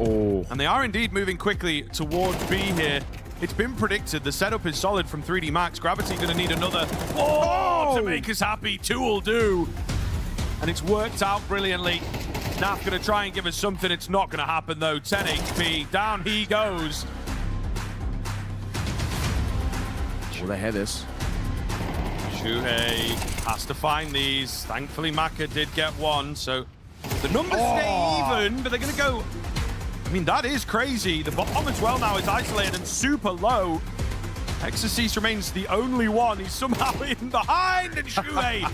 Oh. And they are indeed moving quickly towards B here. It's been predicted. The setup is solid from 3D Max. Gravity going to need another to make us happy. 2 will do. And it's worked out brilliantly. Naf going to try and give us something. It's not going to happen, though. 10 HP. Down he goes. Will they hear this? Shuhei has to find these. Thankfully, Maka did get one, so the numbers stay even, but they're going to go... I mean, that is crazy. The bomb as well now is isolated and super low. Exorcist remains the only one. He's somehow hidden behind, and Shuhei...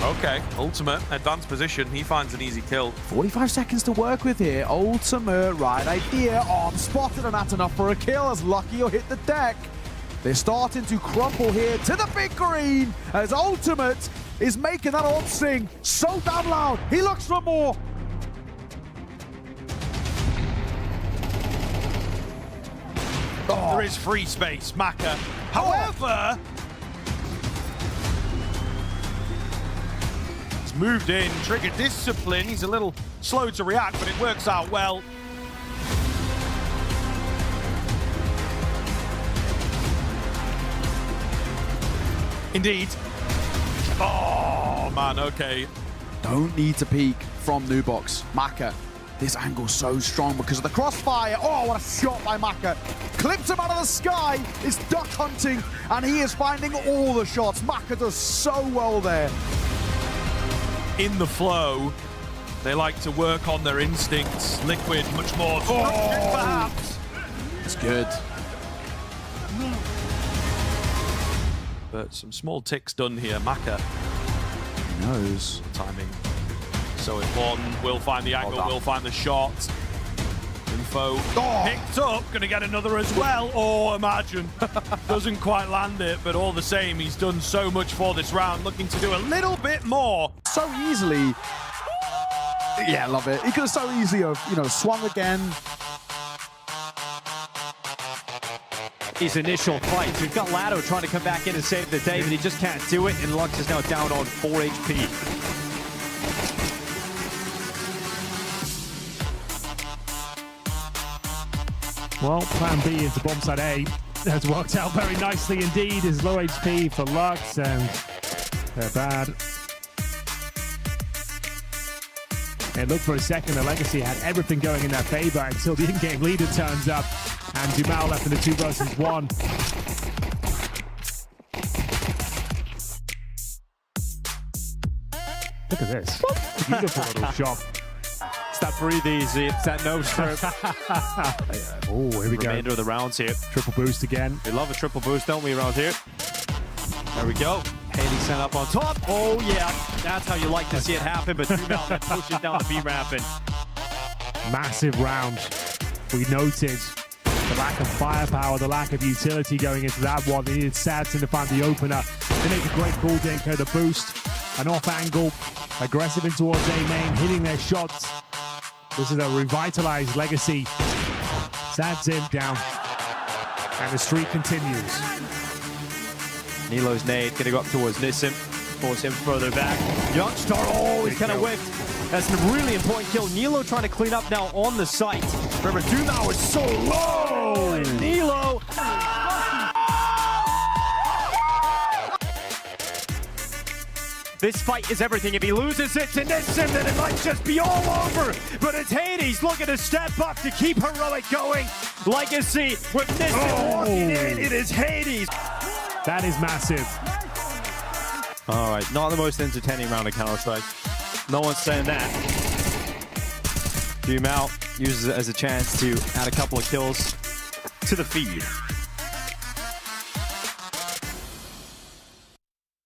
Okay, Ultimate, advanced position. He finds an easy kill. 45 seconds to work with here. Ultimate, right idea. Oh, spotted, and that's enough for a kill as Lucky will hit the deck. They're starting to crumple here to the big green as Ultimate is making that ult sing so damn loud. He looks for more. There is free space, Maka. However... moved in, triggered discipline. He's a little slow to react, but it works out well. Indeed. Oh, man, okay. Don't need to peek from Nubox. Maka, this angle's so strong because of the crossfire. Oh, what a shot by Maka. Clips him out of the sky. It's duck hunting, and he is finding all the shots. Maka does so well there. In the flow, they like to work on their instincts. Liquid, much more. Perhaps. It's good. But some small ticks done here. Maka knows timing. So important. Will find the angle, will find the shot. Info picked up, gonna get another as well. Oh, imagine. Doesn't quite land it, but all the same, he's done so much for this round, looking to do a little bit more. So easily. Yeah, love it. He could have so easily have, swung again. His initial fight. We've got Lado trying to come back in and save the day, but he just can't do it, and Lux is now down on 4 HP. Well, plan B into bomb side A has worked out very nicely indeed. Is low HP for Lux, and they're bad. It looked for a second, the Legacy had everything going in their favor until the in-game leader turns up, and Dumal left in the 2 versus 1. Look at this. Beautiful little shot. It's that breathe easy, it's that no strip. Oh, here we go. Remainder of the rounds here. Triple boost again. We love a triple boost, don't we, around here? There we go. Haley sent up on top. Oh, yeah. That's how you like to see it happen, but Dumal then pushes down the B ramp. Massive round. We noted the lack of firepower, the lack of utility going into that one. They needed Sadson to find the opener. They make a great call, Denko. The boost, an off angle, aggressive in towards A main, hitting their shots. This is a revitalized Legacy. Sadson down, and the streak continues. Nilo's nade gonna go up towards Nissim, force him further back. Youngstar, oh, he's kind of whiffed. That's a really important kill. Nilo trying to clean up now on the site. Remember, Dumal was so low, and Nilo. This fight is everything. If he loses it to Nissim, then it might just be all over. But it's Hades looking to step up to keep heroic going. Legacy with Nissim walking in. It is Hades. That is massive. All right, not the most entertaining round of Counter-Strike. No one's saying that. Dumal uses it as a chance to add a couple of kills to the feed.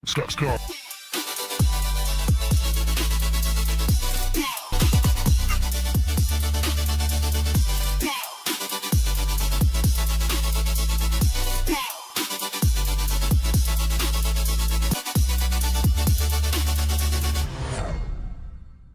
Stop.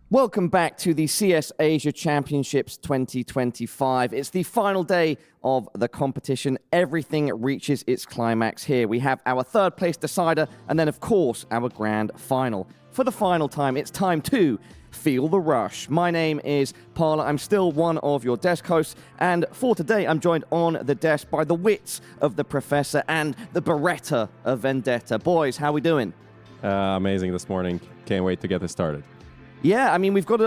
Welcome back to the CS Asia Championships 2025. It's the final day of the competition. Everything reaches its climax here. We have our third place decider and then, of course, our grand final. For the final time, it's time to feel the rush. My name is Parla. I'm still one of your desk hosts, and for today, I'm joined on the desk by the wits of the Professor and the Beretta of Vendetta. Boys, how we doing? Amazing this morning. Can't wait to get this started. Yeah, I mean, we've got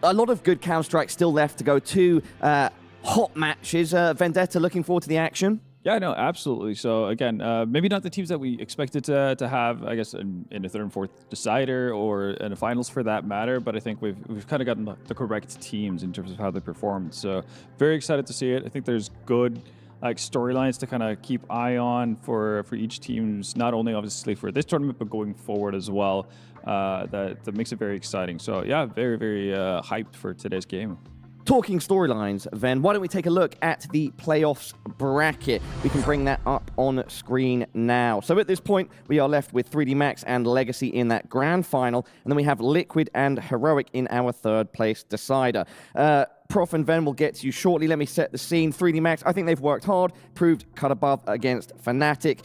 a lot of good Counter-Strike still left to go. Two hot matches. Vendetta, looking forward to the action? Yeah, no, absolutely. So again, maybe not the teams that we expected to have, I guess, in the third and fourth decider or in the finals for that matter. But I think we've kind of gotten the correct teams in terms of how they performed. So very excited to see it. I think there's good storylines to kind of keep eye on for each teams, not only obviously for this tournament, but going forward as well. That makes it very exciting. So yeah, very, very hyped for today's game. Talking storylines, then, why don't we take a look at the playoffs bracket? We can bring that up on screen now. So at this point, we are left with 3D Max and Legacy in that grand final, and then we have Liquid and Heroic in our third place decider. Prof and Ven will get to you shortly. Let me set the scene. 3D Max, I think they've worked hard, proved cut above against Fnatic,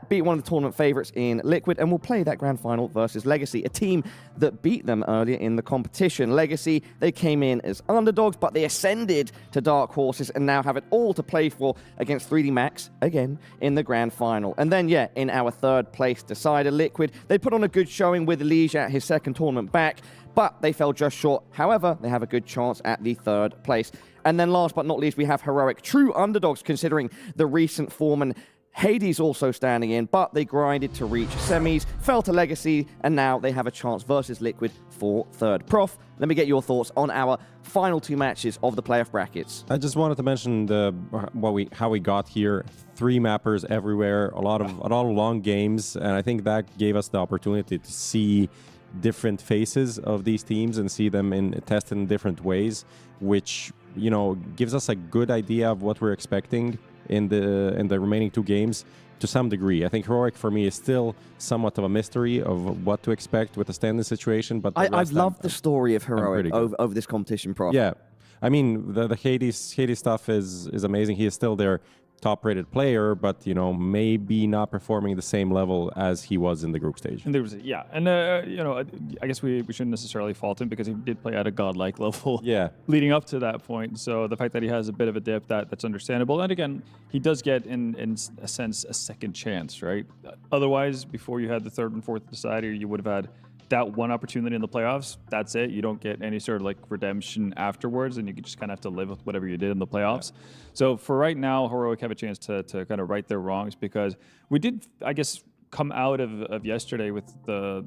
beat one of the tournament favorites in Liquid, and will play that grand final versus Legacy, a team that beat them earlier in the competition. Legacy, they came in as underdogs, but they ascended to dark horses and now have it all to play for against 3D Max, again, in the grand final. And then, yeah, in our third place decider, Liquid, they put on a good showing with Lige at his second tournament back, but they fell just short. However, they have a good chance at the third place. And then last but not least, we have Heroic, true underdogs considering the recent form, and Hades also standing in, but they grinded to reach semis, fell to Legacy, and now they have a chance versus Liquid for third. Prof, let me get your thoughts on our final two matches of the playoff brackets. I just wanted to mention how we got here. 3 mappers everywhere, a lot of long games, and I think that gave us the opportunity to see different faces of these teams and see them tested in different ways, which gives us a good idea of what we're expecting in the remaining 2 games to some degree. I think Heroic for me is still somewhat of a mystery of what to expect with the standing situation, but I've loved the story of Heroic over this competition, Prof. Yeah, I mean the Hades stuff is amazing. He is still their top-rated player, but maybe not performing the same level as he was in the group stage. And there was, yeah, and I guess we shouldn't necessarily fault him because he did play at a godlike level. Yeah, leading up to that point. So the fact that he has a bit of a dip, that's understandable. And again, he does get in a sense a second chance, right? Otherwise, before you had the third and fourth decider, you would have had that one opportunity in the playoffs. That's it. You don't get any sort of redemption afterwards, and you just kind of have to live with whatever you did in the playoffs. Yeah. So for right now, Heroic have a chance to kind of right their wrongs, because we did, I guess, come out of yesterday with the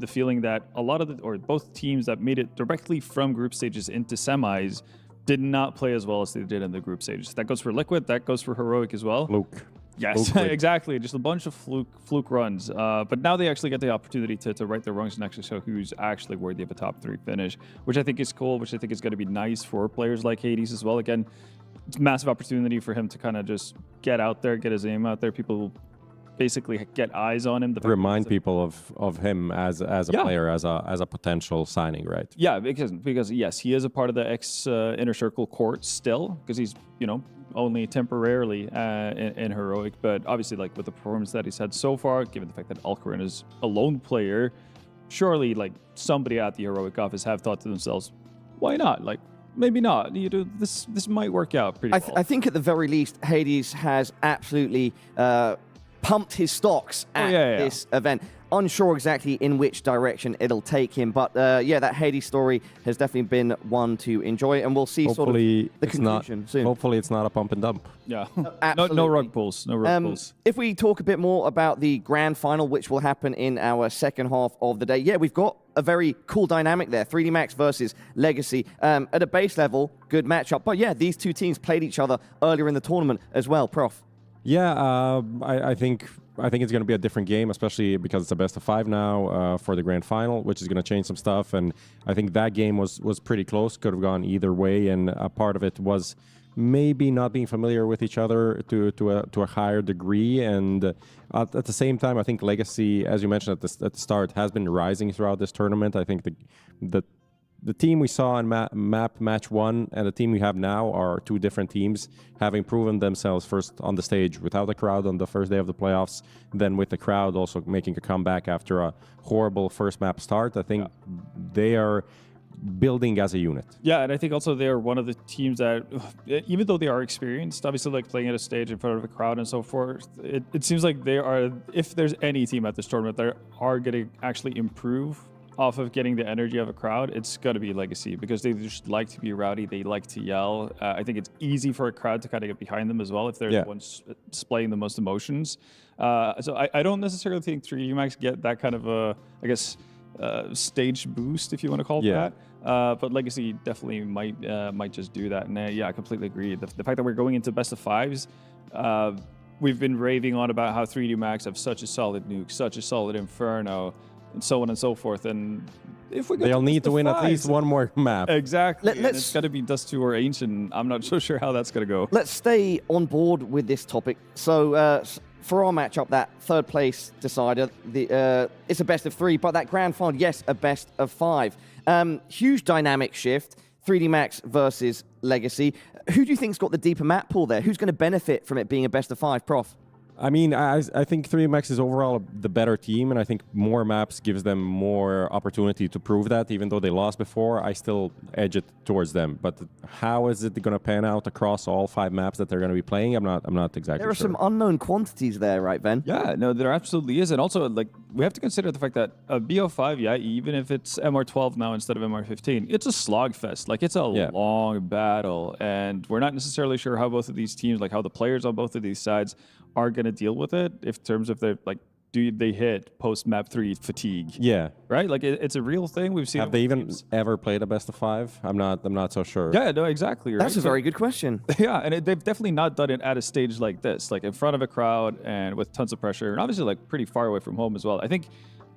feeling that a lot of both teams that made it directly from group stages into semis did not play as well as they did in the group stages. That goes for Liquid. That goes for Heroic as well. Luke. Yes, exactly. Just a bunch of fluke runs. But now they actually get the opportunity to right their wrongs and actually show who's actually worthy of a top 3 finish, which I think is cool, which I think is going to be nice for players like Hades as well. Again, it's a massive opportunity for him to kind of just get out there, get his aim out there. People basically get eyes on him. Remind people of him as a player, as a potential signing, right? Yeah, because yes, he is a part of the Inner Circle court still, because he's only temporarily in Heroic, but obviously with the performance that he's had so far, given the fact that Alcarin is a lone player, surely somebody at the Heroic office have thought to themselves, why not? Maybe not. This might work out pretty well. I think at the very least, Hades has absolutely pumped his stocks at this event. Unsure exactly in which direction it'll take him, but yeah, that Hades story has definitely been one to enjoy, and we'll see hopefully the conclusion soon. Hopefully it's not a pump and dump. Yeah, no rug pulls. No rug pulls. If we talk a bit more about the grand final, which will happen in our second half of the day, yeah, we've got a very cool dynamic there. 3D Max versus Legacy. At a base level, good matchup, but yeah, these two teams played each other earlier in the tournament as well, Prof. Yeah, I think it's going to be a different game, especially because it's a best of 5 now for the grand final, which is going to change some stuff. And I think that game was pretty close, could have gone either way. And a part of it was maybe not being familiar with each other to a higher degree. And at the same time, I think Legacy, as you mentioned at the start, has been rising throughout this tournament. I think the the team we saw in map match 1 and the team we have now are two different teams, having proven themselves first on the stage without a crowd on the first day of the playoffs, then with the crowd also making a comeback after a horrible first map start. I think they are building as a unit. Yeah, and I think also they're one of the teams that, even though they are experienced, obviously like playing at a stage in front of a crowd and so forth, it seems like they are, if there's any team at this tournament that are going to actually improve off of getting the energy of a crowd, it's got to be Legacy, because they just like to be rowdy, they like to yell. I think it's easy for a crowd to kind of get behind them as well if they're the ones displaying the most emotions. So I don't necessarily think 3D Max get that kind of a, I guess, stage boost, if you want to call it that. But Legacy definitely might just do that. And yeah, I completely agree. The fact that we're going into best of 5s, we've been raving on about how 3D Max have such a solid nuke, such a solid Inferno, and so on and so forth. And if we they'll need to win at least one more map. Exactly. And it's got to be Dust 2 or Ancient. I'm not so sure how that's going to go. Let's stay on board with this topic. So for our matchup, that third place decider, it's a best of 3, but that grand final, yes, a best of 5. Huge dynamic shift, 3D Max versus Legacy. Who do you think's got the deeper map pool there? Who's going to benefit from it being a best of 5, Prof? I mean, I think 3D Max is overall the better team, and I think more maps gives them more opportunity to prove that. Even though they lost before, I still edge it towards them. But how is it going to pan out across all 5 maps that they're going to be playing? I'm not exactly sure. There are some unknown quantities there, right, Ben? Yeah, no, there absolutely is. And also, like, we have to consider the fact that BO5, yeah, even if it's MR12 now instead of MR15, it's a slogfest. Like, it's a long battle. And we're not necessarily sure how both of these teams, like how the players on both of these sides are going to deal with it, in terms of their, like, do they hit post map 3 fatigue? Yeah, right. Like it's a real thing. We've seen. Have they even ever played a best of 5? I'm not so sure. Yeah, no, exactly. Right? That's a very good question. Yeah, and they've definitely not done it at a stage like this, like in front of a crowd and with tons of pressure, and obviously like pretty far away from home as well. I think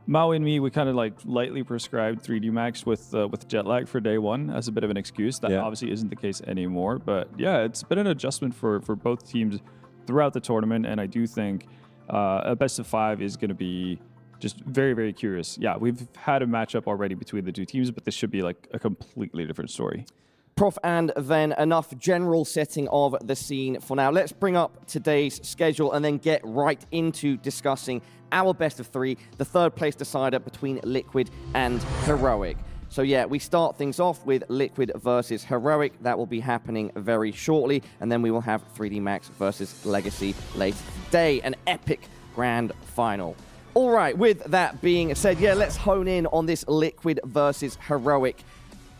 Maui and me, we kind of like lightly prescribed 3D Max with jet lag for day 1 as a bit of an excuse. That obviously isn't the case anymore. But yeah, it's been an adjustment for both teams throughout the tournament, and I do think a best of 5 is going to be just very, very curious. Yeah, we've had a matchup already between the two teams, but this should be like a completely different story. Prof, and then enough general setting of the scene for now. Let's bring up today's schedule and then get right into discussing our best of 3, the third place decider between Liquid and Heroic. So yeah, we start things off with Liquid versus Heroic. That will be happening very shortly. And then we will have 3D Max versus Legacy later today. An epic grand final. All right, with that being said, yeah, let's hone in on this Liquid versus Heroic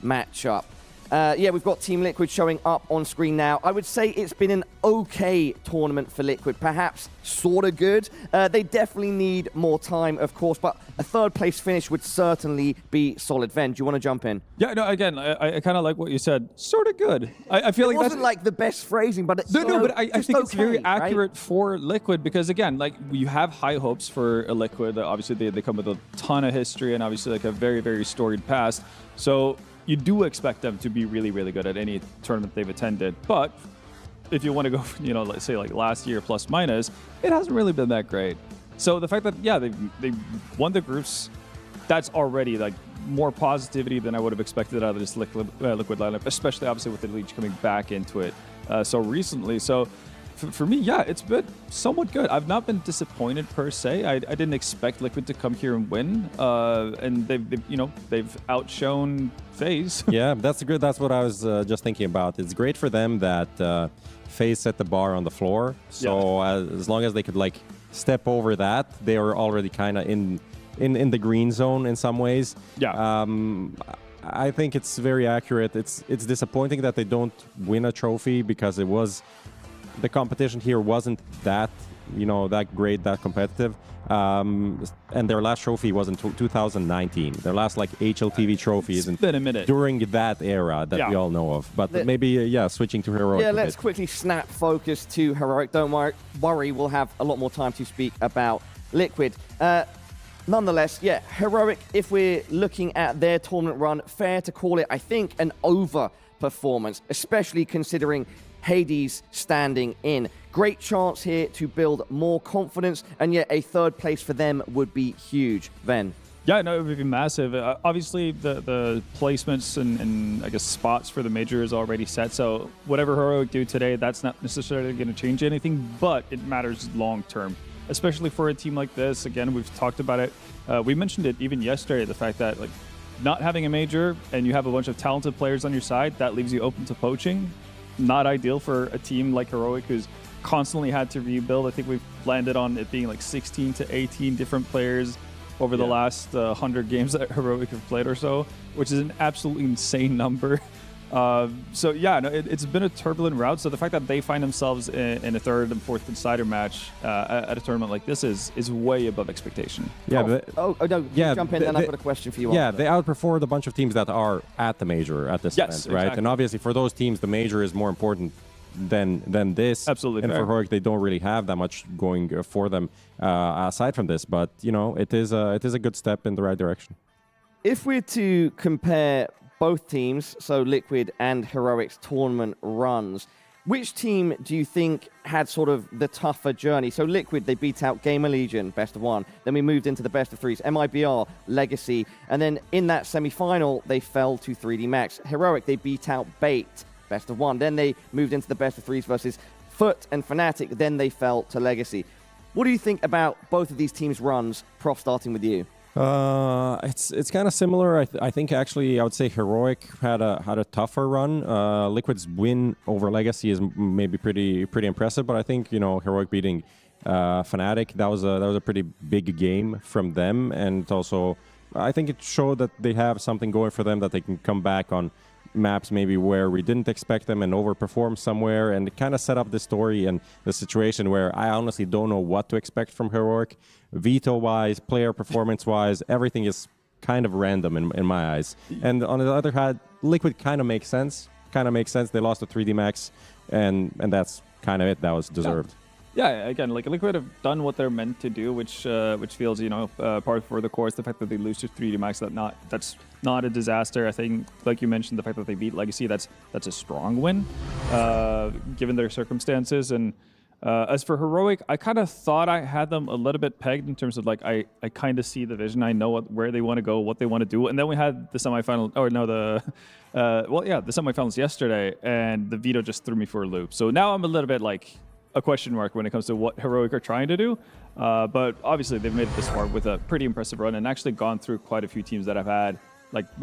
matchup. Yeah, we've got Team Liquid showing up on screen now. I would say it's been an okay tournament for Liquid, perhaps sort of good. They definitely need more time, of course, but a third place finish would certainly be solid. Ven, do you want to jump in? Yeah, no, again, I kind of like what you said. Sort of good. I feel it like wasn't like the best phrasing, but it's but I think it's very accurate for Liquid, because again, like you have high hopes for a Liquid. Obviously, they come with a ton of history and obviously like a very, very storied past. So you do expect them to be really, really good at any tournament they've attended. But if you want to go, you know, let's say like last year plus minus, it hasn't really been that great. So the fact that, yeah, they won the groups, that's already like more positivity than I would have expected out of this Liquid lineup, especially obviously with the Leech coming back into it so recently. So for me, yeah, it's been somewhat good. I've not been disappointed per se. I didn't expect Liquid to come here and win, and they've outshone FaZe. Yeah, that's good. That's what I was just thinking about. It's great for them that FaZe set the bar on the floor. So as long as they could like step over that, they were already kind of in the green zone in some ways. Yeah. I think it's very accurate. It's disappointing that they don't win a trophy, because the competition here wasn't that, that great, that competitive. And their last trophy was in 2019. Their last like HLTV trophy isn't been a minute during that era that we all know of. But maybe, switching to Heroic. Yeah, let's quickly snap focus to Heroic. Don't worry, we'll have a lot more time to speak about Liquid. Nonetheless, yeah, Heroic, if we're looking at their tournament run, fair to call it, I think, an over-performance, especially considering Hades standing in. Great chance here to build more confidence, and yet a third place for them would be huge. Ven. Yeah, no, it would be massive. Obviously, the placements and I guess spots for the major is already set. So whatever Heroic do today, that's not necessarily going to change anything, but it matters long term, especially for a team like this. Again, we've talked about it. We mentioned it even yesterday, the fact that like not having a major and you have a bunch of talented players on your side, that leaves you open to poaching. Not ideal for a team like Heroic, who's constantly had to rebuild. I think we've landed on it being like 16 to 18 different players over the last 100 games that Heroic have played or so, which is an absolutely insane number. So yeah, no, it's been a turbulent route. So the fact that they find themselves in a third and fourth Insider match at a tournament like this is way above expectation. Yeah. No, jump in, and I've got a question for you. Yeah, after they that. outperformed a bunch of teams that are at the major at this event, right? Exactly. And obviously for those teams, the major is more important than this. Absolutely And fair. for Heroic, they don't really have that much going for them aside from this. But you know, it is a good step in the right direction. If we're to compare both teams, so Liquid and Heroic's tournament runs, which team do you think had sort of the tougher journey? So Liquid, they beat out GamerLegion, best of one. Then we moved into the best of threes, MIBR, Legacy. And then in that semi-final, they fell to 3D Max. Heroic, they beat out Bait, best of one. Then they moved into the best of threes versus FUT and Fnatic. Then they fell to Legacy. What do you think about both of these teams' runs? Prof, starting with you. It's kind of similar. I think actually I would say Heroic had a tougher run. Liquid's win over Legacy is maybe pretty impressive, but I think Heroic beating Fnatic, that was a pretty big game from them, and also I think it showed that they have something going for them, that they can come back on maps maybe where we didn't expect them and overperform somewhere, and kind of set up the story and the situation where I honestly don't know what to expect from Heroic. Veto-wise, player performance-wise, everything is kind of random in my eyes. And on the other hand, Liquid kind of makes sense. They lost to 3D Max, and that's kind of it. That was deserved. Yeah, again, like Liquid have done what they're meant to do, which feels par for the course. The fact that they lose to 3D Max, that's not a disaster. I think, like you mentioned, the fact that they beat Legacy, that's a strong win, given their circumstances. And as for Heroic, I kind of thought I had them a little bit pegged in terms of like I kind of see the vision. I know where they want to go, what they want to do. And then we had the semifinal, the semifinals yesterday, and the veto just threw me for a loop. So now I'm a little bit like a question mark when it comes to what Heroic are trying to do. But obviously they've made it this far with a pretty impressive run and actually gone through quite a few teams that have had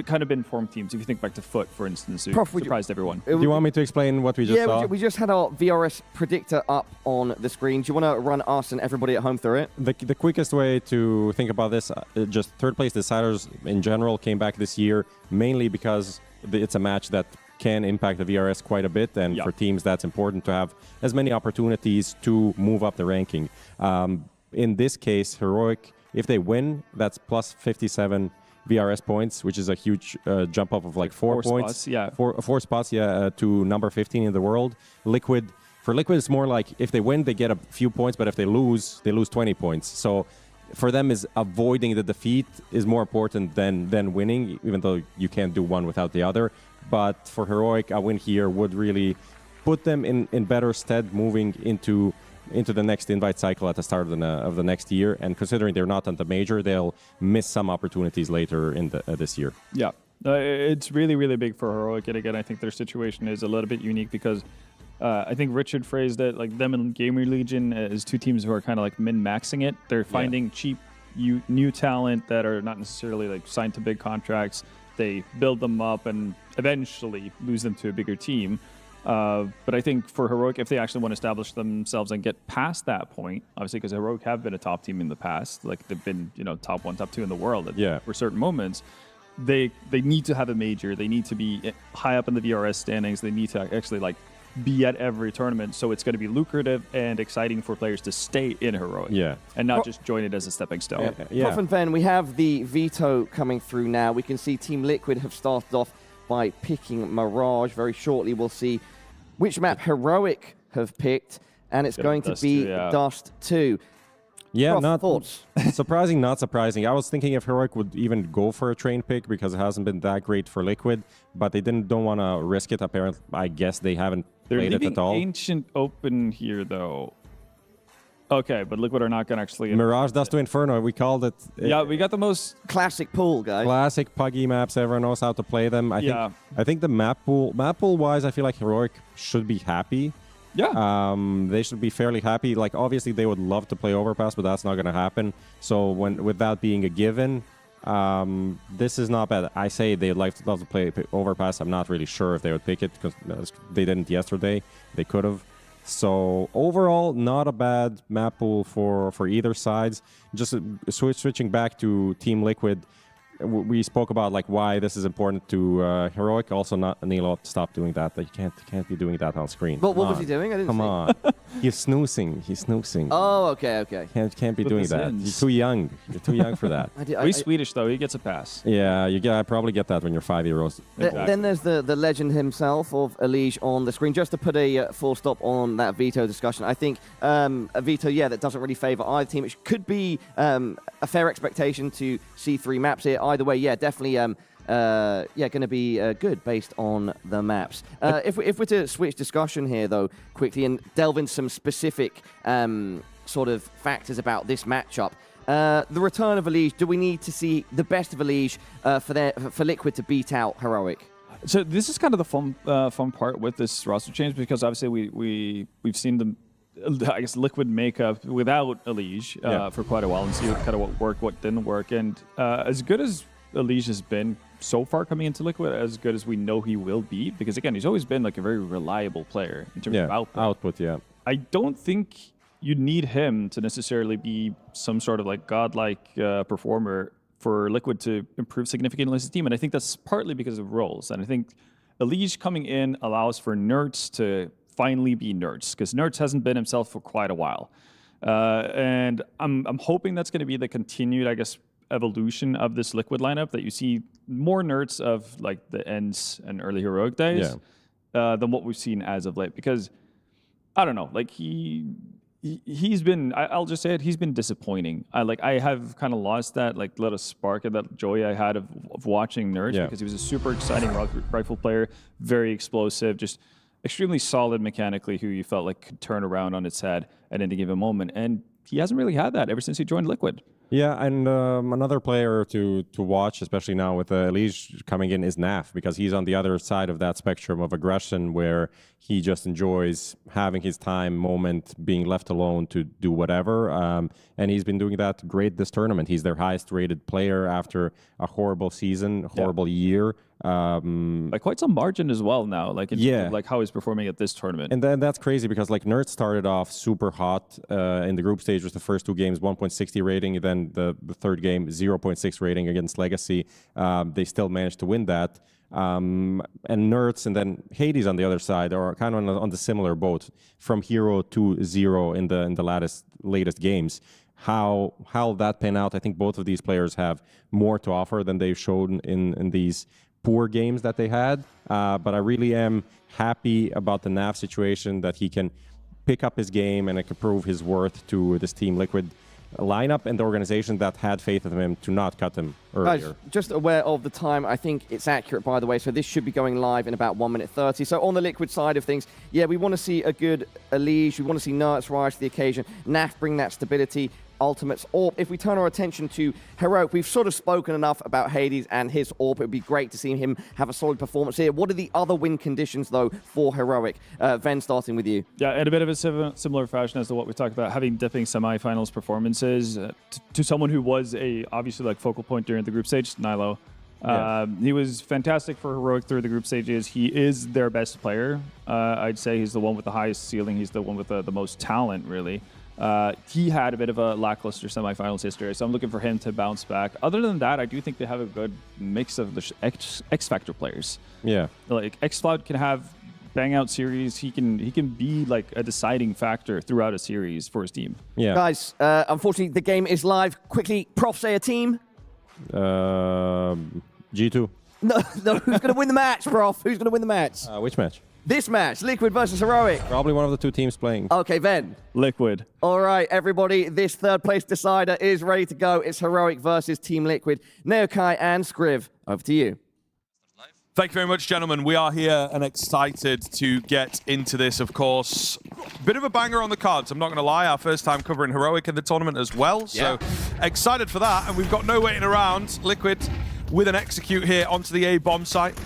kind of been formed teams. If you think back to FUT, for instance, who surprised everyone. Do you want me to explain what we just saw? Yeah, we just had our VRS predictor up on the screen. Do you want to run us and everybody at home through it? The quickest way to think about this, just third place deciders in general came back this year, mainly because it's a match that can impact the VRS quite a bit, and for teams that's important to have as many opportunities to move up the ranking. In this case, Heroic, if they win, that's plus 57 VRS points, which is a huge jump up of like 4 points. Spots, 4 spots, to number 15 in the world. For Liquid, it's more like if they win, they get a few points, but if they lose 20 points. So for them, is avoiding the defeat is more important than winning, even though you can't do one without the other. But for Heroic, a win here would really put them in better stead moving into the next invite cycle at the start of the next year. And considering they're not on the major, they'll miss some opportunities later in this year. Yeah, it's really, really big for Heroic. And again, I think their situation is a little bit unique because I think Richard phrased it like them and GamerLegion as two teams who are kind of like min-maxing it. They're finding cheap new talent that are not necessarily like signed to big contracts. They build them up and eventually lose them to a bigger team. But I think for Heroic, if they actually want to establish themselves and get past that point, obviously because Heroic have been a top team in the past, like they've been top 1, top 2 in the world for certain moments, they need to have a major. They need to be high up in the VRS standings. They need to actually be at every tournament, so it's going to be lucrative and exciting for players to stay in Heroic and not just join it as a stepping stone. Prof and Ven, we have the veto coming through now. We can see Team Liquid have started off by picking Mirage. Very shortly we'll see which map Heroic have picked, and it's going to be Dust 2. Yeah, Prof, not thoughts? surprising, not surprising. I was thinking if Heroic would even go for a train pick because it hasn't been that great for Liquid, but they don't want to risk it. Apparently, I guess they haven't played it at all. They're leaving Ancient open here, though. Okay, but Liquid are not going to actually... Mirage Dust to Inferno, we called it. Yeah, we got the most... Classic pool, guys. Classic puggy maps, everyone knows how to play them. I think the map pool wise, I feel like Heroic should be happy. Yeah. They should be fairly happy. Like, obviously, they would love to play Overpass, but that's not going to happen. So, with that being a given, this is not bad. I say they'd love to play Overpass. I'm not really sure if they would pick it because they didn't yesterday. They could have. So overall, not a bad map pool for either sides. Just switching back to Team Liquid, we spoke about like why this is important to Heroic. Also, not Nilo, stop doing that. You can't be doing that on screen. But what was he doing? I didn't Come see. on. He's snoozing. He's snoozing. Oh, okay. Can't be doing that. You're too young. You're too young for that. He's Swedish, though. He gets a pass. Yeah, I probably get that when you're 5 years old. Exactly. Then there's the legend himself of Elige on the screen. Just to put a full stop on that veto discussion, I think a veto, that doesn't really favor either team. It could be a fair expectation to see 3 maps here. Either way, definitely going to be good based on the maps. If we're to switch discussion here, though, quickly and delve into some specific sort of factors about this matchup. The return of Elige, do we need to see the best of Elige for Liquid to beat out Heroic? So this is kind of the fun part with this roster change, because obviously we've seen them, I guess, Liquid makeup without Elige for quite a while and see kind of what worked, what didn't work. And as good as Elige has been so far coming into Liquid, as good as we know he will be, because again, he's always been like a very reliable player in terms of output. I don't think you need him to necessarily be some sort of like godlike performer for Liquid to improve significantly as a team. And I think that's partly because of roles. And I think Elige coming in allows for Nerds to finally be Nerds, because Nerds hasn't been himself for quite a while. And I'm hoping that's going to be the continued, I guess, evolution of this Liquid lineup, that you see more Nerds of like the ends and early Heroic days than what we've seen as of late. Because I don't know, like he's been, I'll just say it, he's been disappointing. I have kind of lost that like little spark of that joy I had of watching Nerds, because he was a super exciting rifle player, very explosive, just extremely solid mechanically, who you felt like could turn around on its head at any given moment. And he hasn't really had that ever since he joined Liquid. Yeah, and another player to watch, especially now with Elige coming in, is Naf, because he's on the other side of that spectrum of aggression, where he just enjoys having his time, moment, being left alone to do whatever. And he's been doing that great this tournament. He's their highest rated player after a horrible season, horrible year. By quite some margin as well now, like in terms of, like how he's performing at this tournament. And then that's crazy, because like Nerds started off super hot in the group stage with the first 2 games, 1.60 rating, and then the third game, 0.6 rating against Legacy. They still managed to win that. And Nerds and then Hades on the other side are kind of on the similar boat, from hero to 0 in the latest games. How that pan out, I think both of these players have more to offer than they've shown in these poor games that they had. But I really am happy about the Naf situation, that he can pick up his game and can prove his worth to this Team Liquid lineup and the organization that had faith in him to not cut him earlier. Guys, just aware of the time, I think it's accurate, by the way, so this should be going live in about 1 minute 30. So on the Liquid side of things, we want to see a good Elige, we want to see Nerds rise to the occasion, Naf bring that stability, ultimates, or if we turn our attention to Heroic, we've sort of spoken enough about Hades and his AWP. It would be great to see him have a solid performance here. What are the other win conditions, though, for Heroic? Ven, starting with you. Yeah, in a bit of a similar fashion as to what we talked about, having dipping semifinals performances to someone who was obviously like focal point during the group stage, Nilo. He was fantastic for Heroic through the group stages. He is their best player. I'd say he's the one with the highest ceiling. He's the one with the most talent, really. He had a bit of a lackluster semifinals history, so I'm looking for him to bounce back. Other than that, I do think they have a good mix of the X-Factor players. Yeah. Like, xCloud can have bang-out series. He can be like a deciding factor throughout a series for his team. Yeah. Guys, unfortunately, the game is live. Quickly, Prof, say a team. G2. No, who's going to win the match, Prof? Who's going to win the match? Which match? This match, Liquid versus Heroic. Probably one of the 2 teams playing. Okay, Ven. Liquid. All right, everybody, this third place decider is ready to go. It's Heroic versus Team Liquid. Neokai and Scriv, over to you. Thank you very much, gentlemen. We are here and excited to get into this, of course. Bit of a banger on the cards, I'm not going to lie. Our first time covering Heroic in the tournament as well. So excited for that. And we've got no waiting around. Liquid with an execute here onto the A bomb site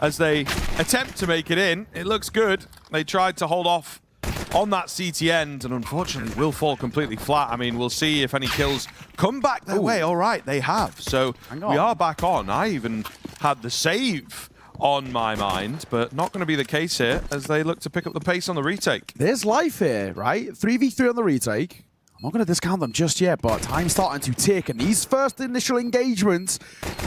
as they attempt to make it in. It looks good. They tried to hold off on that CT end and unfortunately will fall completely flat. I mean, we'll see if any kills come back their way. All right, they have. So we are back on. I even had the save on my mind, but not going to be the case here as they look to pick up the pace on the retake. There's life here, right? 3v3 on the retake. I'm not going to discount them just yet, but time's starting to tick, and these first initial engagements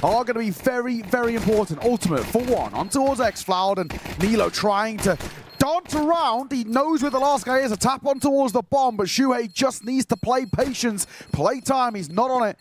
are going to be very, very important. Ultimate, for one, on towards excl, and Nilo trying to dance around. He knows where the last guy is. A tap on towards the bomb, but Shuhei just needs to play patience, play time. He's not on it.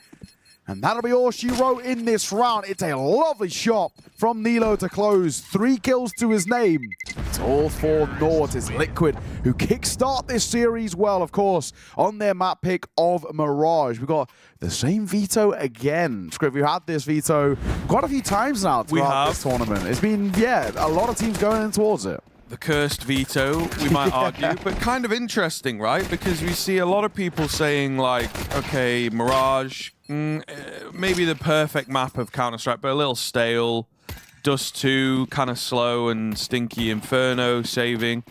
And that'll be all she wrote in this round. It's a lovely shot from Nilo to close. 3 kills to his name. It's all for naught. It's Liquid who kickstart this series well, of course, on their map pick of Mirage. We've got the same veto again. Script, we've had this veto quite a few times now throughout this tournament. It's been, a lot of teams going in towards it. The cursed veto, we might argue, but kind of interesting, right? Because we see a lot of people saying, like, okay, Mirage, maybe the perfect map of Counter-Strike, but a little stale. Dust 2, kind of slow and stinky. Inferno saving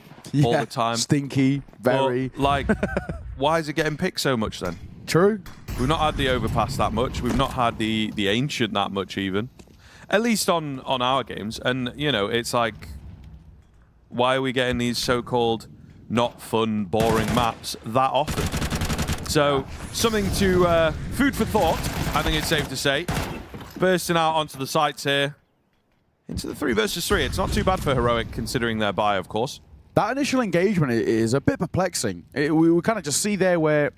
all the time. Stinky, very. Well, like, why is it getting picked so much then? True. We've not had the Overpass that much. We've not had the Ancient that much even. At least on our games. And, you know, it's like, why are we getting these so-called not fun, boring maps that often? So, something to food for thought, I think it's safe to say. Bursting out onto the sites here. Into the 3 versus 3. It's not too bad for Heroic, considering their buy, of course. That initial engagement is a bit perplexing. We kind of just see there where,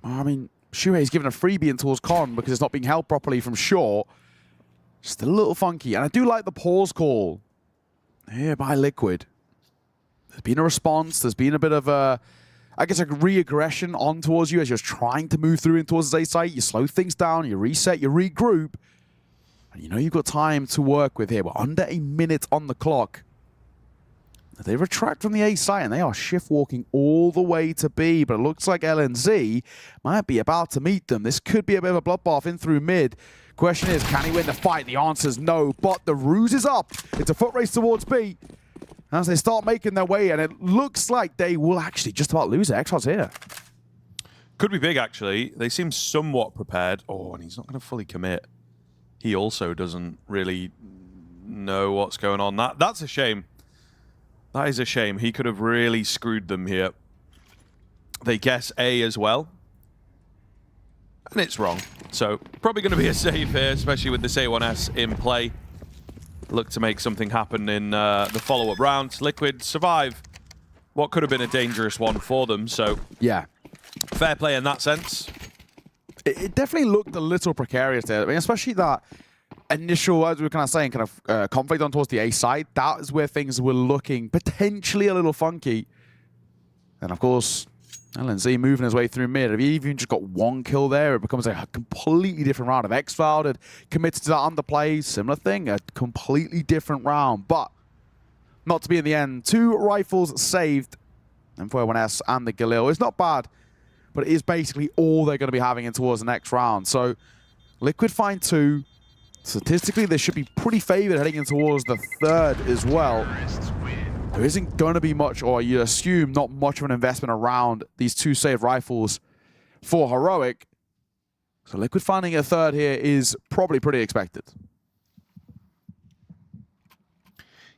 I mean, Shuhei's given a freebie in towards Con because it's not being held properly from short. Just a little funky. And I do like the pause call here by Liquid. There's been a response. There's been a bit of a, I guess, a re-aggression on towards you as you're trying to move through in towards the A site. You slow things down, you reset, you regroup. And you know you've got time to work with here. We're under a minute on the clock. They retract from the A site and they are shift walking all the way to B, but it looks like LNZ might be about to meet them. This could be a bit of a bloodbath in through mid. Question is, can he win the fight? The answer is no, but the ruse is up. It's a foot race towards B as they start making their way, and it looks like they will actually just about lose it. Exil's here. Could be big, actually. They seem somewhat prepared. Oh, and he's not going to fully commit. He also doesn't really know what's going on. That's a shame. That is a shame. He could have really screwed them here. They guess A as well. And it's wrong. So probably going to be a save here, especially with this A1S in play. Look to make something happen in the follow-up round. Liquid survive what could have been a dangerous one for them. So yeah, fair play in that sense. It definitely looked a little precarious there. I mean, especially that initial, as we were kind of saying, conflict on towards the A side. That is where things were looking potentially a little funky. And of course, LNZ moving his way through mid. If he even just got 1 kill there, it becomes a completely different round. If excl had committed to that underplay, similar thing, a completely different round. But not to be in the end. 2 rifles saved, M4A1S and the Galil. It's not bad, but it is basically all they're going to be having in towards the next round. So Liquid find 2. Statistically, they should be pretty favored heading in towards the 3rd as well. There isn't going to be much, or you assume not much of an investment around these 2 saved rifles for Heroic. So Liquid finding a 3rd here is probably pretty expected.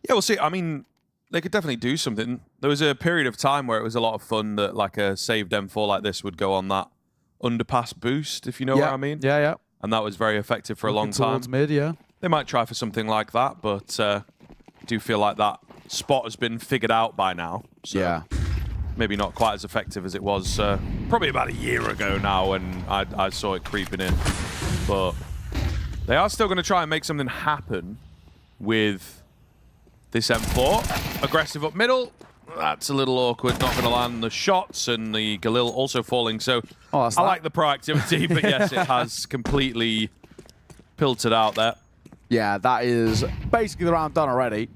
Yeah, we'll see. I mean, they could definitely do something. There was a period of time where it was a lot of fun that like a saved M4 like this would go on that underpass boost, if you know what I mean. Yeah, yeah. And that was very effective for a long time. Towards mid, yeah. They might try for something like that, but I do feel like that spot has been figured out by now. So yeah. Maybe not quite as effective as it was probably about a year ago now when I saw it creeping in. But they are still going to try and make something happen with this M4. Aggressive up middle. That's a little awkward. Not going to land the shots, and the Galil also falling. So I like the proactivity, but yes, it has completely pilted out there. Yeah, that is basically the round done already.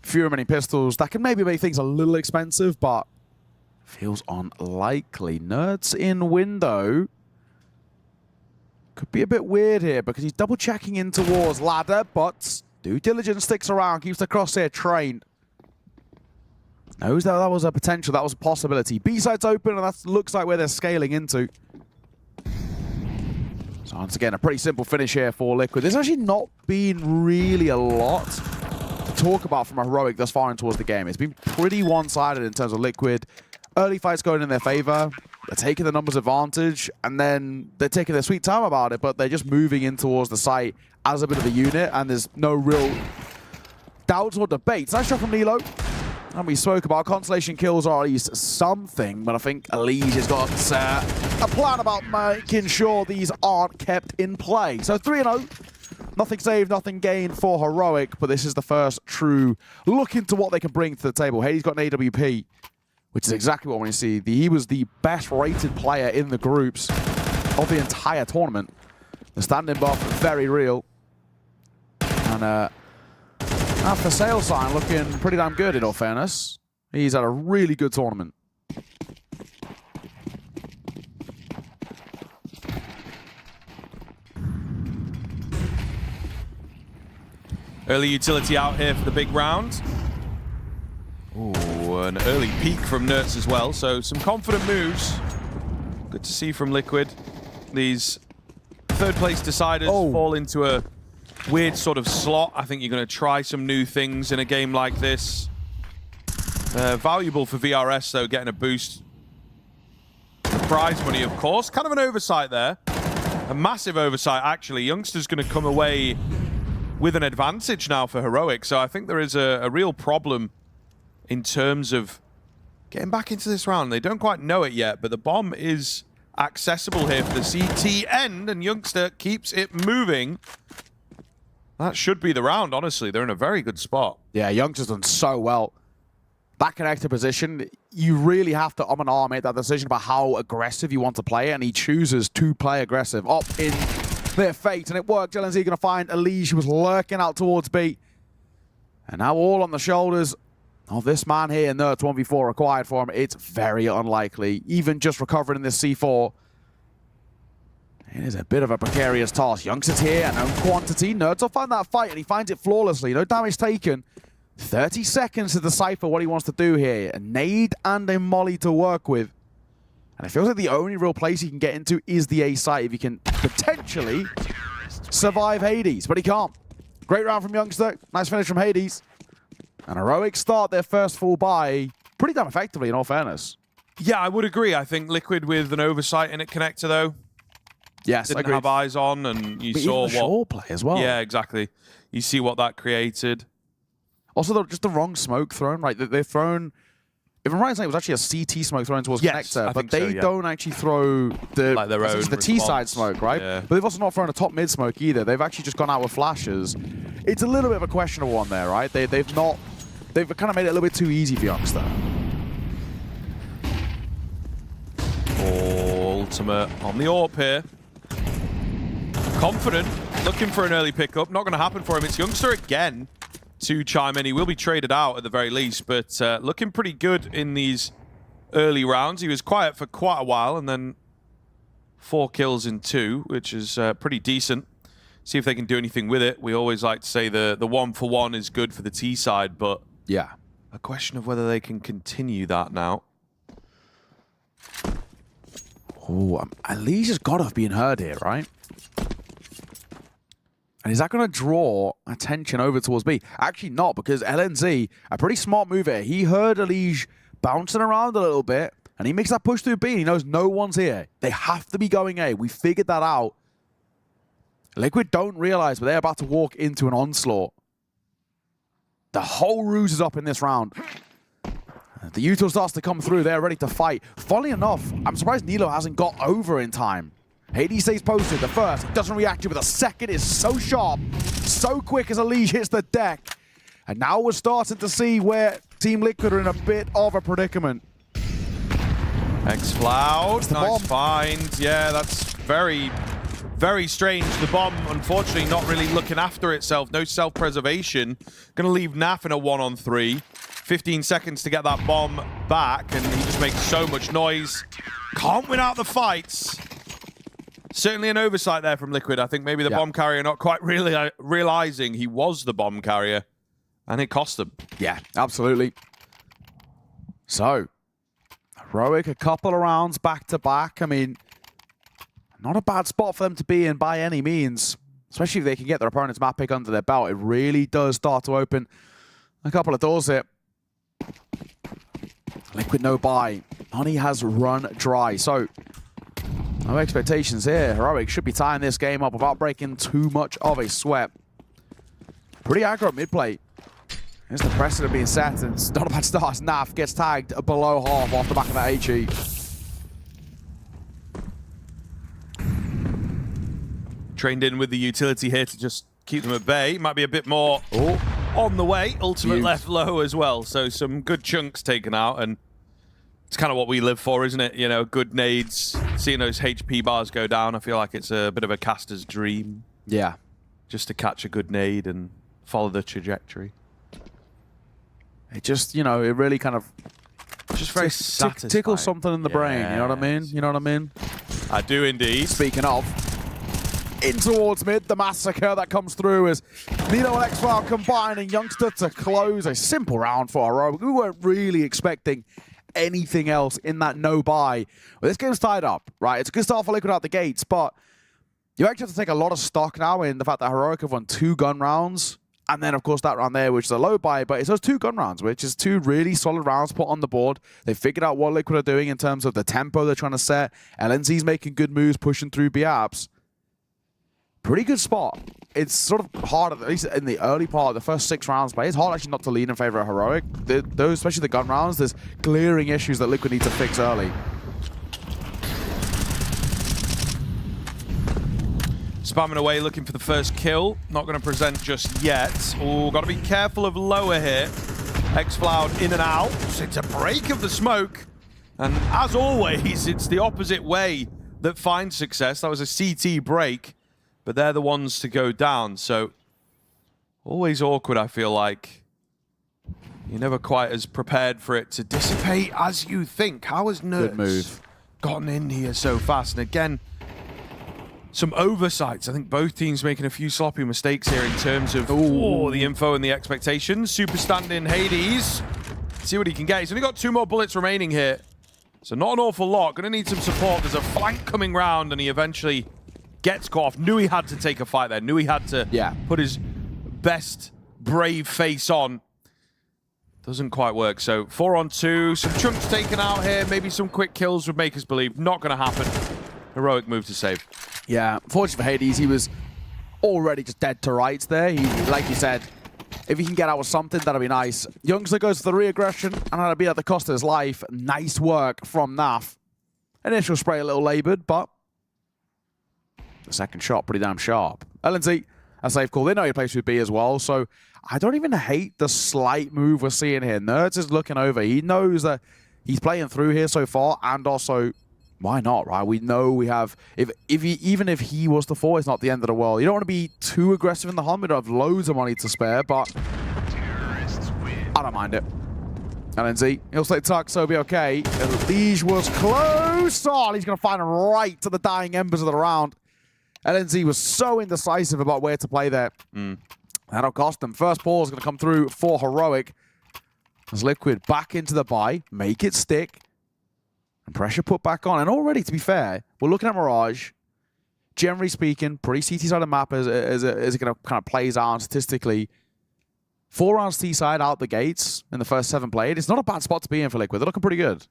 Fewer many pistols. That can maybe make things a little expensive, but feels unlikely. Nerds in window. Could be a bit weird here because he's double checking in towards ladder, but due diligence sticks around, keeps the crosshair trained. Knows that was a potential, that was a possibility. B-side's open, and that looks like where they're scaling into. So once again, a pretty simple finish here for Liquid. There's actually not been really a lot to talk about from a Heroic thus far in towards the game. It's been pretty one-sided in terms of Liquid. Early fights going in their favor. They're taking the numbers advantage, and then they're taking their sweet time about it, but they're just moving in towards the site as a bit of a unit, and there's no real doubts or debates. Nice shot from Nilo. And we spoke about consolation kills are at least something, but I think Elise has got a plan about making sure these aren't kept in play. So 3-0. Nothing saved, nothing gained for Heroic, but this is the first true look into what they can bring to the table. Hades got an AWP, which is exactly what we see. He was the best rated player in the groups of the entire tournament. The standing buff, very real. And after sale sign, looking pretty damn good in all fairness. He's had a really good tournament. Early utility out here for the big round. Ooh, an early peek from Nerds as well, so some confident moves. Good to see from Liquid. These third place deciders fall into a weird sort of slot. I think you're going to try some new things in a game like this. Valuable for VRS, though, getting a boost. Prize money, of course. Kind of an oversight there. A massive oversight, actually. Youngster's going to come away with an advantage now for Heroic, so I think there is a real problem in terms of getting back into this round. They don't quite know it yet, but the bomb is accessible here for the CT end, and Youngster keeps it moving. That should be the round, honestly. They're in a very good spot. Yeah, Youngster's done so well. That connector position, you really have to make that decision about how aggressive you want to play it, and he chooses to play aggressive up in their fate, and it worked. LNZ going to find Elise, who was lurking out towards B. And now all on the shoulders of this man here, Nerds 1v4 required for him. It's very unlikely, even just recovering in this C4. It is a bit of a precarious task. Youngster's here, and own quantity. Nerds will find that fight, and he finds it flawlessly. No damage taken. 30 seconds to decipher what he wants to do here. A nade and a molly to work with. And it feels like the only real place he can get into is the A site if he can potentially survive Hades, but he can't. Great round from Youngster. Nice finish from Hades. And Heroic start their first full buy pretty damn effectively, in all fairness. Yeah, I would agree. I think Liquid with an oversight in it connector, though. Yes, didn't have eyes on, and you saw what... short play as well. Yeah, exactly. You see what that created. Also, just the wrong smoke thrown, right? They've thrown... If I'm right in saying it was actually a CT smoke thrown towards connector, but they don't actually throw the, like their own the T-side smoke, right? Yeah. But they've also not thrown a top mid smoke either. They've actually just gone out with flashes. It's a little bit of a questionable one there, right? They've kind of made it a little bit too easy for Youngster. Ultimate on the AWP here. Confident, looking for an early pickup. Not going to happen for him. It's Youngster again to chime in. He will be traded out at the very least, but looking pretty good in these early rounds. He was quiet for quite a while, and then 4 kills in 2, which is pretty decent. See if they can do anything with it. We always like to say the 1-for-1 is good for the T side, but yeah, a question of whether they can continue that now. Oh, Alicia's got to have been heard here, right? And is that going to draw attention over towards B? Actually not, because LNZ, a pretty smart move here. He heard Elige bouncing around a little bit, and he makes that push through B. He knows no one's here. They have to be going A. We figured that out. Liquid don't realize, but they're about to walk into an onslaught. The whole ruse is up in this round. The util starts to come through. They're ready to fight. Funnily enough, I'm surprised Nilo hasn't got over in time. Hades stays posted. The first doesn't react to it, but the second is so sharp, so quick as Elige hits the deck. And now we're starting to see where Team Liquid are in a bit of a predicament. Excloud, nice find. Yeah, that's very Very strange. The bomb, unfortunately, not really looking after itself. No self-preservation. Going to leave Naf in a 1-on-3. 15 seconds to get that bomb back, and he just makes so much noise. Can't win out the fights. Certainly an oversight there from Liquid. I think maybe the bomb carrier not quite really realizing he was the bomb carrier, and it cost them. Yeah, absolutely. So, Heroic, a couple of rounds back-to-back. I mean, not a bad spot for them to be in by any means, especially if they can get their opponent's map pick under their belt. It really does start to open a couple of doors here. Liquid no buy. Honey has run dry, so no expectations here. Heroic should be tying this game up without breaking too much of a sweat. Pretty aggro mid-play. Here's the precedent being set, and it's not a bad start. Naf gets tagged below half off the back of that HE. Trained in with the utility here to just keep them at bay. Might be a bit more on the way. Ultimate left low as well. So some good chunks taken out, and it's kind of what we live for, isn't it? You know, good nades, seeing those HP bars go down. I feel like it's a bit of a caster's dream. Yeah. Just to catch a good nade and follow the trajectory. It just, you know, it really kind of just very satisfying. Tickles something in the brain, you know what I mean? You know what I mean? I do indeed. Speaking of, in towards mid, the massacre that comes through as Nilo and excl combining Youngster to close a simple round for Heroic. We weren't really expecting anything else in that no buy. Well, this game's tied up, right? It's a good start for Liquid out the gates, but you actually have to take a lot of stock now in the fact that Heroic have won 2 gun rounds, and then, of course, that round there, which is a low buy, but it's those 2 gun rounds, which is 2 really solid rounds put on the board. They figured out what Liquid are doing in terms of the tempo they're trying to set. LNZ's making good moves, pushing through BAPs. Pretty good spot. It's sort of hard, at least in the early part, the first 6 rounds play. It's hard actually not to lean in favor of Heroic. Those, especially the gun rounds, there's glaring issues that Liquid need to fix early. Spamming away, looking for the first kill. Not going to present just yet. Oh, got to be careful of lower here. excl in and out. It's a break of the smoke. And as always, it's the opposite way that finds success. That was a CT break, but they're the ones to go down. So always awkward, I feel like. You're never quite as prepared for it to dissipate as you think. How has Nerds gotten in here so fast? And again, some oversights. I think both teams making a few sloppy mistakes here in terms of the info and the expectations. Super stand-in Hades. See what he can get. He's only got 2 more bullets remaining here. So not an awful lot. Gonna need some support. There's a flank coming round, and he eventually gets caught off. Knew he had to take a fight there. Knew he had to put his best brave face on. Doesn't quite work. So 4-on-2. Some chunks taken out here. Maybe some quick kills would make us believe. Not gonna happen. Heroic move to save. Yeah, fortunately for Hades, he was already just dead to rights there. He, like you said, if he can get out with something, that'll be nice. Youngster goes for the re-aggression, and that'll be at the cost of his life. Nice work from Naf. Initial spray a little laboured, but the second shot pretty damn sharp. LNZ, a safe call. They know he plays with B as well, so I don't even hate the slight move we're seeing here. Nerds is looking over. He knows that he's playing through here so far, and also, why not, right? We know we have, even if he was to fall, it's not the end of the world. You don't want to be too aggressive in the hunt. We don't have loads of money to spare, but I don't mind it. LNZ, he'll say tuck, so be okay. Liege was close. Oh, he's going to find him right to the dying embers of the round. LNZ was so indecisive about where to play there. That'll cost them. First ball is going to come through for Heroic. As Liquid back into the buy, make it stick. And pressure put back on. And already, to be fair, we're looking at Mirage. Generally speaking, pretty CT-sided map as it kind of plays out statistically. 4 rounds T-side out the gates in the first 7 played. It's not a bad spot to be in for Liquid. They're looking pretty good.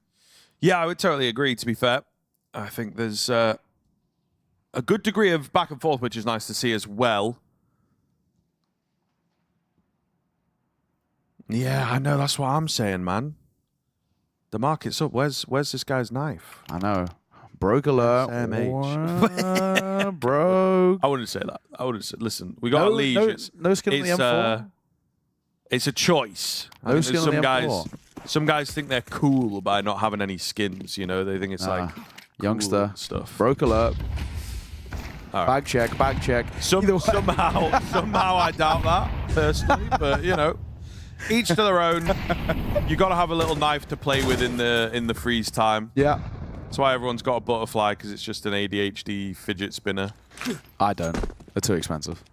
Yeah, I would totally agree, to be fair. I think there's a good degree of back and forth, which is nice to see as well. Yeah, I know. That's what I'm saying, man. The market's up. Where's this guy's knife? I know. Broke alert. SMH. Broke. I wouldn't say that. I wouldn't say, listen, we got Liege. No skin on the M4. It's a choice. No skin on the M4. Some guys think they're cool by not having any skins, you know? They think it's like Youngster cool stuff. Broke alert. right. Bag check, bag check. Somehow I doubt that, personally. But, you know, each to their own. You got to have a little knife to play with in the freeze time. Yeah. That's why everyone's got a butterfly, because it's just an ADHD fidget spinner. I don't. They're too expensive.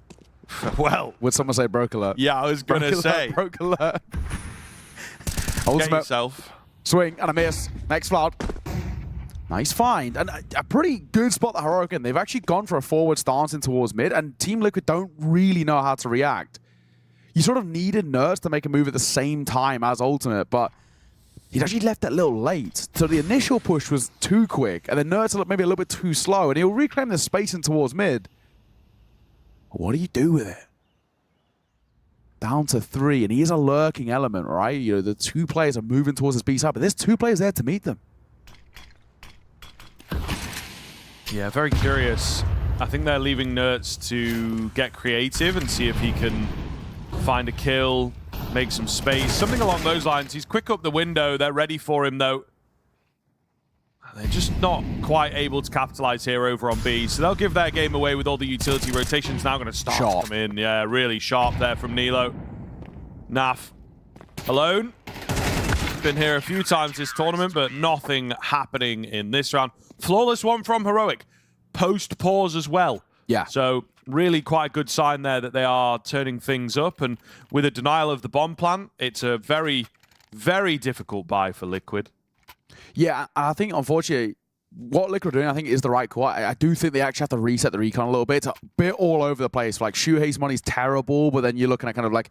Well. Would someone say broke alert? Yeah, I was going to say. Broke alert. Get yourself. Swing and a miss. Next flout. Nice find. And a pretty good spot that Heroic in. They've actually gone for a forward stance in towards mid, and Team Liquid don't really know how to react. You sort of needed Nerds to make a move at the same time as Ultimate, but he'd actually left that a little late. So the initial push was too quick, and then Nerds maybe a little bit too slow, and he'll reclaim the space in towards mid. What do you do with it? Down to 3, and he is a lurking element, right? You know, the 2 players are moving towards his B side, but there's 2 players there to meet them. Yeah, very curious. I think they're leaving Nerds to get creative and see if he can find a kill, make some space, something along those lines. He's quick up the window. They're ready for him, though. They're just not quite able to capitalize here over on B, so they'll give their game away with all the utility rotations now going to start to come in. Yeah, really sharp there from Nilo. Naf alone. Been here a few times this tournament, but nothing happening in this round. Flawless one from Heroic. Post-pause as well. Yeah. So really quite a good sign there that they are turning things up, and with a denial of the bomb plant, it's a very, very difficult buy for Liquid. Yeah, I think, unfortunately, what Liquid are doing, I think, is the right call. I do think they actually have to reset the recon a little bit. It's a bit all over the place. Like, Shuhei's money's terrible, but then you're looking at kind of like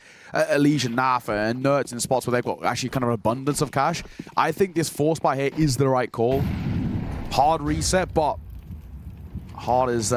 Elysian, Nafa, and Nerds in spots where they've got actually kind of abundance of cash. I think this force buy here is the right call. Hard reset, but hard is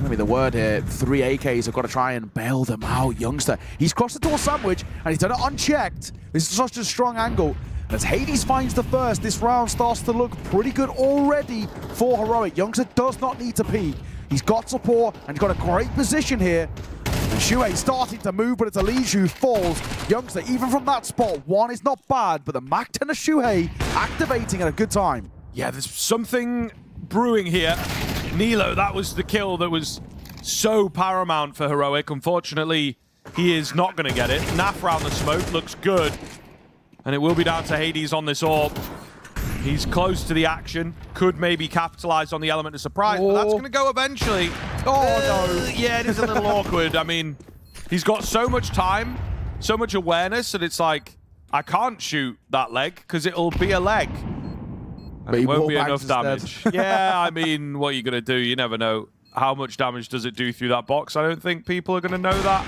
maybe the word here. 3 AKs have got to try and bail them out. Youngster, he's crossed the door sandwich, and he's done it unchecked. This is such a strong angle. As Hades finds the first, this round starts to look pretty good already for Heroic. Youngster does not need to peek. He's got support, and he's got a great position here. And Shuhei starting to move, but it's Elise who falls. Youngster, even from that spot, 1 is not bad, but the Mac 10 of Shuhei activating at a good time. Yeah, there's something brewing here. Nilo, that was the kill that was so paramount for Heroic. Unfortunately, he is not going to get it. Naf round the smoke looks good. And it will be down to Hades on this orb. He's close to the action. Could maybe capitalize on the element of surprise, but that's going to go eventually. Oh, no. Yeah, it is a little awkward. I mean, he's got so much time, so much awareness, that it's like, I can't shoot that leg because it'll be a leg. And it won't be enough damage. Yeah, I mean, what are you going to do? You never know. How much damage does it do through that box? I don't think people are going to know that.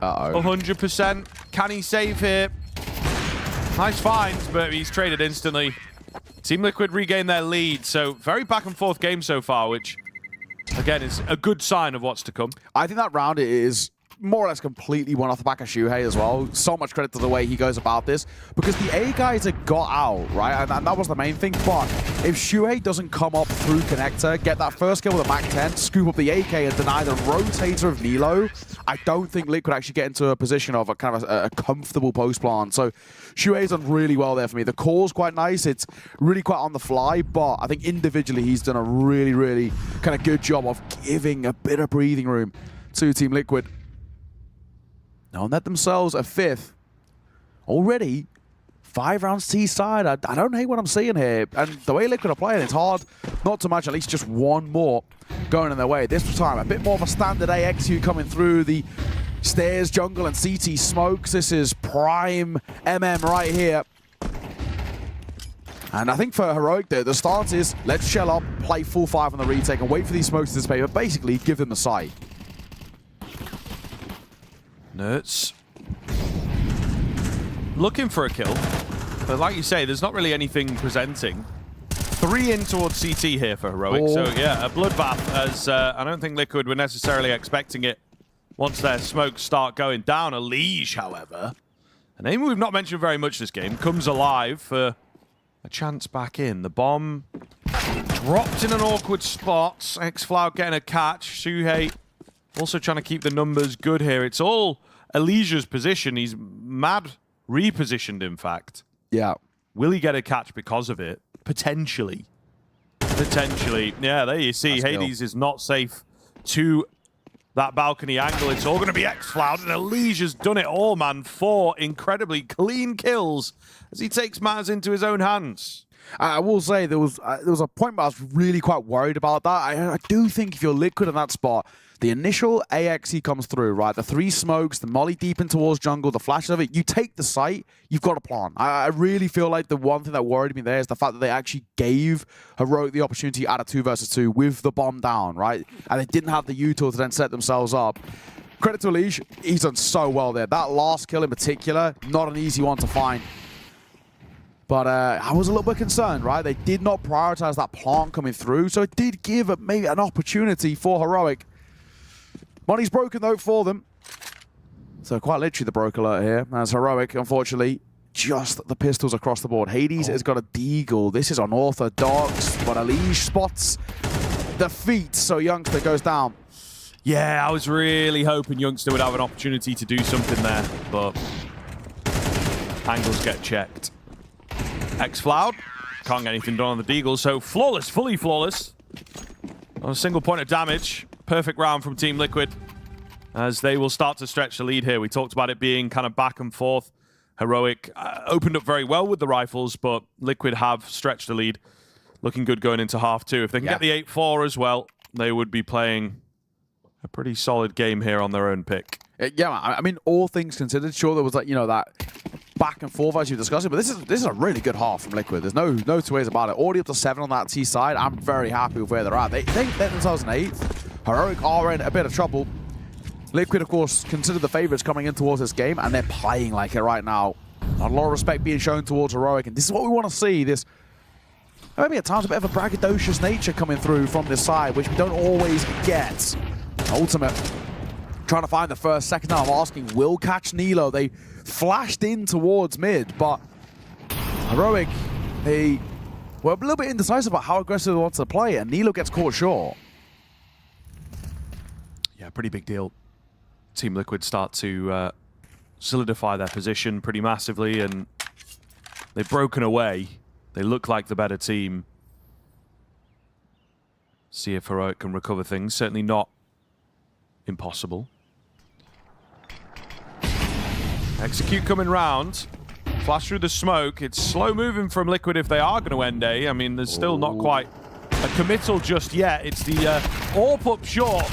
100%. Can he save here? Nice finds, but he's traded instantly. Team Liquid regain their lead, so very back and forth game so far, which, again, is a good sign of what's to come. I think that round is more or less completely won off the back of Shuhei as well. So much credit to the way he goes about this, because the A guys have got out, right? And that was the main thing. But if Shuhei doesn't come up through connector, get that first kill with a Mac 10, scoop up the AK and deny the rotator of Nilo, I don't think Liquid actually get into a position of a kind of a comfortable post plant. So Shuhei's done really well there for me. The call's quite nice. It's really quite on the fly, but I think individually he's done a really, really kind of good job of giving a bit of breathing room to Team Liquid. Now net themselves a 5th. Already 5 rounds T side. I don't hate what I'm seeing here. And the way Liquid are playing, it's hard not to match at least just one more going in their way. This time, a bit more of a standard AXU coming through the stairs, jungle, and CT smokes. This is prime MM right here. And I think for Heroic, the stance is, let's shell up, play full 5 on the retake, and wait for these smokes to dissipate, but basically give them the sight. Nerds looking for a kill, but like you say, there's not really anything presenting. 3 in towards CT here for Heroic, so yeah, a bloodbath, as I don't think Liquid were necessarily expecting it once their smokes start going down. Elige, however, a name we've not mentioned very much this game, comes alive for a chance back in. The bomb dropped in an awkward spot. excl getting a catch. Shuhei also trying to keep the numbers good here. It's all Elige's position. He's mad repositioned, in fact. Yeah. Will he get a catch because of it? Potentially. Potentially. Yeah, there you see. That's Hades is not safe to that balcony angle. It's all going to be excl, and Elige has done it all, man. 4 incredibly clean kills as he takes matters into his own hands. I will say there was a point where I was really quite worried about that. I do think if you're Liquid in that spot, the initial AXE comes through, right? The 3 smokes, the molly deep in towards jungle, the flashes of it. You take the site, you've got a plan. I really feel like the one thing that worried me there is the fact that they actually gave Heroic the opportunity at a 2 versus 2 with the bomb down, right? And they didn't have the util to then set themselves up. Credit to Elige, he's done so well there. That last kill in particular, not an easy one to find. But I was a little bit concerned, right? They did not prioritize that plant coming through, so it did give maybe an opportunity for Heroic. Money's broken, though, for them. So quite literally the broke alert here. As Heroic, unfortunately, just the pistols across the board. Hades has got a deagle. This is unorthodox, but Elige spots the feet, so Youngster goes down. Yeah, I was really hoping Youngster would have an opportunity to do something there, but angles get checked. Excl can't get anything done on the deagle, so flawless, fully flawless. On a single point of damage. Perfect round from Team Liquid as they will start to stretch the lead here. We talked about it being kind of back and forth. Heroic opened up very well with the rifles, but Liquid have stretched the lead. Looking good going into half 2. If they can get the 8-4 as well, they would be playing a pretty solid game here on their own pick. Yeah, I mean, all things considered, sure, there was like, you know, that back and forth as you discussed it, but this is a really good half from Liquid. There's no two ways about it. Already up to 7 on that T side. I'm very happy with where they're at. They get themselves an 8th. Heroic are in a bit of trouble. Liquid, of course, consider the favorites coming in towards this game, and they're playing like it right now. A lot of respect being shown towards Heroic, and this is what we want to see. This maybe at times a bit of a braggadocious nature coming through from this side, which we don't always get. Ultimate trying to find the first, second now. I'm asking, will catch Nilo. They flashed in towards mid, but Heroic, they were a little bit indecisive about how aggressive they want to play, and Nilo gets caught short. Yeah, pretty big deal. Team Liquid start to solidify their position pretty massively, and they've broken away. They look like the better team. See if Heroic can recover things. Certainly not impossible. Execute coming round. Flash through the smoke. It's slow moving from Liquid if they are going to end A. I mean, there's still not quite a committal just yet. It's the AWP up short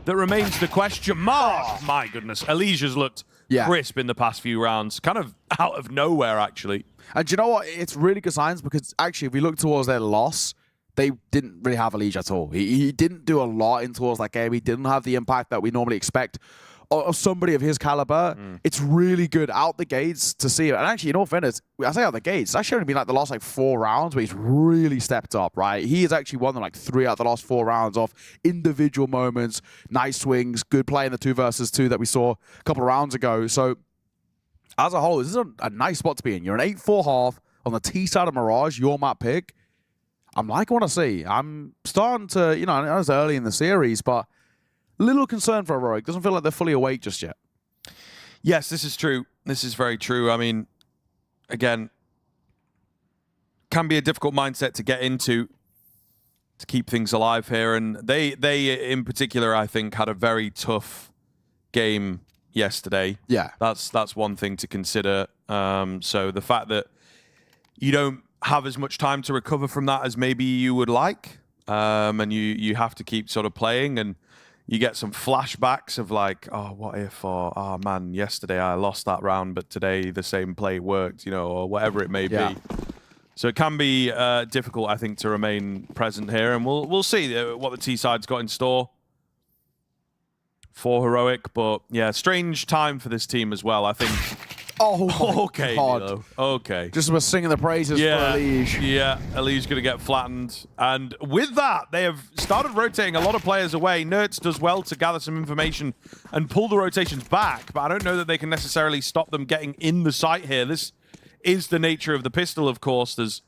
that remains the question mark. Oh, my goodness. Elige has looked crisp in the past few rounds. Kind of out of nowhere, actually. And do you know what? It's really good signs because actually, if we look towards their loss, they didn't really have Elige at all. He didn't do a lot in towards that game. He didn't have the impact that we normally expect of somebody of his caliber. It's really good out the gates to see it. And actually, in all fairness, I say out the gates, it's actually only been like the last like 4 rounds where he's really stepped up, right? He has actually won them like 3 out of the last 4 rounds off individual moments, nice swings, good play in the 2 versus 2 that we saw a couple of rounds ago. So as a whole, this is a nice spot to be in. You're an 8-4 half on the T side of Mirage, your map pick. I'm liking what I see. I'm starting to, you know, I know it's early in the series, but little concern for Heroic. Doesn't feel like they're fully awake just yet. Yes, this is true. This is very true. I mean, again, can be a difficult mindset to get into to keep things alive here. And they in particular, I think, had a very tough game yesterday. Yeah. That's one thing to consider. So the fact that you don't have as much time to recover from that as maybe you would like, and you have to keep sort of playing, and you get some flashbacks of like, oh, what if, or oh man, yesterday I lost that round, but today the same play worked, you know, or whatever it may be. So it can be difficult, I think, to remain present here, and we'll see what the T side's got in store for Heroic. But yeah, strange time for this team as well, I think. Oh, okay, God. Okay. Just was singing the praises for Elige. Yeah, Elige's going to get flattened. And with that, they have started rotating a lot of players away. Nerds does well to gather some information and pull the rotations back, but I don't know that they can necessarily stop them getting in the site here. This is the nature of the pistol, of course. There's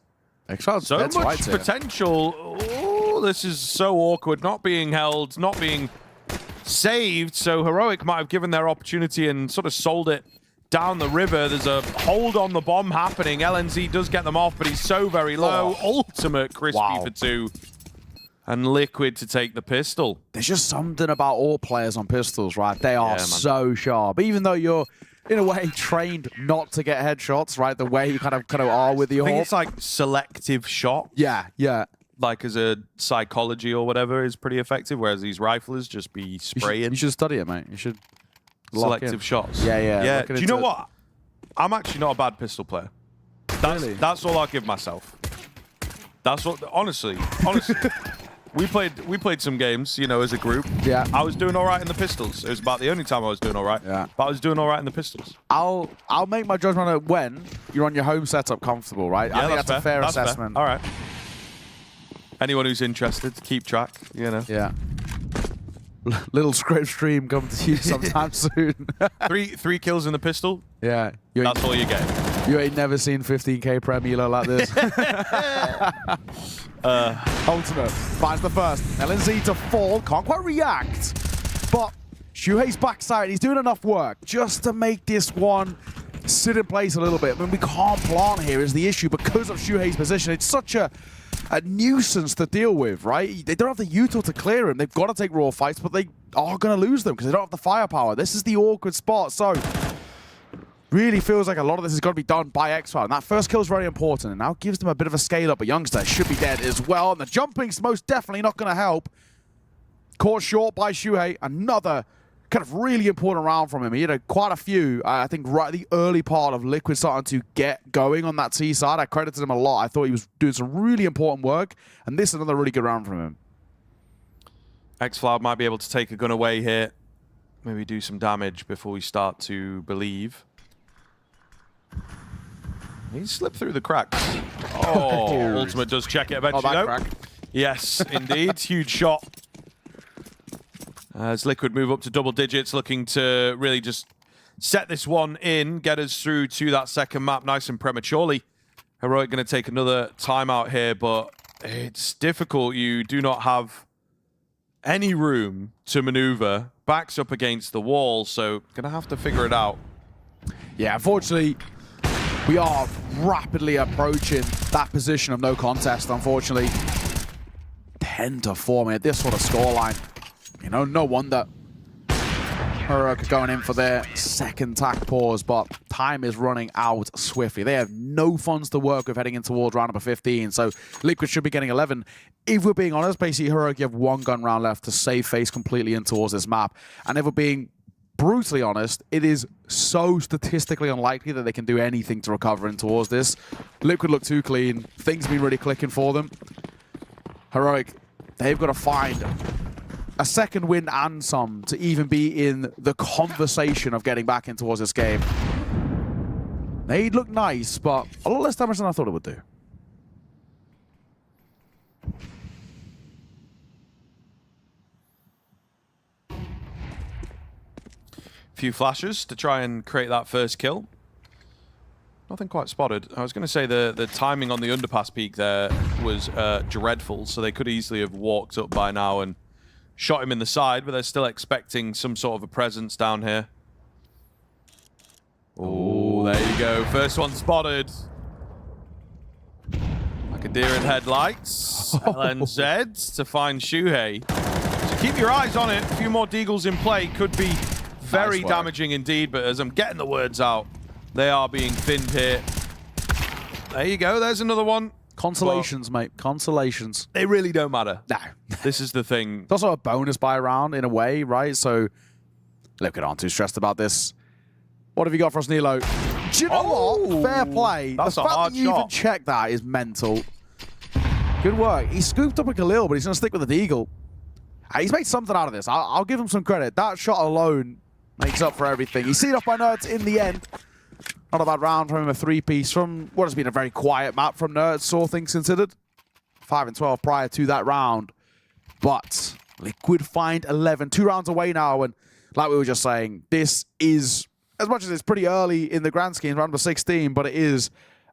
so much potential. Oh, this is so awkward. Not being held, not being saved. So Heroic might have given their opportunity and sort of sold it down the river. There's a hold on the bomb happening. LNZ does get them off, but he's so very low. Ultimate crispy for 2. And Liquid to take the pistol. There's just something about all players on pistols, right? They are Yeah, man. so sharp. Even though you're, in a way, trained not to get headshots, right? The way you kind of are with the I think AWP. it's like selective shot. Yeah, yeah. Like as a psychology or whatever is pretty effective, whereas these riflers just be spraying. You should study it, mate. You should lock in. selective shots. Yeah, yeah. Yeah. Looking Do you know into- what? I'm actually not a bad pistol player. That's all I'll give myself. That's what. Honestly, we played some games, you know, as a group. Yeah. I was doing all right in the pistols. It was about the only time I was doing all right. Yeah. But I was doing all right in the pistols. I'll make my judgment on when you're on your home setup comfortable, right? I think that's a fair assessment. All right. Anyone who's interested, keep track, you know. Yeah. Little script stream coming to you sometime soon. Three kills in the pistol, Yeah. that's all you get. You ain't never seen 15k Prem Elo like this. Ultimate finds the first. LNZ to fall. Can't quite react. But Shuhei's backside, he's doing enough work just to make this one sit in place a little bit. I mean, we can't plant here is the issue because of Shuhei's position. It's such a nuisance to deal with, right? They don't have the util to clear him. They've got to take raw fights, but they are going to lose them because they don't have the firepower. This is the awkward spot. So really feels like a lot of this is going to be done by excl. And that first kill is very important. And now gives them a bit of a scale up. But Youngster should be dead as well. And the jumping's most definitely not going to help. Caught short by Shuhei. Another kind of really important round from him. He had quite a few, I think, right at the early part of Liquid starting to get going on that T side. I credited him a lot. I thought he was doing some really important work. And this is another really good round from him. X-Cloud might be able to take a gun away here. Maybe do some damage before we start to believe. He slipped through the cracks. Oh, Ultimate does check it eventually. that though. crack. Yes, indeed. Huge shot. As Liquid move up to double digits, looking to really just set this one in, get us through to that second map nice and prematurely. Heroic going to take another timeout here, but it's difficult. You do not have any room to maneuver. Backs up against the wall, so going to have to figure it out. Yeah, unfortunately, we are rapidly approaching that position of no contest, unfortunately. 10-4, man, this sort of scoreline. You know, no wonder Heroic going in for their second tack pause, but time is running out swiftly. They have no funds to work with heading in towards round number 15, so Liquid should be getting 11. If we're being honest, basically Heroic, you have one gun round left to save face completely in towards this map. And if we're being brutally honest, it is so statistically unlikely that they can do anything to recover in towards this. Liquid look too clean. Things have been really clicking for them. Heroic, they've got to find a second win and some to even be in the conversation of getting back in towards this game. They'd look nice, but a lot less damage than I thought it would do. Few flashes to try and create that first kill. Nothing quite spotted. I was going to say the timing on the underpass peak there was dreadful, so they could easily have walked up by now and shot him in the side, but they're still expecting some sort of a presence down here. Oh, there you go. First one spotted. Like a deer in headlights. LNZ to find Shuhei. So keep your eyes on it. A few more Deagles in play could be very damaging indeed, but as I'm getting the words out, they are being thinned here. There you go. There's another one. Consolations, mate. Consolations. They really don't matter. No. This is the thing. It's also a bonus buy round in a way, right? So, Liquid aren't too stressed about this. What have you got for us, Nilo? Do you know what? Fair play. That's the a fact hard that you even shot. check that is mental. Good work. He scooped up a Khalil, but he's going to stick with the Deagle. He's made something out of this. I'll give him some credit. That shot alone makes up for everything. He's seen off by Nerds in the end. Not a bad round from him, a three-piece from what has been a very quiet map from Nerds, all things considered. 5 and 12 prior to that round. But Liquid find 11. 2 rounds away now, and like we were just saying, this is, as much as it's pretty early in the grand scheme, round number 16, but it is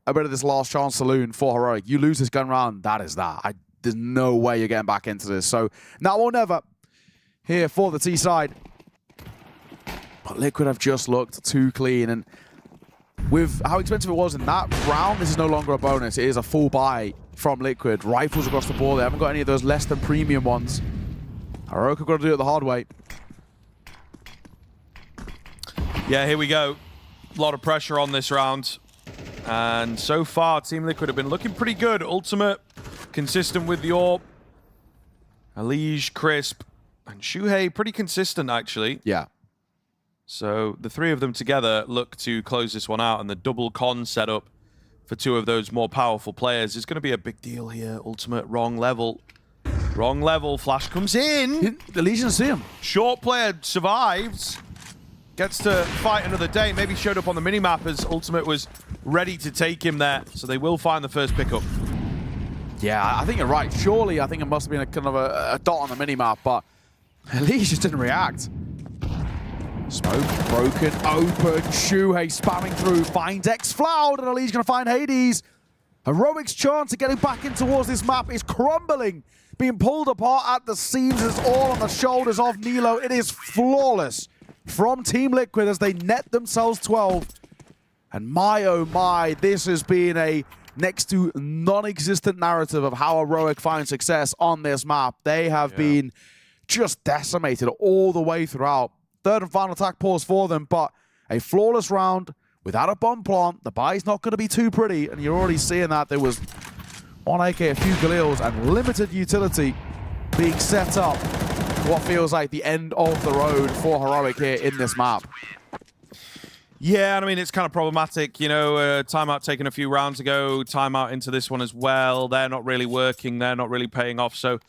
a bit of this last chance saloon for Heroic. You lose this gun round, that is that. There's no way you're getting back into this. So now or never here for the T side. But Liquid have just looked too clean, and with how expensive it was in that round, this is no longer a bonus. It is a full buy from Liquid. Rifles across the board. They haven't got any of those less than premium ones. Heroic have got to do it the hard way. Yeah, here we go. A lot of pressure on this round. And so far, Team Liquid have been looking pretty good. Ultimate, consistent with the AWP. Alige, Crisp, and Shuhei, pretty consistent, actually. Yeah. So the three of them together look to close this one out, and the double con setup for two of those more powerful players is going to be a big deal here. Ultimate, wrong level. Wrong level. Flash comes in. The Legion see him. Short player survives. Gets to fight another day. Maybe showed up on the minimap as Ultimate was ready to take him there. So they will find the first pickup. Yeah, I think you're right. Surely, I think it must have been a kind of a dot on the minimap, but Elise just didn't react. Smoke broken, open, Shuhei spamming through, finds excl, and Elise going to find Hades. Heroic's chance of getting back in towards this map is crumbling, being pulled apart at the seams. It's all on the shoulders of Nilo. It is flawless from Team Liquid as they net themselves 12. And my oh my, this has been a next to non-existent narrative of how Heroic finds success on this map. They have been just decimated all the way throughout. Third and final attack pause for them, but a flawless round without a bomb plant. The buy's not going to be too pretty, and you're already seeing that. There was one AK, a few Galils, and limited utility being set up. What feels like the end of the road for Heroic here in this map. Yeah, and I mean, it's kind of problematic, you know, timeout taken a few rounds ago, timeout into this one as well. They're not really working. They're not really paying off. So,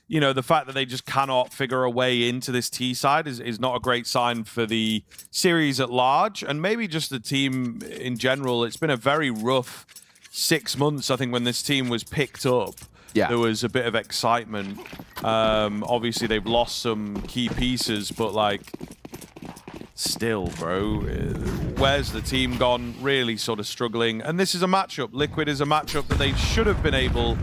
you know, the fact that they just cannot figure a way into this T side is not a great sign for the series at large. And maybe just the team in general. It's been a very rough 6 months, I think, when this team was picked up. Yeah. There was a bit of excitement. Obviously, they've lost some key pieces, but, like, still, bro, where's the team gone? Really sort of struggling. And this is a matchup. Liquid is a matchup that they should have been able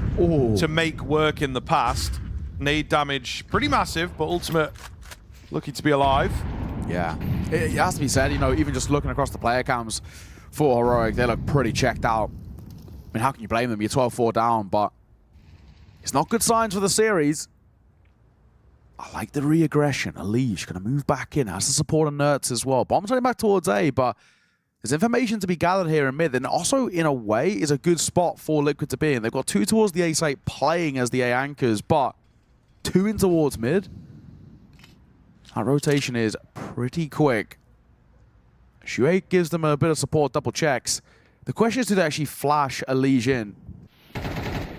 to make work in the past. Nade damage pretty massive, but Ultimate lucky to be alive. Yeah, it has to be said, you know, even just looking across the player cams for Heroic, they look pretty checked out. I mean, how can you blame them? You're 12-4 down, but it's not good signs for the series. I like the re-aggression. Alige going to move back in, has the support on Nerds as well. Bomb's running back towards A, but there's information to be gathered here in mid, and also, in a way, is a good spot for Liquid to be in. They've got two towards the A site playing as the A anchors, but two in towards mid. That rotation is pretty quick. Shuhei gives them a bit of support, double checks. The question is, do they actually flash Alige in?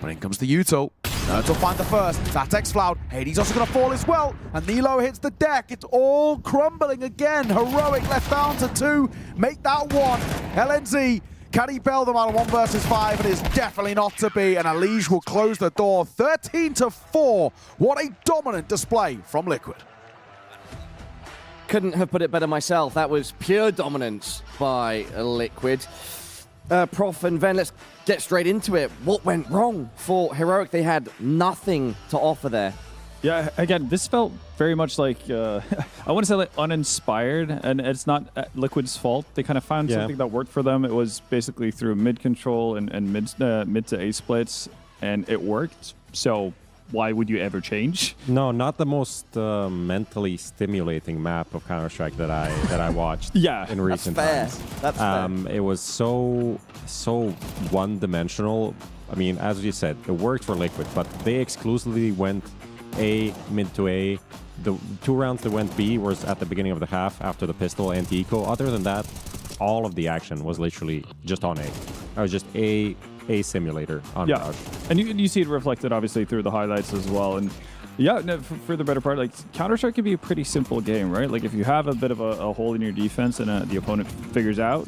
But in comes the Yuto. Nerds will find the first. That's excl. Hades also going to fall as well. And Nilo hits the deck. It's all crumbling again. Heroic left down to 2. Make that 1. LNZ, can he bail them out of 1 versus 5? It is definitely not to be. And Alige will close the door. 13-4. What a dominant display from Liquid. Couldn't have put it better myself. That was pure dominance by Liquid. Prof and Ven, let's get straight into it. What went wrong for Heroic? They had nothing to offer there. Yeah, again, this felt very much like, I want to say like uninspired, and it's not Liquid's fault. They kind of found something that worked for them. It was basically through mid control and mid to A splits, and it worked. So why would you ever change? No, not the most mentally stimulating map of Counter-Strike that I watched in recent times. That's fair. It was so one-dimensional. I mean, as you said, it worked for Liquid, but they exclusively went A, mid to A. The 2 rounds that went B was at the beginning of the half after the pistol anti-eco. Other than that, all of the action was literally just on A. It was just A simulator on Rush. And you see it reflected obviously through the highlights as well. And yeah, no, for the better part, like Counter-Strike can be a pretty simple game, right? Like if you have a bit of a hole in your defense and the opponent figures it out,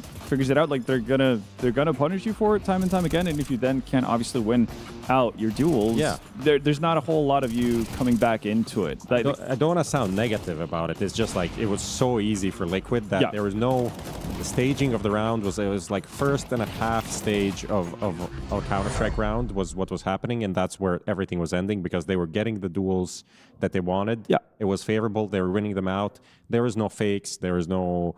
like they're gonna punish you for it time and time again. And if you then can't obviously win out your duels, there's not a whole lot of you coming back into it. I don't want to sound negative about it. It's just like it was so easy for Liquid that there was no. The staging of the round was like first and a half stage of a Counter-Strike round was what was happening, and that's where everything was ending because they were getting the duels, that they wanted. Yeah. It was favorable. They were winning them out. There was no fakes. There was no,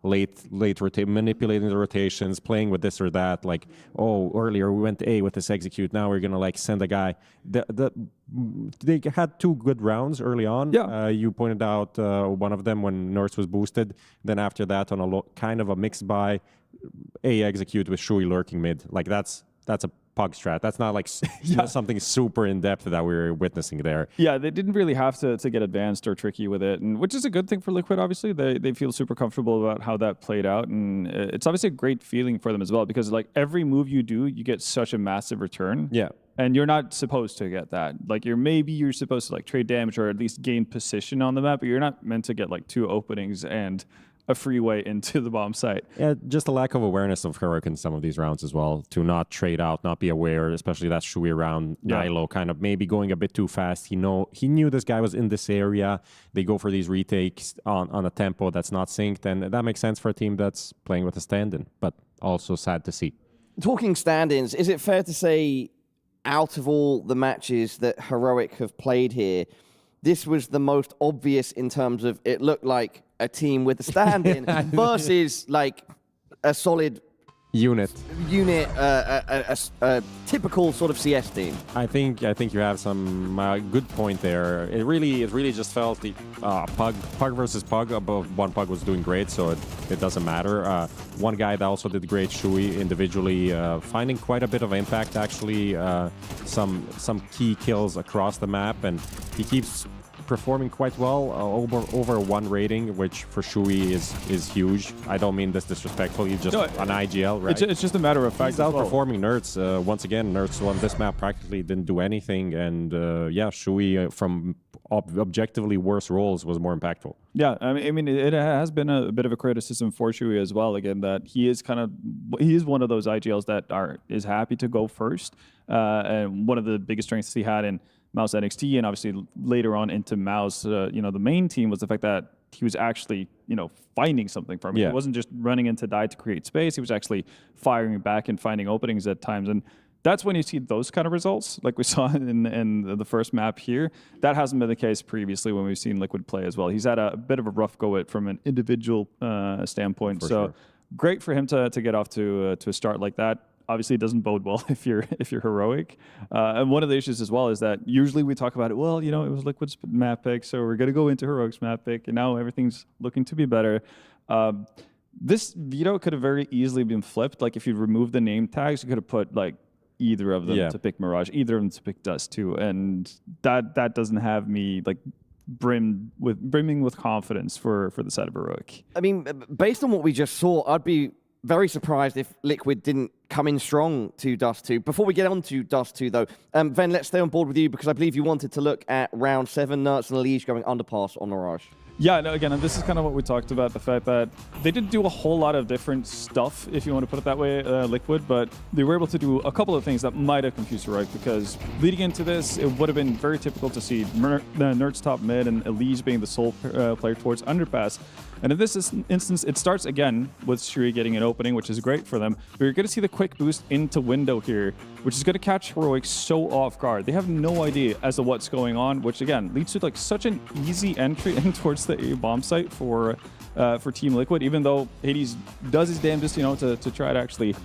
late manipulating the rotations, playing with this or that. Like, oh, earlier we went A with this execute. Now we're going to send a guy. They had 2 good rounds early on. Yeah. You pointed out one of them when Nurse was boosted. Then after that, on a kind of a mixed buy, A execute with Shui lurking mid. Like that's a pug strat. That's not like something super in depth that we're witnessing there. Yeah, they didn't really have to get advanced or tricky with it, and which is a good thing for Liquid. Obviously, they feel super comfortable about how that played out, and it's obviously a great feeling for them as well, because every move you do, you get such a massive return. Yeah. And you're not supposed to get that. You're supposed to trade damage or at least gain position on the map, but you're not meant to get 2 openings and a freeway into the bomb site. Yeah, just a lack of awareness of Heroic in some of these rounds as well, to not trade out, not be aware, especially that Shui round. Nilo kind of maybe going a bit too fast. He knew this guy was in this area. They go for these retakes on a tempo that's not synced, and that makes sense for a team that's playing with a stand-in, but also sad to see. Talking stand-ins, is it fair to say, out of all the matches that Heroic have played here, this was the most obvious in terms of it looked like a team with a stand-in versus a solid unit, a typical sort of CS team? I think you have some good point there. It really just felt the Pug versus Pug. Above one Pug was doing great, so it doesn't matter. One guy that also did great, Shui, individually, finding quite a bit of impact actually. Some key kills across the map, and he keeps performing quite well, over 1 rating, which for Shui is huge. I don't mean this disrespectful. He's just an IGL, right? It's just a matter of fact. He's outperforming Nerds. Once again, Nerds on this map practically didn't do anything, and Shui from objectively worse roles was more impactful. Yeah, I mean, it has been a bit of a criticism for Shui as well. Again, that he is one of those IGLs that is happy to go first, and one of the biggest strengths he had in Mouse NXT, and obviously later on into Mouse, the main team, was the fact that he was actually, finding something from it. Yeah. He wasn't just running into die to create space. He was actually firing back and finding openings at times. And that's when you see those kind of results, like we saw in the first map here. That hasn't been the case previously when we've seen Liquid play as well. He's had a bit of a rough go at from an individual standpoint. For so sure. Great for him to get off to a start like that. Obviously, it doesn't bode well if you're Heroic. And one of the issues as well is that usually we talk about it. Well, it was Liquid's map pick, so we're going to go into Heroic's map pick, and now everything's looking to be better. This veto could have very easily been flipped. If you remove the name tags, you could have put either of them to pick Mirage, either of them to pick Dust too, and that doesn't have me brimming with confidence for the side of Heroic. I mean, based on what we just saw, I'd be very surprised if Liquid didn't come in strong to Dust 2. Before we get on to Dust 2, though, Ven, let's stay on board with you, because I believe you wanted to look at round 7, Nerds and Elige going underpass on Mirage. Yeah, no, again, and this is kind of what we talked about, the fact that they didn't do a whole lot of different stuff, if you want to put it that way, Liquid, but they were able to do a couple of things that might have confused Heroic, because leading into this, it would have been very typical to see Nerds top mid and Elige being the sole player towards underpass. And in this instance, it starts again with Shui getting an opening, which is great for them. But you're going to see the quick boost into window here, which is going to catch Heroic so off guard. They have no idea as to what's going on, which again leads to such an easy entry in towards the A bomb site for Team Liquid. Even though Hades does his damnedest, to try to actually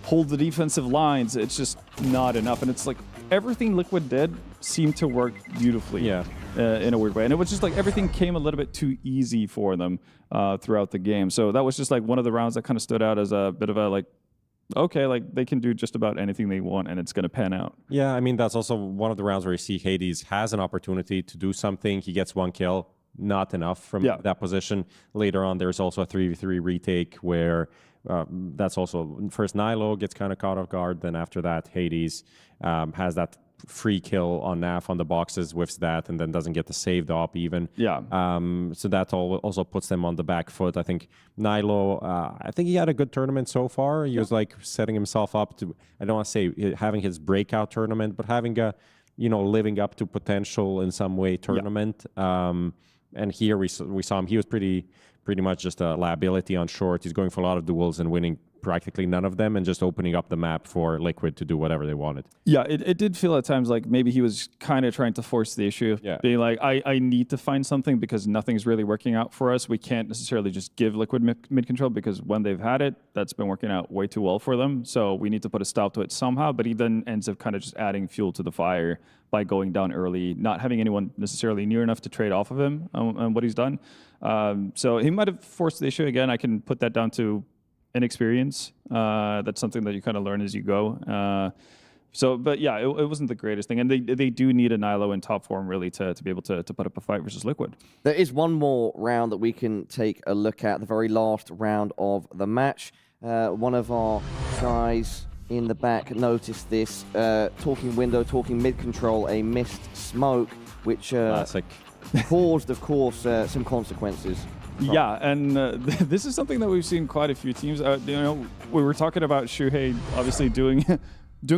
hold the defensive lines, it's just not enough. And it's everything Liquid did seemed to work beautifully. Yeah. In a weird way. And it was just everything came a little bit too easy for them throughout the game. So that was just one of the rounds that kind of stood out as a bit of a okay, they can do just about anything they want and it's going to pan out. Yeah, I mean, that's also one of the rounds where you see Hades has an opportunity to do something. He gets 1 kill, not enough from that position. Later on, there's also a 3v3 retake where that's also first Nilo gets kind of caught off guard. Then after that, Hades has that free kill on NAF on the boxes, whiffs that, and then doesn't get the saved op even. Yeah. So that also puts them on the back foot. I think Nilo, I think he had a good tournament so far. He was setting himself up to, I don't want to say having his breakout tournament, but having a, living up to potential in some way tournament. And here we saw him. He was pretty much just a liability on short. He's going for a lot of duels and winning practically none of them and just opening up the map for Liquid to do whatever they wanted. Yeah, it did feel at times like maybe he was kind of trying to force the issue. Yeah. Being like, I need to find something because nothing's really working out for us. We can't necessarily just give Liquid mid control because when they've had it, that's been working out way too well for them. So we need to put a stop to it somehow. But he then ends up kind of just adding fuel to the fire by going down early, not having anyone necessarily near enough to trade off of him on what he's done. So he might have forced the issue. Again, I can put that down to inexperience. That's something that you kind of learn as you go. But yeah, it wasn't the greatest thing. And they do need a Nilo in top form really to be able to put up a fight versus Liquid. There is one more round that we can take a look at, the very last round of the match. One of our guys in the back noticed this, talking window, talking mid-control, a missed smoke, which caused, of course, some consequences. Yeah, and this is something that we've seen quite a few teams. We were talking about Shuhei obviously doing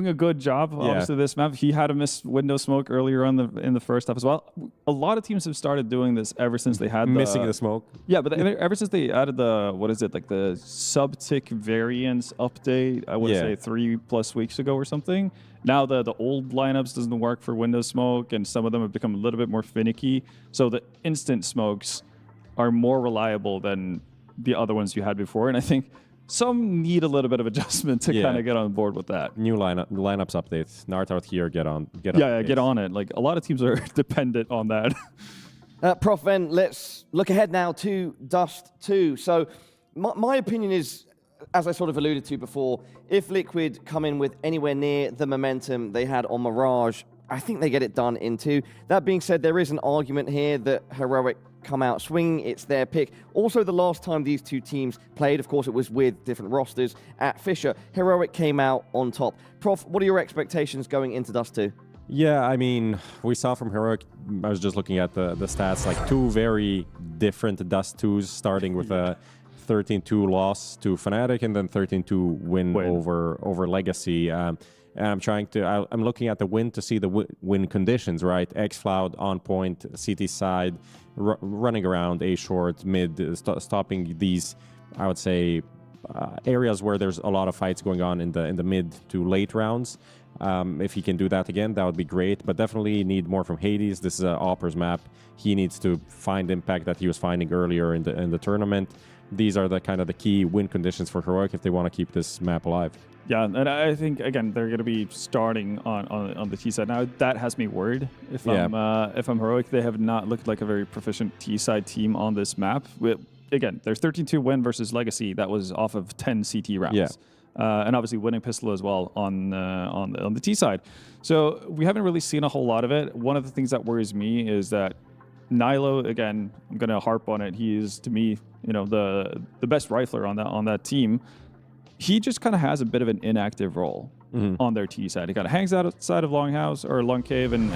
a good job. Obviously, this map, he had a missed window smoke earlier on in the first half as well. A lot of teams have started doing this ever since they had missing the smoke. Yeah, but ever since they added the sub-tick variance update, I would say 3+ weeks ago or something. Now the old lineups doesn't work for window smoke, and some of them have become a little bit more finicky. So the instant smokes are more reliable than the other ones you had before, and I think some need a little bit of adjustment to kind of get on board with that. New lineups updates. Nart here, get on it. Like a lot of teams are dependent on that. Prof Ven, let's look ahead now to Dust 2. So my opinion is, as I sort of alluded to before, if Liquid come in with anywhere near the momentum they had on Mirage, I think they get it done in 2. That being said, there is an argument here that Heroic come out swinging. It's their pick. Also, the last time these two teams played, of course, it was with different rosters at Fisher. Heroic came out on top. Prof, what are your expectations going into Dust 2? Yeah, I mean, we saw from Heroic, I was just looking at the stats, like 2 very different Dust 2s, starting with a 13-2 loss to Fnatic and then 13-2 win over Legacy. And I'm looking at the win to see the win conditions, right? X-Cloud on point, CT side, running around A short, mid, stopping these, I would say, areas where there's a lot of fights going on in the mid to late rounds. If he can do that again, that would be great. But definitely need more from Hades. This is an Oppers map. He needs to find impact that he was finding earlier in the tournament. These are the kind of the key win conditions for Heroic if they want to keep this map alive. Yeah, and I think again they're going to be starting on the T side now. That has me worried. If I'm Heroic, they have not looked like a very proficient T side team on this map. Again, there's 13-2 win versus Legacy. That was off of 10 CT rounds. Yeah. And obviously winning pistol as well on the T side. So we haven't really seen a whole lot of it. One of the things that worries me is that Nilo, again, I'm going to harp on it. He is, to me, the best rifler on that team. He just kind of has a bit of an inactive role on their T side. He kind of hangs outside of Longhouse or Long Cave and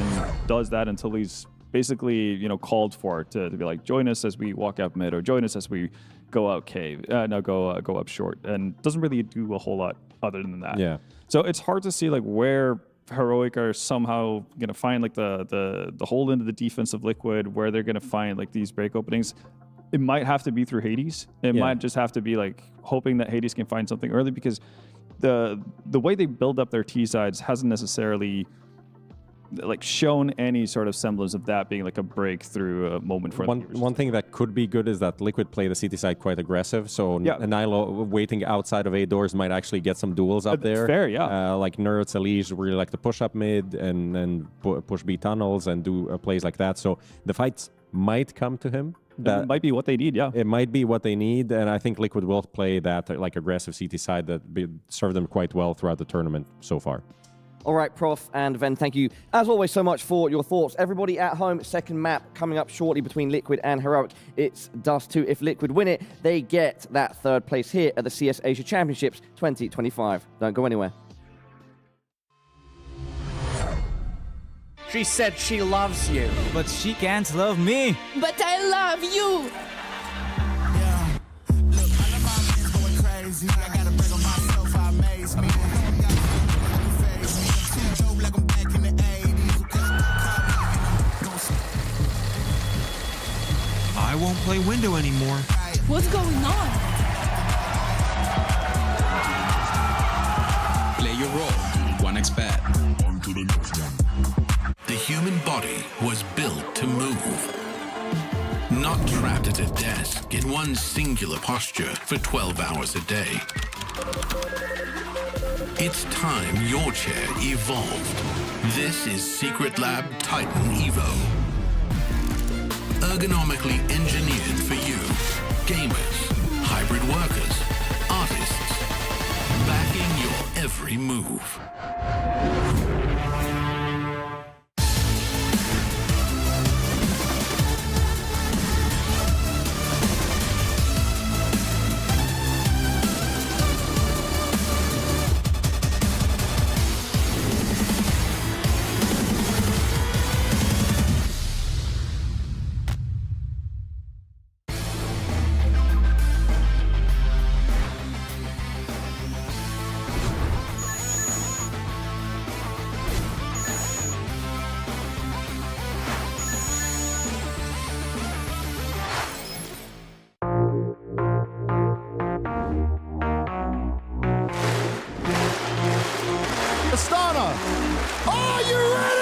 does that until he's basically, called for to be like, join us as we walk out mid or join us as we go out cave. Go up short, and doesn't really do a whole lot other than that. Yeah. So it's hard to see like where Heroic are somehow gonna find like the hole into the defense of Liquid, where they're gonna find like these break openings. It might have to be through Hades. It might just have to be like hoping that Hades can find something early, because the way they build up their T sides hasn't necessarily like shown any sort of semblance of that being like a breakthrough moment for them. One thing that could be good is that Liquid play the CT side quite aggressive, so Nilo waiting outside of A doors might actually get some duels up there. Fair, yeah. Like Nerds, Elige really like to push up mid and push B tunnels and do plays like that. So the fights might come to him. That might be what they need, yeah. It might be what they need, and I think Liquid will play that like aggressive CT side that served them quite well throughout the tournament so far. All right, Prof and Ven, thank you as always so much for your thoughts. Everybody at home, second map coming up shortly between Liquid and Heroic. It's Dust 2. If Liquid win it, they get that third place here at the CS Asia Championships 2025. Don't go anywhere. She said she loves you, but she can't love me. But I love you. Yeah. Look, all of my friends going crazy. I gotta break on myself, I amaze me. I won't play window anymore. What's going on? your role, 1xbet. The human body was built to move. Not trapped at a desk in one singular posture for 12 hours a day. It's time your chair evolved. This is Secret Lab Titan Evo. Ergonomically engineered for you, gamers, hybrid workers, artists, backing your every move. Astana, are you ready?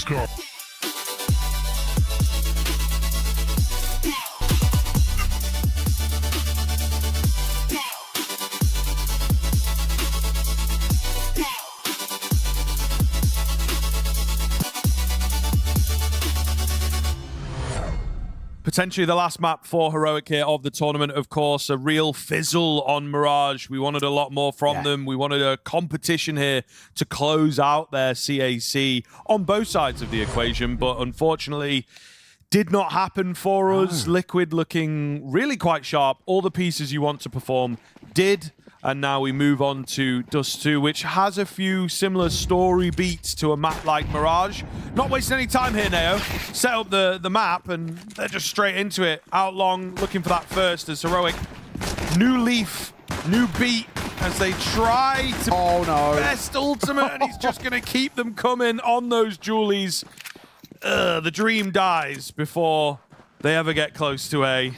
Let's go. Potentially the last map for Heroic here of the tournament, of course. A real fizzle on Mirage. We wanted a lot more from them. We wanted a competition here to close out their CAC on both sides of the equation, but unfortunately did not happen for us. Liquid looking really quite sharp. All the pieces you want to perform did. And now we move on to Dust 2, which has a few similar story beats to a map like Mirage. Not wasting any time here, Neo. Set up the map, and they're just straight into it. Out long, looking for that first as Heroic. New leaf, new beat, as they try to best ultimate, and he's just going to keep them coming on those Julies. The dream dies before they ever get close to A.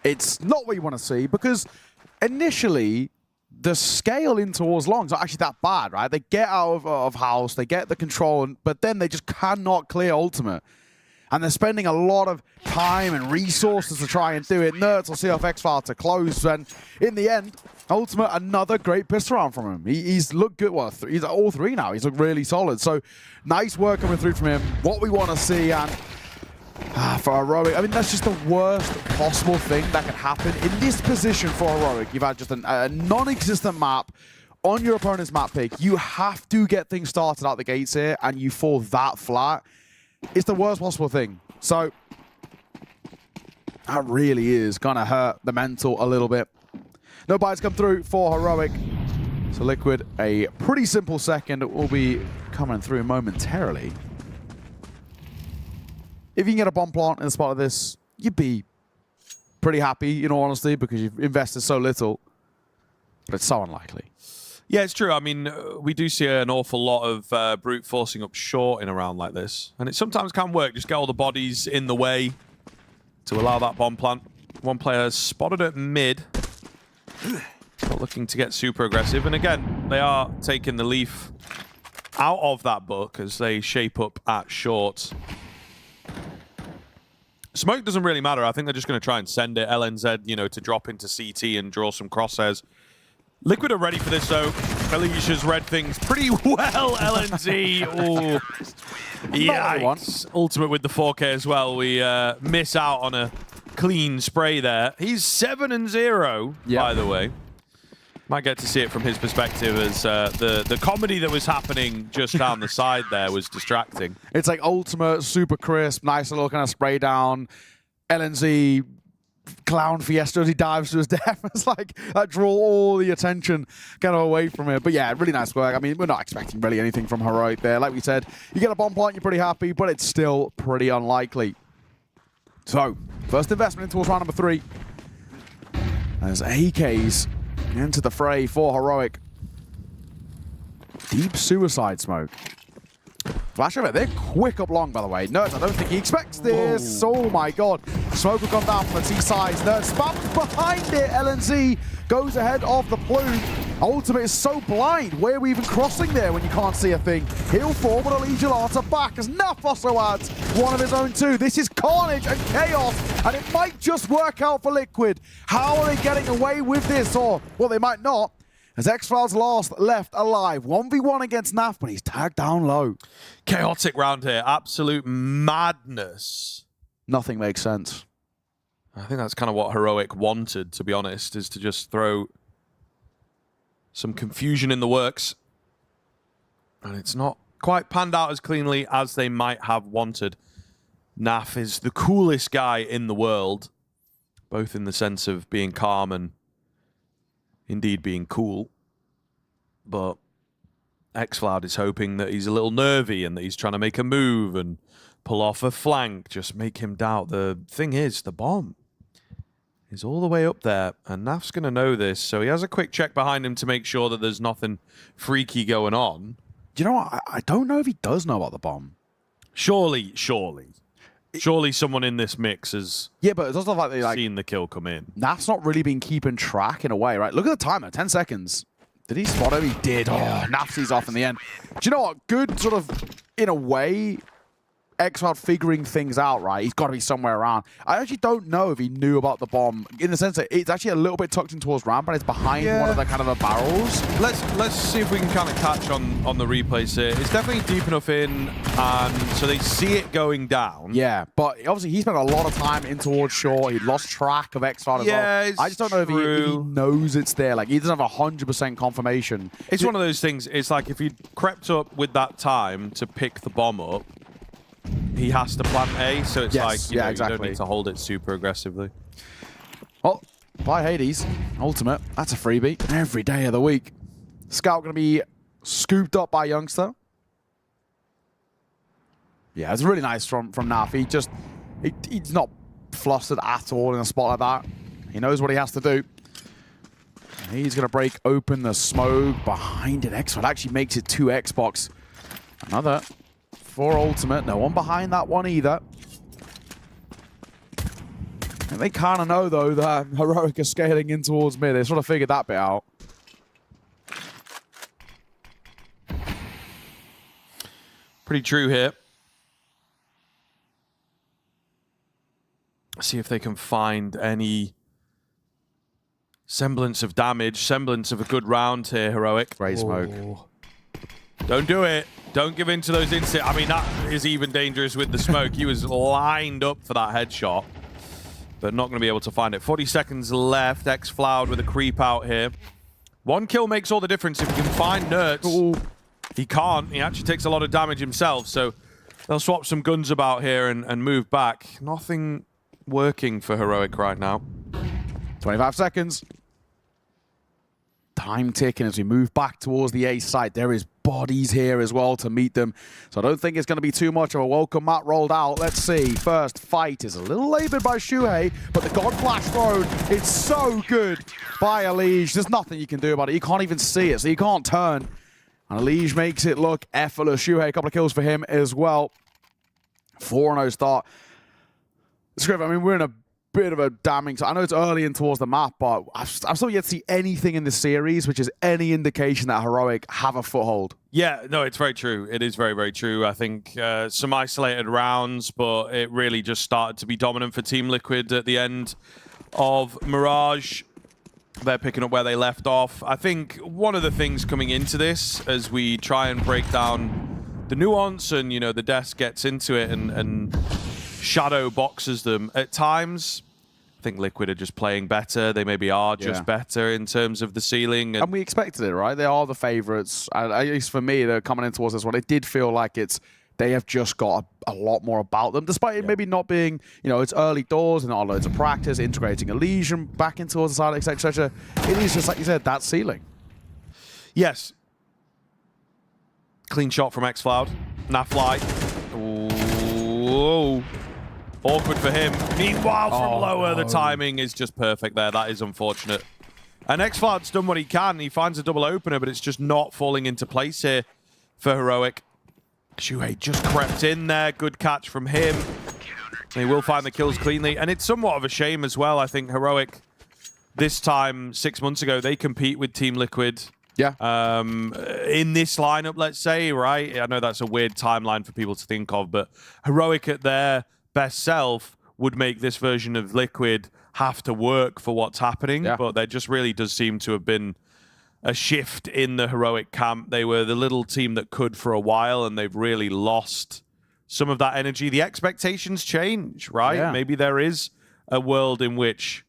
It's not what you want to see, because initially, the scale in towards long is not actually that bad, right? They get out of house, they get the control, but then they just cannot clear ultimate. And they're spending a lot of time and resources to try and do it. Nerds will see off X-File to close, and in the end, ultimate, another great pistol round from him. He's looked good. Well, he's at all three now. He's looked really solid. So, nice work coming through from him. What we want to see, and for Heroic, I mean, that's just the worst possible thing that can happen in this position for Heroic. You've had just a non-existent map on your opponent's map pick. You have to get things started out the gates here, and you fall that flat. It's the worst possible thing. So that really is going to hurt the mental a little bit. No bites come through for Heroic. So Liquid, a pretty simple second, will be coming through momentarily. If you can get a bomb plant in a spot like this, you'd be pretty happy, in all honesty, because you've invested so little. But it's so unlikely. Yeah, it's true. I mean, we do see an awful lot of brute forcing up short in a round like this. And it sometimes can work. Just get all the bodies in the way to allow that bomb plant. One player spotted at mid. Not looking to get super aggressive. And again, they are taking the leaf out of that book as they shape up at short. Smoke doesn't really matter. I think they're just going to try and send it. LNZ, you know, to drop into CT and draw some crosshairs. Liquid are ready for this, though. Alicia's read things pretty well, LNZ. Oh, yikes. Ultimate with the 4K as well. We miss out on a clean spray there. He's 7-0, by the way. Might get to see it from his perspective as the comedy that was happening just down the side there was distracting. It's like ultimate, super crisp, nice little kind of spray down. LNZ clown fiesta as he dives to his death. It's like that draw all the attention kind of away from it. But yeah, really nice work. I mean, we're not expecting really anything from Heroic there. Like we said, you get a bomb plant, you're pretty happy, but it's still pretty unlikely. So, first investment in towards round number 3. As AKs into the fray for Heroic. Deep suicide smoke. Flash over. They're quick up long, by the way. Nerds, I don't think he expects this. Whoa. Oh my god. Smoke will come down from the T sides. Nerds spams behind it. LNZ goes ahead of the plume. Ultimate is so blind. Where are we even crossing there when you can't see a thing? He'll fall, but Allegialata back as Naf also adds one of his own too. This is carnage and chaos, and it might just work out for Liquid. How are they getting away with this? Or, well, they might not. As X-Files left alive. 1v1 against Naf, but he's tagged down low. Chaotic round here. Absolute madness. Nothing makes sense. I think that's kind of what Heroic wanted, to be honest, is to just throw some confusion in the works. And it's not quite panned out as cleanly as they might have wanted. Naf is the coolest guy in the world, both in the sense of being calm and indeed being cool, but xCloud is hoping that he's a little nervy and that he's trying to make a move and pull off a flank, just make him doubt. The thing is, the bomb is all the way up there, and Naf's going to know this, so he has a quick check behind him to make sure that there's nothing freaky going on. Do you know what? I don't know if he does know about the bomb. Surely someone in this mix has but it's also like they seen the kill come in. Naf's not really been keeping track in a way, right? Look at the timer, 10 seconds. Did he spot him? He did. Oh, Naf sees off in the end. Do you know what? Good sort of, in a way, excl figuring things out, right? He's got to be somewhere around. I actually don't know if he knew about the bomb in the sense that it's actually a little bit tucked in towards ramp, and it's behind one of the kind of the barrels. Let's see if we can kind of catch on the replays here. It's definitely deep enough in, and so they see it going down. Yeah, but obviously he spent a lot of time in towards shore. He lost track of excl as well. I just don't know if he knows it's there. Like, he doesn't have 100% confirmation. It's one of those things. It's like if he crept up with that time to pick the bomb up, he has to plant A, so it's like, you don't need to hold it super aggressively. Oh, by Hades, Ultimate, that's a freebie every day of the week. Scout going to be scooped up by Youngster. Yeah, it's really nice from Naf. He's not flustered at all in a spot like that. He knows what he has to do. He's going to break open the smoke behind it. excl actually makes it 2 Xbox. Another for Ultimate. No one behind that one either. And they kind of know, though, that Heroic are scaling in towards mid. They sort of figured that bit out. Pretty true here. See if they can find any semblance of damage, semblance of a good round here, Heroic. Great smoke. Don't do it. Don't give in to those instinct. I mean, that is even dangerous with the smoke. He was lined up for that headshot, but not going to be able to find it. 40 seconds left. excl with a creep out here. 1 kill makes all the difference if he can find Nerds. He can't. He actually takes a lot of damage himself, so they'll swap some guns about here and move back. Nothing working for Heroic right now. 25 seconds. Time ticking as we move back towards the A site. There is bodies here as well to meet them. So I don't think it's going to be too much of a welcome mat rolled out. Let's see. First fight is a little labored by Shuhei, but the God Flash thrown, it's so good by Elige. There's nothing you can do about it. You can't even see it, so you can't turn. And Elige makes it look effortless. Shuhei, a couple of kills for him as well. 4-0 start. Scriv, I mean, we're in a bit of a damning... I know it's early in towards the map, but I've still yet to see anything in the series which is any indication that Heroic have a foothold. Yeah, no, it's very true. It is very, very true. I think some isolated rounds, but it really just started to be dominant for Team Liquid at the end of Mirage. They're picking up where they left off. I think one of the things coming into this, as we try and break down the nuance and, you know, the desk gets into it and shadow boxes them at times. I think Liquid are just playing better. They maybe are just better in terms of the ceiling. And we expected it, right? They are the favorites. At least for me, they're coming in towards this one. It did feel like they have just got a lot more about them, despite it maybe not being, you know, it's early doors and not loads of practice, integrating Elysium back into towards the side, etc. It is just, like you said, that ceiling. Yes. Clean shot from excl. Nafly. Ooh. Awkward for him. Meanwhile, from lower, the timing is just perfect there. That is unfortunate. And excl's done what he can. He finds a double opener, but it's just not falling into place here for Heroic. Shuhei just crept in there. Good catch from him. They will find the kills cleanly. And it's somewhat of a shame as well. I think Heroic, this time, 6 months ago, they compete with Team Liquid. Yeah. In this lineup, let's say, right? I know that's a weird timeline for people to think of, but Heroic at their best self would make this version of Liquid have to work for what's happening. Yeah. But there just really does seem to have been a shift in the Heroic camp. They were the little team that could for a while, and they've really lost some of that energy. The expectations change, right? Yeah. Maybe there is a world in which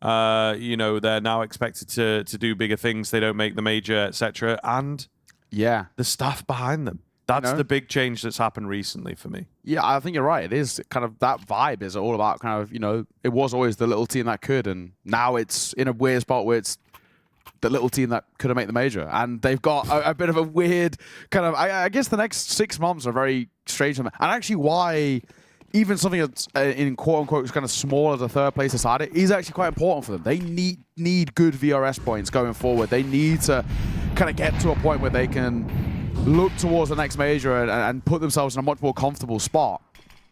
you know, they're now expected to do bigger things. They don't make the major, etc. And the staff behind them. That's the big change that's happened recently for me. Yeah, I think you're right. It is kind of that vibe is all about kind of, you know, it was always the little team that could, and now it's in a weird spot where it's the little team that could have made the major. And they've got a bit of a weird kind of, I guess the next 6 months are very strange for them. And actually why even something that's in quote-unquote kind of small as a third place aside, it is actually quite important for them. They need good VRS points going forward. They need to kind of get to a point where they can look towards the next major and put themselves in a much more comfortable spot.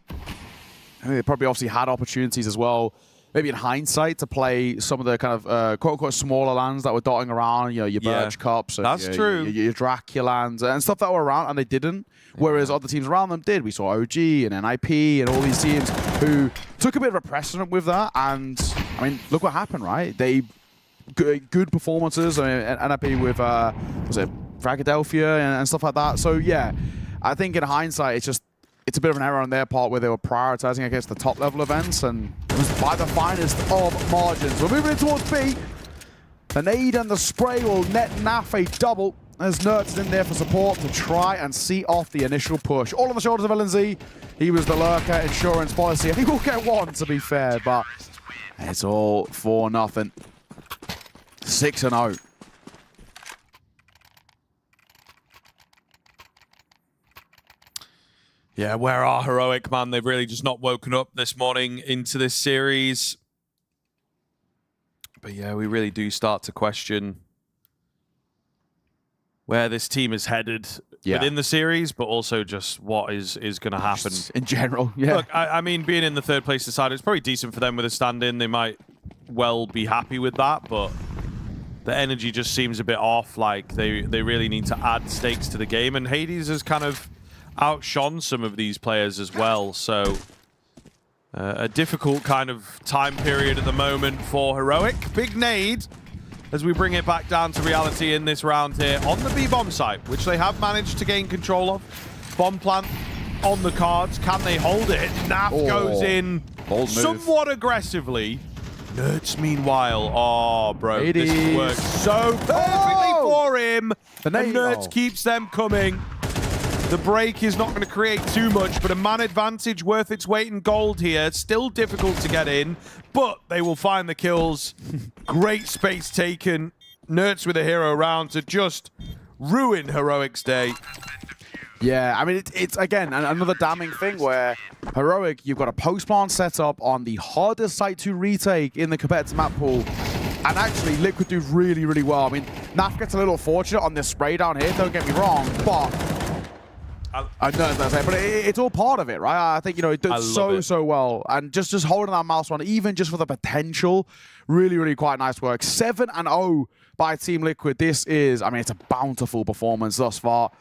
I mean, they probably obviously had opportunities as well maybe in hindsight, to play some of the kind of quote-unquote smaller lands that were dotting around, you know, your Birch Cups, and that's true. Your Draculans, and stuff that were around, and they didn't. Whereas other teams around them did. We saw OG and NIP and all these teams who took a bit of a precedent with that. And, I mean, look what happened, right? They good performances. I mean, NIP with, was it Philadelphia and stuff like that. So, yeah, I think in hindsight, it's a bit of an error on their part where they were prioritizing against the top-level events, and it was by the finest of margins. We're moving in towards B. The nade and the spray will net Naf a double, as Nerds is in there for support to try and see off the initial push. All on the shoulders of LNZ. He was the lurker insurance policy. I think we'll get one, to be fair, but it's all for nothing. 6-0. Yeah, where are Heroic, man? They've really just not woken up this morning into this series. But yeah, we really do start to question where this team is headed within the series, but also just what is going to happen. Just in general, yeah. Look, I mean, being in the third place side, it's probably decent for them with a stand-in. They might well be happy with that, but the energy just seems a bit off. Like, they really need to add stakes to the game, and Hades has kind of outshone some of these players as well, so a difficult kind of time period at the moment for Heroic. Big nade as we bring it back down to reality in this round here on the B-bomb site, which they have managed to gain control of. Bomb plant on the cards. Can they hold it? Naf goes in somewhat aggressively. Nerds, meanwhile, oh, bro, this works so perfectly for him. And Nerds keeps them coming. The break is not going to create too much, but a man advantage worth its weight in gold here. Still difficult to get in, but they will find the kills. Great space taken. Nerds with a hero round to just ruin Heroic's day. Yeah, I mean, it's again, another damning thing where Heroic, you've got a post-plant set up on the hardest site to retake in the competitive map pool. And actually, Liquid do really, really well. I mean, Naf gets a little fortunate on this spray down here, don't get me wrong, but I know that's it, but it's all part of it, right? I think, you know, it does so well. And just holding that mouse on, even just for the potential, really, really quite nice work. 7-0 by Team Liquid. This is, I mean, it's a bountiful performance thus far.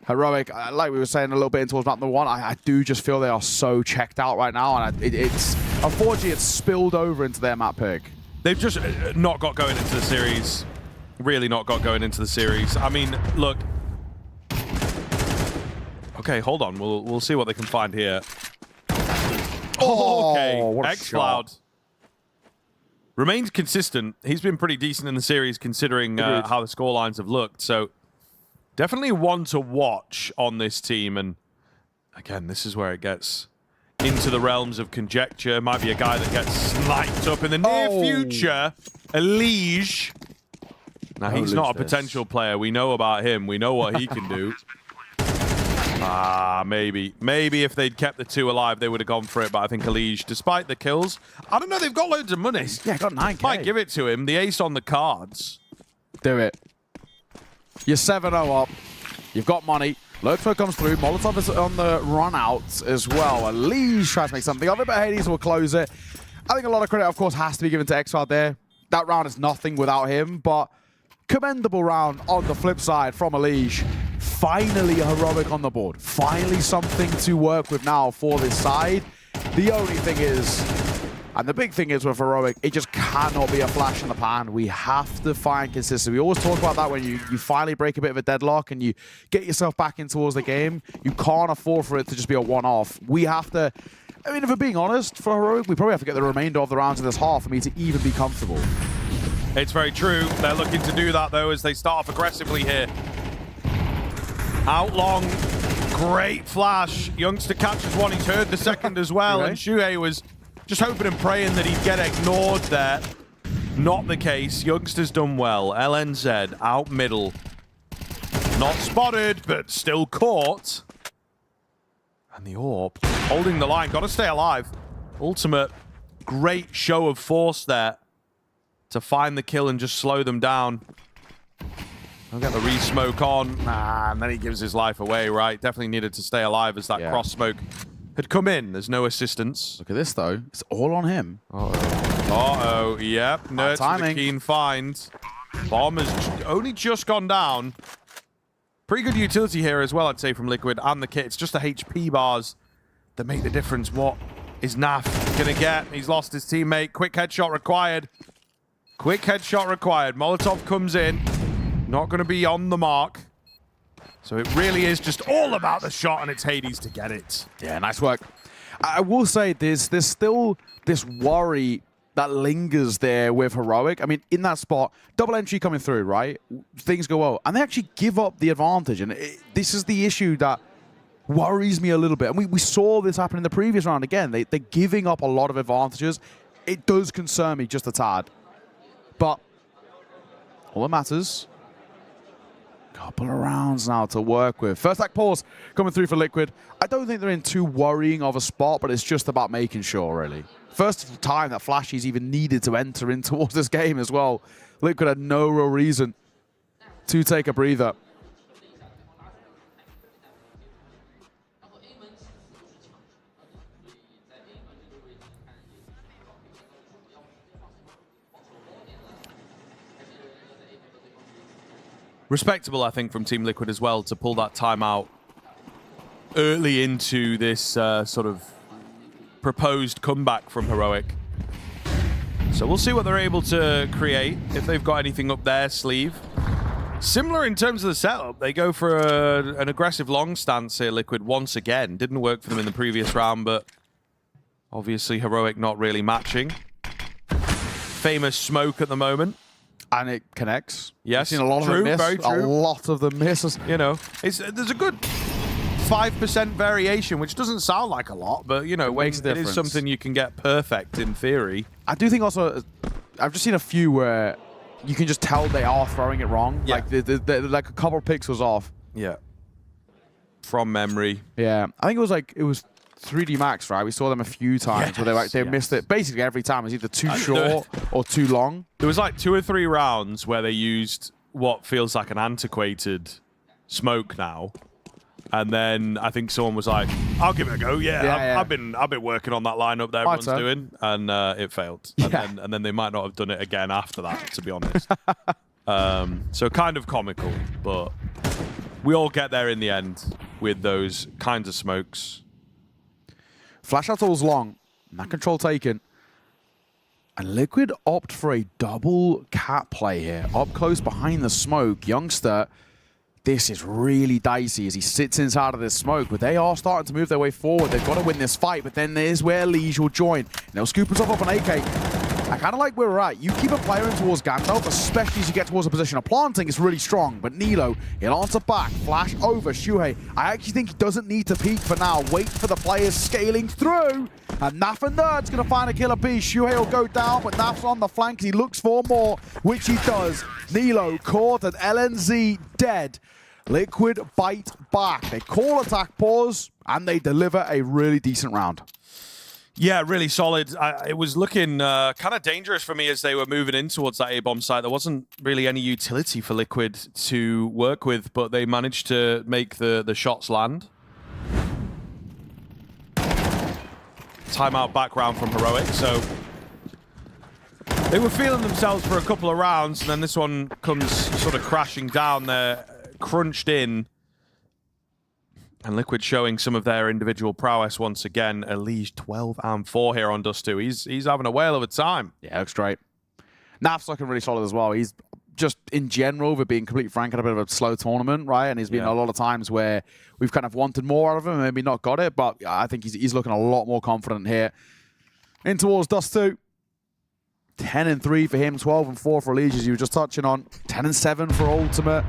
Heroic, like we were saying a little bit in towards map number 1, I do just feel they are so checked out right now. And it's unfortunately, it's spilled over into their map pick. They've just not got going into the series. Really not got going into the series. I mean, look. Okay, hold on. We'll see what they can find here. Oh, okay. X-Cloud remains consistent. He's been pretty decent in the series considering how the scorelines have looked. So definitely one to watch on this team. And again, this is where it gets into the realms of conjecture. Might be a guy that gets sniped up in the near future. Elige. Now, he's not a potential player. We know about him. We know what he can do. Maybe. Maybe if they'd kept the two alive, they would have gone for it. But I think Elige, despite the kills, I don't know, they've got loads of money. Yeah, got 9K. Might give it to him. The ace on the cards. Do it. You're 7-0 up. You've got money. Lurkfo comes through. Molotov is on the run out as well. Elige tries to make something of it, but Hades will close it. I think a lot of credit, of course, has to be given to X-Cloud there. That round is nothing without him, but commendable round on the flip side from Elige. Finally a Heroic on the board. Finally something to work with now for this side. The only thing is, and the big thing is with Heroic, it just cannot be a flash in the pan. We have to find consistency. We always talk about that when you finally break a bit of a deadlock and you get yourself back in towards the game. You can't afford for it to just be a one-off. We have to, I mean, if we're being honest, for Heroic, we probably have to get the remainder of the rounds in this half for me to even be comfortable. It's very true. They're looking to do that, though, as they start off aggressively here. Out long, great flash. Youngster catches one, he's heard the second as well, and Shuhei was just hoping and praying that he'd get ignored there. Not the case. Youngster's done well. LNZ out middle. Not spotted, but still caught. And the AWP holding the line. Got to stay alive. Ultimate, great show of force there to find the kill and just slow them down. I'll get the re-smoke on. And then he gives his life away, right? Definitely needed to stay alive as that cross smoke had come in. There's no assistance. Look at this, though. It's all on him. Uh-oh, yep. Nerds with a keen find. Bomb has only just gone down. Pretty good utility here as well, I'd say, from Liquid and the kit. It's just the HP bars that make the difference. What is Naf going to get? He's lost his teammate. Quick headshot required. Quick headshot required. Molotov comes in. Not going to be on the mark. So it really is just all about the shot, and it's Hades to get it. Yeah, nice work. I will say there's still this worry that lingers there with Heroic. I mean, in that spot, double entry coming through, right? Things go well. And they actually give up the advantage. And this is the issue that worries me a little bit. And we saw this happen in the previous round again. They're giving up a lot of advantages. It does concern me just a tad. But all that matters, couple of rounds now to work with. First act pause coming through for Liquid. I don't think they're in too worrying of a spot, but it's just about making sure, really. First time that Flashy's even needed to enter in towards this game as well. Liquid had no real reason to take a breather. Respectable, I think, from Team Liquid as well to pull that timeout early into this sort of proposed comeback from Heroic. So we'll see what they're able to create, if they've got anything up their sleeve. Similar in terms of the setup. They go for an aggressive long stance here, Liquid, once again. Didn't work for them in the previous round, but obviously Heroic not really matching. Famous smoke at the moment. And it connects. Yes, I've seen a lot of them miss. Very true. A lot of them misses. You know, there's a good 5% variation, which doesn't sound like a lot, but, you know, Makes a it is something you can get perfect in theory. I do think also, I've just seen a few where you can just tell they are throwing it wrong. Yeah. Like, they're like a couple of pixels off. Yeah. From memory. Yeah. I think it was 3D Max, right? We saw them a few times where they missed it. Basically, every time it was either too short or too long. There was like 2 or 3 rounds where they used what feels like an antiquated smoke now. And then I think someone was like, I'll give it a go. Yeah, I've been working on that lineup that everyone's doing. And it failed. And then they might not have done it again after that, to be honest. So kind of comical, but we all get there in the end with those kinds of smokes. Flash out all's long. That control taken. And Liquid opt for a double cat play here. Up close behind the smoke. Youngster, this is really dicey as he sits inside of this smoke, but they are starting to move their way forward. They've got to win this fight, but then there's where Lige will join. And they'll scoop himself up an AK. I kind of like where we're at. You keep a player in towards Gandalf, especially as you get towards a position of planting, it's really strong. But Nilo, he'll answer back. Flash over Shuhei. I actually think he doesn't need to peek for now. Wait for the players scaling through. And Naf and Nerd's going to find a killer piece. Shuhei will go down, but Naf's on the flank. He looks for more, which he does. Nilo caught and LNZ dead. Liquid bite back. They call attack pause, and they deliver a really decent round. Yeah, really solid. It was looking kind of dangerous for me as they were moving in towards that A-bomb site. There wasn't really any utility for Liquid to work with, but they managed to make the shots land. Timeout back round from Heroic, so they were feeling themselves for a couple of rounds, and then this one comes sort of crashing down. They're crunched in. And Liquid showing some of their individual prowess once again. Elige 12 and 4 here on Dust 2. He's having a whale of a time. Yeah, looks great. Naf's looking really solid as well. He's just, in general, for being completely frank, had a bit of a slow tournament, right? And there's been a lot of times where we've kind of wanted more out of him and maybe not got it, but I think he's looking a lot more confident here. In towards Dust 2. 10 and 3 for him, 12 and 4 for Elige, as you were just touching on. 10 and 7 for Ultimate.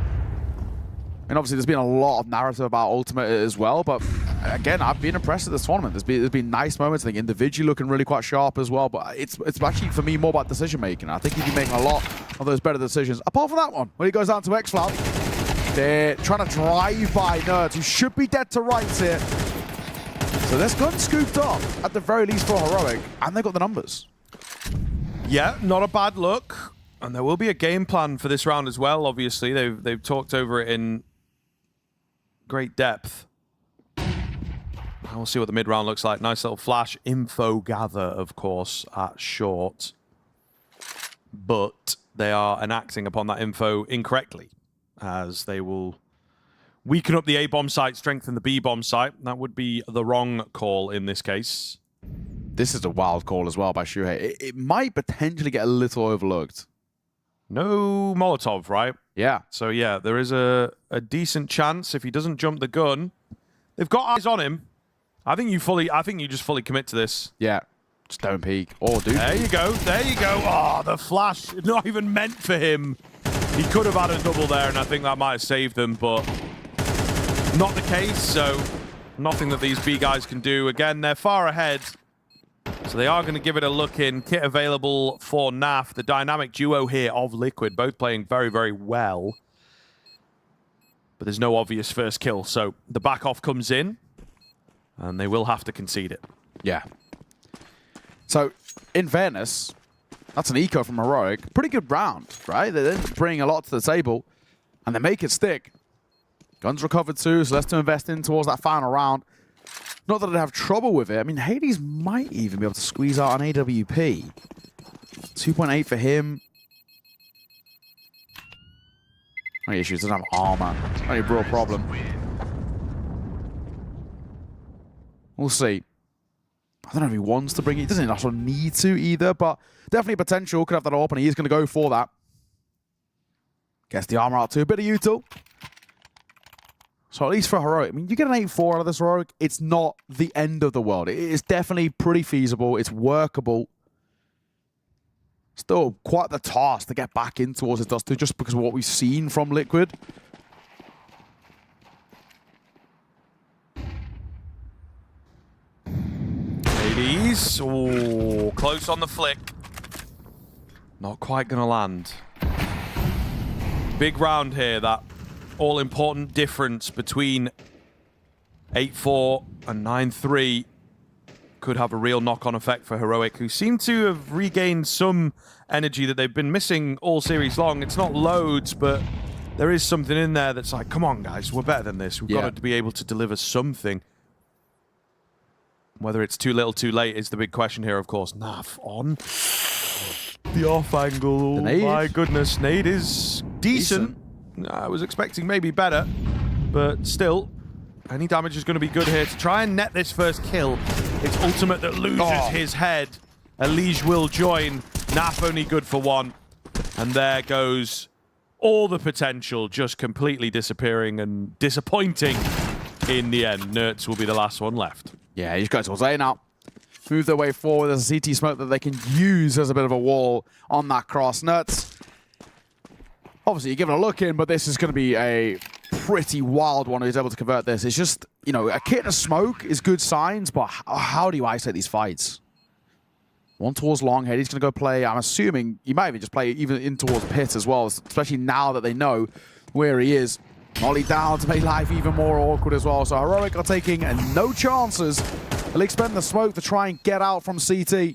And obviously, there's been a lot of narrative about Ultimate as well. But again, I've been impressed at this tournament. There's been nice moments. I think individually looking really quite sharp as well. But it's actually, for me, more about decision making. I think he's been making a lot of those better decisions. Apart from that one, when he goes down to excl, they're trying to drive by Nerds, who should be dead to rights here. So this gun scooped up, at the very least for Heroic. And they've got the numbers. Yeah, not a bad look. And there will be a game plan for this round as well, obviously. They've talked over it in great depth. We'll see what the mid-round looks like. Nice little flash info gather, of course, at short. but they are enacting upon that info incorrectly, as they will weaken up the A-bomb site, strengthen the B-bomb site. That would be the wrong call in this case. This is a wild call as well by Shuhei. It might potentially get a little overlooked. No Molotov, right? Yeah. So yeah, there is a decent chance if he doesn't jump the gun. They've got eyes on him. I think you just fully commit to this. Yeah. Just don't peek. Or do. There you go. There you go. Oh, the flash. Not even meant for him. He could have had a double there, and I think that might have saved them, but not the case. So nothing that these B guys can do. Again, they're far ahead. So they are going to give it a look in. Kit available for NAF. The dynamic duo here of Liquid, both playing very, very well. But there's no obvious first kill. So the back off comes in, and they will have to concede it. Yeah. So, in fairness, that's an eco from Heroic. Pretty good round, right? They didn't bring a lot to the table, and they make it stick. Guns recovered too, so less to invest in towards that final round. Not that they'd have trouble with it. I mean, Hades might even be able to squeeze out an AWP. 2.8 for him. Only issues, doesn't have armor. Only real problem. We'll see. I don't know if he wants to bring it. He doesn't also need to either, but definitely potential. Could have that open. He is going to go for that. Gets the armor out too. A bit of util. So at least for Heroic, I mean, you get an 8-4 out of this Heroic, it's not the end of the world. It is definitely pretty feasible. It's workable. Still quite the task to get back in towards this Dust 2 just because of what we've seen from Liquid. Ladies, oh, close on the flick. Not quite going to land. Big round here, that all-important difference between 8-4 and 9-3 could have a real knock-on effect for Heroic, who seem to have regained some energy that they've been missing all series long. It's not loads, but there is something in there that's like, come on, guys, we're better than this. We've got to be able to deliver something. Whether it's too little, too late is the big question here, of course. Naf on. The off angle, oh my goodness. Nade is decent. I was expecting maybe better, but still, any damage is going to be good here to try and net this first kill. It's Ultimate that loses his head. Elige will join. Naf only good for one. And there goes all the potential just completely disappearing and disappointing in the end. Nerds will be the last one left. Yeah, he's got towards A now. Move their way forward. There's a CT smoke that they can use as a bit of a wall on that cross. Nerds. Obviously, you're giving a look in, but this is going to be a pretty wild one who's able to convert this. It's just, you know, a kit and a smoke is good signs, but how do you isolate these fights? One towards Longhead, he's going to go play, I'm assuming, he might even just play even in towards Pit as well, especially now that they know where he is. Molly down to make life even more awkward as well. So Heroic are taking no chances. They'll expend the smoke to try and get out from CT.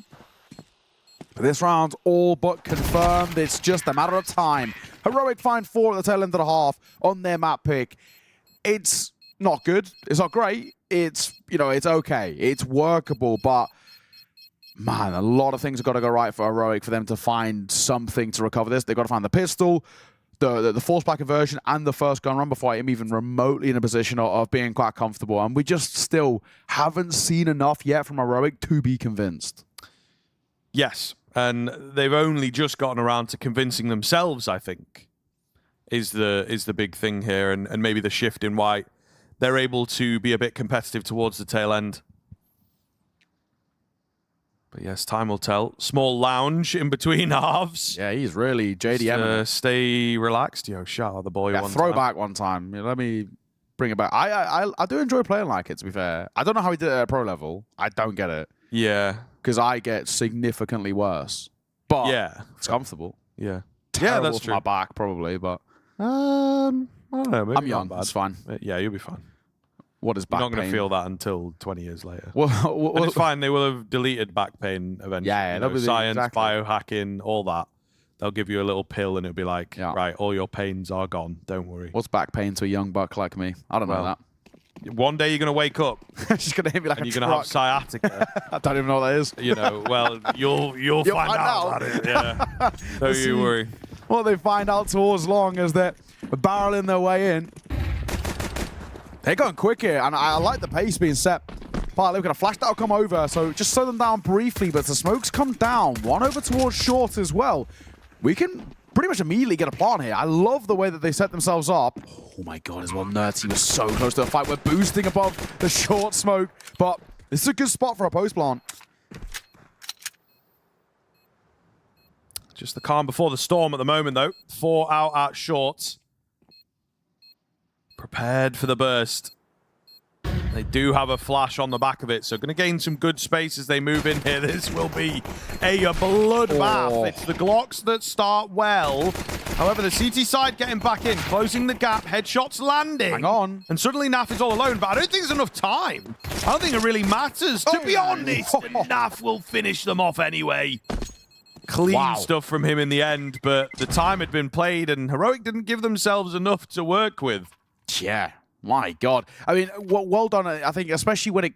This round's all but confirmed. It's just a matter of time. Heroic find 4 at the tail end of the half on their map pick. It's not good. It's not great. It's, you know, it's okay. It's workable, but man, a lot of things have got to go right for Heroic for them to find something to recover this. They've got to find the pistol, the force back conversion, and the first gun run before I'm even remotely in a position of being quite comfortable. And we just still haven't seen enough yet from Heroic to be convinced. Yes. And they've only just gotten around to convincing themselves, I think, is the big thing here, and maybe the shift in why they're able to be a bit competitive towards the tail end. But yes, time will tell. Small lounge in between halves. Yeah, he's really JDM. Stay relaxed. Yo, shout out the boy one throwback time. one time. Let me bring it back. I do enjoy playing like it, to be fair. I don't know how he did it at pro level. I don't get it. Yeah. Because I get significantly worse. But yeah, it's comfortable. Yeah. Terrible that's for true. my back, probably, but I don't know. Maybe I'm young. not bad. It's fine. Yeah, you'll be fine. What is back You're not going pain? to feel that until 20 years later. Well, and it's fine. They will have deleted back pain eventually. Yeah, you know, that'll be science, exactly. biohacking, all that. They'll give you a little pill and it'll be like, right, all your pains are gone. Don't worry. What's back pain to a young buck like me? I don't know that. One day you're going to wake up She's going to hit me like and a you're going to have sciatica. I don't even know what that is. You know, well, you'll find out about it. Yeah. Don't you worry. Well, they find out towards long as they're barreling their way in. They're going quick here, and I like the pace being set. But look at a flash that'll come over, so just slow them down briefly, but the smokes come down. One over towards short as well. We can pretty much immediately get a plant here. I love the way that they set themselves up. Oh my god, as well, Nerdsy was so close to a fight. We're boosting above the short smoke, but this is a good spot for a post plant. Just the calm before the storm at the moment, though. 4 out at short. Prepared for the burst. They do have a flash on the back of it, so going to gain some good space as they move in here. This will be a bloodbath. Oh. It's the Glocks that start well. However, the CT side getting back in, closing the gap, headshots landing. Hang on. And suddenly Naf is all alone, but I don't think there's enough time. I don't think it really matters. To be honest, Naf will finish them off anyway. Clean stuff from him in the end, but the time had been played and Heroic didn't give themselves enough to work with. Yeah, my god. I mean, well done, I think, especially when it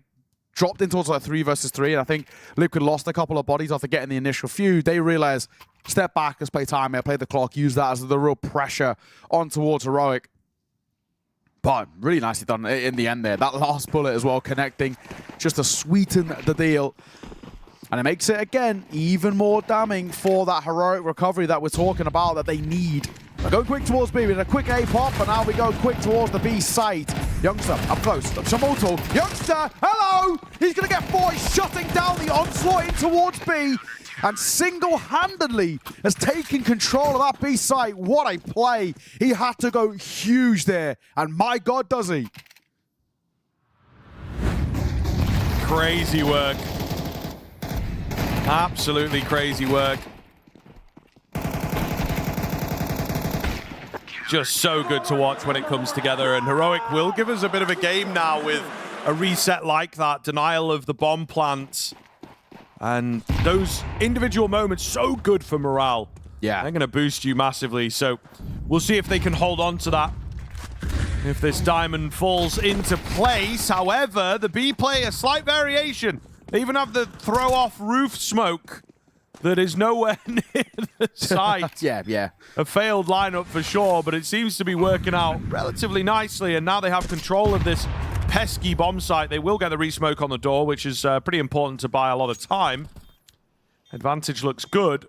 dropped into like 3 versus 3, and I think Liquid lost a couple of bodies after getting the initial feud. They realized, step back, let's play time here, play the clock, use that as the real pressure on towards Heroic. But really nicely done in the end there. That last bullet as well, connecting, just to sweeten the deal. And it makes it, again, even more damning for that heroic recovery that we're talking about that they need. They're going quick towards B with a quick A pop, but now we go quick towards the B site. Youngster, up close, Shamoto. Youngster, hello! He's going to get 4, he's shutting down the onslaught in towards B, and single-handedly has taken control of that B site. What a play! He had to go huge there, and my God, does he. Crazy work. Absolutely crazy work. Just so good to watch when it comes together, and Heroic will give us a bit of a game now with a reset like that, denial of the bomb plant, and those individual moments so good for morale. Yeah. They're going to boost you massively, so we'll see if they can hold on to that. If this diamond falls into place, however, the B play a slight variation. They even have the throw-off roof smoke that is nowhere near the site. Yeah. A failed lineup for sure, but it seems to be working out relatively nicely, and now they have control of this pesky bomb site. They will get the re-smoke on the door, which is pretty important to buy a lot of time. Advantage looks good.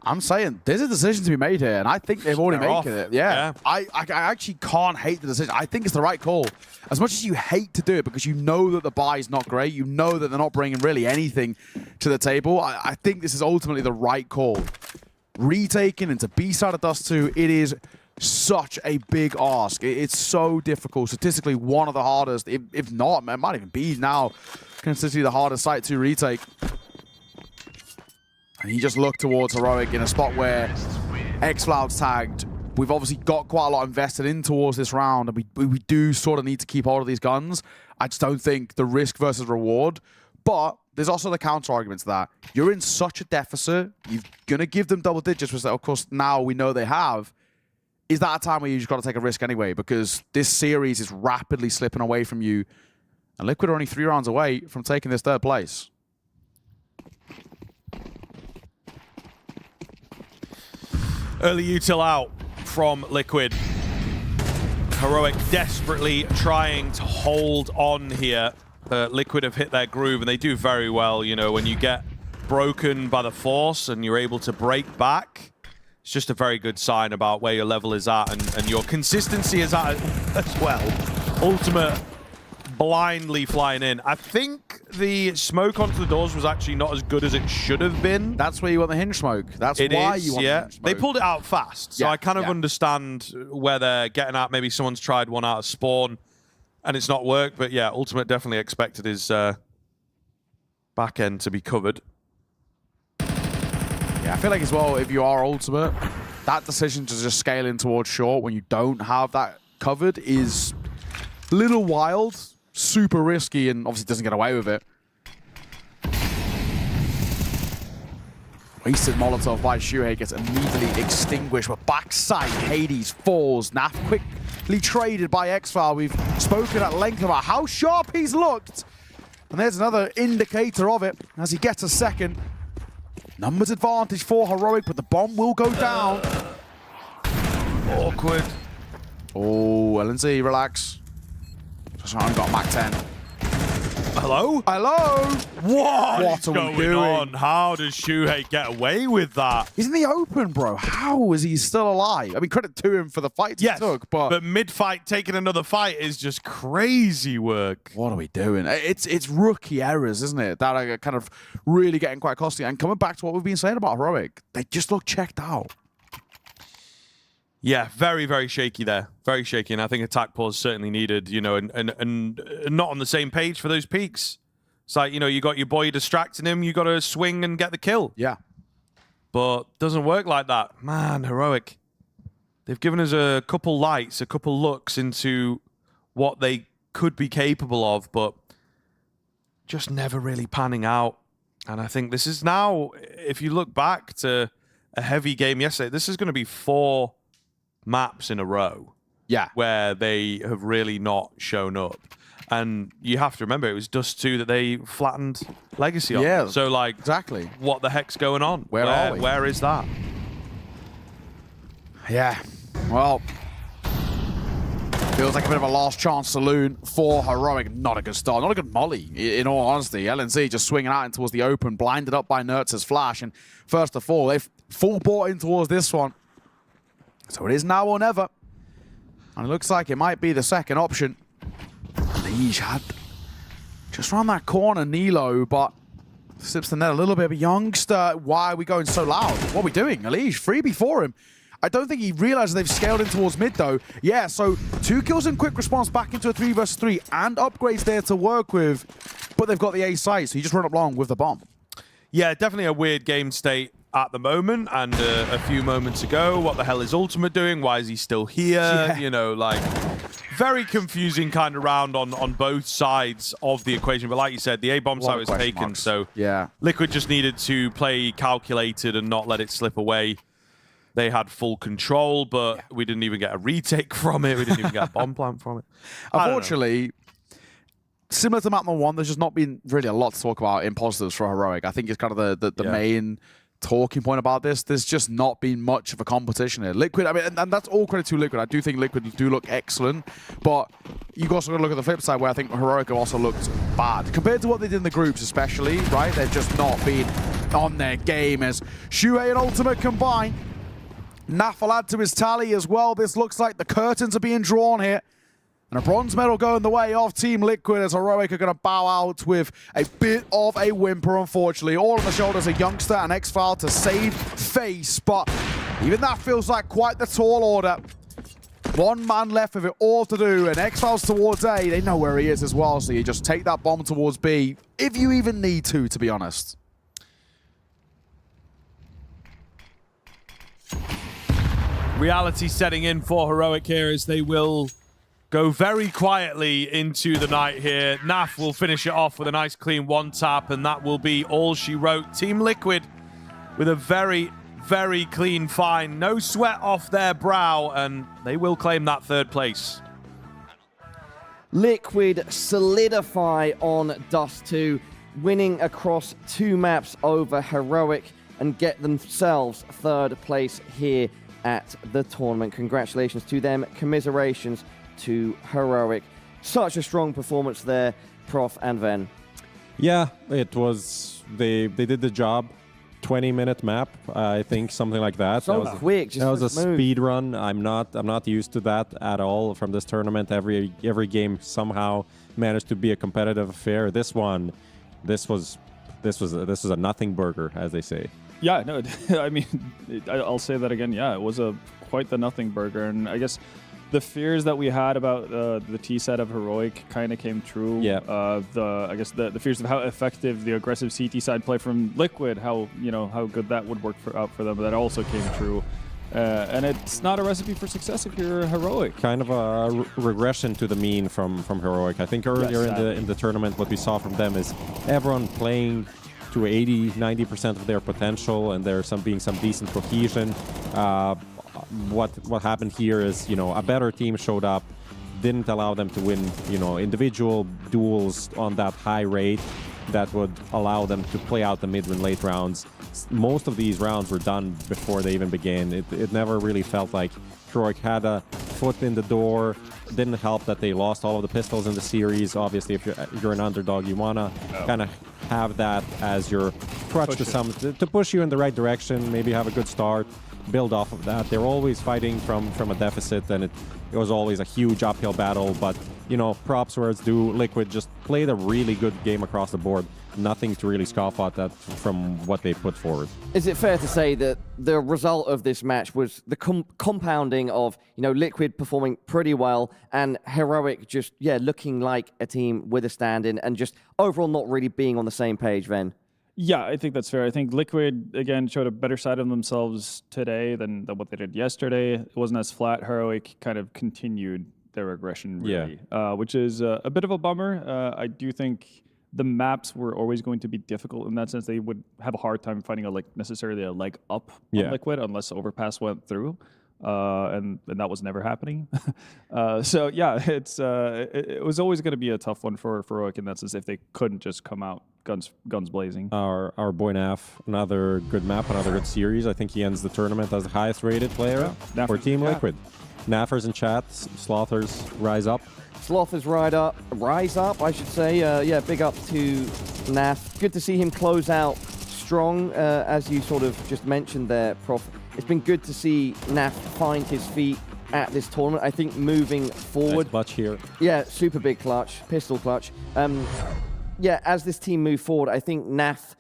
I'm saying there's a decision to be made here, and I think they've already made it. Yeah. I actually can't hate the decision. I think it's the right call. As much as you hate to do it because you know that the buy is not great, you know that they're not bringing really anything to the table, I think this is ultimately the right call. Retaking into B side of Dust 2, it is such a big ask. It's so difficult. Statistically, one of the hardest, if not, it might even be now considered the hardest site to retake. And he just looked towards Heroic in a spot where excl's tagged. We've obviously got quite a lot invested in towards this round, and we do sort of need to keep hold of these guns. I just don't think the risk versus reward. But there's also the counter argument to that. You're in such a deficit. You're going to give them double digits, which of course now we know they have. Is that a time where you just got to take a risk anyway? Because this series is rapidly slipping away from you. And Liquid are only 3 rounds away from taking this 3rd place. Early util out from Liquid. Heroic desperately trying to hold on here. Liquid have hit their groove, and they do very well. You know, when you get broken by the force and you're able to break back, it's just a very good sign about where your level is at and your consistency is at as well. Ultimate blindly flying in. I think the smoke onto the doors was actually not as good as it should have been. That's where you want the hinge smoke. That's why you want the hinge smoke. They pulled it out fast, so I kind of understand where they're getting at. Maybe someone's tried one out of spawn and it's not worked, but yeah, Ultimate definitely expected his back end to be covered. Yeah, I feel like as well, if you are Ultimate, that decision to just scale in towards short when you don't have that covered is a little wild, super risky, and obviously doesn't get away with it. Wasted Molotov by Shuhei gets immediately extinguished, but backside Hades falls. Naf quick quickly traded by excl. We've spoken at length about how sharp he's looked. And there's another indicator of it as he gets a second. Numbers advantage for Heroic, but the bomb will go down. Awkward. Oh, LNZ, relax. Just haven't got Mac 10. Hello? Hello? What is going doing? on? How does Shuhei get away with that? He's in the open, bro. How is he still alive? I mean, credit to him for the fight he took, but mid-fight, taking another fight is just crazy work. what are we doing? It's rookie errors, isn't it? That are kind of really getting quite costly. And coming back to what we've been saying about Heroic, they just look checked out. Yeah, very, very shaky there. Very shaky, and I think attack pause certainly needed, you know, and not on the same page for those peaks. It's like, you know, you got your boy distracting him, you got to swing and get the kill. Yeah. But doesn't work like that. Man, Heroic. They've given us a couple lights, a couple looks into what they could be capable of, but just never really panning out. And I think this is now, if you look back to a heavy game yesterday, this is going to be 4 maps in a row, where they have really not shown up. And you have to remember, it was Dust 2 that they flattened Legacy on. Yeah, so like, exactly. What the heck's going on? Where are we? Where is that? Yeah, well, feels like a bit of a last chance saloon for Heroic. Not a good start, not a good molly, in all honesty. LNZ just swinging out in towards the open, blinded up by Nertz's flash. And first of all, they've full bought in towards this one. So it is now or never. And it looks like it might be the second option. Liege had just around that corner, Nilo, but slips the net a little bit of a youngster. Why are we going so loud? What are we doing? Liege, free before him. I don't think he realizes they've scaled in towards mid, though. Yeah, so 2 kills and quick response back into a 3 versus 3 and upgrades there to work with. But they've got the A site, so he just run up long with the bomb. Yeah, definitely a weird game state at the moment, and a few moments ago, what the hell is Ultimate doing? Why is he still here? Yeah. You know, like, very confusing kind of round on both sides of the equation. But like you said, the A-bomb site was taken, so yeah, Liquid just needed to play calculated and not let it slip away. They had full control, but we didn't even get a retake from it. We didn't even get a bomb plant from it. Unfortunately, similar to map number 1, there's just not been really a lot to talk about in positives for Heroic. I think it's kind of the main talking point about this. There's just not been much of a competition here. Liquid, I mean, and that's all credit to Liquid. I do think Liquid do look excellent, but you've also got to look at the flip side where I think Heroic have also looked bad. Compared to what they did in the groups especially, right? They've just not been on their game as Shuhei and Ultimate combine. Naf will add to his tally as well. This looks like the curtains are being drawn here. And a bronze medal going the way of Team Liquid as Heroic are going to bow out with a bit of a whimper, unfortunately. All on the shoulders of Youngster and excl to save face, but even that feels like quite the tall order. 1 man left with it all to do, and excl's towards A. They know where he is as well, so you just take that bomb towards B, if you even need to be honest. Reality setting in for Heroic here as they will go very quietly into the night here. Naf will finish it off with a nice clean 1-tap, and that will be all she wrote. Team Liquid with a very, very clean find. No sweat off their brow, and they will claim that 3rd place. Liquid solidify on Dust 2, winning across 2 maps over Heroic and get themselves 3rd place here at the tournament. Congratulations to them. Commiserations to Heroic. Such a strong performance there, Prof and Ven. Yeah, it was, they did the job. 20-minute map, I think, something like that. So that was quick, just that was a smooth. speed run. I'm not used to that at all from this tournament. Every game somehow managed to be a competitive affair. This was a nothing burger, as they say. Yeah, no, I mean, I'll say that again. Yeah, it was quite the nothing burger, and I guess the fears that we had about the T set of Heroic kind of came true. Yeah. I guess the fears of how effective the aggressive CT side play from Liquid, how good that would work out for them, that also came true. And it's not a recipe for success if you're Heroic. Kind of a regression to the mean from Heroic. I think earlier in the tournament, what we saw from them is everyone playing to 80-90% of their potential, and there's being some decent cohesion. what happened here is, you know, a better team showed up, didn't allow them to win, you know, individual duels on that high rate that would allow them to play out the mid and late rounds. Most of these rounds were done before they even began. It never really felt like Heroic had a foot in the door. Didn't help that they lost all of the pistols in the series. Obviously, if you're an underdog, you wanna kind of have that as your crutch to push you in the right direction. Maybe have a good start, build off of that. They're always fighting from a deficit, and it was always a huge uphill battle. But you know, props where it's due. Liquid just played a really good game across the board. Nothing to really scoff at that from what they put forward. Is it fair to say that the result of this match was the compounding of, you know, Liquid performing pretty well and Heroic just, looking like a team with a stand-in and just overall not really being on the same page, Ven? Yeah, I think that's fair. I think Liquid, again, showed a better side of themselves today than what they did yesterday. It wasn't as flat. Heroic kind of continued their regression, really, which is a bit of a bummer. I do think the maps were always going to be difficult in that sense. They would have a hard time finding necessarily a leg up on Liquid unless Overpass went through, and that was never happening. So yeah, it was always going to be a tough one for Heroic in that sense if they couldn't just come out guns blazing. Our boy Naf, another good map, another good series. I think he ends the tournament as the highest rated player for Team Liquid. Naffers in chat, Slothers rise up. Slothers rise up, I should say. Big up to Naf. Good to see him close out strong, as you sort of just mentioned there, Prof. It's been good to see Naf find his feet at this tournament. I think moving forward... Nice clutch here. Yeah, super big clutch, pistol clutch. As this team move forward, I think Naf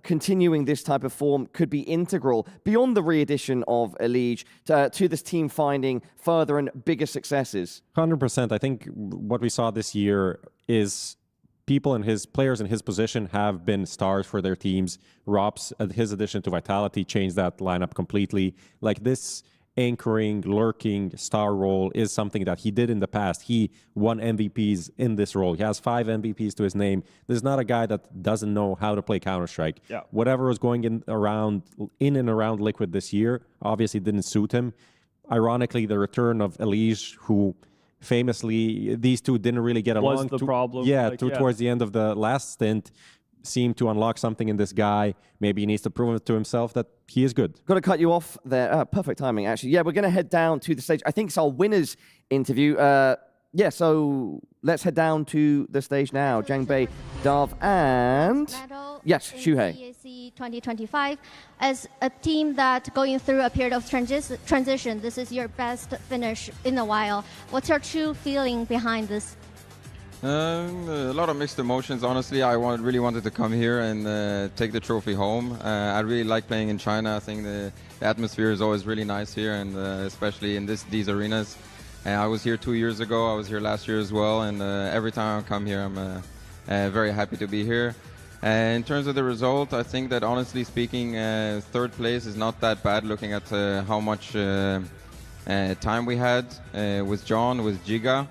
continuing this type of form could be integral beyond the re-edition of Elige to this team finding further and bigger successes. 100%. I think what we saw this year is players in his position have been stars for their teams. Rops, his addition to Vitality changed that lineup completely. Like this anchoring, lurking star role is something that he did in the past. He won MVPs in this role. He has 5 MVPs to his name. There's not a guy that doesn't know how to play Counter-Strike. Whatever was going in and around Liquid this year obviously didn't suit him. Ironically, the return of Elige, who famously, these two didn't really get along. Was the problem. Towards the end of the last stint, seemed to unlock something in this guy. Maybe he needs to prove it to himself that he is good. Got to cut you off there. Perfect timing, actually. Yeah, we're going to head down to the stage. I think it's our winners interview. So let's head down to the stage now. Jangbei, Dove, and... Yes, Shuhei. 2025. As a team that going through a period of transition, this is your best finish in a while. What's your true feeling behind this? A lot of mixed emotions, honestly. I really wanted to come here and take the trophy home. I really like playing in China. I think the atmosphere is always really nice here, and especially in these arenas. I was here 2 years ago. I was here last year as well, and every time I come here, I'm very happy to be here. In terms of the result, I think that honestly speaking, third place is not that bad looking at how much time we had with John, with Giga.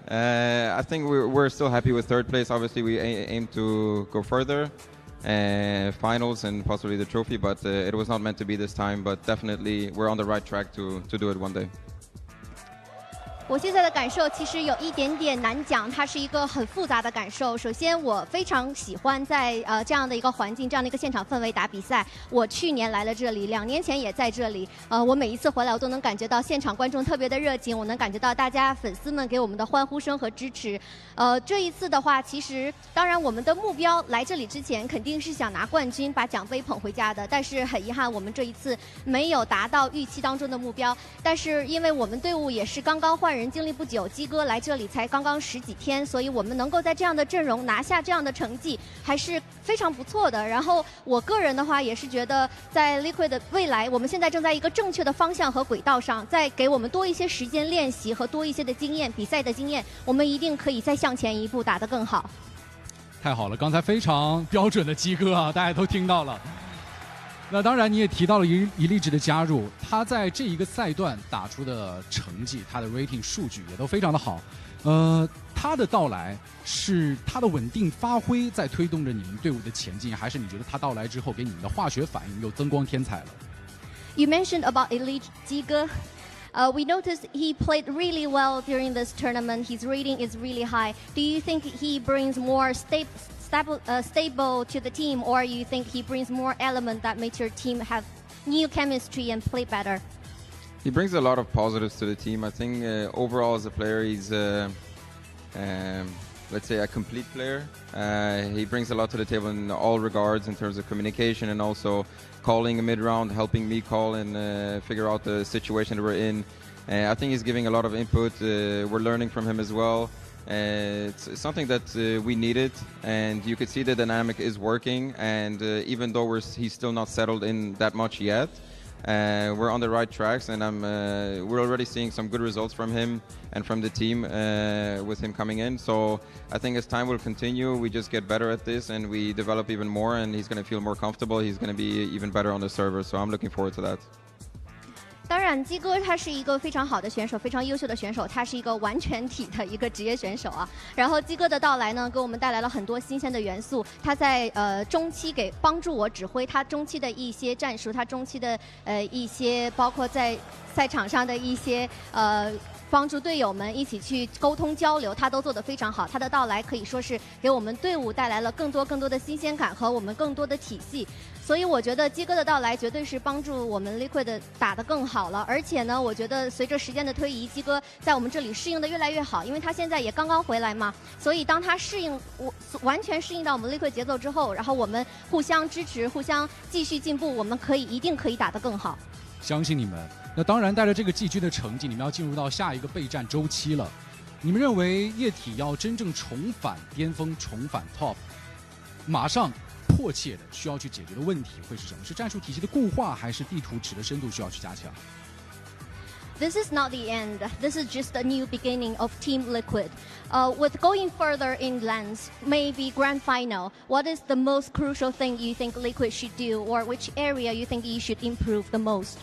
I think we're still happy with third place. Obviously, we aim to go further, finals and possibly the trophy, but it was not meant to be this time. But definitely, we're on the right track to do it one day. 我现在的感受其实有一点点难讲，它是一个很复杂的感受。首先，我非常喜欢在这样的一个环境、这样的一个现场氛围打比赛。我去年来了这里，2年前也在这里。我每一次回来，我都能感觉到现场观众特别的热情，我能感觉到大家粉丝们给我们的欢呼声和支持。这一次的话，其实当然我们的目标来这里之前肯定是想拿冠军，把奖杯捧回家的。但是很遗憾，我们这一次没有达到预期当中的目标。但是因为我们队伍也是刚刚换人经历不久，鸡哥来这里才刚刚10几天，所以我们能够在这样的阵容拿下这样的成绩，还是非常不错的。然后我个人的话也是觉得，在 Liquid 的未来，我们现在正在一个正确的方向和轨道上，再给我们多一些时间练习和多一些的经验，比赛的经验，我们一定可以再向前一步，打得更好。太好了，刚才非常标准的鸡哥啊，大家都听到了。那当然，你也提到了Elige的加入，他在这一个赛段打出的成绩，他的 rating 数据也都非常的好。他的到来是他的稳定发挥在推动着你们队伍的前进，还是你觉得他到来之后给你们的化学反应又增光添彩了？ You mentioned about Elite Jiga. We noticed he played really well during this tournament. His rating is really high. Do you think he brings more stable to the team, or you think he brings more element that makes your team have new chemistry and play better? He brings a lot of positives to the team. I think overall as a player, he's let's say a complete player. He brings a lot to the table in all regards in terms of communication and also calling a mid-round, helping me call and figure out the situation that we're in. I think he's giving a lot of input. We're learning from him as well. It's something that we needed, and you could see the dynamic is working. And even though he's still not settled in that much yet, we're on the right tracks, and we're already seeing some good results from him and from the team with him coming in. So I think as time will continue, we just get better at this and we develop even more, and he's going to feel more comfortable. He's going to be even better on the server, so I'm looking forward to that. 当然，鸡哥他是一个非常好的选手，非常优秀的选手，他是一个完全体的一个职业选手啊。然后鸡哥的到来呢，给我们带来了很多新鲜的元素。他在中期帮助我指挥他中期的一些战术，他中期的一些包括在赛场上的一些帮助队友们一起去沟通交流，他都做得非常好。他的到来可以说是给我们队伍带来了更多的新鲜感和我们更多的体系。所以我觉得鸡哥的到来绝对是帮助我们 Liquid 打得更好了。而且呢，我觉得随着时间的推移，鸡哥在我们这里适应的越来越好，因为他现在也刚刚回来嘛。所以当他完全适应到我们 Liquid 节奏之后，然后我们互相支持，互相继续进步，我们一定可以打得更好。相信你们。那当然，带着这个季军的成绩，你们要进入到下一个备战周期了。你们认为液体要真正重返巅峰、重返 Top， 马上迫切的需要去解决的问题会是什么？是战术体系的固化，还是地图池的深度需要去加强？ This is not the end. This is just a new beginning of Team Liquid. With going further in lands, maybe grand final, what is the most crucial thing you think Liquid should do, or which area you think you should improve the most?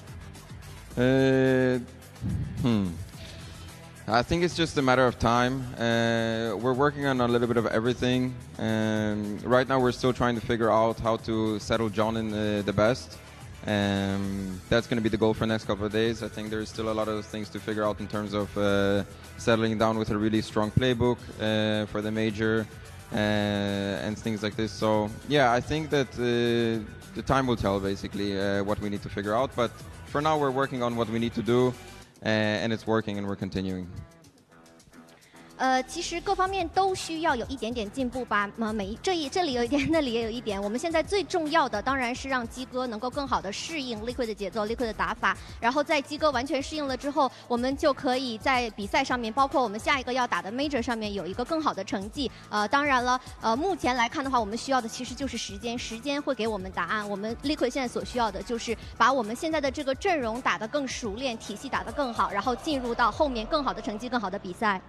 I think it's just a matter of time. We're working on a little bit of everything. Right now we're still trying to figure out how to settle John in the best. That's going to be the goal for the next couple of days. I think there's still a lot of things to figure out in terms of settling down with a really strong playbook for the major and things like this. So yeah, I think that the time will tell basically what we need to figure out. But for now we're working on what we need to do, and it's working, and we're continuing. 其实各方面都需要有一点点进步吧。这里有一点，那里也有一点。我们现在最重要的当然是让鸡哥能够更好的适应 Liquid 的节奏、Liquid 的打法。然后在鸡哥完全适应了之后，我们就可以在比赛上面，包括我们下一个要打的 Major 上面有一个更好的成绩。当然了，目前来看的话，我们需要的其实就是时间，时间会给我们答案。我们 Liquid 现在所需要的就是把我们现在的这个阵容打得更熟练，体系打得更好，然后进入到后面更好的成绩、更好的比赛。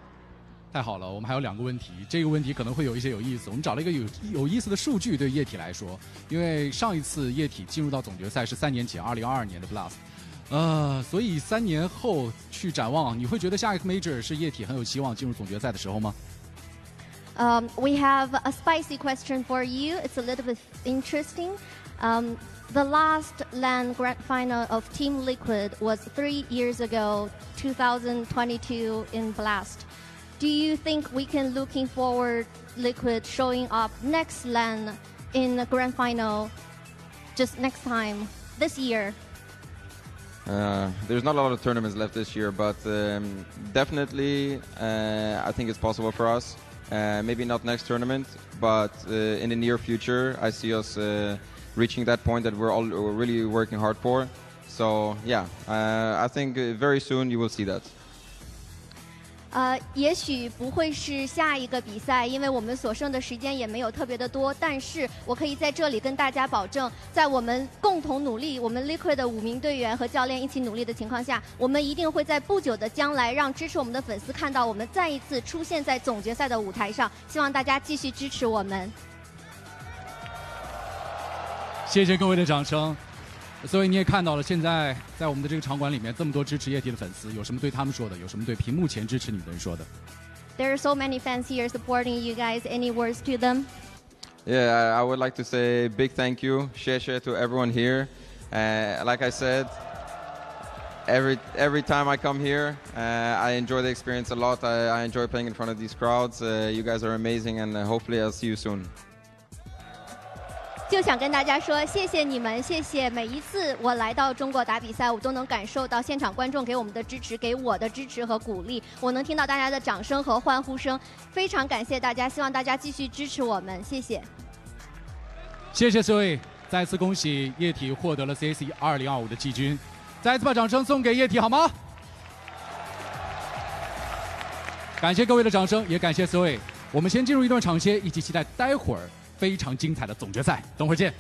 太好了，我们还有2个问题，这个问题可能会有一些有意思。我们找了一个有意思的数据对液体来说，因为上一次液体进入到总决赛是3年前，2022年的 Blast，所以3年后去展望，你会觉得下一个 Major 是液体很有希望进入总决赛的时候吗？ We have a spicy question for you. It's a little bit interesting. The last LAN Grand Final of Team Liquid was 3 years ago, 2022 in Blast. Do you think we can looking forward Liquid showing up next LAN in the grand final just next time this year? There's not a lot of tournaments left this year, but definitely I think it's possible for us. Maybe not next tournament, but in the near future, I see us reaching that point that we're all really working hard for. So yeah, I think very soon you will see that. 也许不会是下一个比赛，因为我们所剩的时间也没有特别的多。但是我可以在这里跟大家保证，在我们共同努力，我们 Liquid 的5名队员和教练一起努力的情况下，我们一定会在不久的将来让支持我们的粉丝看到我们再一次出现在总决赛的舞台上。希望大家继续支持我们。谢谢各位的掌声。所以你也看到了，现在在我们的这个场馆里面，这么多支持液体的粉丝，有什么对他们说的？有什么对屏幕前支持你的人说的？ There are so many fans here supporting you guys. Any words to them? Yeah, I would like to say big thank you, share to everyone here. Like I said, every time I come here, I enjoy the experience a lot. I enjoy playing in front of these crowds. You guys are amazing, and hopefully I'll see you soon. 就想跟大家说，谢谢你们，谢谢每一次我来到中国打比赛，我都能感受到现场观众给我们的支持，给我的支持和鼓励，我能听到大家的掌声和欢呼声，非常感谢大家，希望大家继续支持我们，谢谢。谢谢各位，再次恭喜液体获得了 CAC 2025的季军，再次把掌声送给液体好吗？感谢各位的掌声，也感谢各位。我们先进入一段场歇，一起期待待会儿。 非常精彩的总决赛，等会儿见。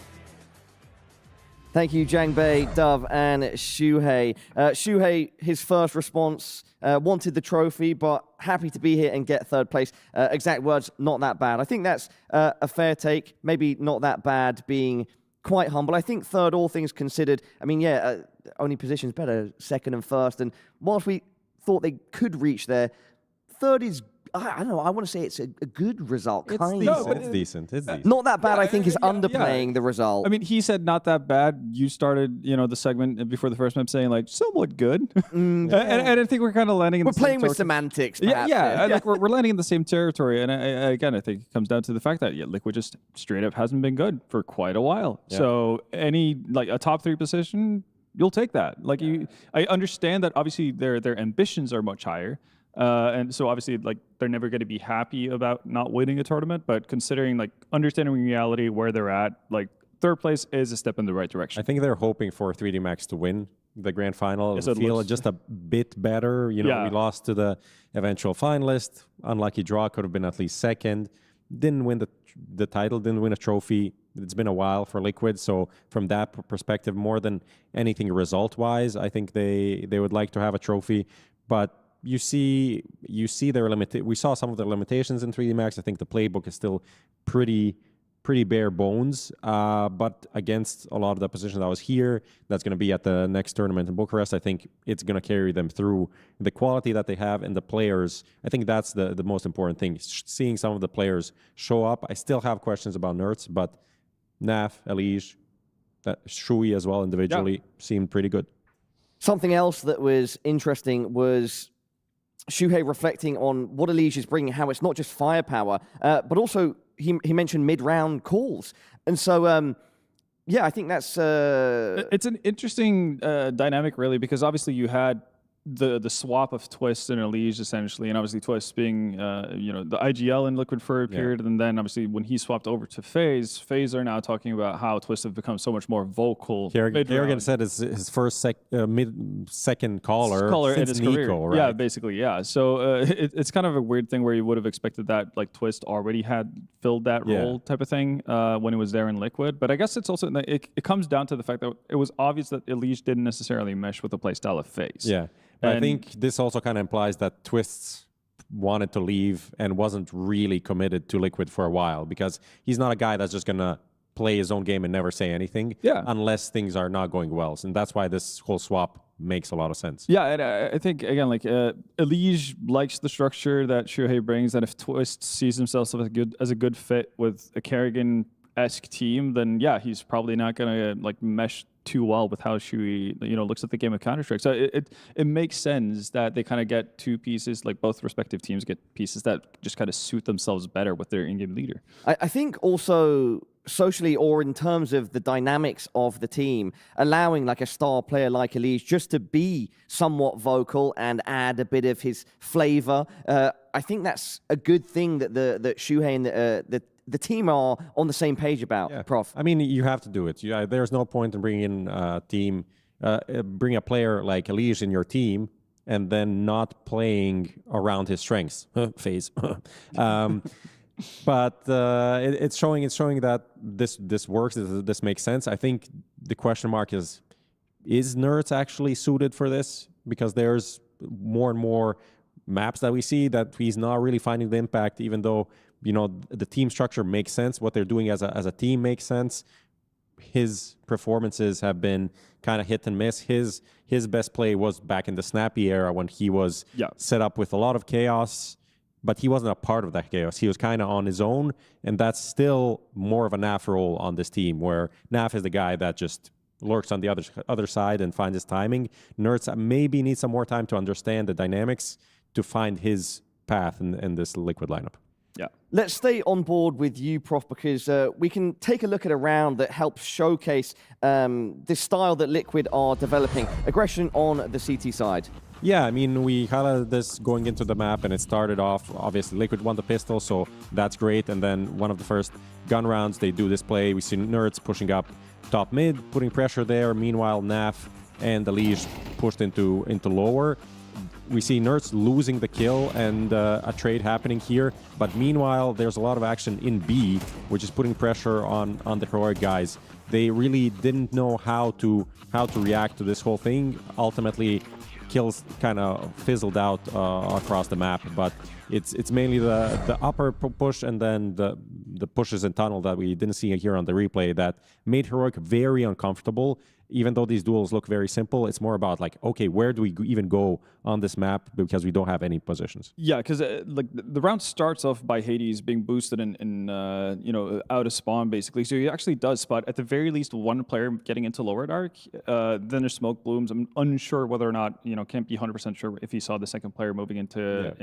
Thank you, Zhang Bei, Dove, and Shuhei. Shuhei, his first response, wanted the trophy, but happy to be here and get third place. Exact words, not that bad. I think that's a fair take. Maybe not that bad, being quite humble. I think third, all things considered. I mean, yeah, only positions better, second and first. And whilst we thought they could reach there, third is. I don't know. I want to say it's a good result. It's decent. It's decent. Not that bad. I think is underplaying the result. I mean, he said not that bad. You started, the segment before the first map saying like somewhat good, and I think we're kind of landing. We're playing with semantics. Perhaps, like we're landing in the same territory. And again, I think it comes down to the fact that Liquid just straight up hasn't been good for quite a while. Yeah. So any a top 3 position, you'll take that. I understand that obviously their ambitions are much higher. And so obviously, they're never going to be happy about not winning a tournament. But considering, understanding reality where they're at, third place is a step in the right direction. I think they're hoping for 3D Max to win the grand final. Yes, feel just a bit better. We lost to the eventual finalist. Unlucky draw, could have been at least second. Didn't win the title, didn't win a trophy. It's been a while for Liquid. So from that perspective, more than anything result-wise, I think they would like to have a trophy. But you see their we saw some of the limitations in 3D Max. I think the playbook is still pretty bare bones, but against a lot of the position that was here, that's going to be at the next tournament in Bucharest, I think it's going to carry them through. The quality that they have and the players, I think that's the most important thing. Seeing some of the players show up. I still have questions about Nerds, but Naf, Elige, Shui as well individually seemed pretty good. Something else that was interesting was Shuhei reflecting on what Elige is bringing, how it's not just firepower, but also he mentioned mid-round calls. And so, I think that's... It's an interesting dynamic, really, because obviously you had the swap of Twist and Elige, essentially, and obviously Twist being, the IGL in Liquid for a period, and then obviously when he swapped over to FaZe are now talking about how Twist have become so much more vocal. Kerrigan said his first second caller in his career. Nico, right? Yeah, basically, yeah. So it's kind of a weird thing where you would have expected that Twist already had filled that role type of thing when he was there in Liquid. But I guess it's also, it comes down to the fact that it was obvious that Elige didn't necessarily mesh with the playstyle of FaZe. Yeah. I think this also kind of implies that Twists wanted to leave and wasn't really committed to Liquid for a while, because he's not a guy that's just going to play his own game and never say anything unless things are not going well. And that's why this whole swap makes a lot of sense. Yeah, and I think, again, Elige likes the structure that Shuhei brings, and if Twist sees himself as a good fit with a Kerrigan-esque team, then he's probably not going to mesh too well with how Shui, looks at the game of Counter-Strike. So it makes sense that they kind of get two pieces, both respective teams get pieces that just kind of suit themselves better with their in-game leader. I think also socially, or in terms of the dynamics of the team, allowing a star player like Elige just to be somewhat vocal and add a bit of his flavor, I think that's a good thing that that Shuhei and the team are on the same page about, Prof. I mean, you have to do it. There's no point in bringing in a team, bring a player like Elige in your team and then not playing around his strengths. FaZe. But it's showing that this works, this makes sense. I think the question mark is Nerds actually suited for this? Because there's more and more maps that we see that he's not really finding the impact, even though the team structure makes sense. What they're doing as a team makes sense. His performances have been kind of hit and miss. His best play was back in the Snappy era when he was set up with a lot of chaos, but he wasn't a part of that chaos. He was kind of on his own, and that's still more of a Naf role on this team, where Naf is the guy that just lurks on the other side and finds his timing. Nerds maybe need some more time to understand the dynamics to find his path in this Liquid lineup. Yeah. Let's stay on board with you, Prof, because we can take a look at a round that helps showcase this style that Liquid are developing. Aggression on the CT side. Yeah, I mean, we highlighted this going into the map, and it started off, obviously, Liquid won the pistol, so that's great. And then one of the first gun rounds, they do this play. We see Nerds pushing up top mid, putting pressure there. Meanwhile, Naf and the Liege pushed into lower. We see Nerds losing the kill and a trade happening here. But meanwhile, there's a lot of action in B, which is putting pressure on the Heroic guys. They really didn't know how to react to this whole thing. Ultimately, kills kind of fizzled out across the map, but it's mainly the upper push and then the pushes in tunnel that we didn't see here on the replay that made Heroic very uncomfortable. Even though these duels look very simple, it's more about like, okay, where do we even go on this map because we don't have any positions? Yeah, because like the round starts off by Hades being boosted in you know, out of spawn basically, so he actually does spot at the very least one player getting into lower dark. Then there's smoke blooms. I'm unsure whether or not, you know, can't be 100% sure if he saw the second player moving into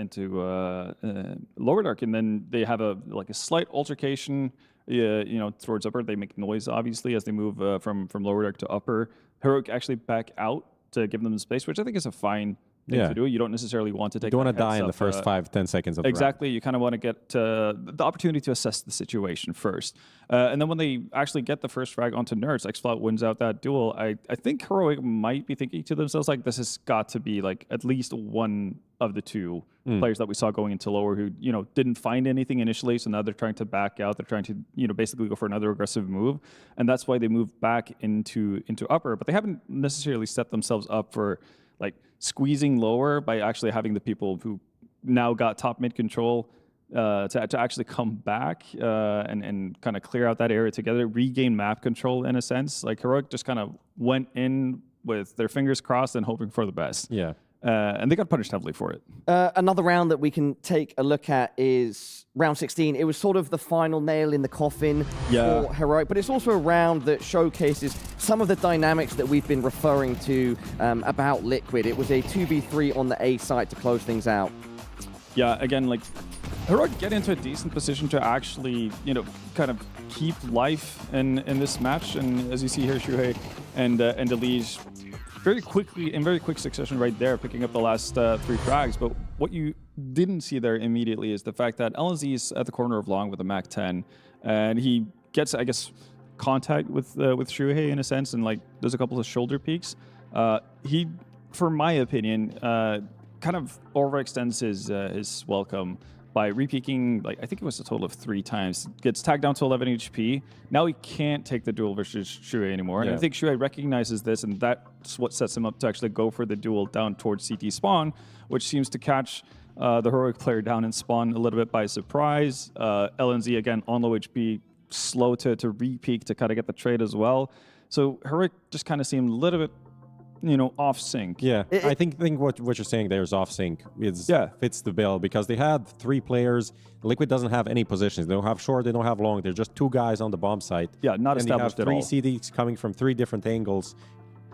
lower dark, and then they have a slight altercation. You know, towards upper. They make noise, obviously, as they move from lower dark to upper. Heroic actually back out to give them the space, which I think is a fine thing to do. You don't necessarily want to take. You don't want to die in the first 5-10 seconds of the exactly. round. You kind of want to get the opportunity to assess the situation first, and then when they actually get the first frag onto Nerds, excl wins out that duel. I think Heroic might be thinking to themselves like, this has got to be like at least one of the two players that we saw going into lower who, you know, didn't find anything initially, so now they're trying to back out. They're trying to, you know, basically go for another aggressive move, and that's why they move back into upper. But they haven't necessarily set themselves up for like squeezing lower by actually having the people who now got top mid control to actually come back and kind of clear out that area together, regain map control in a sense. Like Heroic just kind of went in with their fingers crossed and hoping for the best. Yeah. And they got punished heavily for it. Another round that we can take a look at is round 16. It was sort of the final nail in the coffin for Heroic, but it's also a round that showcases some of the dynamics that we've been referring to about Liquid. It was a 2v3 on the A site to close things out. Yeah, again, like Heroic get into a decent position to actually, you know, kind of keep life in this match. And as you see here, Shuhei and Elige very quickly, in very quick succession right there, picking up the last 3 frags. But what you didn't see there immediately is the fact that LNZ is at the corner of long with a Mac 10, and he gets, I guess, contact with Shuhei in a sense, and like there's a couple of shoulder peeks. He, for my opinion, kind of overextends his welcome by re-peeking, like I think it was a total of 3 times. Gets tagged down to 11 HP. Now he can't take the duel versus Shuhei anymore. And I think Shuhei recognizes this, and that's what sets him up to actually go for the duel down towards CT spawn, which seems to catch the Heroic player down in spawn a little bit by surprise. LNZ, again, on low HP, slow to re-peek to kind of get the trade as well. So Heroic just kind of seemed a little bit, you know, off sync. Yeah, I think what you're saying there is off sync. Fits the bill because they had 3 players. Liquid doesn't have any positions. They don't have short, they don't have long. They're just 2 guys on the bomb site. Yeah, not established at all. And you have 3 CDs coming from 3 different angles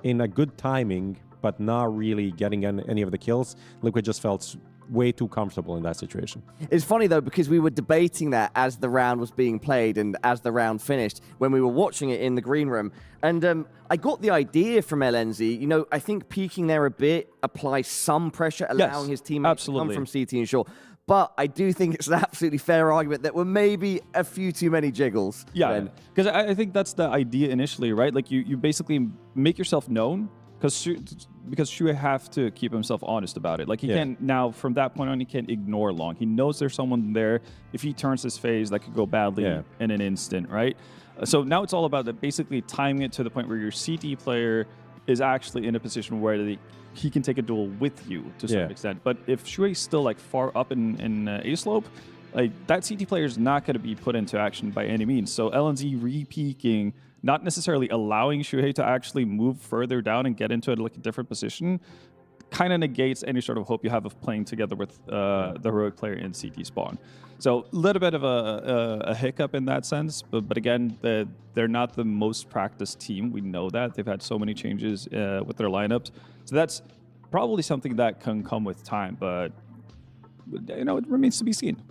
in a good timing, but not really getting any of the kills. Liquid just felt way too comfortable in that situation. It's funny though, because we were debating that as the round was being played and as the round finished when we were watching it in the green room. And I got the idea from LNZ, you know, I think peeking there a bit, apply some pressure, allowing his teammates to come from CT and short. But I do think it's an absolutely fair argument that were maybe a few too many jiggles. Yeah, because I think that's the idea initially, right? Like you basically make yourself known, because Shuhei have to keep himself honest about it. Like he can't now, from that point on, he can't ignore long. He knows there's someone there. If he turns his phase, that could go badly in an instant, right? So now it's all about basically timing it to the point where your CT player is actually in a position where he can take a duel with you to some extent. But if Shuei's still like far up in A slope, like that CT player is not going to be put into action by any means. So LNZ re-peeking, not necessarily allowing Shuhei to actually move further down and get into a different position, kind of negates any sort of hope you have of playing together with the heroic player in CT spawn. So a little bit of a hiccup in that sense, but again, they're not the most practiced team. We know that. They've had so many changes with their lineups. So that's probably something that can come with time, but it remains to be seen.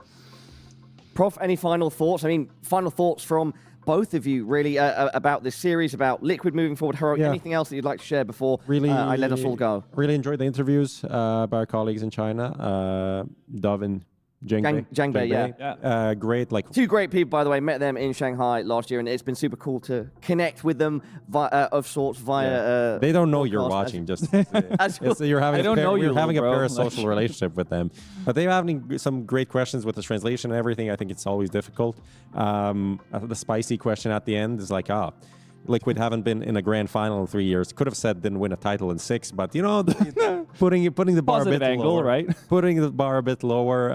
Prof, any final thoughts? I mean, final thoughts from both of you, really, about this series, about Liquid moving forward, Heroic. Yeah. Anything else that you'd like to share before Really, I let us all go? Really enjoyed the interviews by our colleagues in China, Dove and Jangbei, yeah. Great, like 2 great people, by the way. Met them in Shanghai last year, and it's been super cool to connect with them of sorts via. They don't know podcast. you're watching. You're I don't know you're you, having a bro. parasocial relationship with them. But they're having some great questions with the translation and everything. I think it's always difficult. The spicy question at the end is like, Liquid haven't been in a grand final in 3 years. Could have said didn't win a title in 6, but putting the bar Positive a bit angle, lower, right? Putting the bar a bit lower.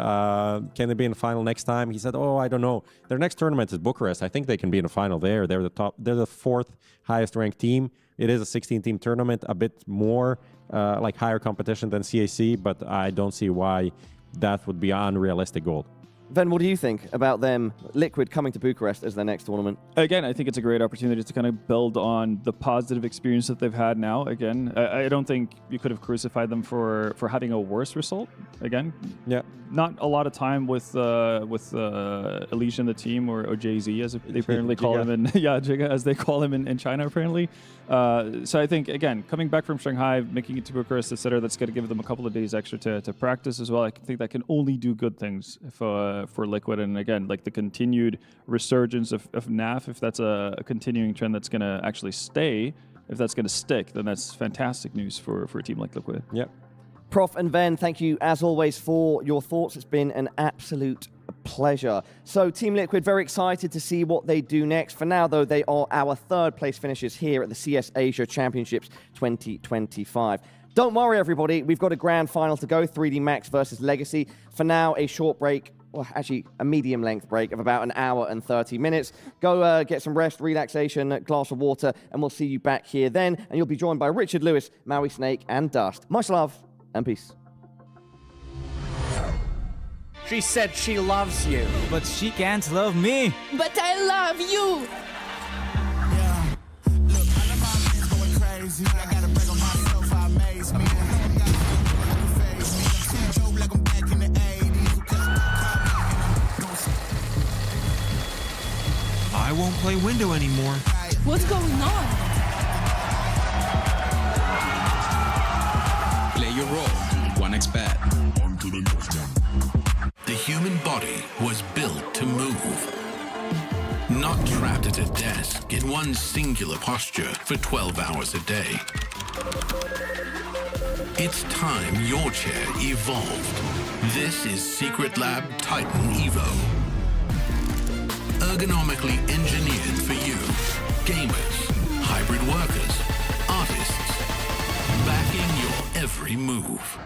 Can they be in the final next time? He said, I don't know. Their next tournament is Bucharest. I think they can be in the final there. They're the top. They're the 4th highest ranked team. It is a 16-team tournament, a bit more like higher competition than CAC, but I don't see why that would be an unrealistic goal. Ven, what do you think about them, Liquid, coming to Bucharest as their next tournament? Again, I think it's a great opportunity to kind of build on the positive experience that they've had now. Again, I don't think you could have crucified them for having a worse result. Again, not a lot of time with Elysian, the team, or Jay-Z, as they apparently call him in Jigga, as they call him in China, apparently. So I think, again, coming back from Shanghai, making it to Bucharest, etc., that's going to give them a couple of days extra to practice as well. I think that can only do good things for Liquid. And again, like the continued resurgence of NAF, if that's a continuing trend that's going to actually stay, if that's going to stick, then that's fantastic news for a team like Liquid. Yep. Prof and Ven, thank you as always for your thoughts. It's been an absolute pleasure. So Team Liquid, very excited to see what they do next. For now, though, they are our 3rd place finishers here at the CS Asia Championships 2025. Don't worry, everybody. We've got a grand final to go, 3D Max versus Legacy. For now, a short break, well, actually a medium-length break of about an hour and 30 minutes. Go get some rest, relaxation, a glass of water, and we'll see you back here then. And you'll be joined by Richard Lewis, Maui Snake, and Dust. Much love and peace. She said she loves you, but she can't love me. But I love you. Yeah. Look, I know my man's going crazy. I gotta break on myself, I amaze me. I won't play window anymore. What's going on? Play your role. 1xbet. On to the next one. The human body was built to move. Not trapped at a desk in one singular posture for 12 hours a day. It's time your chair evolved. This is Secret Lab Titan Evo. Ergonomically engineered for you. Gamers, hybrid workers, artists. Backing your every move.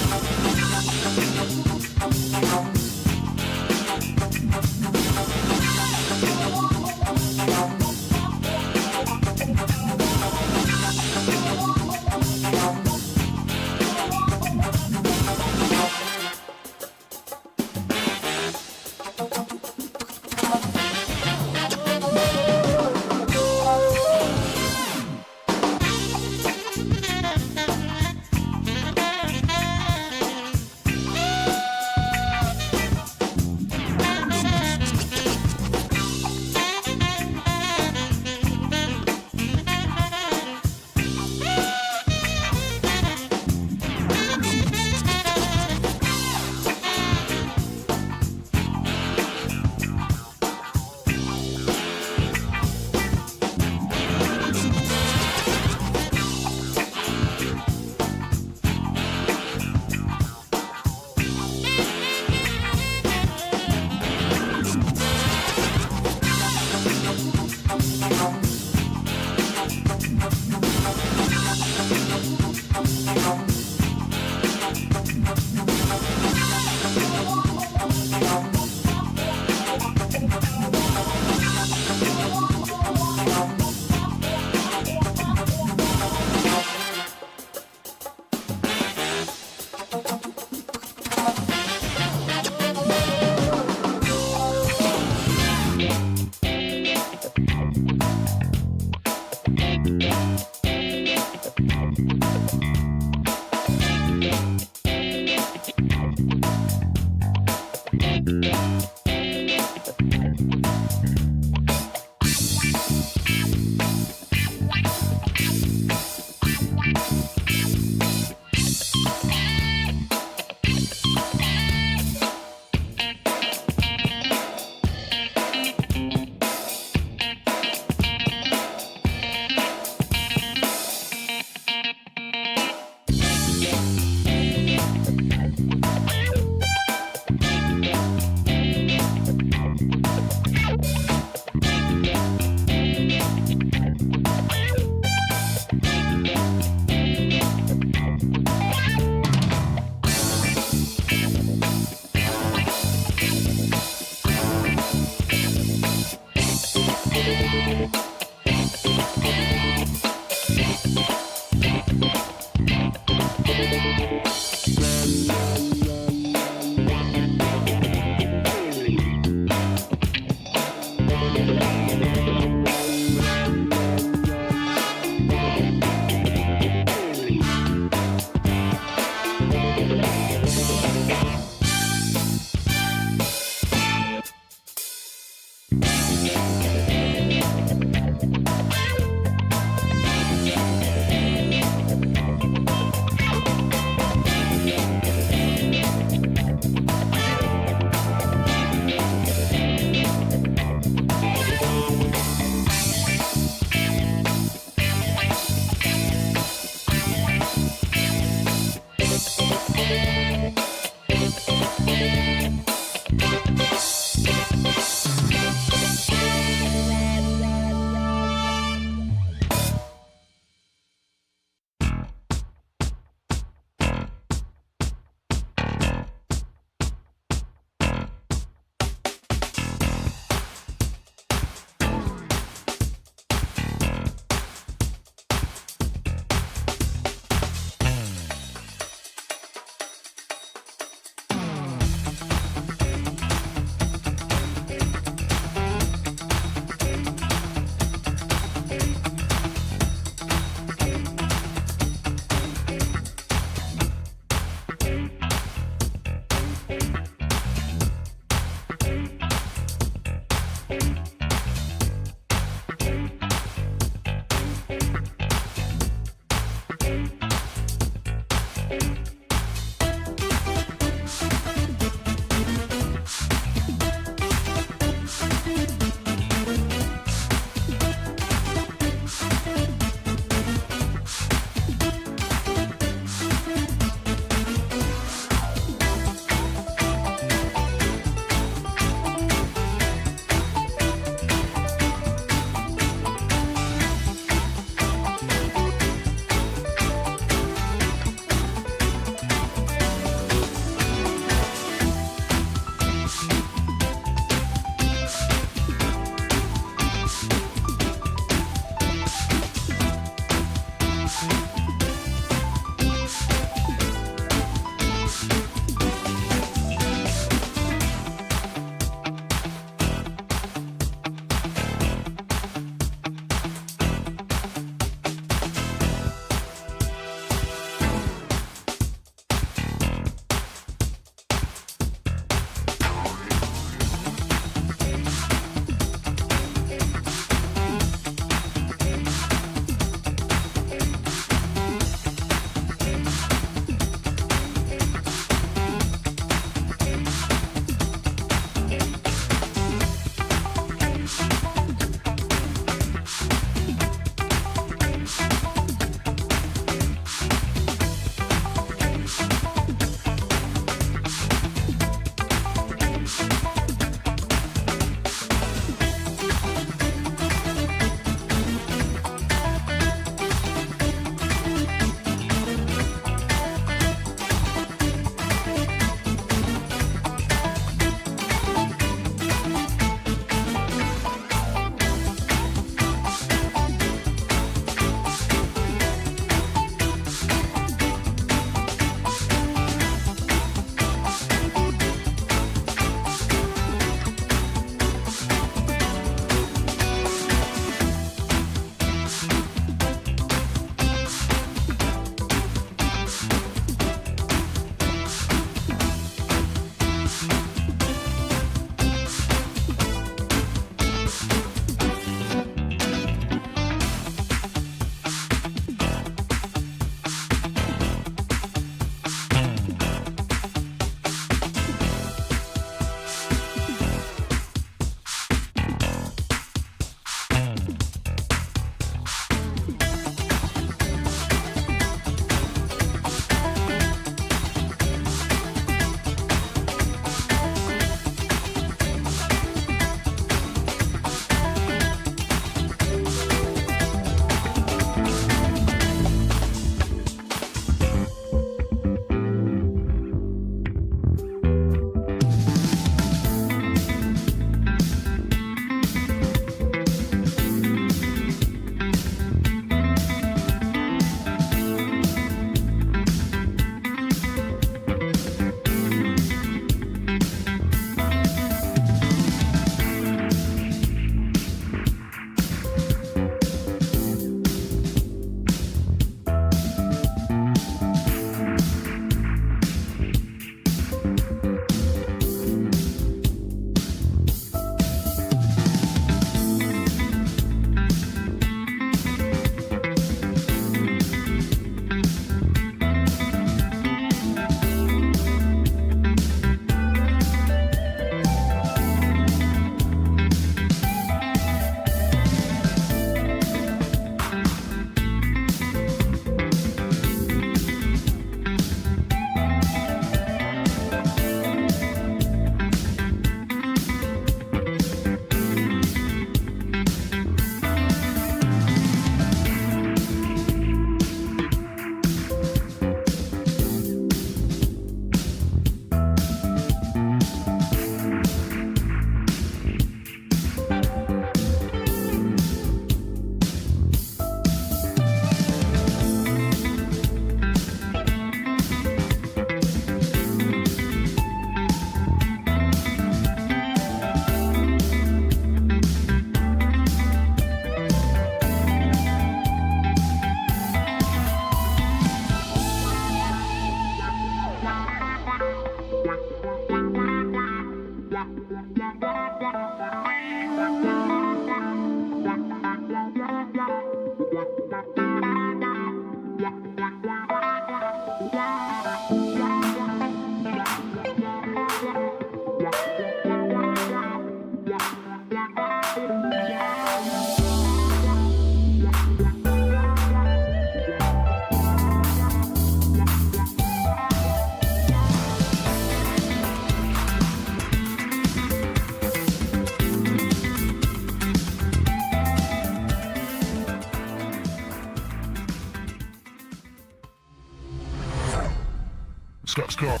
Scott.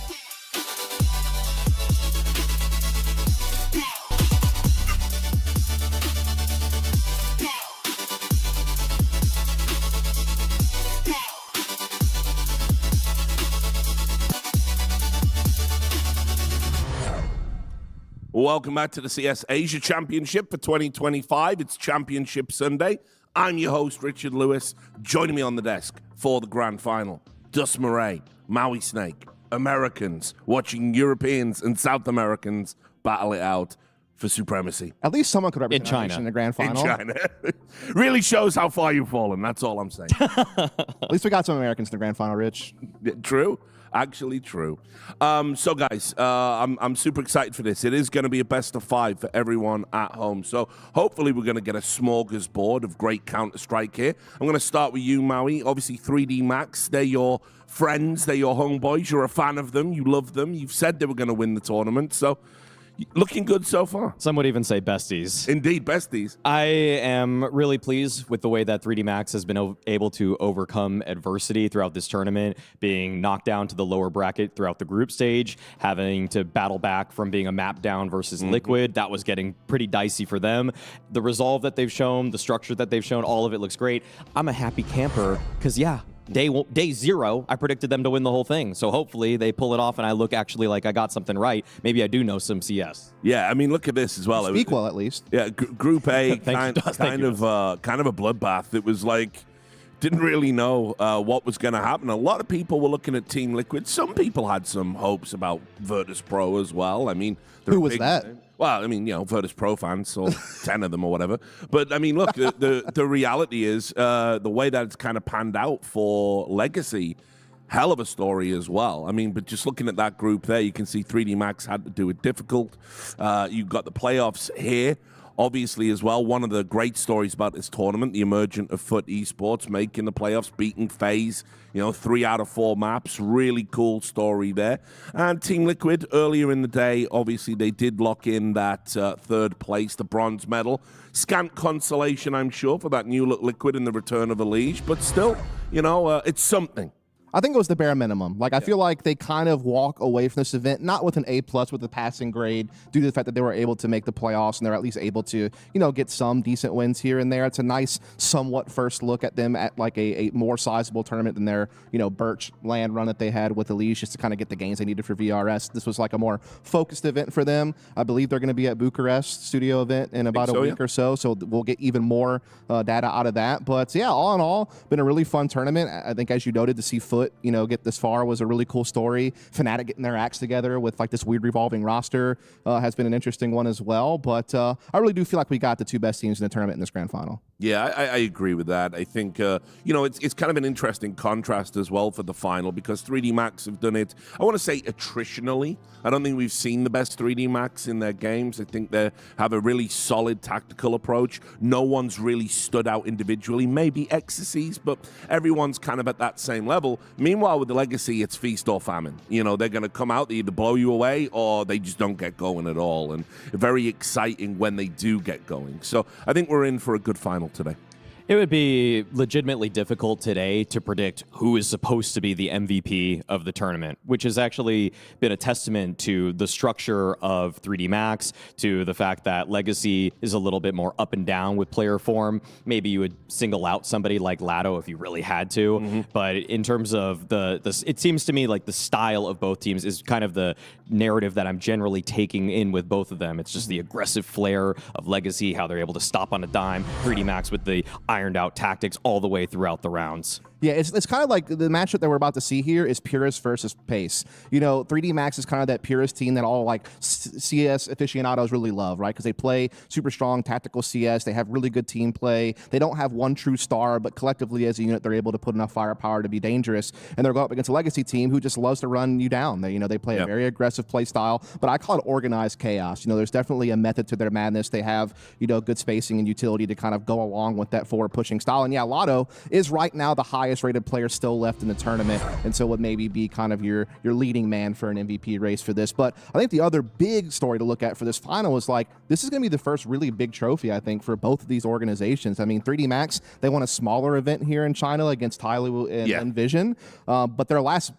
Welcome back to the CS Asia Championship for 2025. It's Championship Sunday. I'm your host, Richard Lewis. Joining me on the desk for the grand final, Dus Murray, Maui Snake, Americans watching Europeans and South Americans battle it out for supremacy. At least someone could represent In China. in the grand final. In China. Really shows how far you've fallen. That's all I'm saying. At least we got some Americans in the grand final, Rich. True. Actually true. So guys, I'm super excited for this. It is going to be a best of 5 for everyone at home. So hopefully we're going to get a smorgasbord of great Counter-Strike here. I'm going to start with you, Maui. Obviously 3D Max, they're your friends, they're your homeboys. You're a fan of them, you love them. You've said they were going to win the tournament. So looking good so far. Some would even say besties. Indeed, besties. I am really pleased with the way that 3D Max has been able to overcome adversity throughout this tournament, being knocked down to the lower bracket throughout the group stage, having to battle back from being a map down versus Liquid. That was getting pretty dicey for them. The resolve that they've shown, the structure that they've shown, all of it looks great. I'm a happy camper because, yeah, Day 0, I predicted them to win the whole thing. So hopefully they pull it off and I look actually like I got something right. Maybe I do know some CS. Yeah, I mean, look at this as well. Speak well, at least. Yeah, Group A, kind of a bloodbath. It was like, didn't really know what was going to happen. A lot of people were looking at Team Liquid. Some people had some hopes about Virtus.pro as well. I mean, who was that? Well, I mean, you know, Virtus.pro fans, or 10 of them or whatever. But, I mean, look, the reality is the way that it's kind of panned out for Legacy, hell of a story as well. I mean, but just looking at that group there, you can see 3D Max had to do it difficult. You've got the playoffs here. Obviously, as well, one of the great stories about this tournament, the emergence of FUT Esports making the playoffs, beating FaZe, 3 out of 4 maps. Really cool story there. And Team Liquid, earlier in the day, obviously, they did lock in that 3rd place, the bronze medal. Scant consolation, I'm sure, for that new look Liquid in the return of Elige. But still, it's something. I think it was the bare minimum. Like, I feel like they kind of walk away from this event, not with an A+ with a passing grade, due to the fact that they were able to make the playoffs and they're at least able to, get some decent wins here and there. It's a nice, somewhat first look at them at like a more sizable tournament than their, Birch land run that they had with Elige, just to kind of get the gains they needed for VRS. This was like a more focused event for them. I believe they're going to be at Bucharest studio event in about a week or so we'll get even more data out of that. But yeah, all in all, been a really fun tournament. I think, as you noted, to see FUT get this far was a really cool story. Fnatic getting their acts together with like this weird revolving roster has been an interesting one as well. But I really do feel like we got the 2 best teams in the tournament in this grand final. Yeah, I agree with that. I think, it's kind of an interesting contrast as well for the final because 3D Max have done it, I want to say, attritionally. I don't think we've seen the best 3D Max in their games. I think they have a really solid tactical approach. No one's really stood out individually. Maybe Ecstasies, but everyone's kind of at that same level. Meanwhile, with the Legacy, it's feast or famine. They're going to come out, they either blow you away or they just don't get going at all. And very exciting when they do get going. So I think we're in for a good final today. It would be legitimately difficult today to predict who is supposed to be the MVP of the tournament, which has actually been a testament to the structure of 3D Max, to the fact that Legacy is a little bit more up and down with player form. Maybe you would single out somebody like Lado if you really had to. But in terms of it seems to me like the style of both teams is kind of the narrative that I'm generally taking in with both of them. It's just the aggressive flair of Legacy, how they're able to stop on a dime. 3D Max with the ironed out tactics all the way throughout the rounds. Yeah, it's kind of like the matchup that we're about to see here is Purist versus Pace. You know, 3D Max is kind of that Purist team that all like CS aficionados really love, right? Because they play super strong tactical CS. They have really good team play. They don't have one true star, but collectively as a unit, they're able to put enough firepower to be dangerous. And they're going up against a Legacy team who just loves to run you down. They play a very aggressive play style, but I call it organized chaos. There's definitely a method to their madness. They have, good spacing and utility to kind of go along with that forward pushing style. And yeah, Lotto is right now the highest rated player still left in the tournament, and so would maybe be kind of your leading man for an MVP race for this. But I think the other big story to look at for this final is this is going to be the first really big trophy, I think, for both of these organizations. I mean, 3D Max, they won a smaller event here in China against TYLOO and Vision, but their last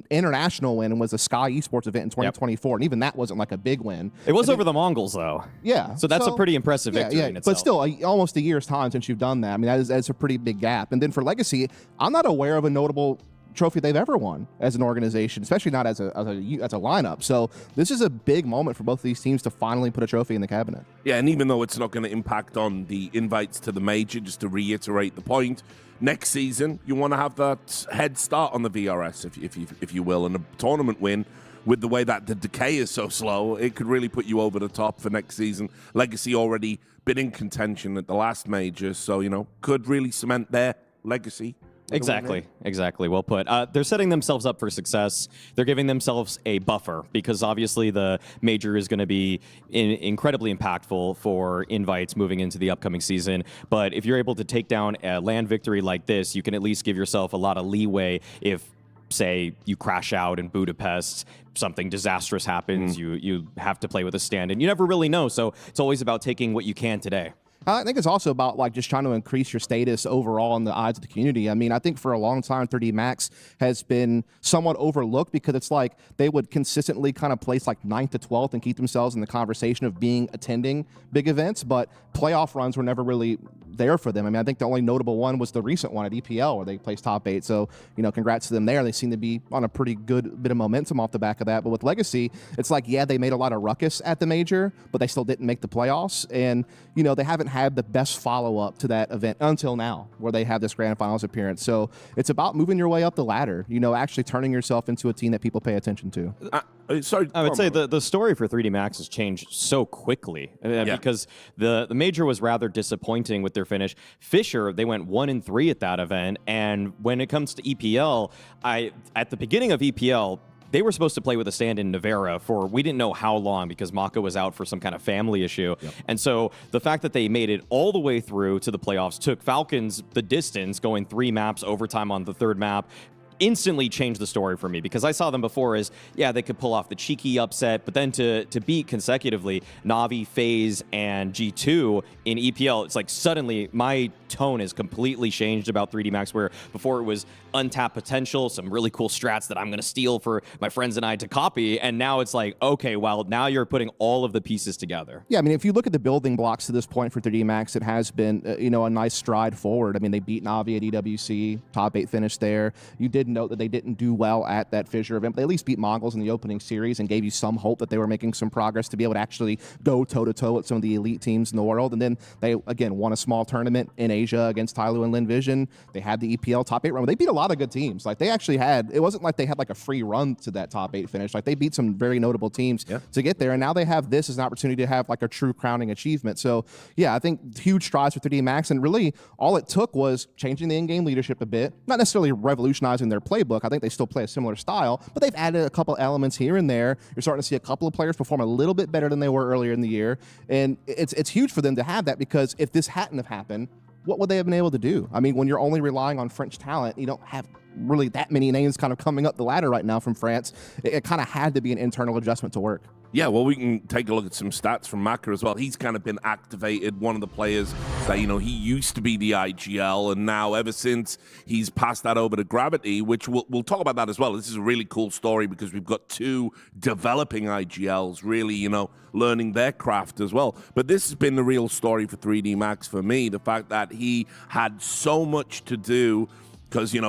international win was a Sky Esports event in 2024, and even that wasn't like a big win. It was over the Mongols, though. Yeah. So that's a pretty impressive victory in itself. But still, almost a year's time since you've done that. I mean, that's a pretty big gap. And then for Legacy, I'm not aware of a notable trophy they've ever won as an organization, especially not as a lineup. So this is a big moment for both of these teams to finally put a trophy in the cabinet. Yeah, and even though it's not going to impact on the invites to the major, just to reiterate the point, next season you want to have that head start on the VRS, if you will, and a tournament win. With the way that the decay is so slow, it could really put you over the top for next season. Legacy already been in contention at the last major, so, could really cement their legacy. Exactly. Well put. They're setting themselves up for success. They're giving themselves a buffer because obviously the major is going to be incredibly impactful for invites moving into the upcoming season. But if you're able to take down a land victory like this, you can at least give yourself a lot of leeway if, say, you crash out in Budapest, something disastrous happens, you have to play with a stand-in. You never really know, so it's always about taking what you can today. I think it's also about just trying to increase your status overall in the eyes of the community. I mean, I think for a long time, 3D Max has been somewhat overlooked because it's they would consistently kind of place 9th to 12th and keep themselves in the conversation of attending big events, but playoff runs were never really there for them. I mean, I think the only notable one was the recent one at EPL where they placed top 8. So, congrats to them there. They seem to be on a pretty good bit of momentum off the back of that. But with Legacy, it's they made a lot of ruckus at the major, but they still didn't make the playoffs. And, they haven't had the best follow-up to that event until now, where they have this grand finals appearance. So it's about moving your way up the ladder, actually turning yourself into a team that people pay attention to. I would say the story for 3D Max has changed so quickly because the major was rather disappointing with their finish. Fisher, they went 1-3 at that event, and when it comes to EPL, at the beginning of EPL, they were supposed to play with a stand-in Nevera for we didn't know how long because Maka was out for some kind of family issue. And so the fact that they made it all the way through to the playoffs, took Falcons the distance, going 3 maps, overtime on the 3rd map, instantly changed the story for me because I saw them before as, they could pull off the cheeky upset, but then to beat consecutively Na'Vi, FaZe, and G2 in EPL, it's suddenly my tone has completely changed about 3D Max, where before it was untapped potential, some really cool strats that I'm going to steal for my friends and I to copy, and now it's okay, well, now you're putting all of the pieces together. Yeah, I mean, if you look at the building blocks to this point for 3D Max, it has been, a nice stride forward. I mean, they beat Na'Vi at EWC, top 8 finish there. You did note that they didn't do well at that Fissure event, but they at least beat Mongols in the opening series and gave you some hope that they were making some progress to be able to actually go toe-to-toe with some of the elite teams in the world. And then they, again, won a small tournament in Asia against TYLOO and Lynn Vision. They had the EPL top 8 run. They beat a lot of good teams. They actually had, it wasn't like they had a free run to that top 8 finish. They beat some very notable teams to get there. And now they have this as an opportunity to have a true crowning achievement. So yeah, I think huge strides for 3D Max. And really all it took was changing the in-game leadership a bit, not necessarily revolutionizing their playbook. I think they still play a similar style, but they've added a couple elements here and there. You're starting to see a couple of players perform a little bit better than they were earlier in the year. And it's huge for them to have that, because if this hadn't have happened, what would they have been able to do? I mean, when you're only relying on French talent, you don't have really that many names kind of coming up the ladder right now from France. It kind of had to be an internal adjustment to work. Yeah, well, we can take a look at some stats from Maka as well. He's kind of been activated, one of the players that, he used to be the IGL, and now ever since he's passed that over to Gravity, which we'll talk about that as well. This is a really cool story because we've got 2 developing IGLs really, learning their craft as well. But this has been the real story for 3D Max for me, the fact that he had so much to do, because, he's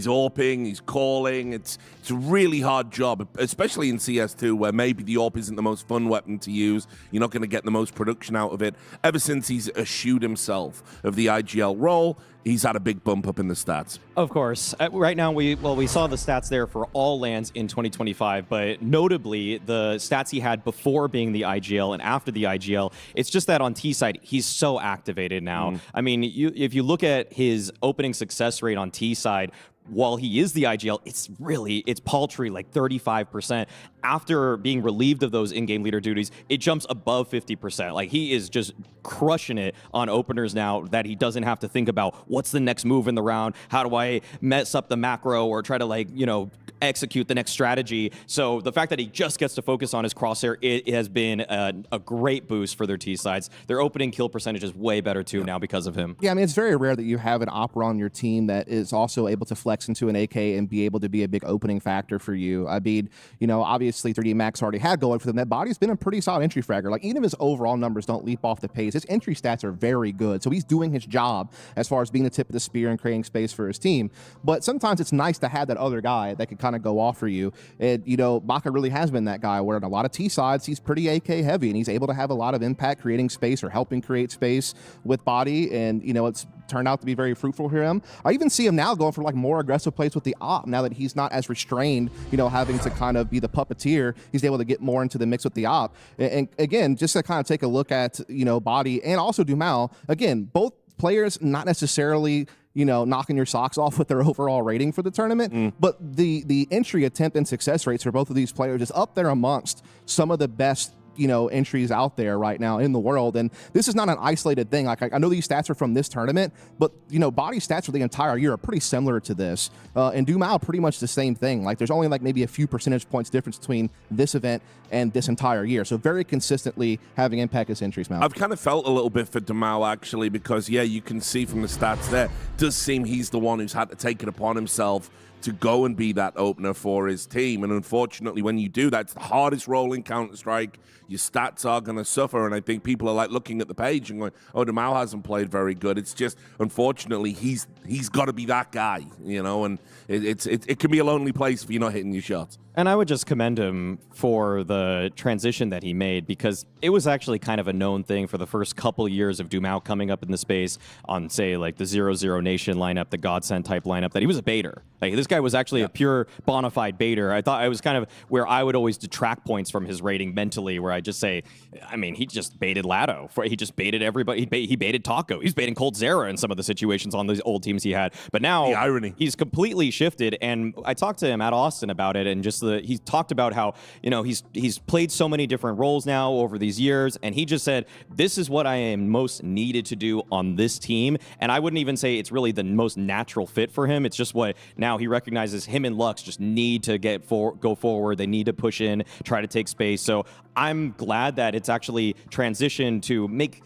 AWPing, he's calling. It's a really hard job, especially in CS2, where maybe the AWP isn't the most fun weapon to use. You're not going to get the most production out of it. Ever since he's eschewed himself of the IGL role, he's had a big bump up in the stats. Of course. Right now, we saw the stats there for all lands in 2025, but notably, the stats he had before being the IGL and after the IGL, it's just that on T side, he's so activated now. I mean, if you look at his opening success rate on T side, while he is the IGL, it's paltry, like 35%. After being relieved of those in-game leader duties, it jumps above 50%. Like, he is just crushing it on openers now that he doesn't have to think about what's the next move in the round, how do I mess up the macro or try to, like, you know, execute the next strategy. So the fact that he just gets to focus on his crosshair, it has been a great boost for their T sides. Their opening kill percentage is way better too now because of him. Yeah, I mean, it's very rare that you have an opera on your team that is also able to flex into an AK and be able to be a big opening factor for you. I mean, you know, obviously 3D Max already had going for them. That body's been a pretty solid entry fragger. Like, even if his overall numbers don't leap off the page, his entry stats are very good. So he's doing his job as far as being the tip of the spear and creating space for his team. But sometimes it's nice to have that other guy that can kind of go off for you. And, you know, Baka really has been that guy where in a lot of T sides, he's pretty AK heavy and he's able to have a lot of impact creating space or helping create space with body. And, you know, it's turned out to be very fruitful for him. I even see him now going for like more aggressive plays with the op now that he's not as restrained, you know, having to kind of be the puppeteer. He's able to get more into the mix with the op. And again, just to kind of take a look at, you know, body and also Dumao, again, both players not necessarily, you know, knocking your socks off with their overall rating for the tournament, but the entry attempt and success rates for both of these players is up there amongst some of the best, you know, entries out there right now in the world. And this is not an isolated thing. Like, I know these stats are from this tournament, but, you know, body stats for the entire year are pretty similar to this. And Dumao, pretty much the same thing. Like, there's only like maybe a few percentage points difference between this event and this entire year. So very consistently having impact as entries, Mal. I've kind of felt a little bit for Dumao, actually, because, yeah, you can see from the stats there, it does seem he's the one who's had to take it upon himself to go and be that opener for his team. And unfortunately, when you do that, it's the hardest role in Counter-Strike. Your stats are going to suffer. And I think people are like looking at the page and going, oh, Dumao hasn't played very good. It's just, unfortunately, he's got to be that guy, you know, and it can be a lonely place if you're not hitting your shots. And I would just commend him for the transition that he made, because it was actually kind of a known thing for the first couple years of Dumao coming up in the space on, say, like the 0-0 Nation lineup, the Godsend type lineup, that he was a baiter. Like, this guy was actually a pure bona fide baiter. I thought I was kind of where I would always detract points from his rating mentally, where I just say, I mean, he just baited Lado. He just baited everybody. He baited Taco. He's baiting Cold Zera in some of the situations on those old teams he had. But now the irony, he's completely shifted. And I talked to him at Austin about it, and just he talked about how, you know, he's played so many different roles now over these years, and he just said, this is what I am most needed to do on this team. And I wouldn't even say it's really the most natural fit for him. It's just what now he recognizes him and Lux just need to go forward. They need to push in, try to take space. So I'm glad that it's actually transitioned to make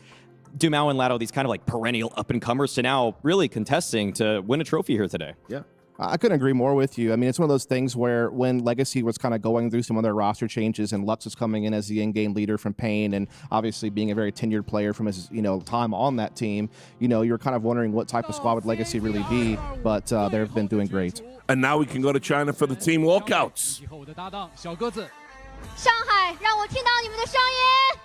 Dumao and Lado these kind of like perennial up-and-comers to now really contesting to win a trophy here today. Yeah. I couldn't agree more with you. I mean, it's one of those things where when Legacy was kind of going through some of their roster changes and Lux was coming in as the in-game leader from Pain, and obviously being a very tenured player from his, you know, time on that team, you know, you're kind of wondering what type of squad would Legacy really be, but they've been doing great. And now we can go to China for the team walkouts. Shanghai, 让我听到你们的声音。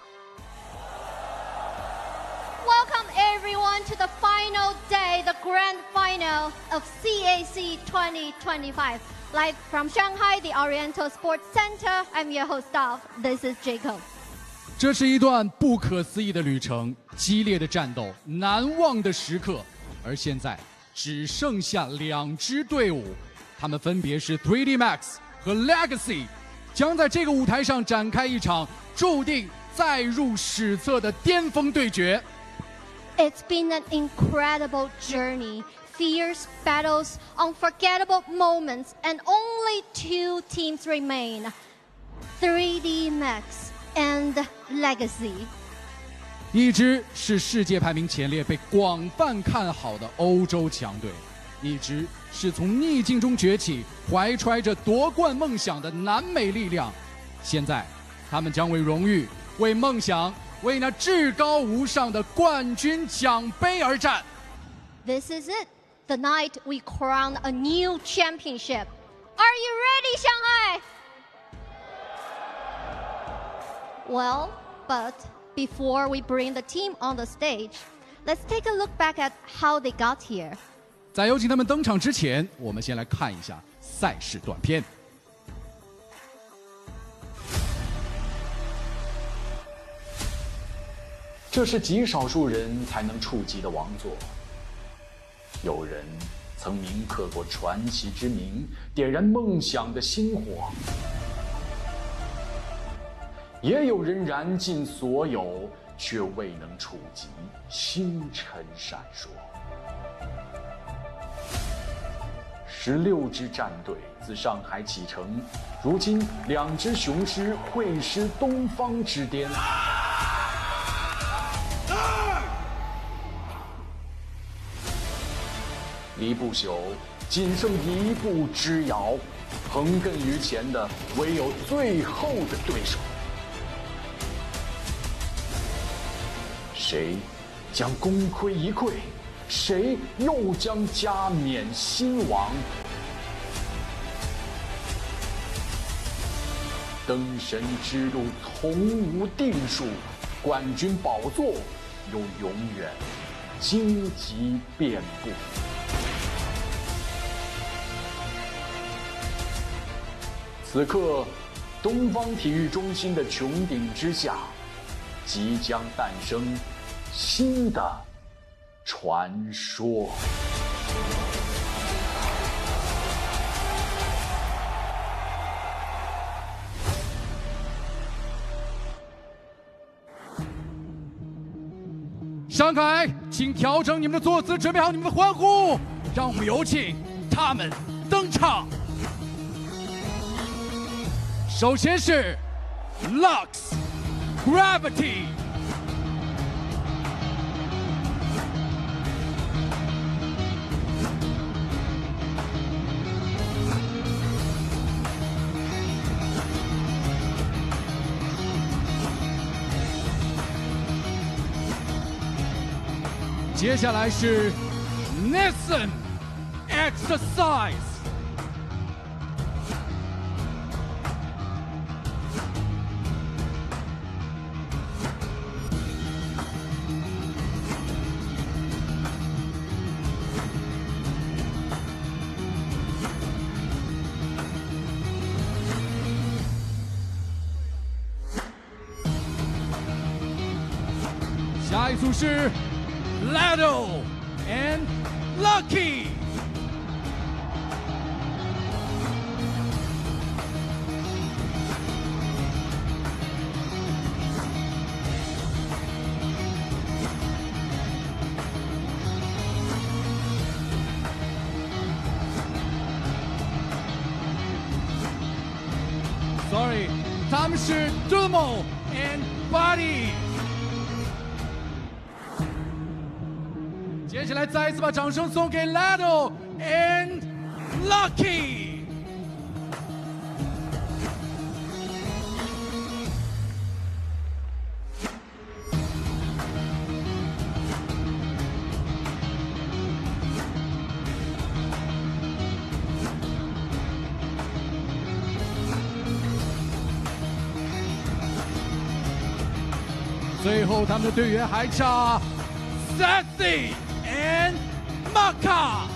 Welcome everyone to the final day, the grand final of CAC 2025. Live from Shanghai, the Oriental Sports Center. I'm your host, Dolph. This is Jacob. 这是一段不可思议的旅程，激烈的战斗，难忘的时刻。而现在只剩下2支队伍，他们分别是 3D Max 和 Legacy， 将在这个舞台上展开一场注定载入史册的巅峰对决。It's been an incredible journey, fierce battles, unforgettable moments, and only 2 teams remain, 3D Max and Legacy. 一支是世界排名前列被广泛看好的欧洲强队，一支是从逆境中崛起，怀揣着夺冠梦想的南美力量。现在，他们将为荣誉、为梦想、为那至高无上的冠军奖杯而战。This is it, the night we crown a new championship. Are you ready, Shanghai? Well, but before we bring the team on the stage, Let's take a look back at how they got here. 在有请他们登场之前，我们先来看一下赛事短片。这是极少数人才能触及的王座。有人曾铭刻过传奇之名，点燃梦想的星火；也有人燃尽所有，却未能触及星辰闪烁。16支战队自上海启程，如今2支雄狮会师东方之巅。离不朽仅剩1步之遥，横亘于前的唯有最后的对手。谁将功亏一篑？谁又将加冕新王？登神之路从无定数，冠军宝座又永远荆棘遍布。此刻，东方体育中心的穹顶之下，即将诞生新的传说。上海，请调整你们的坐姿，准备好你们的欢呼，让我们有请他们登场。首先是 Lux Gravity。接下来是 Nissan Exercise。下一组是 Lado and Lucky。Sorry， 他们是 Dumo and Buddy。接下来再一次把掌声送给 Lado and Lucky。最后，他们的队员还差 Sassy and Maka。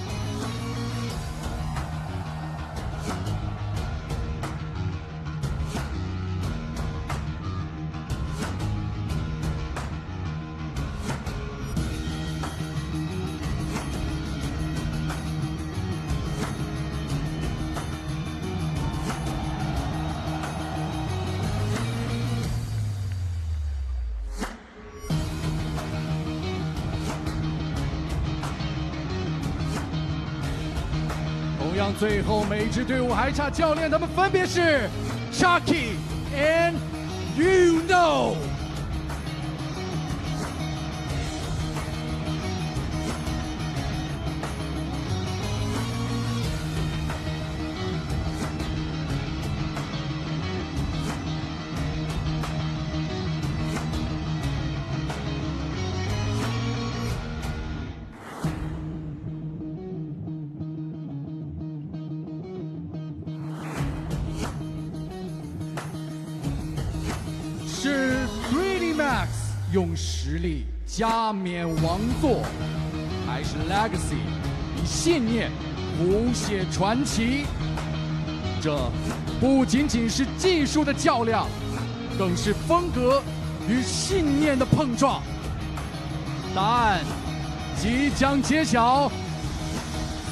同样，最后每支队伍还差教练，他们分别是 Chucky and You Know。是 3D Max 用实力加冕王座，还是 Legacy 以信念谱写传奇？这不仅仅是技术的较量，更是风格与信念的碰撞。答案即将揭晓。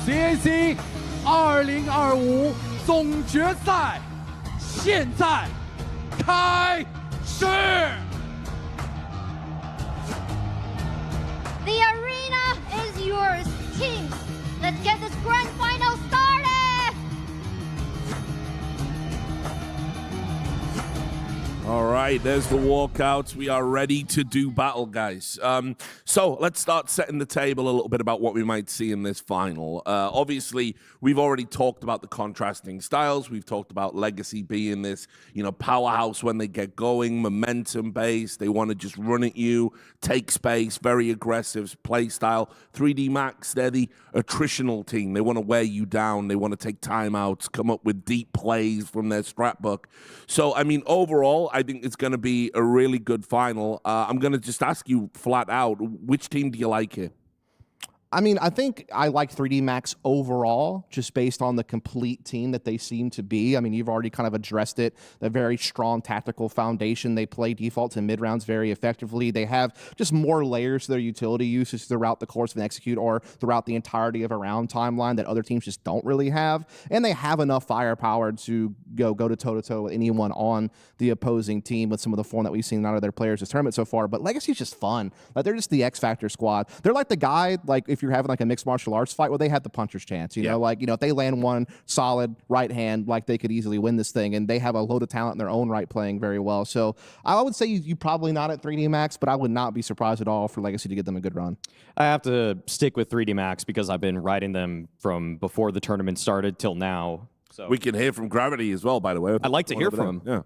CAC 2025总决赛现在开始。The arena is yours, teams. Let's get this grand final started. All right, there's the walkouts. We are ready to do battle, guys. So let's start setting the table a little bit about what we might see in this final. Obviously, we've already talked about the contrasting styles. We've talked about Legacy being this, powerhouse when they get going, momentum-based. They want to just run at you, take space, very aggressive play style. 3D Max, they're the attritional team. They want to wear you down. They want to take timeouts, come up with deep plays from their strat book. So, overall, I think it's going to be a really good final. I'm going to just ask you flat out, which team do you like here? I think I like 3D Max overall, just based on the complete team that they seem to be. You've already kind of addressed it. A very strong tactical foundation. They play default to mid-rounds very effectively. They have just more layers to their utility uses throughout the course of an execute or throughout the entirety of a round timeline that other teams just don't really have. And they have enough firepower to go to toe-to-toe with anyone on the opposing team with some of the form that we've seen out of their players this tournament so far. But Legacy's just fun. They're just the X-Factor squad. They're like the guy, if you're having like a mixed martial arts fight, well, they have the puncher's chance, if they land one solid right hand, they could easily win this thing, and they have a load of talent in their own right playing very well. So I would say you probably not at 3D Max, but I would not be surprised at all for Legacy to give them a good run. I have to stick with 3D Max because I've been riding them from before the tournament started till now. So we can hear from Gravity as well, by the way. I'd like to hear from him. Yeah.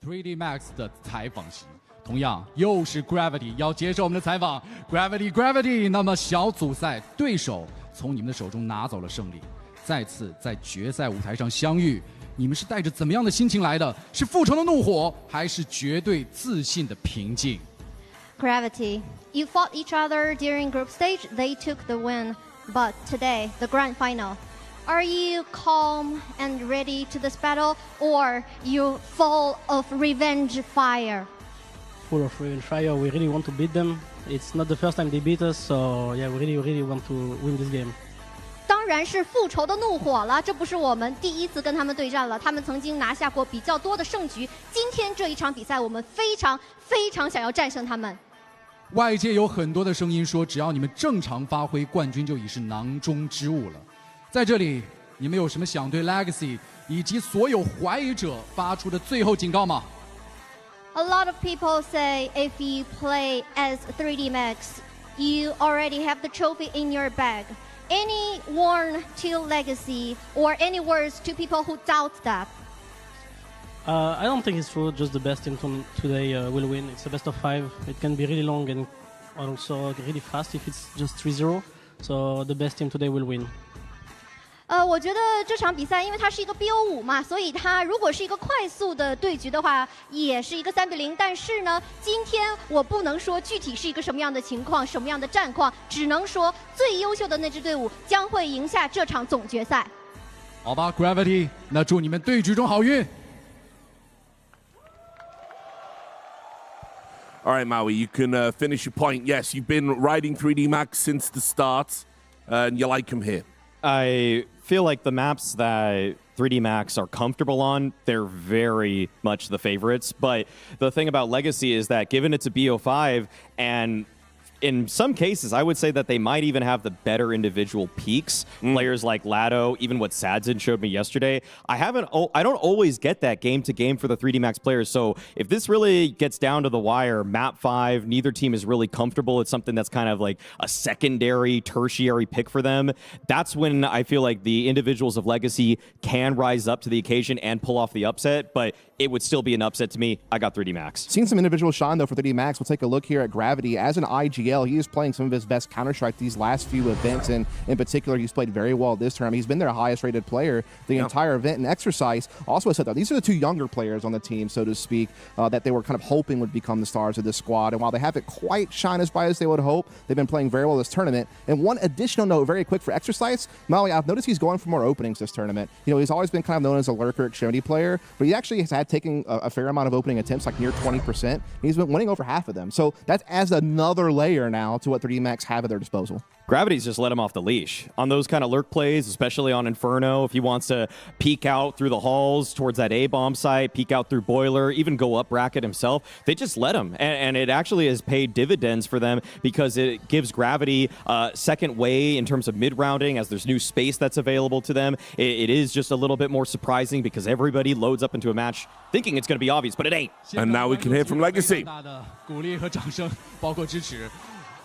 3D Max 的采访席，同样又是 Gravity 要接受我们的采访。Gravity， 那么小组赛对手从你们的手中拿走了胜利，再次在决赛舞台上相遇，你们是带着怎么样的心情来的？是复仇的怒火，还是绝对自信的平静 Gravity, you fought each other during group stage. They took the win, but today, the grand final. Are you calm and ready to this battle, or you full of revenge fire? Full of revenge fire. We really want to beat them. It's not the first time they beat us, so yeah, we really want to win this game. 当然是复仇的怒火了，这不是我们第一次跟他们对战了，他们曾经拿下过比较多的胜局。今天这一场比赛，我们非常想要战胜他们。外界有很多的声音说，只要你们正常发挥，冠军就已是囊中之物了。在这里，你们有什么想对 Legacy 以及所有怀疑者发出的最后警告吗？ A lot of people say if you play as 3D Max, you already have the trophy in your bag. Any warn to Legacy or any words to people who doubt that? I don't think it's true. Just the best team today will win. It's a best of 5. It can be really long and also really fast if it's just 3-0. So the best team today will win. 我觉得这场比赛，因为它是一个 BO5 嘛，所以它如果是一个快速的对局的话，也是一个3-0。但是呢，今天我不能说具体是一个什么样的情况、什么样的战况，只能说最优秀的那支队伍将会赢下这场总决赛。好吧 ，Gravity， 那祝你们对局中好运。All right, Maui, you can finish your point. Yes, you've been riding 3D Max since the start, and you like him here. I feel like the maps that 3D Max are comfortable on, they're very much the favorites. But the thing about Legacy is that given it's a BO5, and in some cases, I would say that they might even have the better individual peaks. Players like Lado, even what Sadzin showed me yesterday. I don't always get that game to game for the 3D Max players. So if this really gets down to the wire, map 5, neither team is really comfortable. It's something that's kind of like a secondary, tertiary pick for them. That's when I feel like the individuals of Legacy can rise up to the occasion and pull off the upset. But it would still be an upset to me. I got 3D Max. Seen some individual shine, though, for 3D Max. We'll take a look here at Gravity. As an IGL, he is playing some of his best Counter-Strike these last few events, and in particular, he's played very well this term. He's been their highest-rated player the entire event. And Exercise also said that these are the two younger players on the team, so to speak, that they were kind of hoping would become the stars of this squad. And while they haven't quite shined as bright as they would hope, they've been playing very well this tournament. And one additional note, very quick for Exercise, Molly, I've noticed he's going for more openings this tournament. You know, he's always been kind of known as a lurker extremity player, but he actually has had taken a fair amount of opening attempts, like near 20%. He's been winning over half of them. So that adds another layer now to what 3D Max have at their disposal. Gravity's just let him off the leash on those kind of lurk plays, especially on Inferno. If he wants to peek out through the halls towards that A-bomb site, peek out through Boiler, even go up bracket himself, they just let him. And it actually has paid dividends for them because it gives Gravity a second way in terms of mid-rounding as there's new space that's available to them. It is just a little bit more surprising because everybody loads up into a match thinking it's going to be obvious, but it ain't. And now we can hear from Legacy.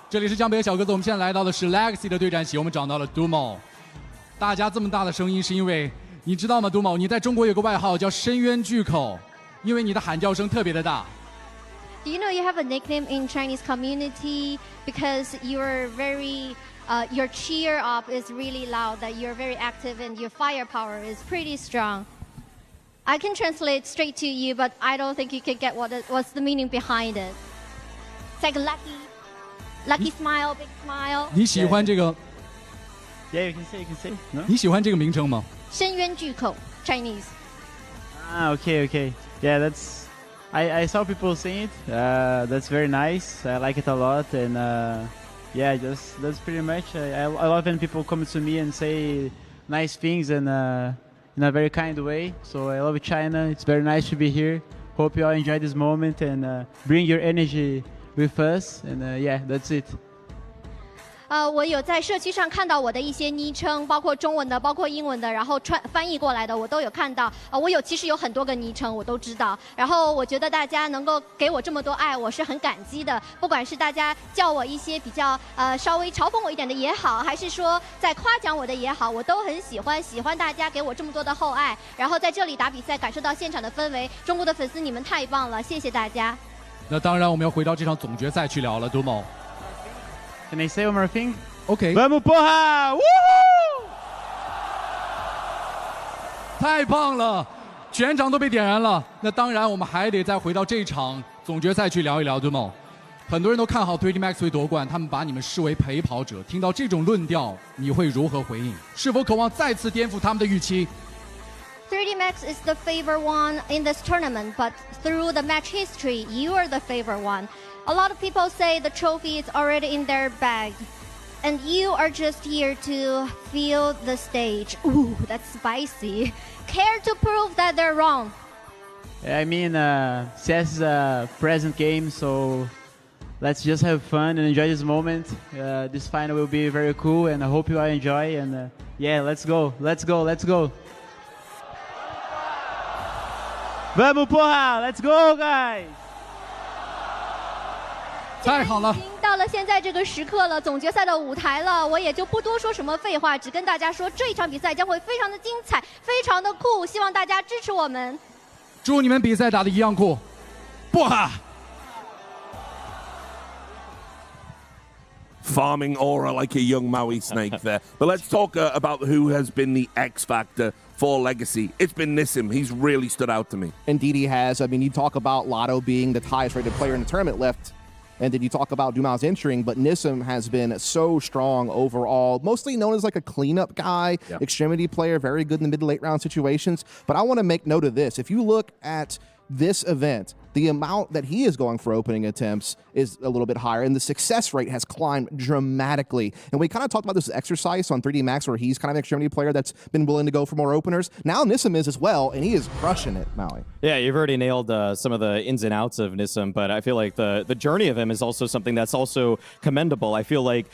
这里是江北的小鸽子，我们现在来到的是 Legacy 的对战席，我们找到了 Dumo。大家这么大的声音，是因为你知道吗 ，Dumo？ 你在中国有个外号叫深渊巨口，因为你的喊叫声特别的大。Do you know you have a nickname in Chinese community because you're very, your cheer up is really loud, that you're very active and your firepower is pretty strong. I can translate straight to you, but I don't think you can get what's the meaning behind it. It's like lucky smile, big smile. 你喜欢这个 Yeah, you can say. No? 你喜欢这个名称吗？深渊巨口 Chinese. Ah, okay. Yeah, that's. I saw people saying it. That's very nice. I like it a lot, and yeah, that's pretty much. I love when people come to me and say nice things and in a very kind way. So I love China. It's very nice to be here. Hope you all enjoy this moment and bring your energy with us. And yeah, that's it. 我有在社区上看到我的一些昵称，包括中文的，包括英文的，然后翻译过来的，我都有看到。我其实有很多个昵称，我都知道。然后我觉得大家能够给我这么多爱，我是很感激的。不管是大家叫我一些比较稍微嘲讽我一点的也好，还是说在夸奖我的也好，我都很喜欢大家给我这么多的厚爱。然后在这里打比赛，感受到现场的氛围，中国的粉丝你们太棒了，谢谢大家。那当然，我们要回到这场总决赛去聊了，Dumo。Can I say one more thing? OK. Vamos porra! Woohoo! 太棒了，全场都被点燃了。那当然，我们还得再回到这场总决赛去聊一聊，Dumo。很多人都看好 3D Max 会夺冠，他们把你们视为陪跑者。听到这种论调，你会如何回应？是否渴望再次颠覆他们的预期？3D Max is the favorite one in this tournament, but through the match history, you are the favorite one. A lot of people say the trophy is already in their bag, and you are just here to feel the stage. Ooh, that's spicy. Care to prove that they're wrong? I mean, CS is a present game, so let's just have fun and enjoy this moment. This final will be very cool, and I hope you all enjoy. And yeah, let's go. Vamos porra! Let's go, guys! 太好了！已经到了现在这个时刻了，总决赛的舞台了，我也就不多说什么废话，只跟大家说这一场比赛将会非常的精彩，非常的酷，希望大家支持我们。祝你们比赛打得一样酷，不哈！ Farming aura like a young Maui snake there. But let's talk about who has been the X factor for Legacy. It's been Nissim. He's really stood out to me. Indeed he has. I mean, you talk about Lotto being the highest rated player in the tournament left, and then you talk about Dumao's entering, but Nissim has been so strong overall, mostly known as like a cleanup guy, extremity player, very good in the mid to late round situations. But I want to make note of this. If you look at this event, the amount that he is going for opening attempts is a little bit higher, and the success rate has climbed dramatically. And we kind of talked about this exercise on 3D Max, where he's kind of an extremity player that's been willing to go for more openers. Now Nissim is as well, and he is crushing it, Maui. Yeah, you've already nailed some of the ins and outs of Nissim, but I feel like the journey of him is also something that's also commendable. I feel like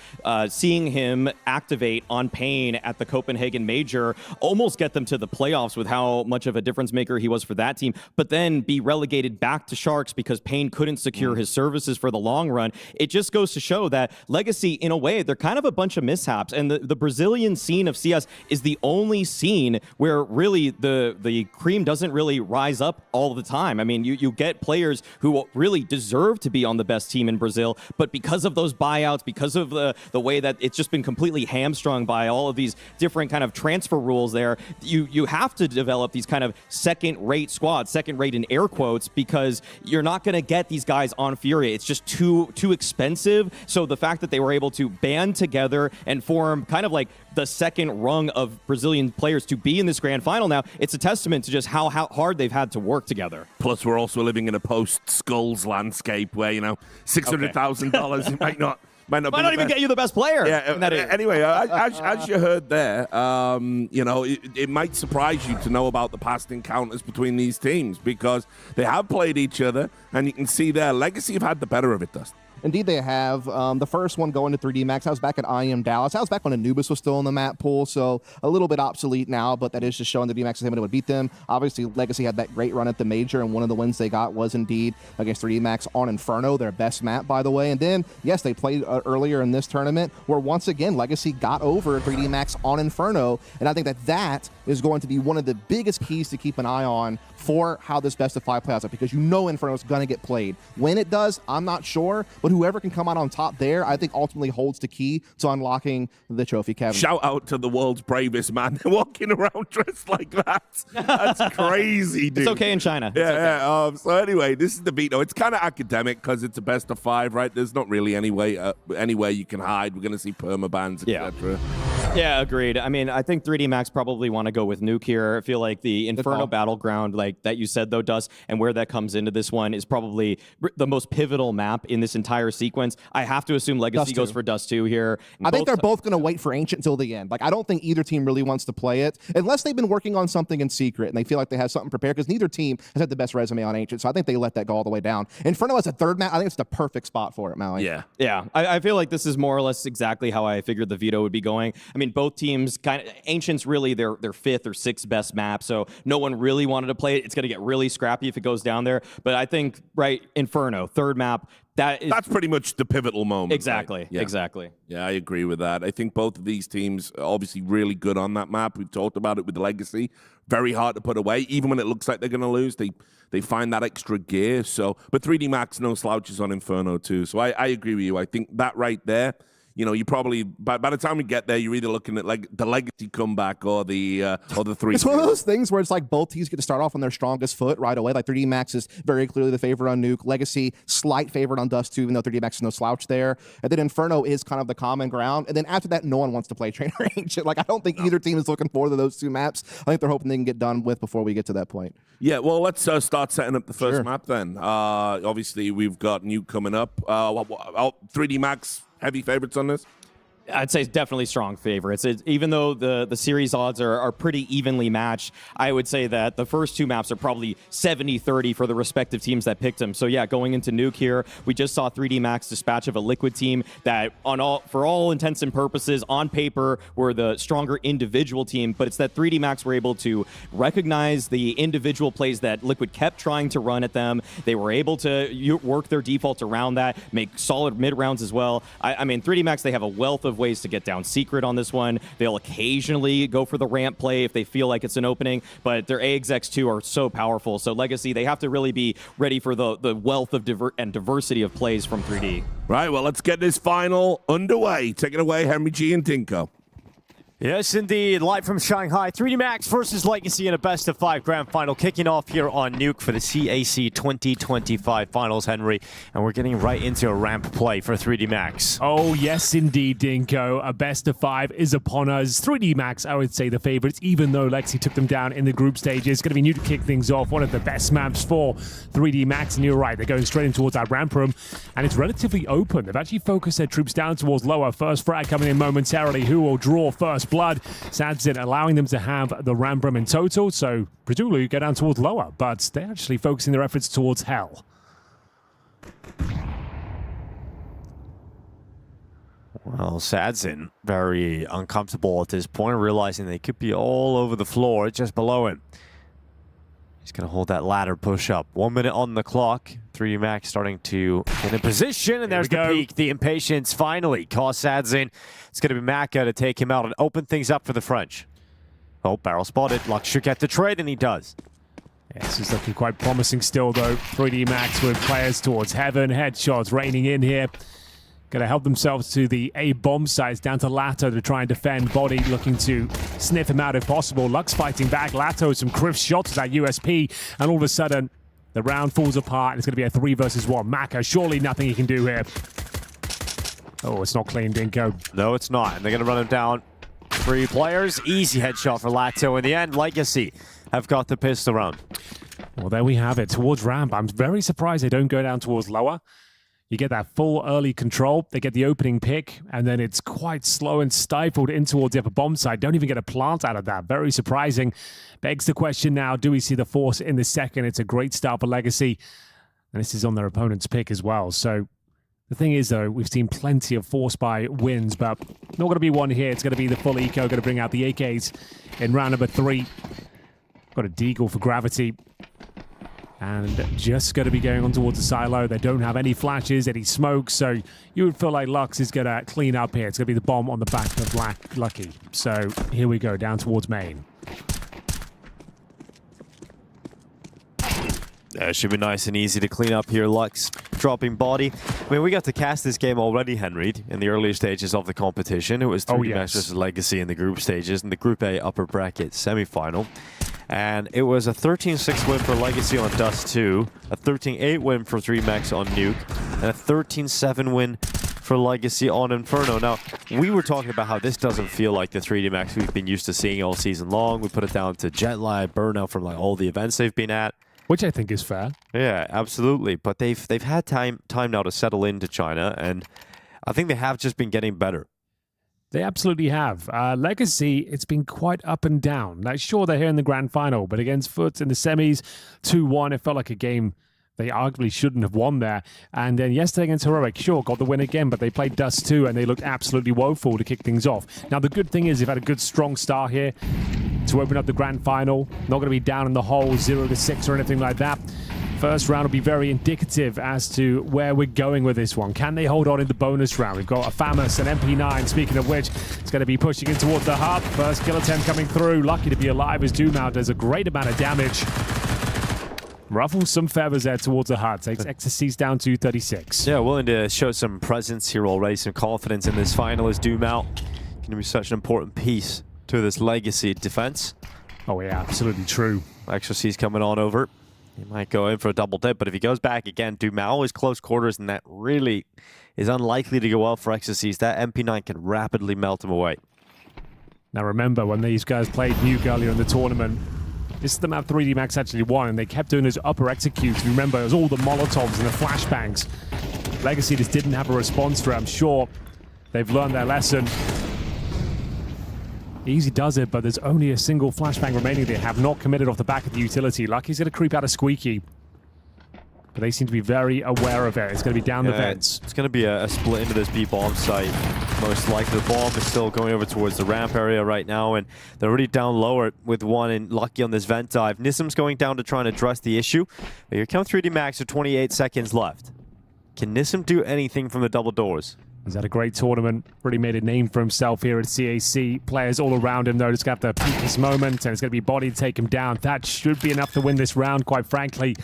seeing him activate on Pain at the Copenhagen Major almost get them to the playoffs with how much of a difference maker he was for that team, but then be relegated back to Sharks because Payne couldn't secure his services for the long run. It just goes to show that Legacy, in a way, they're kind of a bunch of mishaps. And the Brazilian scene of CS is the only scene where really the cream doesn't really rise up all the time. I mean, you get players who really deserve to be on the best team in Brazil, but because of those buyouts, because of the way that it's just been completely hamstrung by all of these different kind of transfer rules there, you have to develop these kind of second-rate squads, second-rate in air quotes, because you're not going to get these guys on Furia. It's just too expensive. So the fact that they were able to band together and form kind of like the second rung of Brazilian players to be in this grand final now, it's a testament to just how hard they've had to work together. Plus, we're also living in a post-Skulls landscape where, you know, $600,000 it might not even get you the best player. Yeah. Anyway, as you heard there, you know, it might surprise you to know about the past encounters between these teams because they have played each other, and you can see their Legacy have had the better of it, Dust. Indeed, they have. The first one going to 3D Max, I was back at IM Dallas. I was back when Anubis was still in the map pool, so a little bit obsolete now, but that is just showing that 3D Max is able to beat them. Obviously, Legacy had that great run at the Major, and one of the wins they got was indeed against 3D Max on Inferno, their best map, by the way. And then, yes, they played earlier in this tournament, where once again, Legacy got over 3D Max on Inferno, and I think that is going to be one of the biggest keys to keep an eye on for how this best of 5 plays out, because you know Inferno is going to get played. When it does, I'm not sure, but whoever can come out on top there, I think ultimately holds the key to unlocking the trophy cabinet. Shout out to the world's bravest man walking around dressed like that. That's crazy, dude. It's okay in China. Yeah. So anyway, this is the veto. It's kind of academic because it's a best of 5, right? There's not really anywhere you can hide. We're going to see permabans, etc. Yeah, agreed. I mean, I think 3D Max probably want to go with Nuke here. I feel like the Inferno Battleground, like that you said though, Dust, and where that comes into this one is probably the most pivotal map in this entire sequence. I have to assume Legacy goes for Dust 2 here. I think they're both going to wait for Ancient until the end. Like, I don't think either team really wants to play it unless they've been working on something in secret and they feel like they have something prepared, because neither team has had the best resume on Ancient. So I think they let that go all the way down. Inferno as a third map, I think it's the perfect spot for it, Maui. Yeah. I feel like this is more or less exactly how I figured the veto would be going. I mean, both teams kind of, Ancient's really their 5th or 6th best map, so no one really wanted to play it. It's going to get really scrappy if it goes down there. But I think, right, Inferno, third map, that's pretty much the pivotal moment. Exactly. Right? Yeah. Exactly. Yeah, I agree with that. I think both of these teams are obviously really good on that map. We've talked about it with the Legacy. Very hard to put away. Even when it looks like they're going to lose, they find that extra gear. So, but 3D Max, no slouches on Inferno too. So I agree with you. I think that right there, you know, you probably by the time we get there, you're either looking at like the Legacy comeback or the 3. It's one of those things where it's like both teams get to start off on their strongest foot right away. Like 3D Max is very clearly the favorite on Nuke. Legacy, slight favorite on Dust 2, even though 3D Max is no slouch there. And then Inferno is kind of the common ground. And then after that, no one wants to play Trainer Ancient. Like, I don't think either team is looking forward to those two maps. I think they're hoping they can get done with before we get to that point. Yeah, well, let's start setting up the first map then. Obviously, we've got Nuke coming up. 3D Max, heavy favorites on this? I'd say definitely strong favorites. Even though the series odds are pretty evenly matched, I would say that the first two maps are probably 70-30 for the respective teams that picked them. So yeah, going into Nuke here, we just saw 3D Max dispatch of a Liquid team that for all intents and purposes, on paper, were the stronger individual team, but it's that 3D Max were able to recognize the individual plays that Liquid kept trying to run at them. They were able to work their defaults around that, make solid mid rounds as well. I mean, 3D Max, they have a wealth of ways to get down secret on this one. They'll occasionally go for the ramp play if they feel like it's an opening, but their A execs too are so powerful. So Legacy, they have to really be ready for the wealth of diversity of plays from 3D. Right, well, let's get this final underway. Take it away, Henry G and Dinko. Yes, indeed. Live from Shanghai, 3D Max versus Legacy in a best-of-5 grand final, kicking off here on Nuke for the CAC 2025 finals, Henry. And we're getting right into a ramp play for 3D Max. Oh, yes, indeed, Dinko. A best-of-5 is upon us. 3D Max, I would say, the favorites, even though Legacy took them down in the group stages. It's going to be Nuke to kick things off. One of the best maps for 3D Max. And you're right, they're going straight in towards that ramp room. And it's relatively open. They've actually focused their troops down towards lower. First frag coming in momentarily. Who will draw first blood? Sadzin allowing them to have the ramp room in total, so presumably go down towards lower, but they're actually focusing their efforts towards hell. Well, Sadzin very uncomfortable at this point, realizing they could be all over the floor just below him. He's going to hold that ladder push up. 1 minute on the clock. 3D Max starting to get in position, and there's the peak. The impatience finally. Cossad's in. It's going to be Maka to take him out and open things up for the French. Oh, barrel spotted. Lux should get the trade, and he does. Yeah, this is looking quite promising still, though. 3D Max with players towards heaven. Headshots raining in here. Going to help themselves to the A bomb sites down to Lato to try and defend. Body looking to sniff him out if possible. Lux fighting back. Lato some crisp shots at USP, and all of a sudden the round falls apart. It's going to be a 3 versus 1. Maka, surely nothing he can do here. Oh, it's not clean, Dinko. No, it's not. And they're going to run him down. 3 players. Easy headshot for Lato. In the end, Legacy have got the pistol round. Well, there we have it. Towards ramp. I'm very surprised they don't go down towards lower. You get that full early control. They get the opening pick, and then it's quite slow and stifled in towards the upper bomb side. Don't even get a plant out of that. Very surprising. Begs the question now, do we see the force in the second? It's a great start for Legacy, and this is on their opponent's pick as well. So the thing is, though, we've seen plenty of force by wins, but not going to be one here. It's going to be the full eco, going to bring out the AKs in round number 3. Got a deagle for Gravity. And just going to be going on towards the silo. They don't have any flashes, any smoke, so you would feel like Lux is going to clean up here. It's going to be the bomb on the back of Lucky. So here we go, down towards main. It should be nice and easy to clean up here. Lux dropping body. I mean, we got to cast this game already, Henry, in the earlier stages of the competition. It was 3D Max versus Legacy in the group stages in the Group A upper bracket semifinal. And it was a 13-6 win for Legacy on Dust 2, a 13-8 win for 3D Max on Nuke, and a 13-7 win for Legacy on Inferno. Now, we were talking about how this doesn't feel like the 3D Max we've been used to seeing all season long. We put it down to jet lag, burnout from like all the events they've been at. Which I think is fair. Yeah, absolutely. But they've had time now to settle into China, and I think they have just been getting better. They absolutely have. Legacy, it's been quite up and down. Now, sure, they're here in the grand final, but against FUT in the semis, 2-1, it felt like a game they arguably shouldn't have won there. And then yesterday against Heroic, sure, got the win again, but they played Dust 2, and they looked absolutely woeful to kick things off. Now, the good thing is they've had a good, strong start here to open up the grand final. Not going to be down in the hole 0-6 or anything like that. First round will be very indicative as to where we're going with this one. Can they hold on in the bonus round? We've got a Famous and MP9, speaking of which, it's going to be pushing in towards the hub. First kill attempt coming through. Lucky to be alive as Doom does a great amount of damage. Ruffles some feathers there towards the hut. Takes XSC's down to 36. Yeah, willing to show some presence here already, some confidence in this final as Doom going to be such an important piece to this Legacy defense. Oh yeah, absolutely true. XSC's coming on over. He might go in for a double dip, but if he goes back again, Dumao is close quarters, and that really is unlikely to go well for XSC's. That MP9 can rapidly melt him away. Now remember, when these guys played Nuke earlier in the tournament, this is the map 3D Max actually won, and they kept doing those upper executes. Remember, it was all the Molotovs and the flashbangs. Legacy just didn't have a response for it. I'm sure they've learned their lesson. Easy does it, but there's only a single flashbang remaining. They have not committed off the back of the utility. Lucky's going to creep out of Squeaky, but they seem to be very aware of it. It's going to be down the vents. It's going to be a split into this B-bomb site. Most likely the bomb is still going over towards the ramp area right now, and they're already down lower with one and Lucky on this vent dive. Nissim's going down to try and address the issue. But here comes 3D Max with 28 seconds left. Can Nissim do anything from the double doors? He's had a great tournament, really made a name for himself here at CAC. Players all around him, though, just got to peak this moment, and it's going to be Body to take him down. That should be enough to win this round, quite frankly.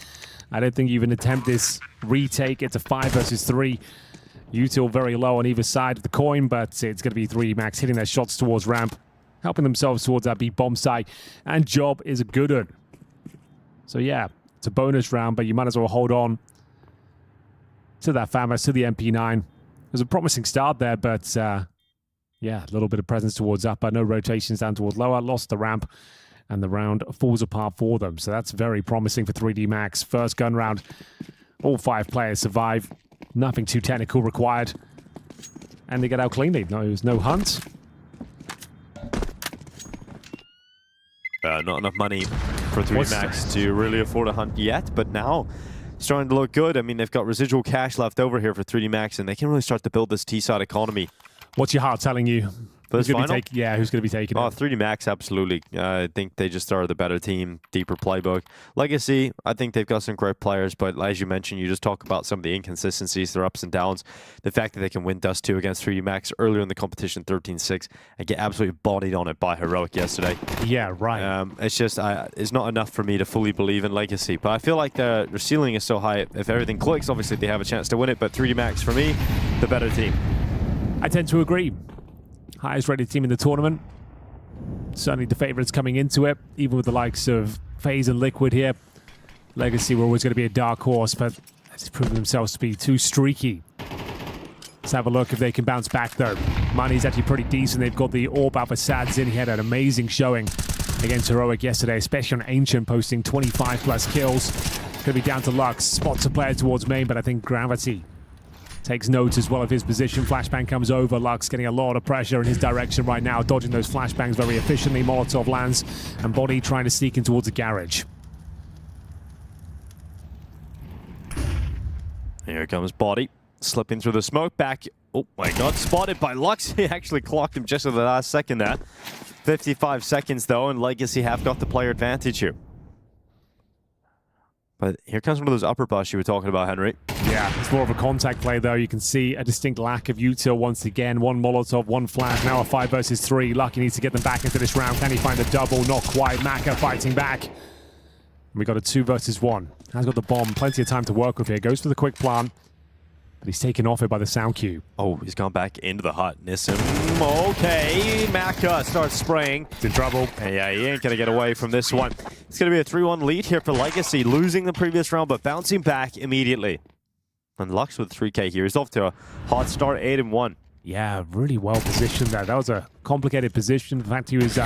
I don't think you even attempt this retake. It's a 5 versus 3. Util very low on either side of the coin, but it's going to be 3D Max hitting their shots towards ramp, helping themselves towards that B-bomb site, and job is a good one. So yeah, it's a bonus round, but you might as well hold on to that Famous, to the MP9. It was a promising start there, but yeah, a little bit of presence towards upper, no rotations down towards lower, lost the ramp, and the round falls apart for them. So that's very promising for 3D Max. First gun round, all 5 players survive. Nothing too technical required. And they get out cleanly. No, there's no hunt. Not enough money for 3D Max to really afford a hunt yet, but now starting to look good. I mean, they've got residual cash left over here for 3D Max, and they can really start to build this T-side economy. What's your heart telling you? For this final? Who's going to be taking it? 3D Max, absolutely. I think they just are the better team, deeper playbook. Legacy, I think they've got some great players, but as you mentioned, you just talk about some of the inconsistencies, their ups and downs. The fact that they can win Dust 2 against 3D Max earlier in the competition, 13-6, and get absolutely bodied on it by Heroic yesterday. Yeah, right. It's just, it's not enough for me to fully believe in Legacy, but I feel like their ceiling is so high. If everything clicks, obviously they have a chance to win it, but 3D Max, for me, the better team. I tend to agree. Highest rated team in the tournament. Certainly the favorites coming into it, even with the likes of FaZe and Liquid here. Legacy were always going to be a dark horse, but it's proven themselves to be too streaky. Let's have a look if they can bounce back, though. Money's actually pretty decent. They've got the AWP out for SADZin. He had an amazing showing against Heroic yesterday, especially on Ancient, posting 25+ kills. Could be down to Lux. Spots a player towards main, but I think Gravity takes note as well of his position. Flashbang comes over. Lux getting a lot of pressure in his direction right now, dodging those flashbangs very efficiently. Molotov lands, and Body trying to sneak in towards the garage. Here comes Body, slipping through the smoke back. Oh my god, spotted by Lux. He actually clocked him just at the last second there. 55 seconds though, and Legacy have got the player advantage here. But here comes one of those upper busts you were talking about, Henry. Yeah, it's more of a contact play, though. You can see a distinct lack of util once again. One Molotov, one flash. Now a 5 versus 3. Lucky needs to get them back into this round. Can he find the double? Not quite. Maka fighting back. We got a 2 versus 1. Has got the bomb. Plenty of time to work with here. Goes for the quick plant. But he's taken off it by the sound cue. Oh, he's gone back into the hut. Nissim. Okay, Maka starts spraying. He's in trouble. Yeah, he ain't gonna get away from this one. It's gonna be a 3-1 lead here for Legacy, losing the previous round, but bouncing back immediately. And Lux with 3K here. He's off to a hot start, 8-1. Yeah, really well positioned there. That was a complicated position. In fact, he was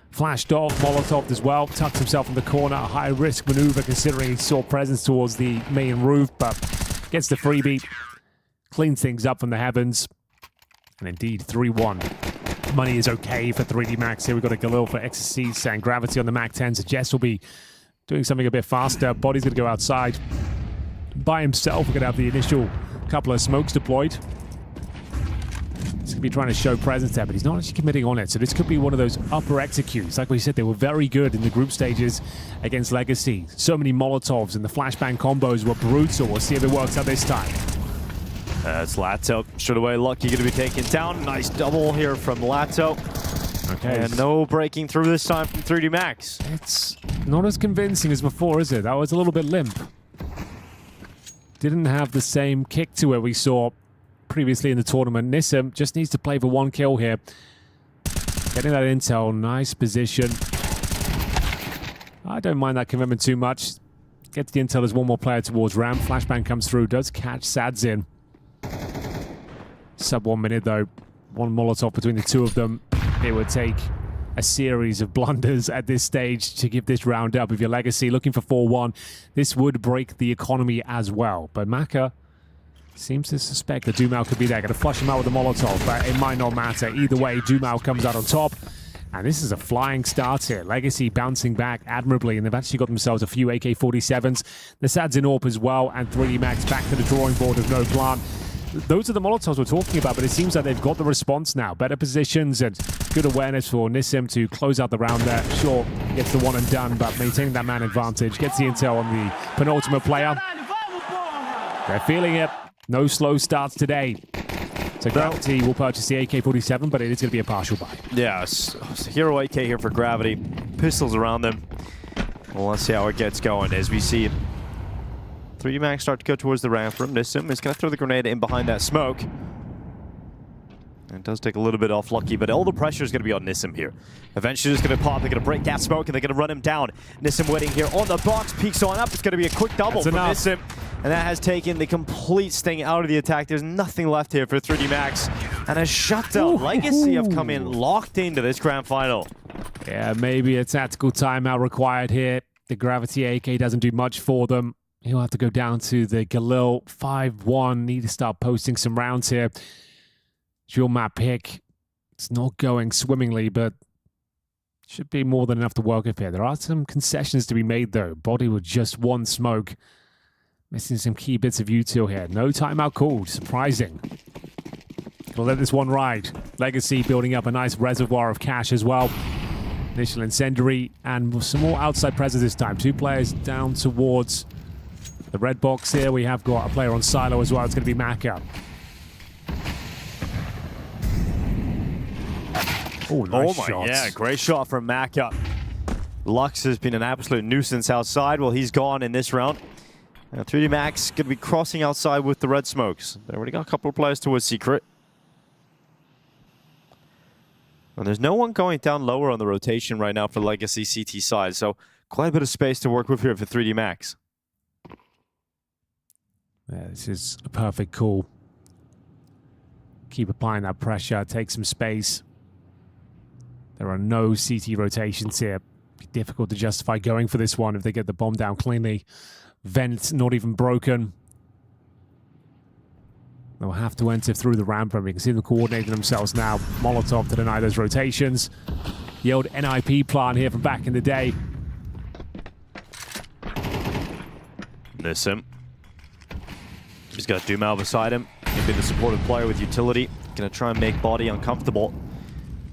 flashed off, Molotov as well. Tucked himself in the corner. A high-risk maneuver considering he saw presence towards the main roof, but gets the freebie, cleans things up from the heavens, and indeed 3-1. Money is okay for 3D Max here. We've got a Galil for XC and Gravity on the Mac 10, so Jess will be doing something a bit faster. Body's going to go outside by himself. We're going to have the initial couple of smokes deployed. He's going to be trying to show presence there, but he's not actually committing on it, so this could be one of those upper executes. Like we said, they were very good in the group stages against Legacy. So many Molotovs and the flashbang combos were brutal. We'll see if it works out this time. That's Lato. Straight away, Lucky going to be taken down. Nice double here from Lato. Okay. And no breaking through this time from 3D Max. It's not as convincing as before, is it? That was a little bit limp. Didn't have the same kick to it we saw previously in the tournament. Nissim just needs to play for 1 kill here. Getting that intel, nice position. I don't mind that commitment too much. Gets the intel as 1 more player towards Ram. Flashbang comes through, does catch SADZin. Sub 1 minute though. 1 Molotov between the 2 of them. It would take a series of blunders at this stage to give this round up. If you're Legacy looking for 4-1, this would break the economy as well. But Maka seems to suspect that Dumao could be there. Going to flush him out with a Molotov, but it might not matter. Either way, Dumao comes out on top. And this is a flying start here. Legacy bouncing back admirably, and they've actually got themselves a few AK-47s. The SADZin AWP as well, and 3D Max back to the drawing board of no plant. Those are the Molotovs we're talking about, but it seems like they've got the response now. Better positions and good awareness for Nissim to close out the round there. Sure, gets the one and done, but maintaining that man advantage. Gets the intel on the penultimate player. They're feeling it. No slow starts today. So Gravity will purchase the AK-47, but it is going to be a partial buy. Yeah, Hero AK here for Gravity. Pistols around them. Well, let's see how it gets going as we see 3D Max start to go towards the ramp from Nissim. Is going to throw the grenade in behind that smoke. And it does take a little bit off Lucky, but all the pressure is going to be on Nissim here. Eventually it's going to pop. They're going to break that smoke, and they're going to run him down. Nissim waiting here on the box. Peeks on up. It's going to be a quick double from Nissim. And that has taken the complete sting out of the attack. There's nothing left here for 3D Max. And a shutdown. Legacy have come in locked into this grand final. Yeah, maybe a tactical timeout required here. The Gravity AK doesn't do much for them. He'll have to go down to the Galil 5-1. Need to start posting some rounds here. Dual map pick. It's not going swimmingly, but should be more than enough to work with here. There are some concessions to be made, though. Body with just 1 smoke. Missing some key bits of util here. No timeout called. Surprising. We'll let this one ride. Legacy building up a nice reservoir of cash as well. Initial incendiary and some more outside presence this time. 2 players down towards the red box here. We have got a player on silo as well. It's going to be Maka. Oh, nice shot. Yeah, great shot from Maka. Lux has been an absolute nuisance outside. Well, he's gone in this round. Now 3D Max going to be crossing outside with the red smokes. They already got a couple of players towards Secret. And there's no one going down lower on the rotation right now for Legacy CT side, so quite a bit of space to work with here for 3D Max. Yeah, this is a perfect call. Keep applying that pressure, take some space. There are no CT rotations here. Be difficult to justify going for this one if they get the bomb down cleanly. Vent not even broken. They'll have to enter through the ramp, and we can see them coordinating themselves now. Molotov to deny those rotations. The old NIP plan here from back in the day. Nissim. He's got Dumal beside him. He's been the supportive player with utility. Gonna try and make Body uncomfortable.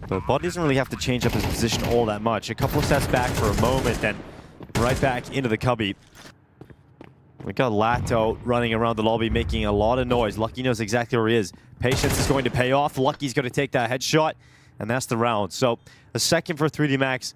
But Body doesn't really have to change up his position all that much. A couple of steps back for a moment, then right back into the cubby. We got Lato running around the lobby, making a lot of noise. Lucky knows exactly where he is. Patience is going to pay off. Lucky's going to take that headshot, and that's the round. So a second for 3D Max.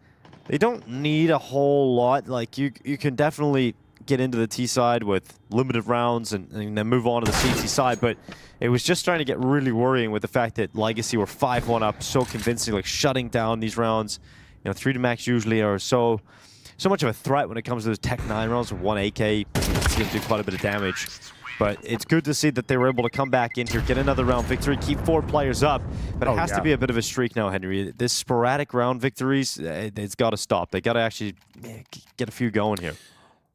They don't need a whole lot. Like, you can definitely get into the T side with limited rounds and then move on to the CT side, but it was just starting to get really worrying with the fact that Legacy were 5-1 up so convincingly, like shutting down these rounds. You know, 3D Max usually are so much of a threat when it comes to those Tech 9 rounds with 1 AK. It's going to do quite a bit of damage. But it's good to see that they were able to come back in here, get another round victory, keep 4 players up. But it has to be a bit of a streak now, Henry. This sporadic round victories, it's got to stop. They got to actually get a few going here.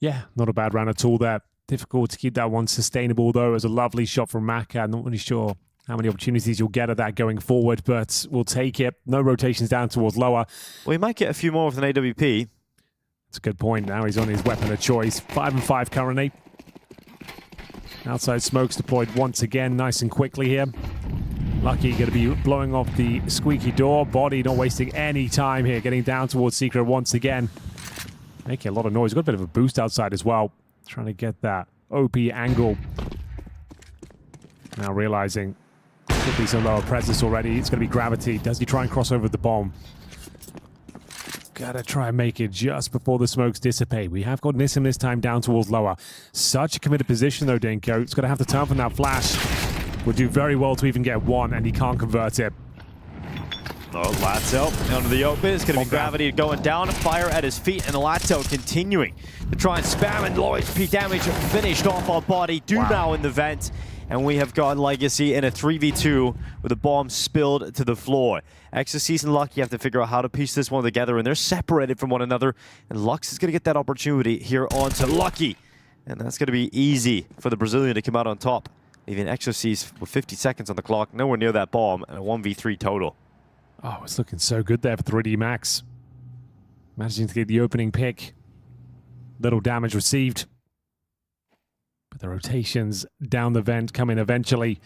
Yeah, not a bad round at all there. Difficult to keep that one sustainable, though. It was a lovely shot from Maka. I'm not really sure how many opportunities you'll get at that going forward, but we'll take it. No rotations down towards lower. Well, he might get a few more with an AWP. That's a good point. Now he's on his weapon of choice. 5-5 currently. Outside smokes deployed once again, nice and quickly here. Lucky going to be blowing off the squeaky door. Body not wasting any time here, getting down towards Secret once again. Making a lot of noise. Got a bit of a boost outside as well. Trying to get that OP angle. Now realizing could be some lower presence already. It's going to be Gravity. Does he try and cross over the bomb? Gotta try and make it just before the smokes dissipate. We have got Nissim this time down towards lower. Such a committed position though, Dinko. It's gonna have to turn from that flash. Would do very well to even get one, and he can't convert it. Oh, Lato under the open. It's going to be Gravity going down. Fire at his feet, and Lato continuing to try and spam, and low HP damage finished off our Body. Now in the vent, and we have got Legacy in a 3v2 with a bomb spilled to the floor. Exorcist and Lucky have to figure out how to piece this one together, and they're separated from one another. And Lux is going to get that opportunity here onto Lucky. And that's going to be easy for the Brazilian to come out on top. Leaving Exorcist with 50 seconds on the clock, nowhere near that bomb, and a 1v3 total. Oh, it's looking so good there for 3D Max. Managing to get the opening pick. Little damage received. But the rotations down the vent come in eventually.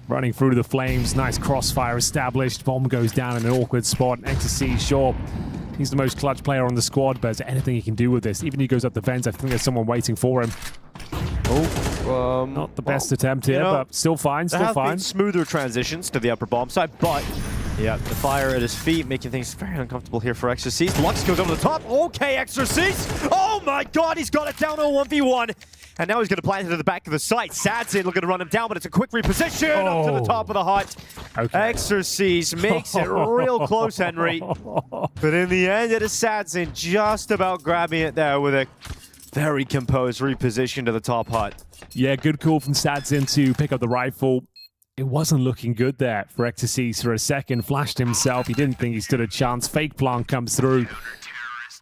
Running through the flames. Nice crossfire established. Bomb goes down in an awkward spot. Ecstasy, sure. He's the most clutch player on the squad, but is there anything he can do with this? Even if he goes up the vent, I think there's someone waiting for him. Oh, not the best attempt here, but still fine, still there have fine. been smoother transitions to the upper bomb side, but yeah, the fire at his feet making things very uncomfortable here for Exorcist. Lux goes over the top. Okay, Exorcist! Oh my god, he's got it down to a 1v1. And now he's going to plant it to the back of the site. Sadsin looking to run him down, but it's a quick reposition up to the top of the hut. Okay. Exorcist makes it real close, Henry. But in the end, it is Sadsin just about grabbing it there with a very composed reposition to the top hut. Yeah, good call from Sadsin to pick up the rifle. It wasn't looking good there for Exorcist for a second. Flashed himself. He didn't think he stood a chance. Fake plant comes through.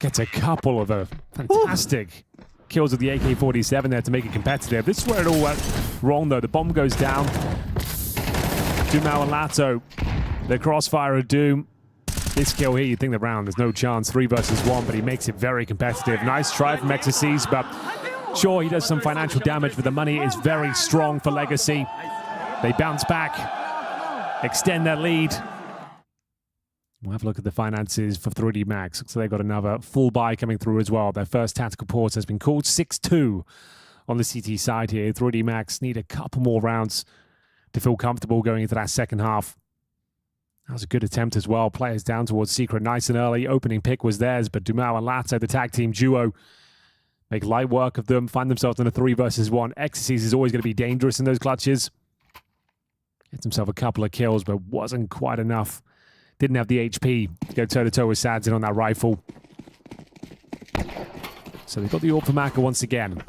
Gets a couple of a fantastic kills with the AK-47 there to make it competitive. This is where it all went wrong, though. The bomb goes down. Dumal and Lato. The crossfire of Doom. This kill here, you'd think the round, there's no chance. 3 versus 1, but he makes it very competitive. Nice try from Exorcist, but sure, he does some financial damage, but the money is very strong for Legacy. They bounce back, extend their lead. We'll have a look at the finances for 3D Max. So they've got another full buy coming through as well. Their first tactical pause has been called. 6-2 on the CT side here. 3D Max need a couple more rounds to feel comfortable going into that second half. That was a good attempt as well. Players down towards Secret nice and early. Opening pick was theirs, but Dumao and Lato, the tag team duo, make light work of them, find themselves in a 3 versus 1. Xerxes is always going to be dangerous in those clutches. Gets himself a couple of kills, but wasn't quite enough. Didn't have the HP to go toe-to-toe with Sadzin on that rifle. So they've got the AWP for Maka once again.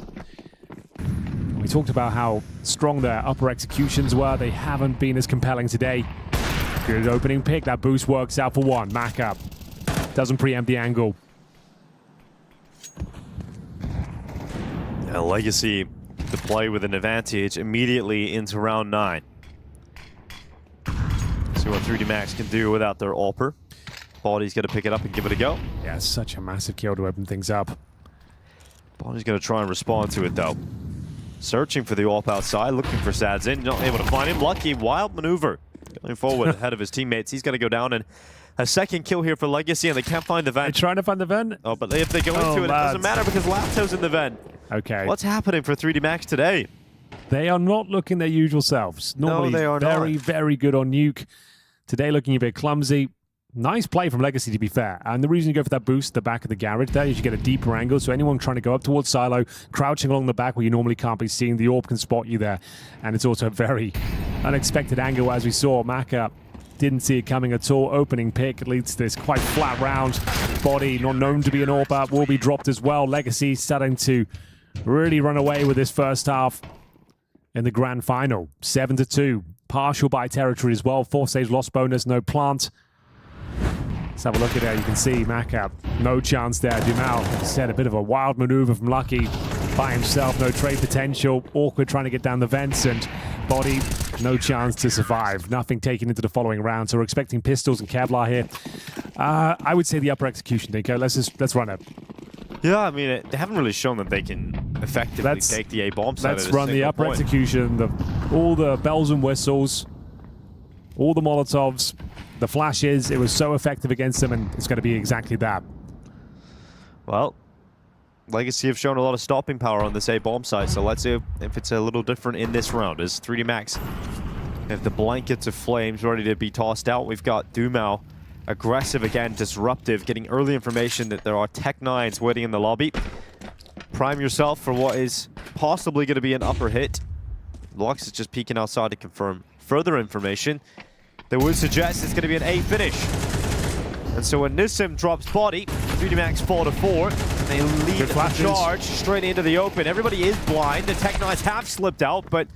We talked about how strong their upper executions were. They haven't been as compelling today. Good opening pick. That boost works out for one. Maka doesn't preempt the angle. Yeah, Legacy to play with an advantage immediately into round 9. See what 3D Max can do without their AWPer. Body's going to pick it up and give it a go. Yeah, such a massive kill to open things up. Body's going to try and respond to it though. Searching for the AWP outside, looking for Sadzin. Not able to find him. Lucky, wild maneuver. Going forward ahead of his teammates. He's going to go down, and a second kill here for Legacy, and they can't find the vent. They're trying to find the vent? Oh, but if they go into it, it doesn't matter because Lato's in the vent. Okay. What's happening for 3D Max today? They are not looking their usual selves. Normally, no, they are very, not. very good on Nuke. Today looking a bit clumsy. Nice play from Legacy, to be fair. And the reason you go for that boost at the back of the garage there is you get a deeper angle. So anyone trying to go up towards Silo, crouching along the back where you normally can't be seen, the AWP can spot you there. And it's also a very unexpected angle, as we saw. Maka didn't see it coming at all. Opening pick leads to this quite flat round. Body, not known to be an AWP, will be dropped as well. Legacy starting to really run away with this first half in the grand final. 7-2. Partial by territory as well. 4 saves lost bonus, no plant. Let's have a look at it. You can see Maka, no chance there. Dumao, like I said, a bit of a wild maneuver from Lucky by himself. No trade potential. Awkward trying to get down the vents, and Body, no chance to survive. Nothing taken into the following round. So we're expecting pistols and Kevlar here. I would say the upper execution, Dinko. Let's run it. Yeah, I mean, they haven't really shown that they can effectively take the A-bomb side. Let's run the upper execution. All the bells and whistles, all the Molotovs, the flashes. It was so effective against them, and it's going to be exactly that. Well, Legacy have shown a lot of stopping power on this A-bomb side, so let's see if it's a little different in this round. As 3D Max have the blankets of flames ready to be tossed out. We've got Dumao, aggressive again, disruptive, getting early information that there are Tech 9s waiting in the lobby. Prime yourself for what is possibly going to be an upper hit. Lux is just peeking outside to confirm further information that would suggest it's going to be an A finish. And so when Nissim drops Body, 3D Max fall to 4. They lead the charge straight into the open. Everybody is blind. The Tech 9s have slipped out, but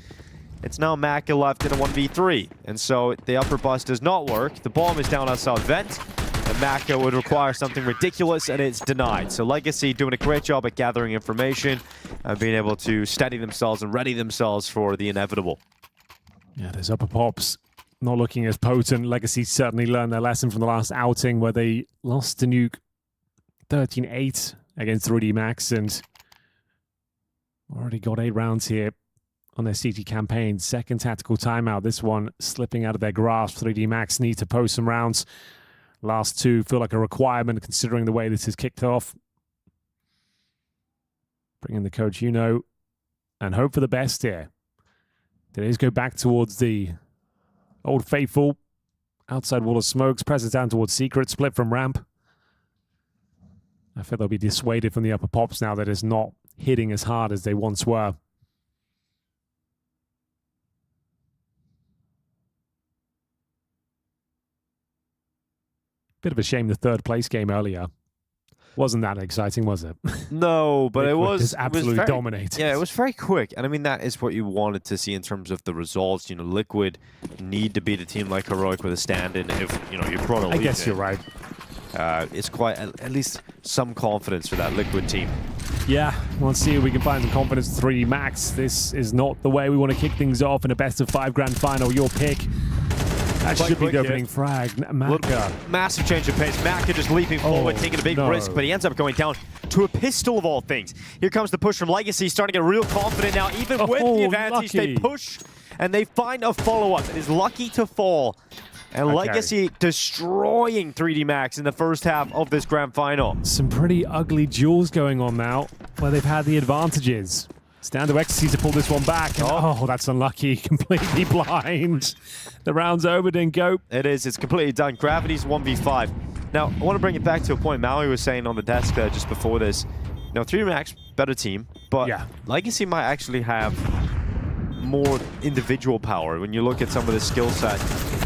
it's now Maka left in a 1v3. And so the upper bus does not work. The bomb is down outside vent. And Maka would require something ridiculous, and it's denied. So Legacy doing a great job at gathering information and being able to steady themselves and ready themselves for the inevitable. Yeah, those upper pops not looking as potent. Legacy certainly learned their lesson from the last outing where they lost to Nuke 13-8 against 3D Max, and already got 8 rounds here on their CT campaign. Second tactical timeout. This one slipping out of their grasp. 3D Max need to post some rounds. Last 2 feel like a requirement considering the way this is kicked off. Bring in the coach, and hope for the best here. Today's go back towards the old faithful. Outside wall of smokes. Presses down towards Secret. Split from ramp. I feel they'll be dissuaded from the upper pops now that it's not hitting as hard as they once were. Bit of a shame the third place game earlier wasn't that exciting, was it? No, but it was absolutely dominated. Yeah, it was very quick, and I mean that is what you wanted to see in terms of the results. Liquid need to beat a team like Heroic with a stand-in. If you brought a lead, I guess you're right. It's quite at least some confidence for that Liquid team. Yeah, let's see if we can find some confidence. 3D Max. This is not the way we want to kick things off in a best-of-5 grand final. Your pick. That should be the opening frag. Maka. Massive change of pace. Maka just leaping forward, taking a big risk, but he ends up going down to a pistol of all things. Here comes the push from Legacy, starting to get real confident now. Even with the advantage, they push and they find a follow-up. It is lucky to fall. And Legacy destroying 3D Max in the first half of this grand final. Some pretty ugly duels going on now, where they've had the advantages. It's down to Ecstasy to pull this one back. And, oh, that's unlucky. Completely blind. The round's over, didn't go. It is. It's completely done. Gravity's 1v5. Now, I want to bring it back to a point Maui was saying on the desk there just before this. Now, 3D Max, better team, but Legacy might actually have more individual power when you look at some of the skill set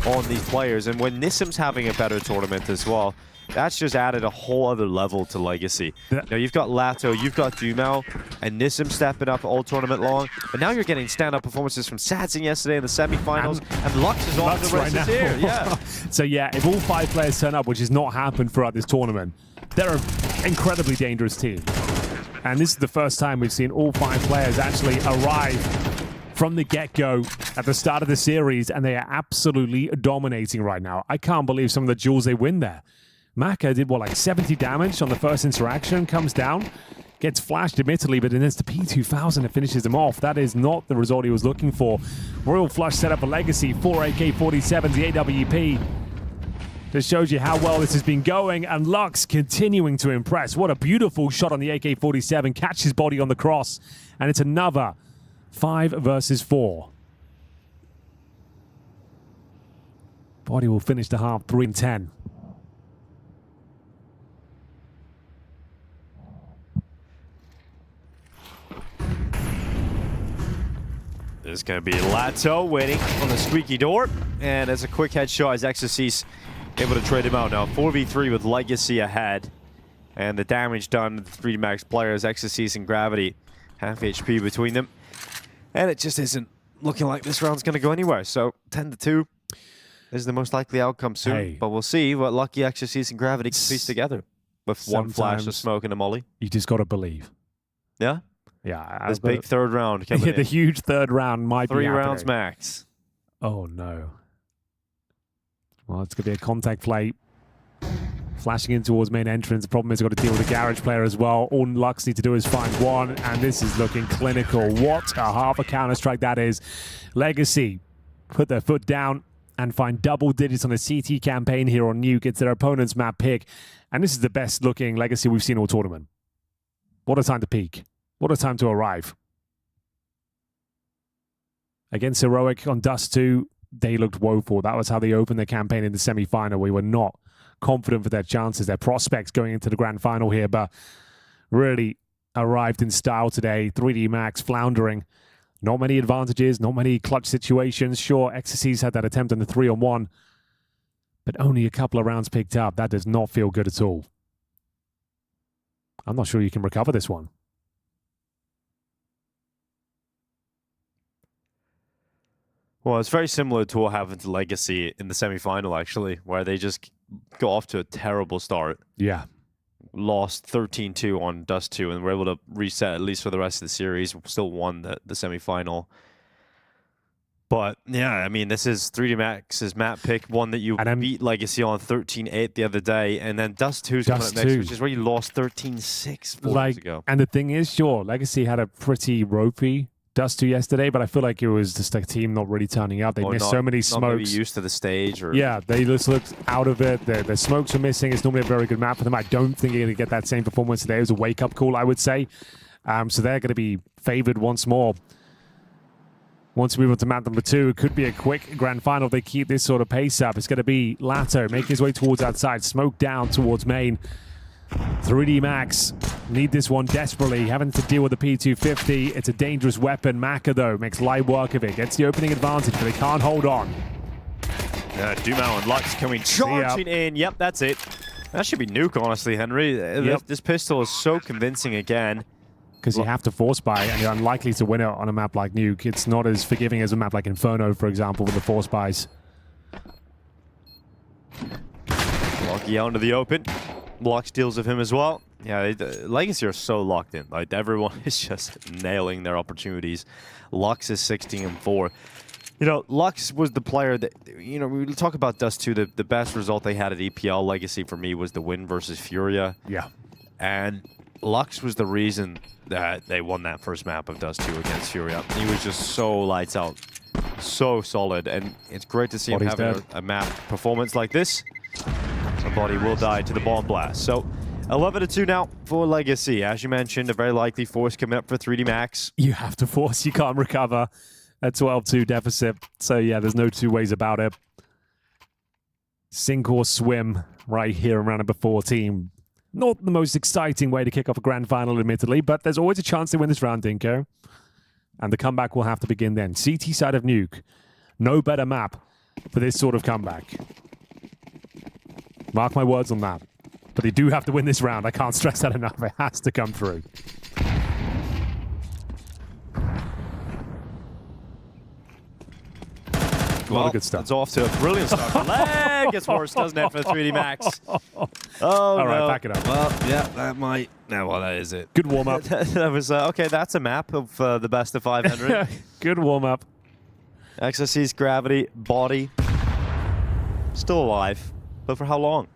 on these players. And when Nissim's having a better tournament as well, that's just added a whole other level to Legacy. Now you've got Lato, you've got Dumao, and Nissim stepping up all tournament long. But now you're getting stand-up performances from Sadson yesterday in the semifinals, and Lux is on the rest here. Yeah. So yeah, if all 5 players turn up, which has not happened throughout this tournament, they're an incredibly dangerous team. And this is the first time we've seen all 5 players actually arrive from the get-go at the start of the series, and they are absolutely dominating right now. I can't believe some of the duels they win there. Maka did, what, like 70 damage on the first interaction, comes down, gets flashed admittedly, but then it's the P2000 that finishes him off. That is not the result he was looking for. Royal Flush set up a Legacy, 4 AK-47s, the AWP. This shows you how well this has been going, and Lux continuing to impress. What a beautiful shot on the AK-47, catches body on the cross, and it's another 5 versus 4. Body will finish the half 3-10. There's going to be Lato waiting on the squeaky door, and as a quick headshot as Exorcist able to trade him out now. 4v3 with Legacy ahead, and the damage done to the 3D Max players, Exorcist and Gravity, half HP between them. And it just isn't looking like this round's going to go anywhere. So 10-2 is the most likely outcome soon. But we'll see what Lucky Exorcist and Gravity can piece together with one flash of smoke and a molly. You just got to believe. Yeah? Yeah. This big third round coming in. The huge third round might be 3 rounds max. Oh, no. Well, it's going to be a contact play. Flashing in towards main entrance. The problem is they've got to deal with a garage player as well. All Lux need to do is find one, and this is looking clinical. What a half a counter-strike that is. Legacy put their foot down and find double digits on a CT campaign here on Nuke. It's their opponent's map pick, and this is the best-looking Legacy we've seen all tournament. What a time to peak. What a time to arrive. Against Heroic on Dust 2, they looked woeful. That was how they opened their campaign in the semi-final. We were not confident for their chances, their prospects going into the grand final here, but really arrived in style today. 3D Max floundering. Not many advantages, not many clutch situations. Sure, Exorcist had that attempt on the 3-on-1, but only a couple of rounds picked up. That does not feel good at all. I'm not sure you can recover this one. Well, it's very similar to what happened to Legacy in the semi-final, actually, where they just got off to a terrible start. Yeah. Lost 13-2 on Dust 2 and were able to reset at least for the rest of the series. Still won the semi-final. But, yeah, I mean, this is 3D Max's map pick, one that you beat Legacy on 13-8 the other day, and then Dust 2's coming up next, which is where you lost 13-6 4 years ago. And the thing is, sure, Legacy had a pretty ropey Dust 2 yesterday, but I feel like it was just a team not really turning up. They missed so many smokes. Not maybe used to the stage. Or yeah, they just looked out of it. The smokes are missing. It's normally a very good map for them. I don't think they're going to get that same performance today. It was a wake-up call, I would say. So they're going to be favored once more. Once we move on to map number 2, it could be a quick grand final if they keep this sort of pace up. It's going to be Lato making his way towards outside, smoke down towards main. 3D Max need this one desperately, having to deal with the P250. It's a dangerous weapon. Maka, though, makes light work of it. Gets the opening advantage, but they can't hold on. Dumao and Lux coming charging in. Yep, that's it. That should be Nuke, honestly, Henry. This pistol is so convincing again. Because you have to force buy, and you're unlikely to win it on a map like Nuke. It's not as forgiving as a map like Inferno, for example, with the force buys. Lucky out into the open. Lux deals with him as well. Yeah, Legacy are so locked in. Like, everyone is just nailing their opportunities. Lux is 16-4. You know, Lux was the player that, you know, we talk about Dust 2. The best result they had at EPL Legacy for me was the win versus Furia. Yeah. And Lux was the reason that they won that first map of Dust 2 against Furia. He was just so lights out. so solid, and it's great to see him Body's having a map performance like this. The body will die to the bomb blast. So 11-2 now for Legacy. As you mentioned, a very likely force coming up for 3D Max. You have to force, you can't recover a 12-2 deficit. So yeah, there's no two ways about it. Sink or swim right here in round number 14. Not the most exciting way to kick off a grand final, admittedly, but there's always a chance to win this round, Dinko. And the comeback will have to begin then. CT side of Nuke. No better map for this sort of comeback. Mark my words on that. But they do have to win this round. I can't stress that enough. It has to come through. A lot of good stuff. It's off to a brilliant start. The leg gets worse, doesn't it, for 3D Max? Oh, all right, no. back it up. Well, yeah, that might... No, well, that is it. Good warm-up. That was... okay, that's a map of the best of 500. Good warm-up. XSC's gravity, body, still alive. But for how long?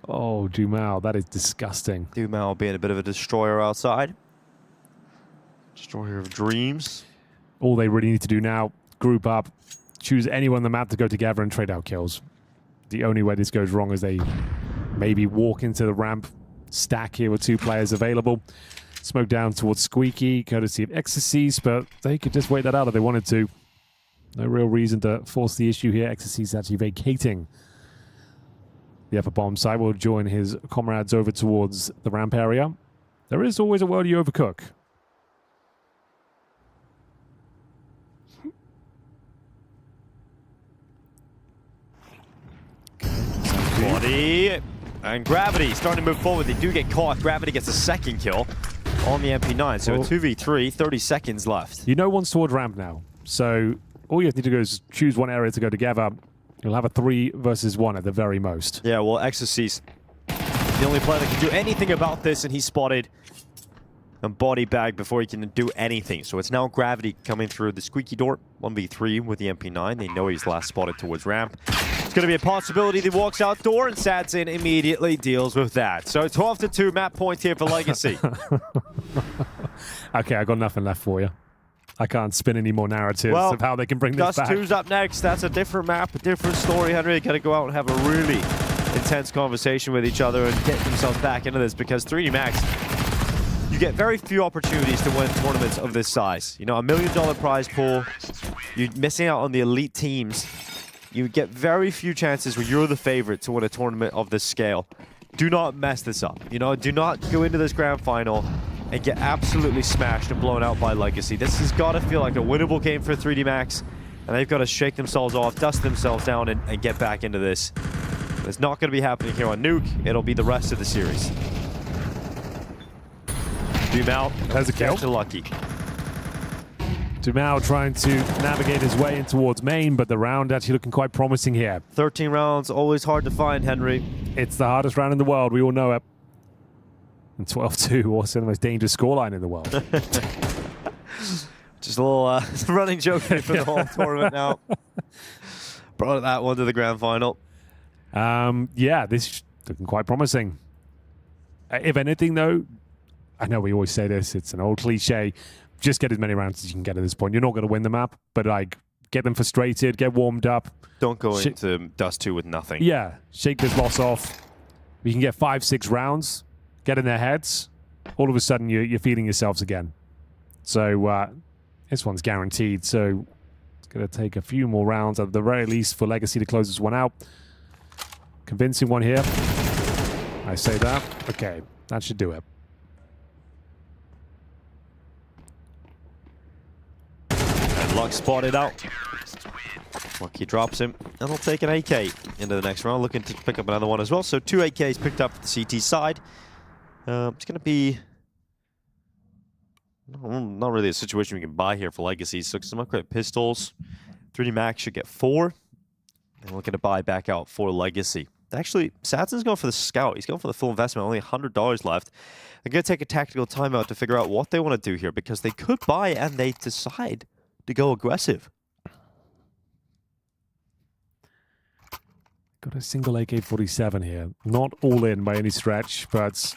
Oh, Dumao, that is disgusting. Dumao being a bit of a destroyer outside. Destroyer of dreams. All they really need to do now, group up, choose anyone on the map to go together and trade out kills. The only way this goes wrong is they maybe walk into the ramp, stack here with 2 players available, smoke down towards Squeaky, courtesy of Ecstasy, but they could just wait that out if they wanted to. No real reason to force the issue here. Ecstasy's actually vacating the upper bomb side. Will join his comrades over towards the ramp area. There is always a world you overcook. Body and Gravity starting to move forward. They do get caught. Gravity gets a second kill on the MP9. So a 2v3, 30 seconds left. You know one's towards ramp now. So all you need to do is choose one area to go together. You'll have a 3 versus 1 at the very most. Yeah, well, Ecstasy's the only player that can do anything about this, and he's spotted and body bag before he can do anything. So it's now Gravity coming through the squeaky door. 1v3 with the MP9. They know he's last spotted towards ramp. It's going to be a possibility that he walks outdoor, and Sadsin immediately deals with that. So 12-2 map point here for Legacy. Okay, I got nothing left for you. I can't spin any more narratives of how they can bring this back. Dust2's up next. That's a different map, a different story. Henry got to go out and have a really intense conversation with each other and get themselves back into this, because 3D Max, you get very few opportunities to win tournaments of this size. You know, $1 million prize pool. You're missing out on the elite teams. You get very few chances where you're the favorite to win a tournament of this scale. Do not mess this up. You know, do not go into this grand final and get absolutely smashed and blown out by Legacy. This has got to feel like a winnable game for 3D Max, and they've got to shake themselves off, dust themselves down, and get back into this. It's not going to be happening here on Nuke. It'll be the rest of the series. Dumao has a kill. Lucky. Dumao trying to navigate his way in towards main, but the round actually looking quite promising here. 13 rounds, always hard to find, Henry. It's the hardest round in the world, we all know it. And 12-2, also the most dangerous scoreline in the world. Just a little running joke for the whole tournament now. Brought that one to the grand final. Yeah, this is looking quite promising. If anything, though, I know we always say this, it's an old cliche, just get as many rounds as you can get at this point. You're not going to win the map, but like, get them frustrated, get warmed up. Don't go into Dust2 with nothing. Yeah, shake this loss off. We can get 5-6 rounds, get in their heads. All of a sudden, you're feeling yourselves again. So this one's guaranteed. So it's going to take a few more rounds at the very least for Legacy to close this one out. Convincing one here. I say that. Okay, that should do it. And Luck spotted out. Lucky drops him, and he'll take an AK into the next round, looking to pick up another one as well. So 2 AKs picked up at the CT side. It's going to be not really a situation we can buy here for Legacy. So some upgrade pistols. 3D Max should get 4. And looking to buy back out for Legacy. Actually, Sadsin's going for the Scout. He's going for the full investment, only $100 left. They're going to take a tactical timeout to figure out what they want to do here, because they could buy and they decide to go aggressive. Got a single AK-47 here. Not all in by any stretch, but...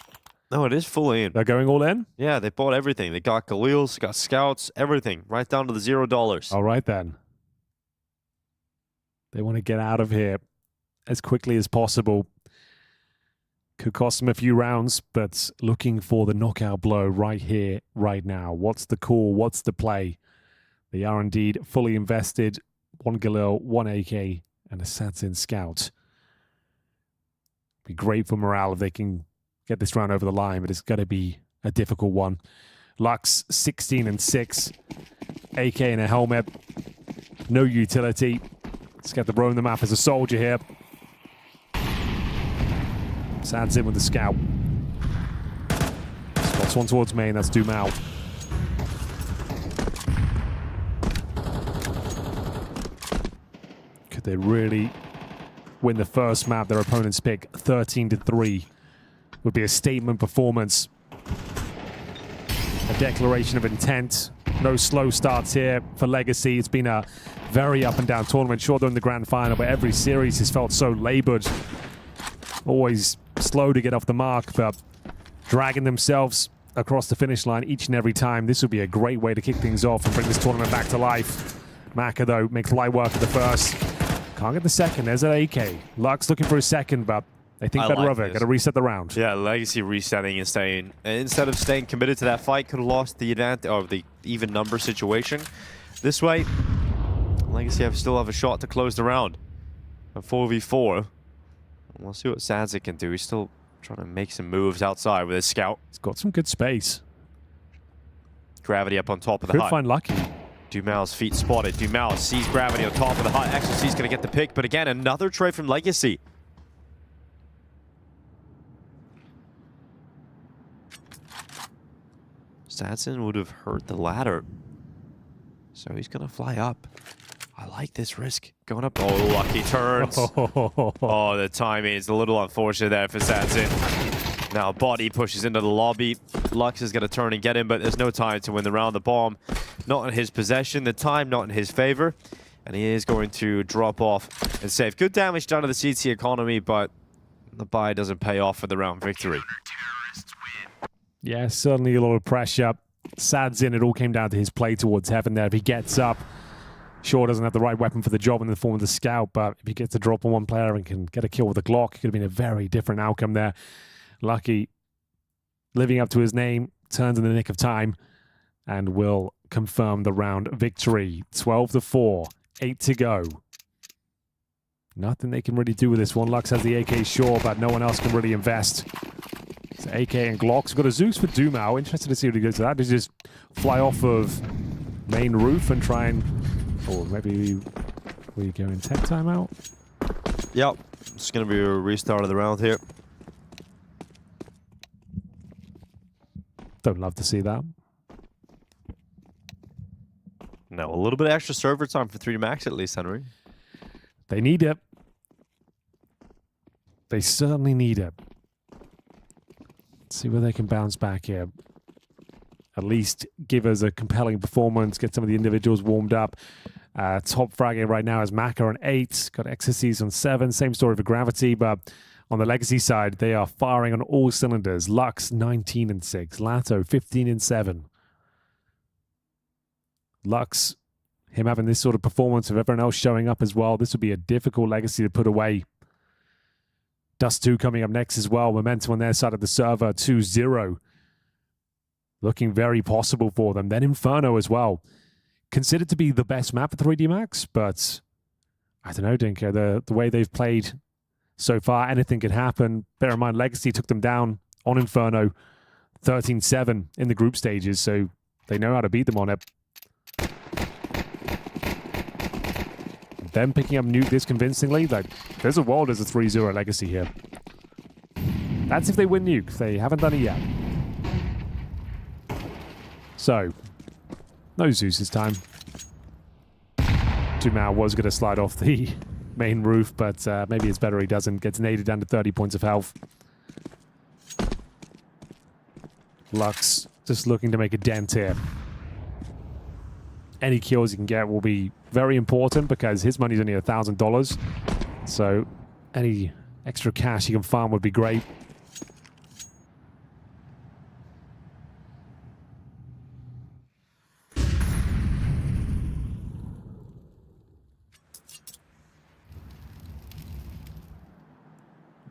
No, it is fully in. They're going all in? Yeah, they bought everything. They got Galils, got Scouts, everything. Right down to the $0. All right, then. They want to get out of here as quickly as possible. Could cost them a few rounds, but looking for the knockout blow right here, right now. What's the call? What's the play? They are indeed fully invested. 1 Galil, 1 AK, and a Satsin Scout. Be great for morale if they can get this round over the line, but it's going to be a difficult one. Lux, 16-6. AK in a helmet. No utility. Let's get the roam the map as a soldier here. Sad's in with the scout. Spots one towards main, that's Dumao. Could they really win the first map their opponents pick? 13-3 would be a statement performance. A declaration of intent. No slow starts here for Legacy. It's been a very up and down tournament. Sure, they're in the grand final, but every series has felt so labored. Always slow to get off the mark, but dragging themselves across the finish line each and every time. This would be a great way to kick things off and bring this tournament back to life. Maka, though, makes light work of the first. Can't get the second. There's an AK. Lux looking for a second, but they think better of it. Got to reset the round. Yeah, Legacy resetting and staying. And instead of staying committed to that fight, could have lost the advantage or the even number situation. This way, Legacy still have a shot to close the round. A 4v4. We'll see what Sadzik can do. He's still trying to make some moves outside with his scout. He's got some good space. Gravity up on top of the Could hut. find Lucky. Dumao's feet spotted. Dumao sees Gravity on top of the hut. XLC's going to get the pick, but again, another trade from Legacy. Sadson would have hurt the ladder. So he's going to fly up. I like this risk. Going up. Oh, Lucky turns. Oh, the timing is a little unfortunate there for Sadson. Now Body pushes into the lobby. Lux is going to turn and get him, but there's no time to win the round. The bomb not in his possession. The time not in his favor. And he is going to drop off and save. Good damage done to the CT economy, but the buy doesn't pay off for the round victory. Yeah, certainly a lot of pressure. Sad's in. It all came down to his play towards heaven there. If he gets up, sure doesn't have the right weapon for the job in the form of the scout, but if he gets a drop on one player and can get a kill with a Glock, it could have been a very different outcome there. Lucky, living up to his name, turns in the nick of time and will confirm the round victory. 12-4, 8 to go. Nothing they can really do with this one. Lux has the AK, sure, but no one else can really invest. So AK and Glocks. Got a Zeus for Dumao. Interested to see what he goes to that. Does he just fly off of main roof and try and... Or maybe we go in tech timeout? Yep. It's going to be a restart of the round here. Don't love to see that. No, a little bit extra server time for 3D Max at least, Henry. They need it. They certainly need it. Let's see where they can bounce back here. At least give us a compelling performance, get some of the individuals warmed up. Top fragging right now is Maka on 8, got XSCs on 7. Same story for Gravity, but on the Legacy side, they are firing on all cylinders. Lux 19-6, Lato 15-7. Lux, him having this sort of performance of everyone else showing up as well, this would be a difficult Legacy to put away. Dust 2 coming up next as well. Momentum on their side of the server, 2-0. Looking very possible for them. Then Inferno as well. Considered to be the best map for 3D Max, but I don't know, Dinka. The way they've played so far, anything could happen. Bear in mind, Legacy took them down on Inferno 13-7 in the group stages, so they know how to beat them on it. Them picking up Nuke this convincingly, like, there's a world as a 3-0 Legacy here. That's if they win Nuke. They haven't done it yet. So, no Zeus this time. Dumao was going to slide off the main roof, but maybe it's better he doesn't. Gets naded down to 30 points of health. Lux just looking to make a dent here. Any kills he can get will be very important because his money's only $1,000. So any extra cash he can farm would be great.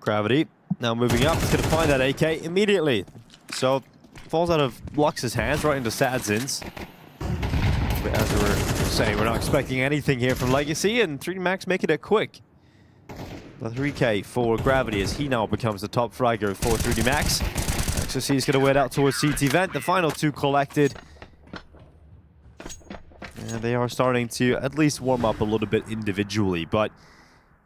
Gravity now moving up. He's going to find that AK immediately. So falls out of Lux's hands right into Sadzin's. But as we were saying, we're not expecting anything here from Legacy, and 3D Max making it quick. The 3K for Gravity as he now becomes the top fragger for 3D Max. XOC is going to wait out towards CT Vent. The final two collected. And they are starting to at least warm up a little bit individually, but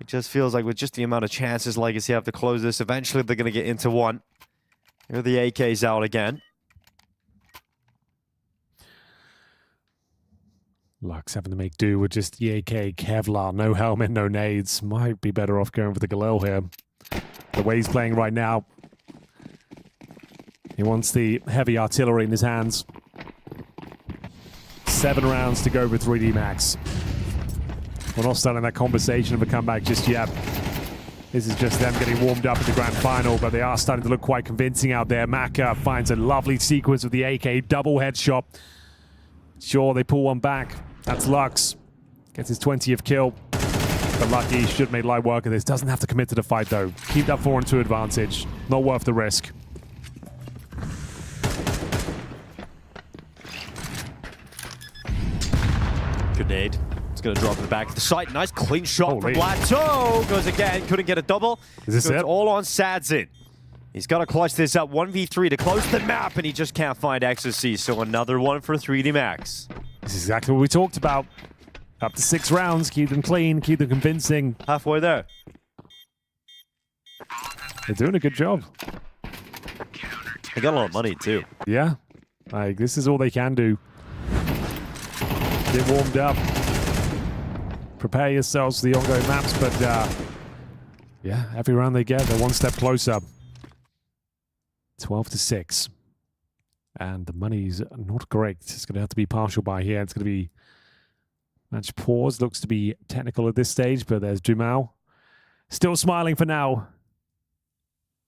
it just feels like with just the amount of chances Legacy have to close this, eventually they're going to get into one. Here are the AKs out again. Lux having to make do with just the AK, Kevlar, no helmet, no nades. Might be better off going for the Galil here. The way he's playing right now. He wants the heavy artillery in his hands. 7 rounds to go for 3D Max. We're not starting that conversation of a comeback just yet. This is just them getting warmed up in the grand final, but they are starting to look quite convincing out there. Maka finds a lovely sequence with the AK, double headshot. Sure, they pull one back. That's Lux. Gets his 20th kill. But Lucky should make light work of this. Doesn't have to commit to the fight, though. Keep that 4-2 advantage. Not worth the risk. Grenade. It's going to drop in the back of the site. Nice clean shot from Plateau. Goes again. Couldn't get a double. Is this it? All on Sadzin. He's got to clutch this up 1v3 to close the map, and he just can't find XOC. So another one for 3D Max. This is exactly what we talked about. Up to 6 rounds. Keep them clean. Keep them convincing. Halfway there. They're doing a good job. They got a lot of money, too. Yeah. Like, this is all they can do. Get warmed up. Prepare yourselves for the ongoing maps, but yeah, every round they get, they're one step closer. 12-6. And the money's not great. It's going to have to be partial buy here. It's going to be match pause. Looks to be technical at this stage, but there's Dumao. Still smiling for now.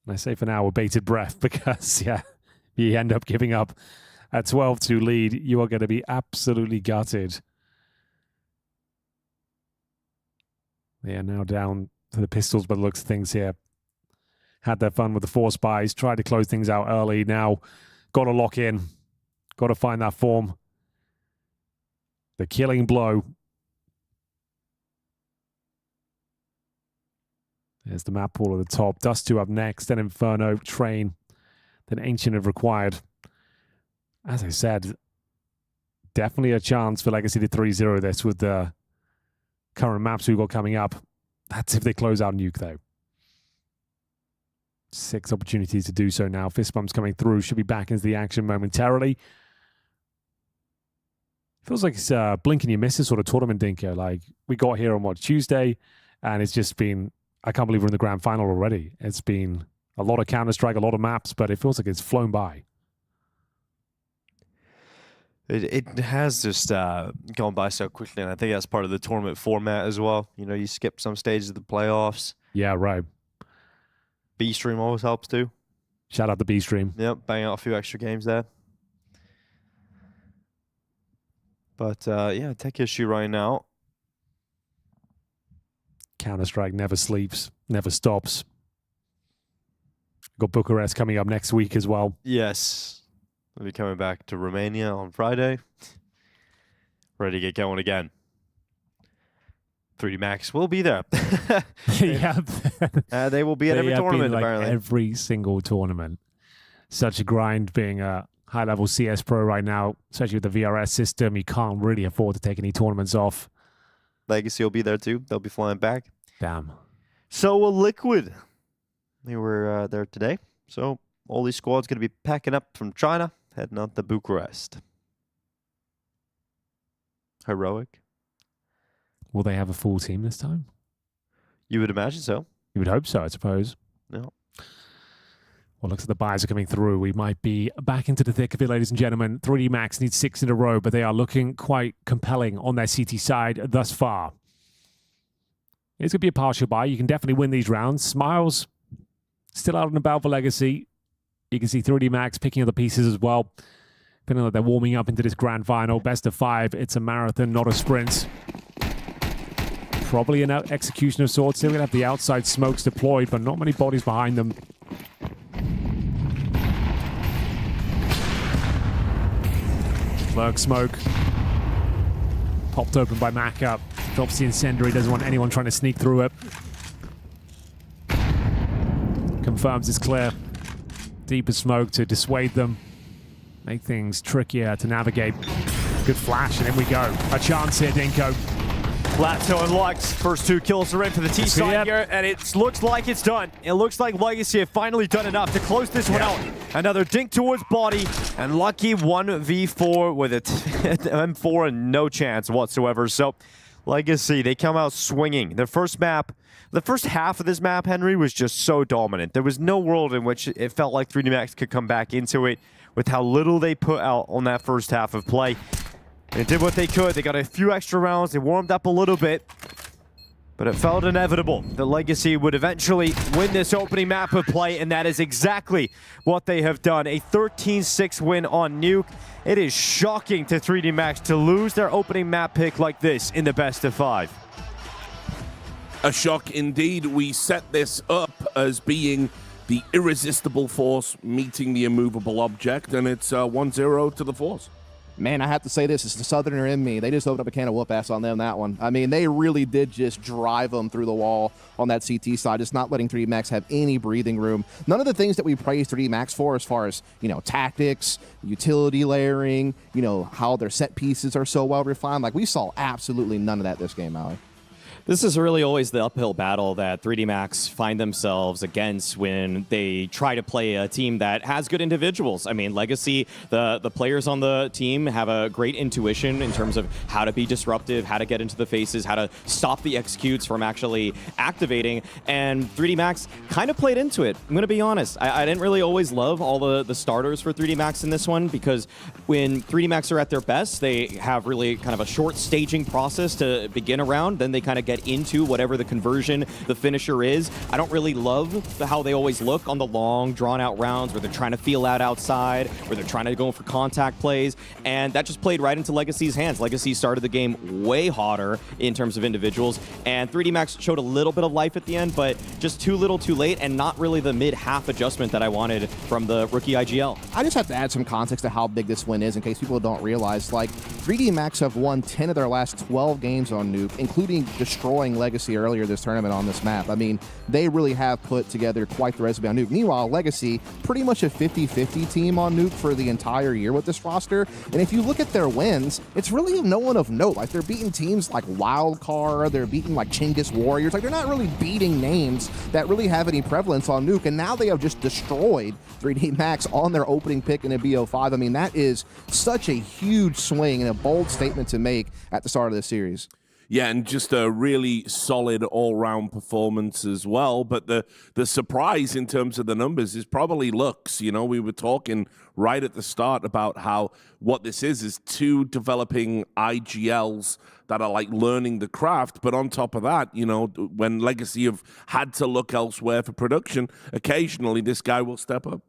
And I say for now with bated breath because, yeah, you end up giving up a 12-2 lead. You are going to be absolutely gutted. They are now down to the pistols by the looks of things here. Had their fun with the 4 spies. Tried to close things out early. Now got to lock in. Got to find that form. The killing blow. There's the map pool at the top. Dust 2 up next. Then Inferno, Train. Then Ancient have required. As I said, definitely a chance for Legacy to 3-0 this with the current maps we've got coming up. That's if they close out Nuke, though. 6 opportunities to do so now. Fist bumps coming through. Should be back into the action momentarily. Feels like it's blinking you miss this sort of tournament, Dinko. Like, we got here on, what, Tuesday? And it's just been, I can't believe we're in the grand final already. It's been a lot of Counter-Strike, a lot of maps, but it feels like it's flown by. It has just gone by so quickly, and I think that's part of the tournament format as well. You know, you skip some stages of the playoffs. Yeah, right. B-Stream always helps too. Shout out the B-Stream. Yep, bang out a few extra games there. But yeah, tech issue right now. Counter-Strike never sleeps, never stops. Got Bucharest coming up next week as well. Yes. We'll be coming back to Romania on Friday. Ready to get going again. 3D Max will be there. Yeah. They will be at every tournament, like apparently. Every single tournament. Such a grind being a high-level CS pro right now, especially with the VRS system. You can't really afford to take any tournaments off. Legacy will be there too. They'll be flying back. Damn. So will Liquid. They were there today. So all these squads going to be packing up from China, heading out to Bucharest. Heroic. Will they have a full team this time? You would imagine so. You would hope so, I suppose. No. Well, looks like the buys are coming through. We might be back into the thick of it, ladies and gentlemen. 3D Max needs 6 in a row, but they are looking quite compelling on their CT side thus far. It's going to be a partial buy. You can definitely win these rounds. Smiles still out and about for Legacy. You can see 3D Max picking up the pieces as well. Feeling like they're warming up into this grand final. Best of 5. It's a marathon, not a sprint. Probably an execution of sorts. Still going to have the outside smokes deployed, but not many bodies behind them. Lurk smoke. Popped open by Maka. Drops the incendiary. Doesn't want anyone trying to sneak through it. Confirms it's clear. Deeper smoke to dissuade them. Make things trickier to navigate. Good flash, and in we go. A chance here, Dinko. Fluxo and Lux, first 2 kills are in for the T side here, and it looks like it's done. It looks like Legacy have finally done enough to close this one out. Another dink towards body, and Lucky 1v4 with it. M4 and no chance whatsoever. So Legacy, they come out swinging. The first half of this map, Henry, was just so dominant. There was no world in which it felt like 3D Max could come back into it with how little they put out on that first half of play. They did what they could. They got a few extra rounds. They warmed up a little bit. But it felt inevitable. The Legacy would eventually win this opening map of play, and that is exactly what they have done. A 13-6 win on Nuke. It is shocking to 3D Max to lose their opening map pick like this in the best of 5. A shock indeed. We set this up as being the irresistible force meeting the immovable object, and it's 1-0 to the force. Man, I have to say this. It's the Southerner in me. They just opened up a can of whoop-ass on them, that one. I mean, they really did just drive them through the wall on that CT side, just not letting 3D Max have any breathing room. None of the things that we praise 3D Max for as far as, you know, tactics, utility layering, you know, how their set pieces are so well refined. Like, we saw absolutely none of that this game, Ali. This is really always the uphill battle that 3D Max find themselves against when they try to play a team that has good individuals. I mean, Legacy, the players on the team have a great intuition in terms of how to be disruptive, how to get into the faces, how to stop the executes from actually activating, and 3D Max kind of played into it. I'm going to be honest. I didn't really always love all the starters for 3D Max in this one, because when 3D Max are at their best, they have really kind of a short staging process to begin a round, then they kind of get into whatever the conversion, the finisher is. I don't really love how they always look on the long, drawn-out rounds where they're trying to feel out outside, where they're trying to go for contact plays, and that just played right into Legacy's hands. Legacy started the game way hotter in terms of individuals, and 3D Max showed a little bit of life at the end, but just too little too late, and not really the mid-half adjustment that I wanted from the rookie IGL. I just have to add some context to how big this win is in case people don't realize. Like, 3D Max have won 10 of their last 12 games on Nuke, including destroying Legacy earlier this tournament on this map. I mean, they really have put together quite the resume on Nuke. Meanwhile, Legacy, pretty much a 50-50 team on Nuke for the entire year with this roster. And if you look at their wins, it's really no one of note. Like, they're beating teams like Wildcard, they're beating like Chinggis Warriors. Like, they're not really beating names that really have any prevalence on Nuke. And now they have just destroyed 3D Max on their opening pick in a BO5. I mean, that is such a huge swing and a bold statement to make at the start of this series. Yeah, and just a really solid all-round performance as well. But the surprise in terms of the numbers is probably looks. You know, we were talking right at the start about how what this is 2 developing IGLs that are like learning the craft. But on top of that, you know, when Legacy have had to look elsewhere for production, occasionally this guy will step up.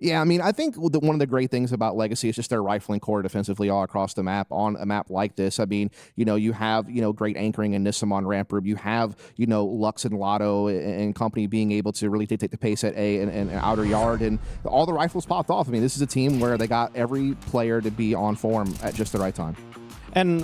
Yeah, I mean, I think one of the great things about Legacy is just their rifling core defensively all across the map on a map like this. I mean, you know, you have, you know, great anchoring in Nissim on ramp room. You have, you know, Lux and Lotto and company being able to really take the pace at A and outer yard, and all the rifles popped off. I mean, this is a team where they got every player to be on form at just the right time. And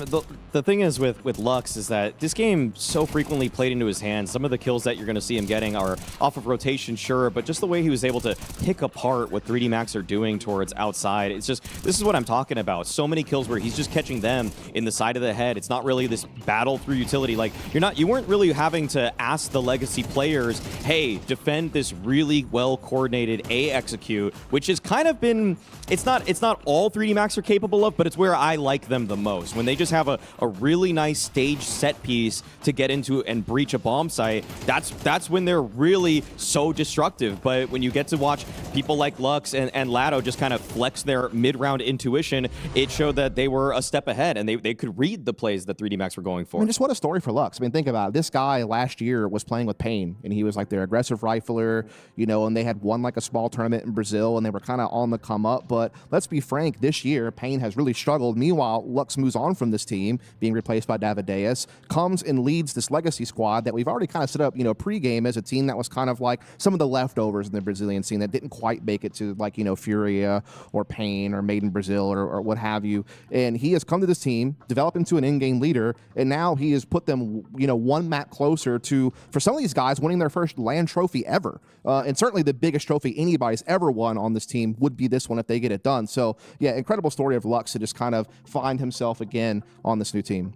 the thing is with Lux is that this game so frequently played into his hands. Some of the kills that you're going to see him getting are off of rotation, sure, but just the way he was able to pick apart what 3D Max are doing towards outside, it's just, this is what I'm talking about. So many kills where he's just catching them in the side of the head. It's not really this battle through utility. Like, you weren't really having to ask the Legacy players, hey, defend this really well-coordinated A execute, which has kind of been, it's not all 3D Max are capable of, but it's where I like them the most. When they just have a really nice stage set piece to get into and breach a bomb site, that's when they're really so destructive. But when you get to watch people like Lux and Lado just kind of flex their mid-round intuition, it showed that they were a step ahead and they could read the plays that 3D Max were going for. I mean, just what a story for Lux. I mean, think about it. This guy last year was playing with Pain, and he was like their aggressive rifler, you know, and they had won like a small tournament in Brazil, and they were kind of on the come up. But let's be frank, this year, Pain has really struggled. Meanwhile, Lux moves on on from this team, being replaced by Davideus, comes and leads this Legacy squad that we've already kind of set up, pre-game as a team that was kind of like some of the leftovers in the Brazilian scene that didn't quite make it to like, Furia or Pain or Made in Brazil or what have you. And he has come to this team, developed into an in-game leader, and now he has put them, one map closer to, for some of these guys, winning their first LAN trophy ever. And certainly the biggest trophy anybody's ever won on this team would be this one if they get it done. So, yeah, incredible story of Lux to just kind of find himself again on this new team.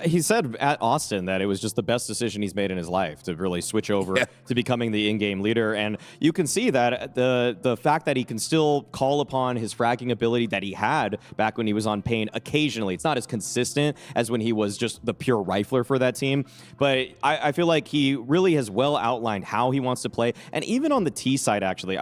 He said at Austin that it was just the best decision he's made in his life to really switch over to becoming the in-game leader. And you can see that the fact that he can still call upon his fragging ability that he had back when he was on Pain occasionally. It's not as consistent as when he was just the pure rifler for that team. But I feel like he really has well outlined how he wants to play. And even on the T side, actually,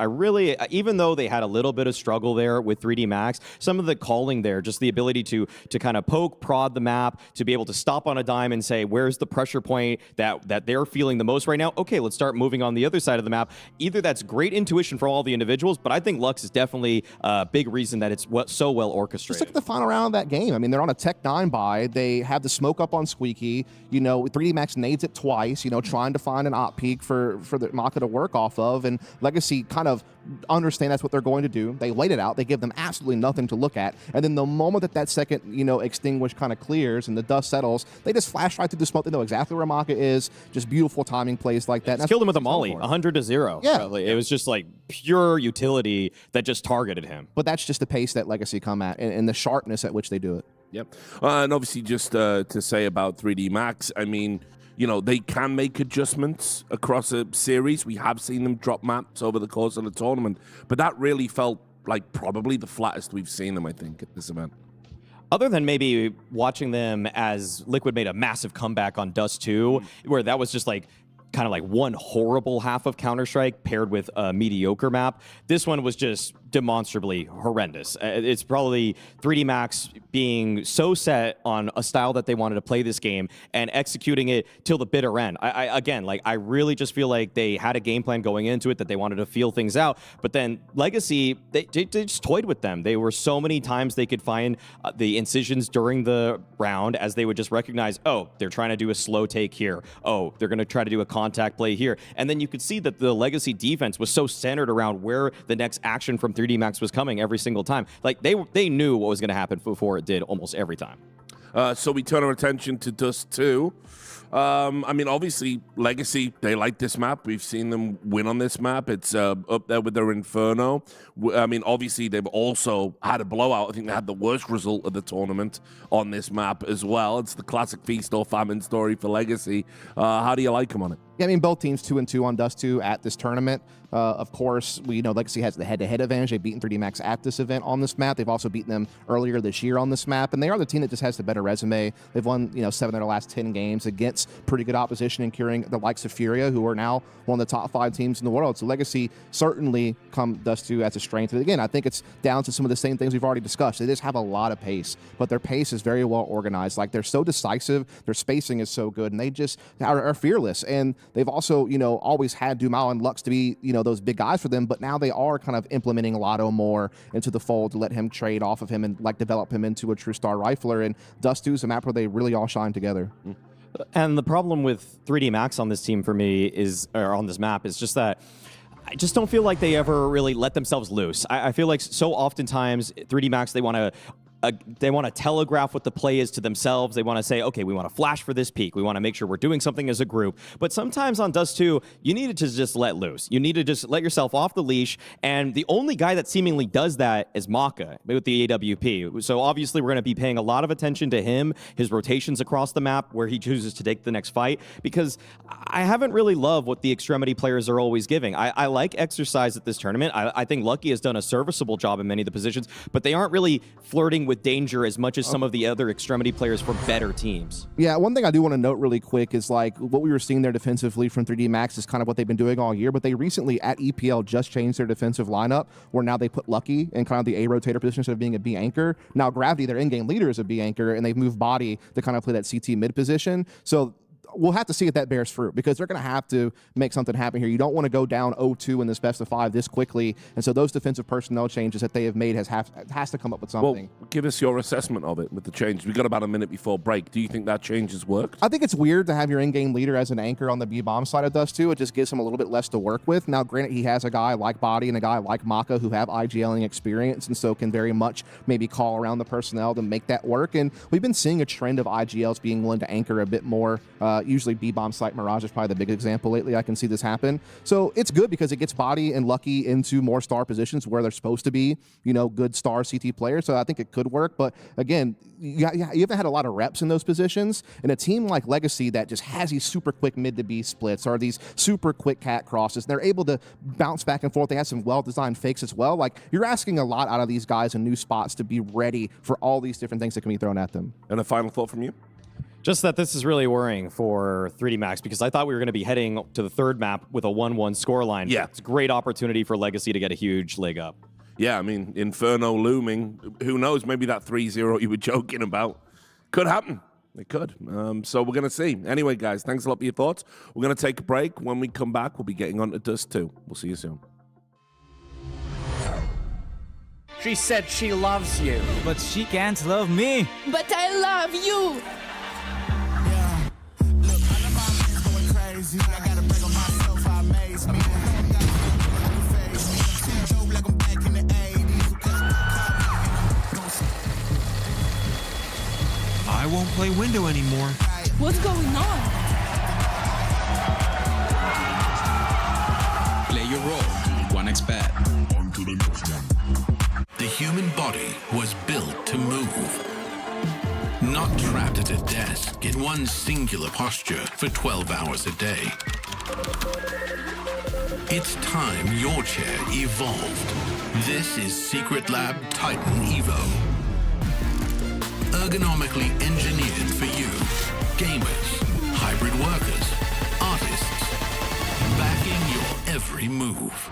even though they had a little bit of struggle there with 3D Max, some of the calling there, just the ability to kind of poke, prod the map, to be able to stop on a dime and say, where's the pressure point that they're feeling the most right now? Okay, let's start moving on the other side of the map. Either that's great intuition for all the individuals, but I think Lux is definitely a big reason that it's so well orchestrated. Just look at the final round of that game. I mean, they're on a Tech 9 buy. They have the smoke up on Squeaky. 3D Max nades it twice, trying to find an op peak for the Maka to work off of, and Legacy kind of understand that's what they're going to do. They laid it out. They give them absolutely nothing to look at. And then the moment that second, extinguish kind of clears and the dust settles, they just flash right through the smoke. They know exactly where Maka is. Just beautiful timing plays like that. Killed him with a molly, 100-0. Yeah. Probably. It was just like pure utility that just targeted him. But that's just the pace that Legacy come at and the sharpness at which they do it. Yep. And obviously just to say about 3D Max, I mean, they can make adjustments across a series. We have seen them drop maps over the course of the tournament, but that really felt like probably the flattest we've seen them, I think, at this event. Other than maybe watching them as Liquid made a massive comeback on Dust 2, where that was just like kind of like one horrible half of Counter-Strike paired with a mediocre map. This one was just demonstrably horrendous. It's probably 3D Max being so set on a style that they wanted to play this game and executing it till the bitter end. I really just feel like they had a game plan going into it that they wanted to feel things out, but then Legacy, they just toyed with them. They were so many times they could find the incisions during the round as they would just recognize, oh, they're trying to do a slow take here. Oh, they're going to try to do a contact play here. And then you could see that the Legacy defense was so centered around where the next action from 3D Max was coming every single time. Like they knew what was going to happen before it did almost every time. So we turn our attention to Dust 2. I mean, obviously, Legacy, they like this map. We've seen them win on this map. It's up there with their Inferno. I mean, obviously, they've also had a blowout. I think they had the worst result of the tournament on this map as well. It's the classic feast or famine story for Legacy. How do you like them on it? Yeah, I mean, both teams 2-2 on Dust 2 at this tournament. Of course, we know Legacy has the head-to-head advantage. They've beaten 3D Max at this event on this map. They've also beaten them earlier this year on this map, and they are the team that just has the better resume. They've won, 7 of their last 10 games against pretty good opposition, including the likes of Furia, who are now one of the top 5 teams in the world. So Legacy certainly come Dust 2 as a strength. And again, I think it's down to some of the same things we've already discussed. They just have a lot of pace, but their pace is very well organized. Like, they're so decisive, their spacing is so good, and they just are fearless. And they've also, always had Dumao and Lux to be, those big guys for them, but now they are kind of implementing Lotto more into the fold to let him trade off of him and like develop him into a true star rifler. And Dust 2 is a map where they really all shine together. And the problem with 3D Max on this team for me or on this map is just that I just don't feel like they ever really let themselves loose. I feel like so oftentimes 3D Max, they want to telegraph what the play is to themselves. They want to say, okay, we want to flash for this peak. We want to make sure we're doing something as a group. But sometimes on Dust 2, you need to just let loose. You need to just let yourself off the leash. And the only guy that seemingly does that is Maka with the AWP. So obviously we're going to be paying a lot of attention to him, his rotations across the map, where he chooses to take the next fight, because I haven't really loved what the extremity players are always giving. I like exercise at this tournament. I think Lucky has done a serviceable job in many of the positions, but they aren't really flirting with danger as much as some of the other extremity players for better teams. Yeah, one thing I do want to note really quick is like what we were seeing there defensively from 3D Max is kind of what they've been doing all year, but they recently at EPL just changed their defensive lineup where now they put Lucky in kind of the A rotator position instead of being a B anchor. Now Gravity, their in-game leader, is a B anchor, and they've moved Body to kind of play that CT mid position. So we'll have to see if that bears fruit, because they're going to have to make something happen here. You don't want to go down 0-2 in this best of 5 this quickly, and so those defensive personnel changes that they have made has to come up with something. Well, give us your assessment of it with the change. We've got about a minute before break. Do you think that change has worked? I think it's weird to have your in-game leader as an anchor on the B-bomb side of Dust2. It just gives him a little bit less to work with. Now, granted, he has a guy like Body and a guy like Maka who have IGLing experience, and so can very much maybe call around the personnel to make that work. And we've been seeing a trend of IGLs being willing to anchor a bit more. Usually B-bomb site Mirage is probably the big example lately. I can see this happen. So it's good because it gets Body and Lucky into more star positions where they're supposed to be, you know, good star CT players. So I think it could work. But again, you haven't had a lot of reps in those positions. And a team like Legacy that just has these super quick mid to B splits or these super quick cat crosses, they're able to bounce back and forth. They have some well-designed fakes as well. Like, you're asking a lot out of these guys in new spots to be ready for all these different things that can be thrown at them. And a final thought from you? Just that this is really worrying for 3D Max, because I thought we were going to be heading to the third map with a 1-1 scoreline. Yeah. It's a great opportunity for Legacy to get a huge leg up. Yeah, I mean, Inferno looming. Who knows? Maybe that 3-0 you were joking about could happen. It could. So we're going to see. Anyway, guys, thanks a lot for your thoughts. We're going to take a break. When we come back, we'll be getting on to Dust2. We'll see you soon. She said she loves you, but she can't love me. But I love you. I gotta break on myself, I amaze me. I won't play window anymore. What's going on? Play your role. 1xbet. On to the next one. The human body was built to move. Not trapped at a desk in one singular posture for 12 hours a day. It's time your chair evolved. This is Secret Lab Titan Evo. Ergonomically engineered for you, gamers, hybrid workers, artists, backing your every move.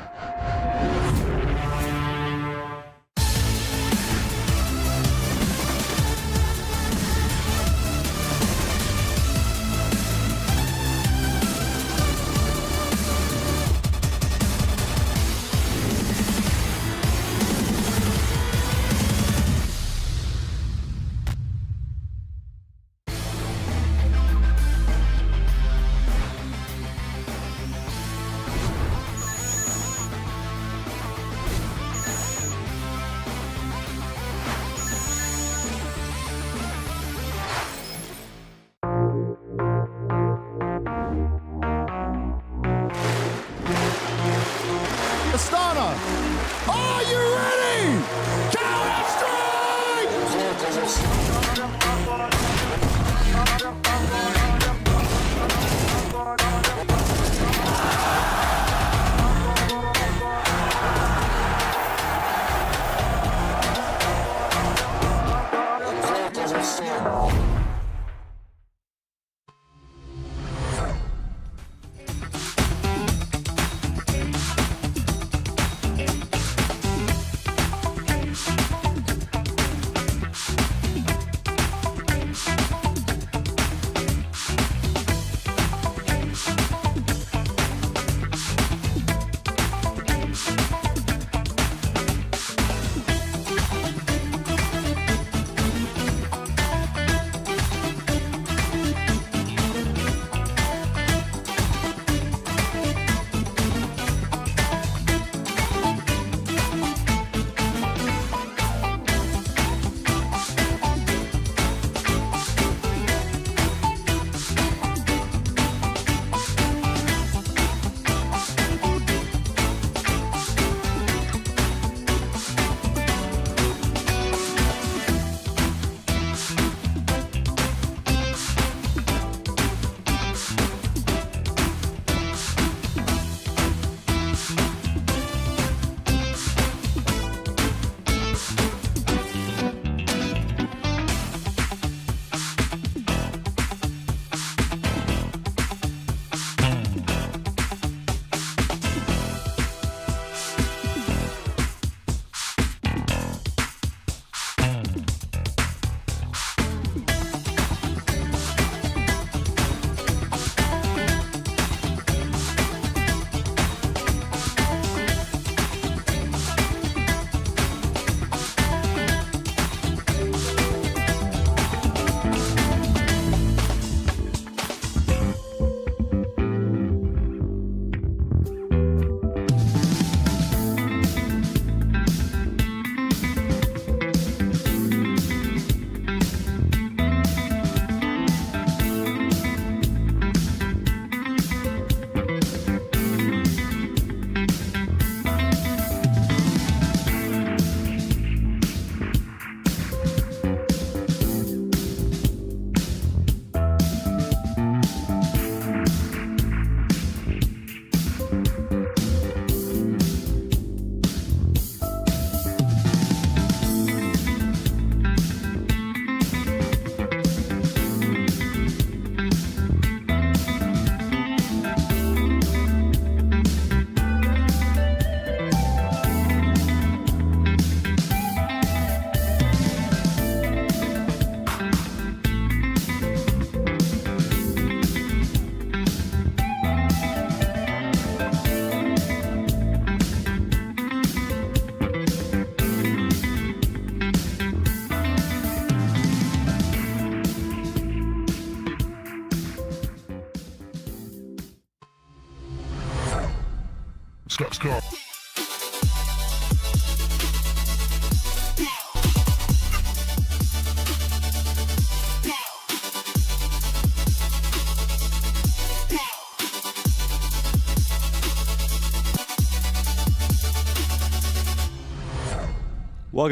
Welcome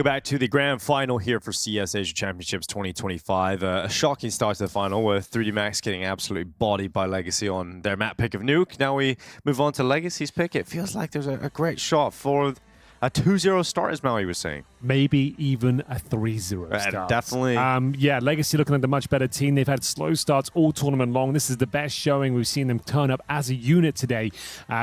back to the grand final here for CS Asia Championships 2025. A shocking start to the final with 3D Max getting absolutely bodied by Legacy on their map pick of Nuke. Now we move on to Legacy's pick. It feels like there's a great shot for a 2-0 start, as Maui was saying. Maybe even a 3-0 start. Definitely. Yeah, Legacy looking like the much better team. They've had slow starts all tournament long. This is the best showing we've seen them turn up as a unit today,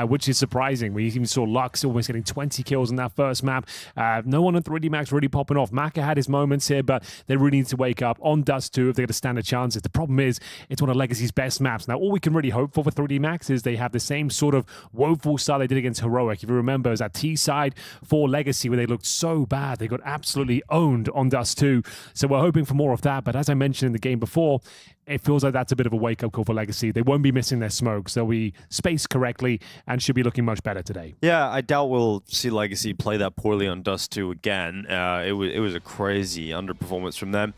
which is surprising. We even saw Lux almost getting 20 kills in that first map. No one on 3D Max really popping off. Maka had his moments here, but they really need to wake up on Dust 2 if they're going to stand a chance. The problem is, it's one of Legacy's best maps. Now, all we can really hope for 3D Max is they have the same sort of woeful style they did against Heroic. If you remember, it was that T side for Legacy where they looked so bad. They got absolutely owned on Dust 2. So we're hoping for more of that. But as I mentioned in the game before, it feels like that's a bit of a wake-up call for Legacy. They won't be missing their smokes. They'll be spaced correctly and should be looking much better today. Yeah, I doubt we'll see Legacy play that poorly on Dust 2 again. It was a crazy underperformance from them.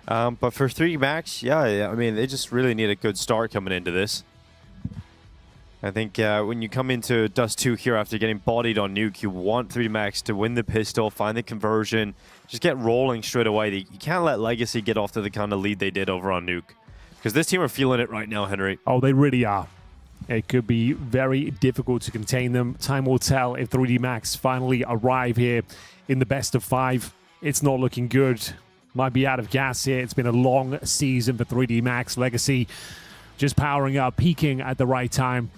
But for 3D Max, yeah, I mean, they just really need a good start coming into this. I think when you come into Dust 2 here after getting bodied on Nuke, you want 3D Max to win the pistol, find the conversion, just get rolling straight away. You can't let Legacy get off to the kind of lead they did over on Nuke. Because this team are feeling it right now, Henry. Oh, they really are. It could be very difficult to contain them. Time will tell if 3D Max finally arrive here in the best of 5. It's not looking good. Might be out of gas here. It's been a long season for 3D Max. Legacy just powering up, peaking at the right time.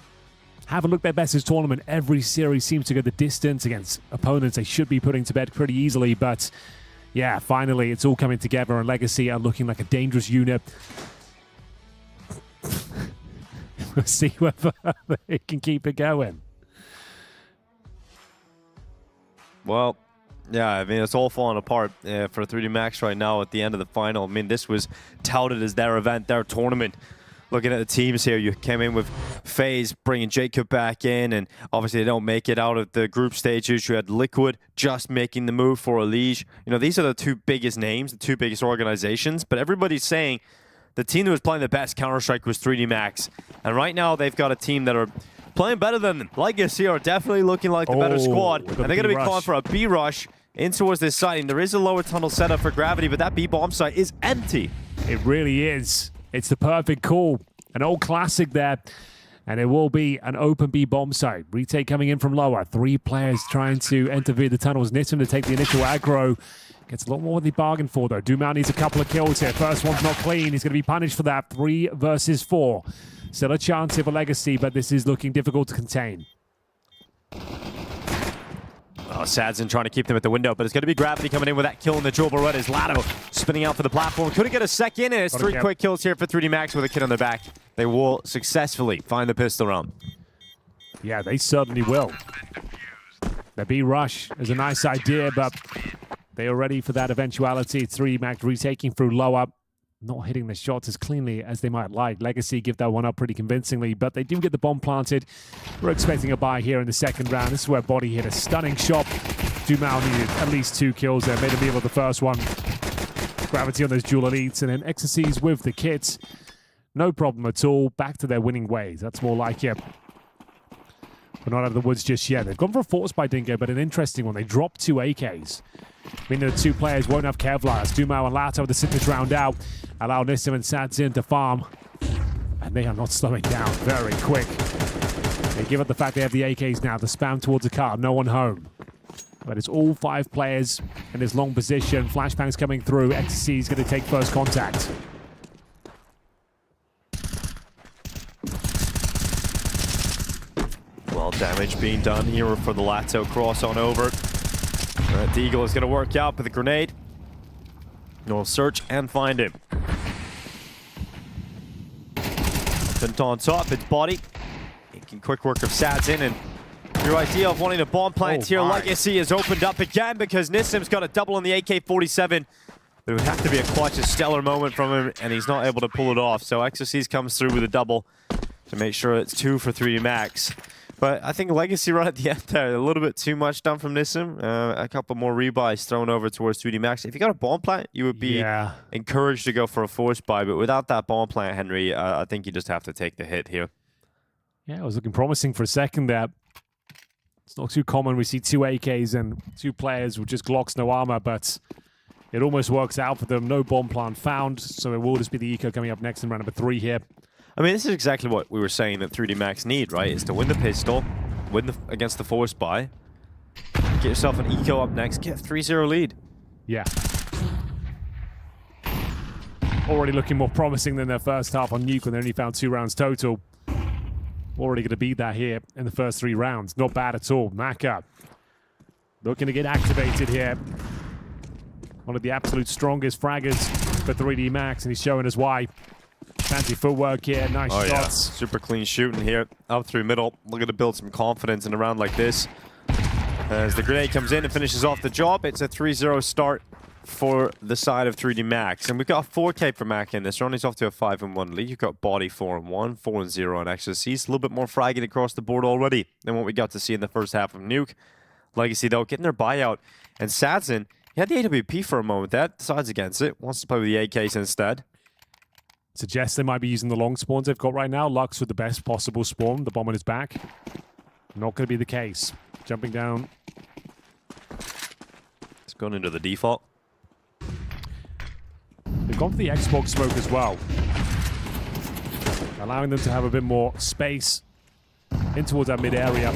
Haven't looked their best this tournament. Every series seems to go the distance against opponents they should be putting to bed pretty easily. But yeah, finally, it's all coming together, and Legacy are looking like a dangerous unit. We'll see whether they can keep it going. Well, yeah, I mean, it's all falling apart for 3D Max right now at the end of the final. I mean, this was touted as their event, their tournament. Looking at the teams here, you came in with FaZe bringing Jacob back in, and obviously they don't make it out of the group stages. You had Liquid just making the move for Elige. You know, these are the two biggest names, the two biggest organizations, but everybody's saying the team that was playing the best Counter-Strike was 3D Max. And right now, they've got a team that are playing better than them. Legacy are definitely looking like the better squad, and they're going to be calling for a B rush in towards this site. And there is a lower tunnel setup for Gravity, but that B bomb site is empty. It really is. It's the perfect call. An old classic there. And it will be an open B bomb site. Retake coming in from lower. 3 players trying to enter via the tunnels. Nitsim to take the initial aggro. Gets a lot more than he bargained for, though. Dumao needs a couple of kills here. First one's not clean. He's going to be punished for that. 3 versus 4. Still a chance here for Legacy, but this is looking difficult to contain. Oh, Sadzen trying to keep them at the window, but it's going to be Gravity coming in with that kill in the Jewel Red as Lado spinning out for the platform. Couldn't get a second, and it's 3 quick kills here for 3D Max with a kid on their back. They will successfully find the pistol round. Yeah, they certainly will. The B rush is a nice idea, but they are ready for that eventuality. 3D Max retaking through lower. Not hitting the shots as cleanly as they might like. Legacy give that one up pretty convincingly, but they do get the bomb planted. We're expecting a buy here in the second round. This is where Body hit a stunning shot. Dumao needed at least 2 kills there. Made a meal of the first one. Gravity on those dual elites, and then Ecstasies with the kits. No problem at all. Back to their winning ways. That's more like it. We're not out of the woods just yet. They've gone for a force by Dingo, but an interesting one. They dropped 2 AKs. Meaning the 2 players won't have Kevlar. As Dumao and Lato to sit this round out. Allow Nissim and Sadzin to farm. And they are not slowing down. Very quick. They give up the fact they have the AKs now to spam towards the car. No one home. But it's all 5 players in this long position. Flashbang's coming through. Ecstasy is going to take first contact. Well, damage being done here for the Lato cross on over. The Eagle is going to work out with a grenade. We'll search and find him. Sent on top, it's Body. Making quick work of Sadzin, and your idea of wanting a bomb plant here, Legacy is opened up again because Nissim's got a double on the AK-47. But it would have to be a clutch, a stellar moment from him, and he's not able to pull it off. So Exorcise comes through with a double to make sure it's 2 for 3D Max. But I think Legacy right at the end there, a little bit too much done from Nissim. A couple more rebuys thrown over towards 3D Max. If you got a bomb plant, you would be encouraged to go for a force buy. But without that bomb plant, Henry, I think you just have to take the hit here. Yeah, it was looking promising for a second there. It's not too common. We see 2 AKs and 2 players with just Glocks, no armor, but it almost works out for them. No bomb plant found, so it will just be the eco coming up next in round number 3 here. I mean, this is exactly what we were saying that 3D Max need, right? Is to win the pistol, win against the force buy, get yourself an eco up next, get a 3-0 lead. Yeah. Already looking more promising than their first half on Nuke when they only found 2 rounds total. Already going to beat that here in the first 3 rounds. Not bad at all. Maka looking to get activated here. One of the absolute strongest fraggers for 3D Max, and he's showing us why. Fancy footwork here, nice shots. Yeah. Super clean shooting here, up through middle. Looking to build some confidence in a round like this. As the grenade comes in and finishes off the job, it's a 3-0 start for the side of 3D Max. And we've got a 4K for Mac in this round. He's off to a 5-1 lead. You've got Body 4-1, 4-0 on XSC. It's a little bit more fragging across the board already than what we got to see in the first half of Nuke. Legacy, though, getting their buyout. And Sadzin, he had the AWP for a moment. That decides against it. Wants to play with the AKs instead. Suggests they might be using the long spawns they've got right now. Lux with the best possible spawn. The bomb on his back. Not going to be the case. Jumping down. It's going into the default. They've gone for the Xbox smoke as well. Allowing them to have a bit more space in towards that mid area.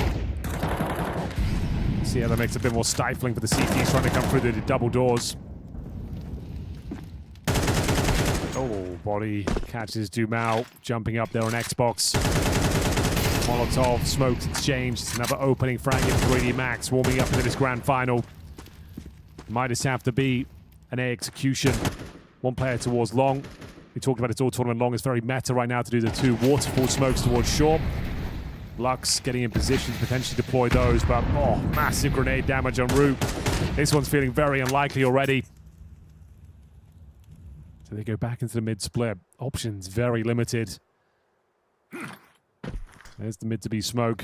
See how that makes it a bit more stifling for the CTs trying to come through the double doors. Oh, Body catches Dumao jumping up there on Xbox. Molotov, smokes exchange. It's another opening frag in 3D Max warming up into this grand final. Might just have to be an A execution. 1 player towards long. We talked about it all tournament long. It's very meta right now to do the 2 waterfall smokes towards short. Lux getting in position to potentially deploy those, but oh, massive grenade damage on route. This one's feeling very unlikely already. So they go back into the mid split. Options very limited. There's the mid to be smoke.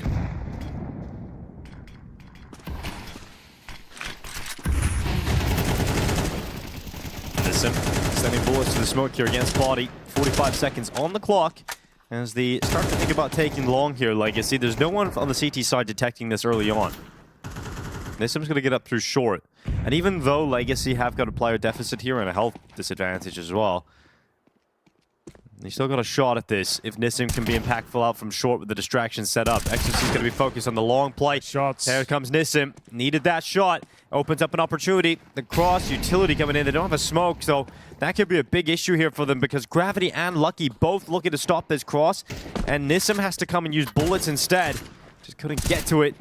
Sending bullets to the smoke here against Body. 45 seconds on the clock as they start to think about taking long here, Legacy. There's no one on the CT side detecting this early on. Nissim's going to get up through short. And even though Legacy have got a player deficit here and a health disadvantage as well, they still got a shot at this if Nissim can be impactful out from short with the distraction set up. XFC's going to be focused on the long play. Shots. There comes Nissim. Needed that shot. Opens up an opportunity. The cross utility coming in. They don't have a smoke, so that could be a big issue here for them because Gravity and Lucky both looking to stop this cross. And Nissim has to come and use bullets instead. Just couldn't get to it.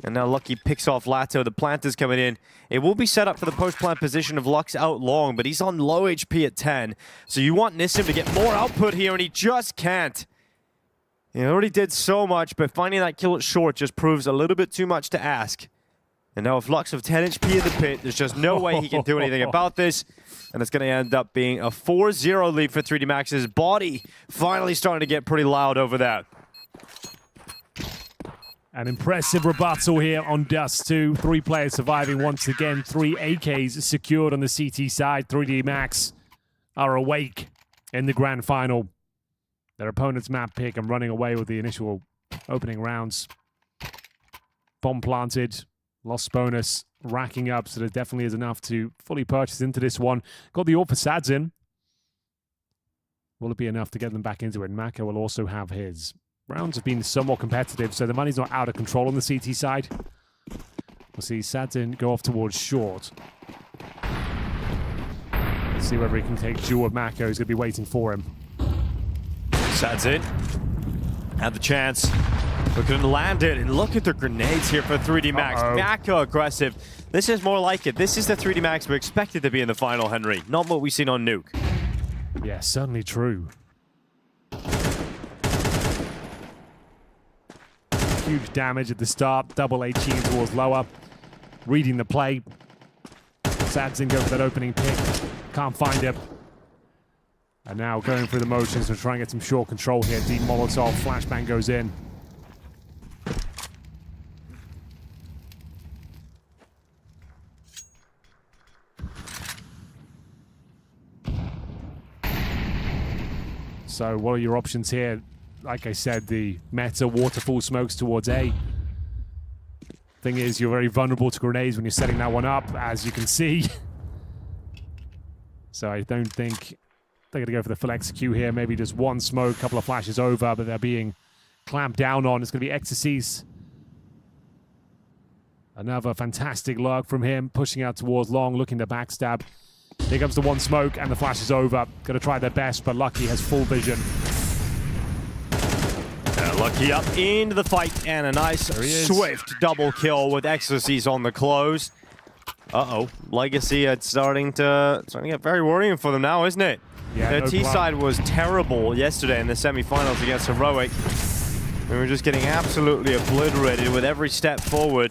And now Lucky picks off Lato. The plant is coming in. It will be set up for the post-plant position of Lux out long, but he's on low HP at 10. So you want Nissim to get more output here, and he just can't. He already did so much, but finding that kill at short just proves a little bit too much to ask. And now with Lux of 10 HP in the pit, there's just no way he can do anything about this. And it's going to end up being a 4-0 lead for 3D Max's. Body finally starting to get pretty loud over that. An impressive rebuttal here on Dust 2. 3 players surviving once again. 3 AKs secured on the CT side. 3D Max are awake in the grand final. Their opponent's map pick and running away with the initial opening rounds. Bomb planted. Lost bonus. Racking up, so there definitely is enough to fully purchase into this one. Got the AWP for Sadzin. Will it be enough to get them back into it? Maka will also have his. Rounds have been somewhat competitive, so the money's not out of control on the CT side. We'll see Sadzin go off towards short. Let's see whether he can take duel of Mako. He's going to be waiting for him. Sadzin had the chance, but couldn't land it. And look at the grenades here for 3D Max. Mako aggressive. This is more like it. This is the 3D Max we expected to be in the final, Henry. Not what we've seen on Nuke. Yeah, certainly true. Huge damage at the start. Double 18 towards lower. Reading the play. Sadzin go for that opening pick. Can't find it. And now going through the motions to try and get some short control here. Deep Molotov. Flashbang goes in. So what are your options here? Like I said, the meta waterfall smokes towards A. Thing is, you're very vulnerable to grenades when you're setting that one up, as you can see. So I don't think they're going to go for the full execute here. Maybe just one smoke, couple of flashes over, but they're being clamped down on. It's going to be Ecstasies. Another fantastic lurk from him, pushing out towards long, looking to backstab. Here comes the one smoke, and the flash is over. Going to try their best, but Lucky has full vision. Lucky up into the fight, and a nice swift double kill with Ecstasies on the close. Uh-oh, Legacy, it's starting to get very worrying for them now, isn't it? Yeah, Their no T-side was terrible yesterday in the semifinals against Heroic. We were just getting absolutely obliterated with every step forward.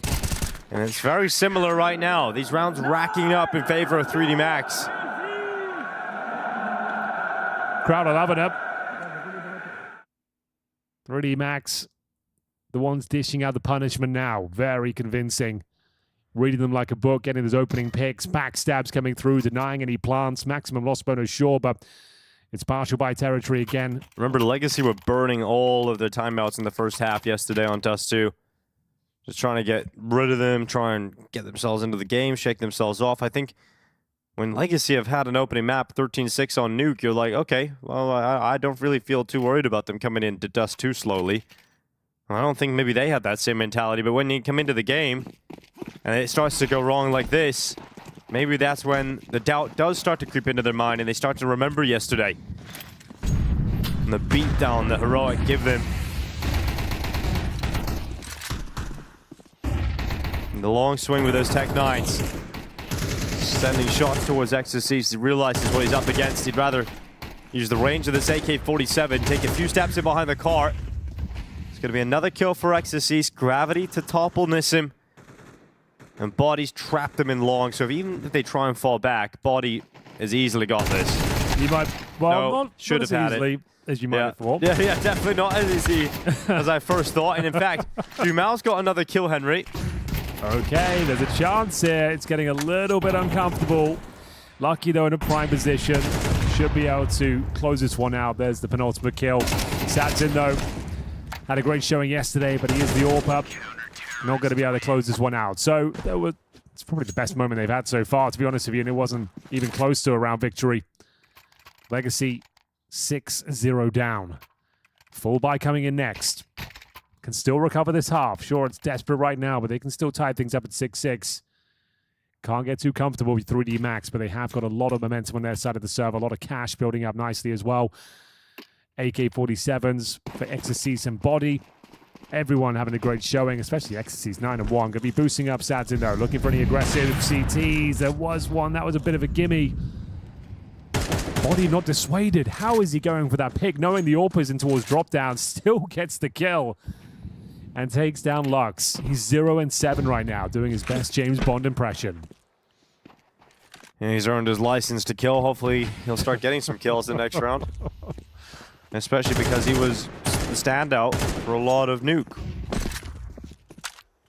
And it's very similar right now. These rounds racking up in favor of 3D Max. Crowd are loving it. 3D Max, the ones dishing out the punishment now. Very convincing. Reading them like a book, getting those opening picks, backstabs coming through, denying any plants. Maximum loss bonus, sure, but it's partial by territory again. Remember, Legacy were burning all of their timeouts in the first half yesterday on Dust 2. Just trying to get rid of them, try and get themselves into the game, shake themselves off. I think when Legacy have had an opening map, 13-6 on Nuke, you're like, okay, well, I don't really feel too worried about them coming into Dust 2 slowly. I don't think maybe they had that same mentality, but when you come into the game and it starts to go wrong like this, maybe that's when the doubt does start to creep into their mind and they start to remember yesterday. And the beatdown that Heroic give them. And the long swing with those Tech 9s. Sending shots towards Ecstasies. He realizes what he's up against. He'd rather use the range of this AK-47, take a few steps in behind the car. It's going to be another kill for Ecstasies. Gravity to topple Nissim. And Body's trapped them in long, so even if they try and fall back, Body has easily got this. He might, well, no, not should have had easily it. As you might have thought. Yeah, definitely not as easy as I first thought. And in fact, Dumal's got another kill, Henry. Okay, there's a chance here. It's getting a little bit uncomfortable. Lucky, though, in a prime position. Should be able to close this one out. There's the penultimate kill. Satsin, though, had a great showing yesterday, but he is the AWP up. Not going to be able to close this one out. So it's probably the best moment they've had so far, to be honest with you, and it wasn't even close to a round victory. Legacy 6-0 down. Full buy coming in next. Can still recover this half. Sure, it's desperate right now, but they can still tie things up at 6-6. Can't get too comfortable with 3D Max, but they have got a lot of momentum on their side of the server. A lot of cash building up nicely as well. AK-47s for Ecstasies and Body. Everyone having a great showing, especially Ecstasies 9-1. Going to be boosting up Sadzin though, looking for any aggressive CTs. There was one, that was a bit of a gimme. Body not dissuaded. How is he going for that pick? Knowing the AWP is in towards drop down, still gets the kill. And takes down Lux. He's 0-7 right now, doing his best James Bond impression. Yeah, he's earned his license to kill. Hopefully he'll start getting some kills in the next round. Especially because he was the standout for a lot of Nuke.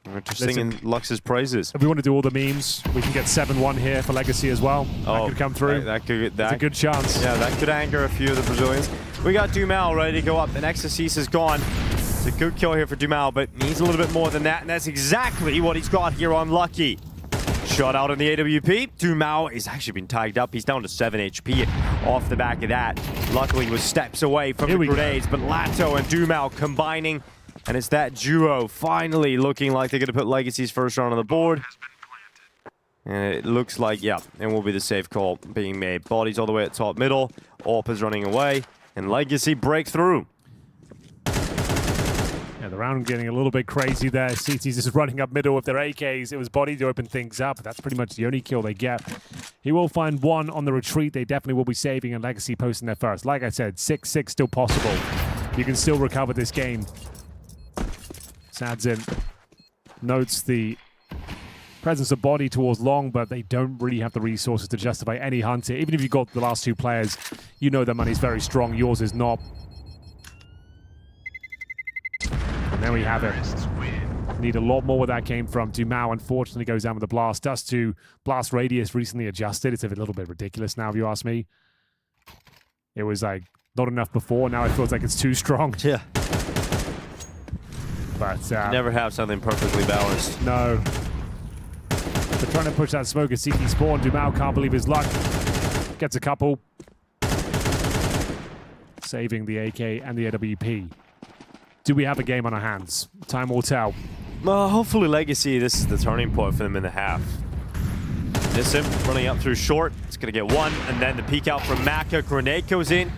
We're just singing Lux's praises. If we want to do all the memes, we can get 7-1 here for Legacy as well. That could come through. That's a good chance. Yeah, that could anger a few of the Brazilians. We got Dumal ready to go up, and Ecstasies is gone. It's a good kill here for Dumal, but needs a little bit more than that, and that's exactly what he's got here on Lucky. Shot out in the AWP. Dumal is actually been tagged up. He's down to 7 HP off the back of that. Luckily was steps away from the grenades, but Lato and Dumal combining, and it's that duo finally looking like they're going to put Legacy's first round on the board. And it looks like, yeah, it will be the safe call being made. Body's all the way at top middle. AWP is running away, and Legacy breaks through. Yeah, the round getting a little bit crazy there. CT's just running up middle with their AKs. It was Body to open things up. That's pretty much the only kill they get. He will find one on the retreat. They definitely will be saving, and Legacy posting their first. Like I said, 6-6 still possible. You can still recover this game. Sadzin notes the presence of Body towards long, but they don't really have the resources to justify any hunt here. Even if you got the last two players, you know their money's very strong. Yours is not. And there we have it. Need a lot more where that came from. Dumal unfortunately goes down with the blast. Dust 2 blast radius recently adjusted. It's a little bit ridiculous now, if you ask me. It was like Not enough before. Now it feels like it's too strong. Yeah. But you never have something perfectly balanced. No. They're trying to push that smoke at CT spawn. Dumao can't believe his luck. Gets a couple. Saving the AK and the AWP. Do we have a game on our hands? Time will tell. Hopefully Legacy, this is the turning point for them in the half. Nissim running up through short. It's going to get one, and then the peek out from Maka. Grenade goes in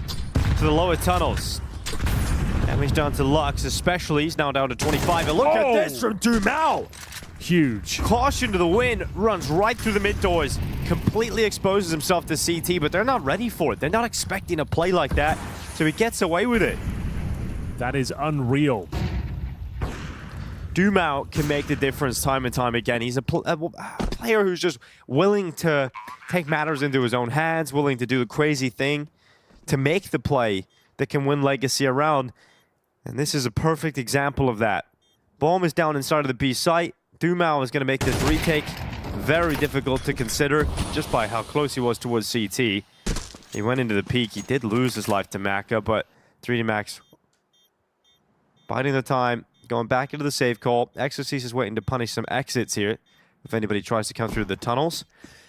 to the lower tunnels. Damage down to Lux, especially. He's now down to 25. And look at this from Dumao. Huge. Caution to the wind, runs right through the mid doors, completely exposes himself to CT, but they're not ready for it. They're not expecting a play like that, so he gets away with it. That is unreal. Dumao can make the difference time and time again. He's a player who's just willing to take matters into his own hands, willing to do the crazy thing to make the play that can win Legacy around. And this is a perfect example of that. Bomb is down inside of the B site. Dumao is going to make this retake very difficult to consider just by how close he was towards CT. He went into the peak. He did lose his life to Maka, but 3D Max biding the time, going back into the save call. Exorcist is waiting to punish some exits here if anybody tries to come through the tunnels.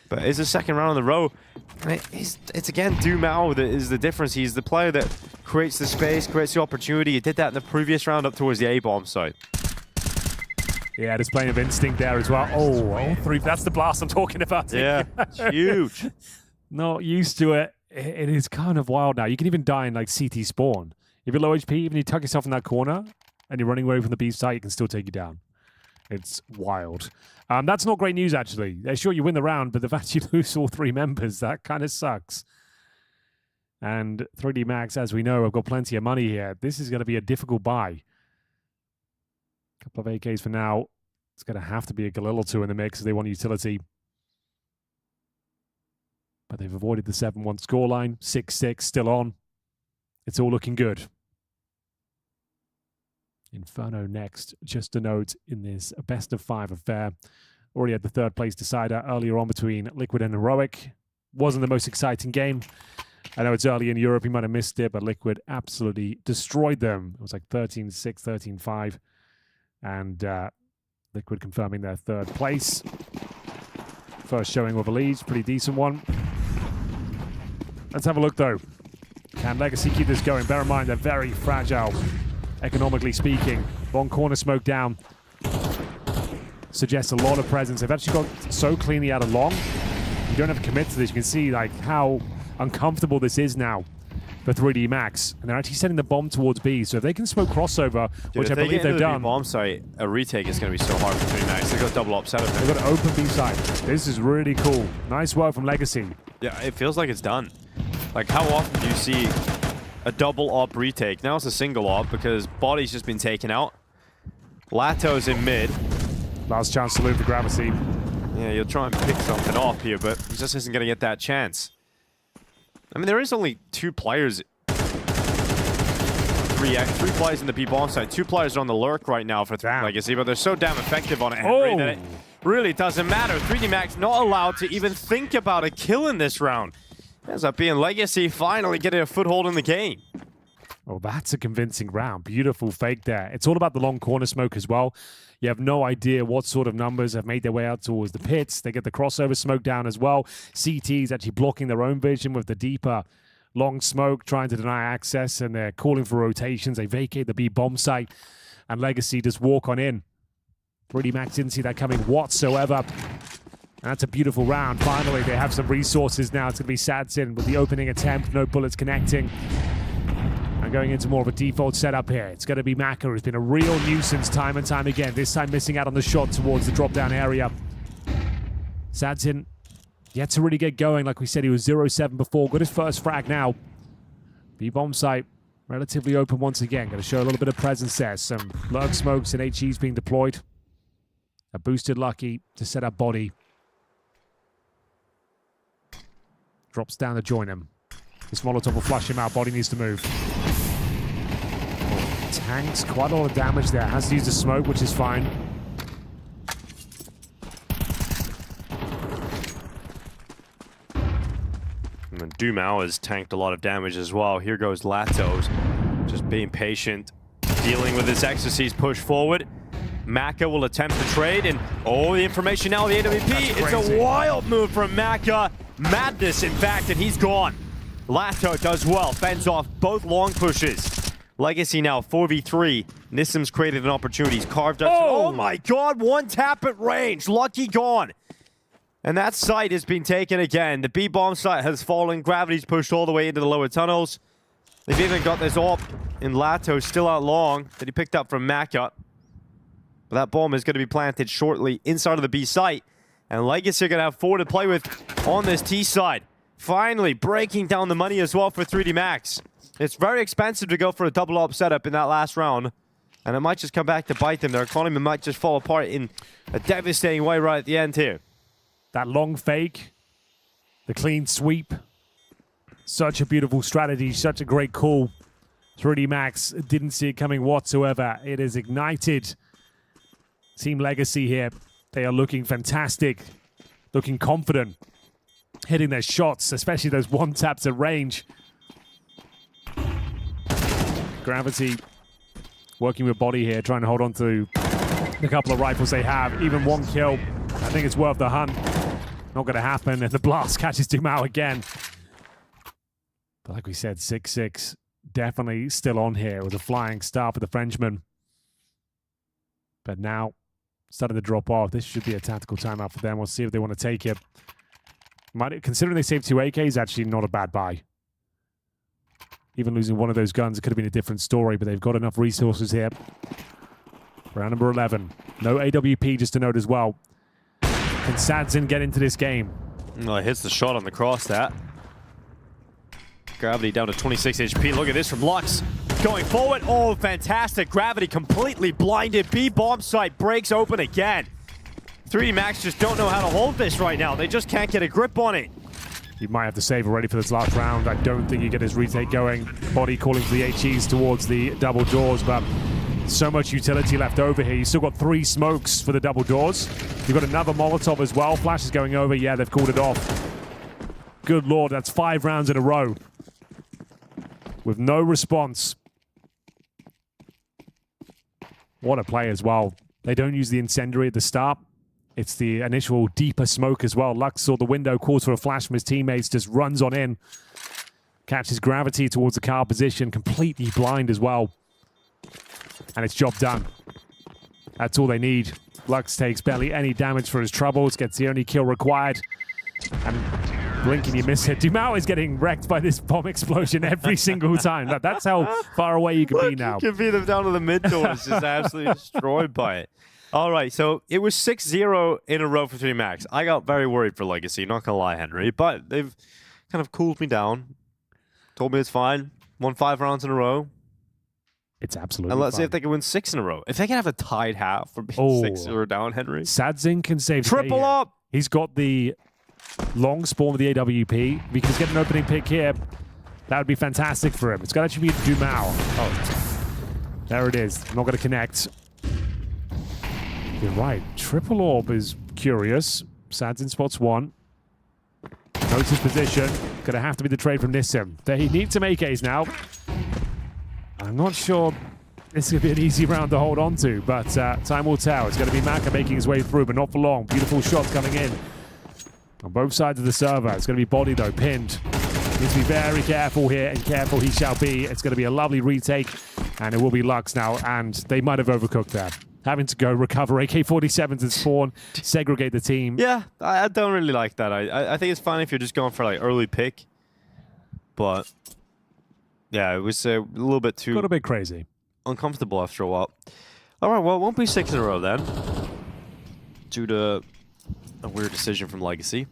But it's the second round in a row. And it's again Dumao that is the difference. He's the player that creates the space, creates the opportunity. He did that in the previous round up towards the A-bomb site. Yeah, display of instinct there as well. Oh, 3. That's the blast I'm talking about. Yeah, it's huge. Not used to it. It is kind of wild now. You can even die in like CT spawn. If you're low HP, even if you tuck yourself in that corner and you're running away from the B site, it can still take you down. It's wild. That's not great news, actually. Sure, you win the round, but the fact you lose all 3 members, that kind of sucks. And 3D Max, as we know, have got plenty of money here. This is going to be a difficult buy. Couple of AKs for now. It's going to have to be a Galil or 2 in the mix if they want utility. But they've avoided the 7-1 scoreline. 6-6 still on. It's all looking good. Inferno next, just a note in this best of 5 affair. Already had the 3rd place decider earlier on between Liquid and Heroic. Wasn't the most exciting game. I know it's early in Europe, you might have missed it, but Liquid absolutely destroyed them. It was like 13-6, 13-5. And Liquid confirming their 3rd place. First showing of a lead, pretty decent one. Let's have a look though. Can Legacy keep this going? Bear in mind they're very fragile, economically speaking. Long corner smoke down. Suggests a lot of presence. They've actually got so cleanly out of long. You don't have to commit to this. You can see like how uncomfortable this is now for 3D Max. And they're actually sending the bomb towards B. So if they can smoke crossover, which I believe they've done. Bomb site, a retake is going to be so hard for 3D Max. They've got double op setup. They've got an open B side. This is really cool. Nice work from Legacy. Yeah, it feels like it's done. Like, how often do you see a double op retake? Now it's a single op because body's just been taken out. Lato's in mid. Last chance to loot for Gravity. Yeah, you'll try and pick something off here, but he just isn't going to get that chance. I mean, there is only 2 players. 3 players in the B-bomb side. 2 players on the lurk right now for Legacy, but they're so damn effective on it, Henry, that it really doesn't matter. 3D Max not allowed to even think about a kill in this round. Ends up being Legacy finally getting a foothold in the game. Oh, that's a convincing round. Beautiful fake there. It's all about the long corner smoke as well. You have no idea what sort of numbers have made their way out towards the pits. They get the crossover smoke down as well. CT's actually blocking their own vision with the deeper long smoke, trying to deny access, and they're calling for rotations. They vacate the B bomb site, and Legacy just walk on in. 3D Max didn't see that coming whatsoever. That's a beautiful round. Finally, they have some resources now. It's going to be Sadsin with the opening attempt. No bullets connecting. And going into more of a default setup here. It's going to be Maka, who's been a real nuisance time and time again. This time missing out on the shot towards the drop-down area. Sadsin yet to really get going. Like we said, he was 0-7 before. Got his first frag now. B-bomb site relatively open once again. Going to show a little bit of presence there. Some lurk smokes and HEs being deployed. A boosted Lucky to set up body. Drops down to join him. This Molotov will flush him out. Body needs to move. Oh, tanks quite a lot of damage there. Has to use the smoke, which is fine. And Dumao has tanked a lot of damage as well. Here goes Latos, just being patient, dealing with this Exorcist push forward. Maka will attempt the trade, and the information now, the AWP. It's a wild move from Maka. Madness, in fact, and he's gone. Lato does well, fends off both long pushes. Legacy now 4v3. Nissim's created an opportunity. He's carved up. Oh my god, one tap at range. Lucky gone. And that site has been taken again. The B-bomb site has fallen. Gravity's pushed all the way into the lower tunnels. They've even got this AWP in Lato still out long that he picked up from Maka. But that bomb is going to be planted shortly inside of the B site. And Legacy are going to have 4 to play with on this T side. Finally breaking down the money as well for 3D Max. It's very expensive to go for a double up setup in that last round. And it might just come back to bite them. Their economy might just fall apart in a devastating way right at the end here. That long fake, the clean sweep. Such a beautiful strategy, such a great call. 3D Max didn't see it coming whatsoever. It has ignited Team Legacy here. They are looking fantastic, looking confident, hitting their shots, especially those one taps at range. Gravity working with Body here, trying to hold on to the couple of rifles they have. Even one kill, I think it's worth the hunt. Not going to happen, and the blast catches Dumao again. But like we said, 6-6 definitely still on here with a flying start for the Frenchman. But now, starting to drop off. This should be a tactical timeout for them. We'll see if they want to take it. Considering they saved 2 AKs, actually not a bad buy. Even losing one of those guns, it could have been a different story, but they've got enough resources here. Round number 11. No AWP, just to note as well. Can Sadzin get into this game? Well, hits the shot on the cross that. Gravity down to 26 HP. Look at this from Lux. Going forward. Oh, fantastic. Gravity completely blinded. B-bomb site breaks open again. 3D Max just don't know how to hold this right now. They just can't get a grip on it. He might have to save already for this last round. I don't think he get his retake going. Body calling for the HEs towards the double doors, but so much utility left over here. You've still got 3 smokes for the double doors. You've got another Molotov as well. Flash is going over. Yeah, they've called it off. Good lord, that's 5 rounds in a row with no response. What a play as well. They don't use the incendiary at the start. It's the initial deeper smoke as well. Lux saw the window, calls for a flash from his teammates, just runs on in. Catches Gravity towards the car position, completely blind as well. And it's job done. That's all they need. Lux takes barely any damage for his troubles, gets the only kill required. And blink and you miss it. Dumao is getting wrecked by this bomb explosion every single time. That's how far away you can be now. You can beat them down to the mid doors, just absolutely destroyed by it. All right, so it was 6-0 in a row for 3D Max. I got very worried for Legacy, not gonna lie, Henry, but they've kind of cooled me down. Told me it's fine. Won 5 rounds in a row. It's absolutely And let's fine. see if they can win 6 in a row. If they can have a tied half for being 6-0 down, Henry. Sadzin can save Triple up! He's got the long spawn with the AWP. If he can get an opening pick here, that would be fantastic for him. It's got to actually be Dumao. Oh, there it is. Not going to connect. You're right. Triple orb is curious. Sadzin spots 1. Notes his position. Going to have to be the trade from Nissim. They need some AKs now. I'm not sure this is going to be an easy round to hold on to, but time will tell. It's going to be Maka making his way through, but not for long. Beautiful shots coming in on both sides of the server. It's going to be Body, though, pinned. Needs to be very careful here, and careful he shall be. It's going to be a lovely retake, and it will be Lux now, and they might have overcooked that. Having to go recover AK-47s and spawn, segregate the team. Yeah, I don't really like that. I think it's fine if you're just going for like early pick, but yeah, it was a little bit too... Got a bit crazy. Uncomfortable after a while. All right, well, it won't be 6 in a row then, due to a weird decision from Legacy.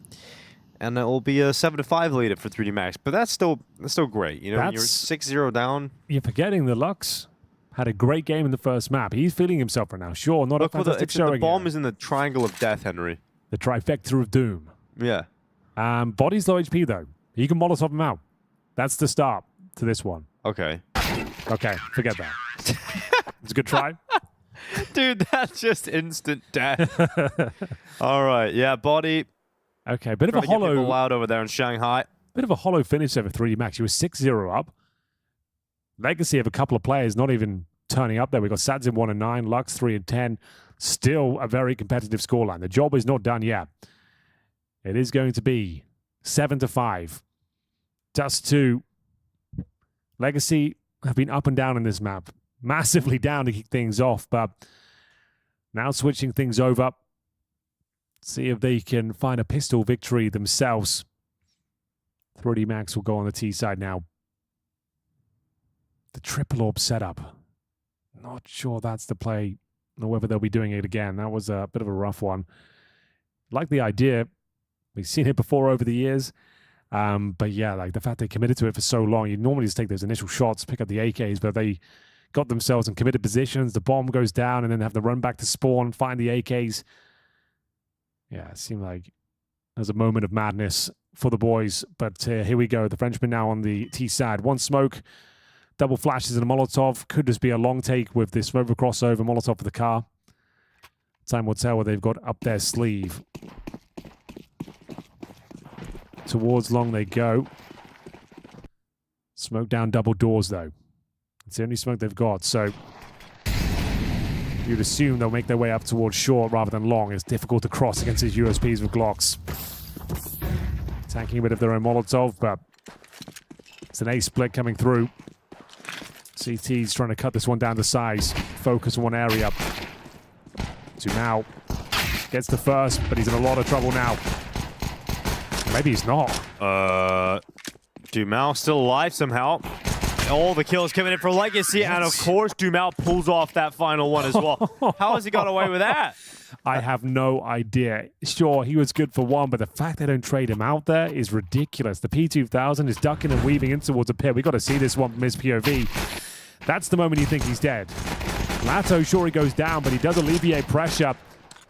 And it will be a 7-5 lead for 3D Max, but that's still great. You know, when you're 6-0 down. You're forgetting the Lux had a great game in the first map. He's feeling himself right now. Sure, not a fantastic showing. The bomb is in the triangle of death, Henry. The trifecta of doom. Yeah. Body's low HP though. He can Molotov him out. That's the start to this one. Okay. Okay, forget that. It's a good try. Dude, that's just instant death. All right, yeah, Body. Okay, bit of a hollow. Loud over there in Shanghai. Bit of a hollow finish there for 3D Max. He was 6-0 up. Legacy have a couple of players not even turning up there. We've got Sadzin 1-9, Lux 3-10. Still a very competitive scoreline. The job is not done yet. It is going to be 7-5. Dust2. Legacy have been up and down in this map. Massively down to kick things off, but now switching things over. See if they can find a pistol victory themselves. 3D Max will go on the T side now. The triple orb setup. Not sure that's the play, or whether they'll be doing it again. That was a bit of a rough one. Like the idea. We've seen it before over the years. But yeah, like the fact they committed to it for so long. You normally just take those initial shots, pick up the AKs, but they got themselves in committed positions. The bomb goes down and then have to run back to spawn, find the AKs. Yeah, it seemed like there's a moment of madness for the boys. But here we go. The Frenchman now on the T side. One smoke, double flashes and a Molotov. Could just be a long take with this smoke crossover, Molotov for the car. Time will tell what they've got up their sleeve. Towards long they go. Smoke down double doors, though. It's the only smoke they've got, so you'd assume they'll make their way up towards short rather than long. It's difficult to cross against these USPs with Glocks. Tanking a bit of their own Molotov, but it's an A split coming through. CT's trying to cut this one down to size. Focus on one area. Dumao gets the first, but he's in a lot of trouble now. Maybe he's not. Dumao still alive somehow. All the kills coming in for Legacy, and of course Dumao pulls off that final one as well. How has he got away with that? I have no idea. Sure, he was good for one, but the fact they don't trade him out there is ridiculous. The P2000 is ducking and weaving in towards a pit. We've got to see this one from his POV. That's the moment you think he's dead. Lato, sure, he goes down, but he does alleviate pressure.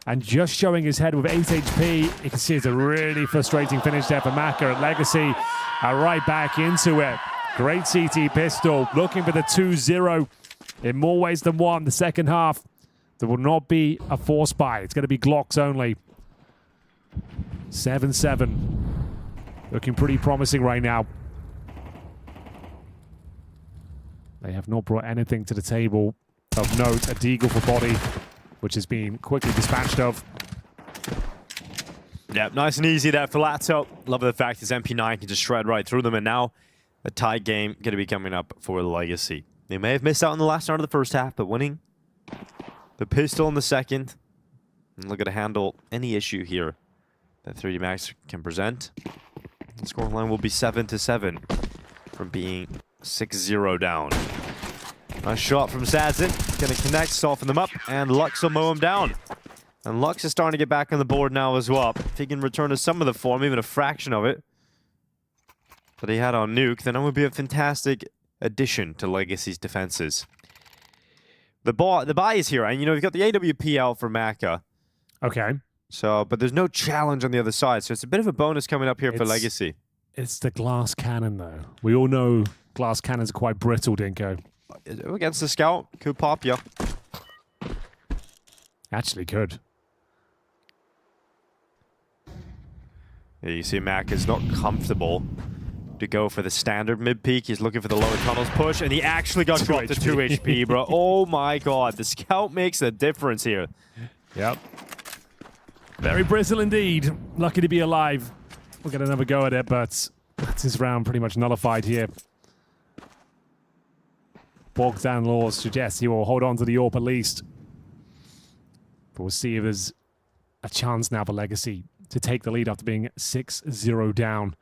And just showing his head with 8 HP, you can see it's a really frustrating finish there for Maka at Legacy. Right back into it. Great CT pistol, looking for the 2-0 in more ways than one. The second half, there will not be a force buy. It's going to be Glocks only. 7-7. Looking pretty promising right now. They have not brought anything to the table of note. A deagle for body, which has been quickly dispatched of. Yep, nice and easy there for Lato. Love the fact his MP9 can just shred right through them, and now a tight game going to be coming up for Legacy. They may have missed out on the last round of the first half, but winning the pistol in the second. And looking to handle any issue here that 3D Max can present. The scoreline will be 7-7 from being 6-0 down. Nice shot from Sadzin. Going to connect, soften them up, and Lux will mow him down. And Lux is starting to get back on the board now as well. If he can return to some of the form, even a fraction of it that he had on Nuke, then it would be a fantastic addition to Legacy's defenses. The buy is here, and you know, you've got the AWP out for Maka. Okay. So, but there's no challenge on the other side, so it's a bit of a bonus coming up here for Legacy. It's the glass cannon, though. We all know glass cannons are quite brittle, Dinko. Against the scout, could pop you. Actually could. Yeah, you see Mac is not comfortable to go for the standard mid-peak. He's looking for the lower tunnels push, and he actually got dropped to 2 HP, bro. Oh my god, the scout makes a difference here. Yep. Very brittle indeed. Lucky to be alive. We'll get another go at it, but that's his round pretty much nullified here. Bogdan Laws suggests he will hold on to the AWP at least. But we'll see if there's a chance now for Legacy to take the lead after being 6-0 down.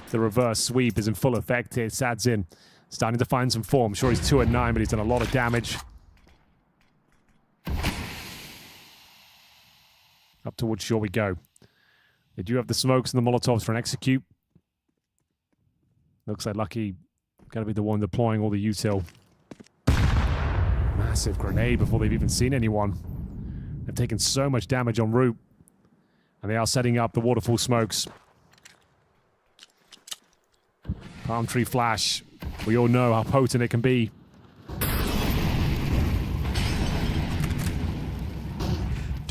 The reverse sweep is in full effect here. Sadzin starting to find some form. Sure, he's 2-9, but he's done a lot of damage. Up towards shore we go. They do have the smokes and the Molotovs for an execute. Looks like Lucky gotta be the one deploying all the util. Massive grenade before they've even seen anyone. They've taken so much damage en route. And they are setting up the waterfall smokes. Palm tree flash. We all know how potent it can be.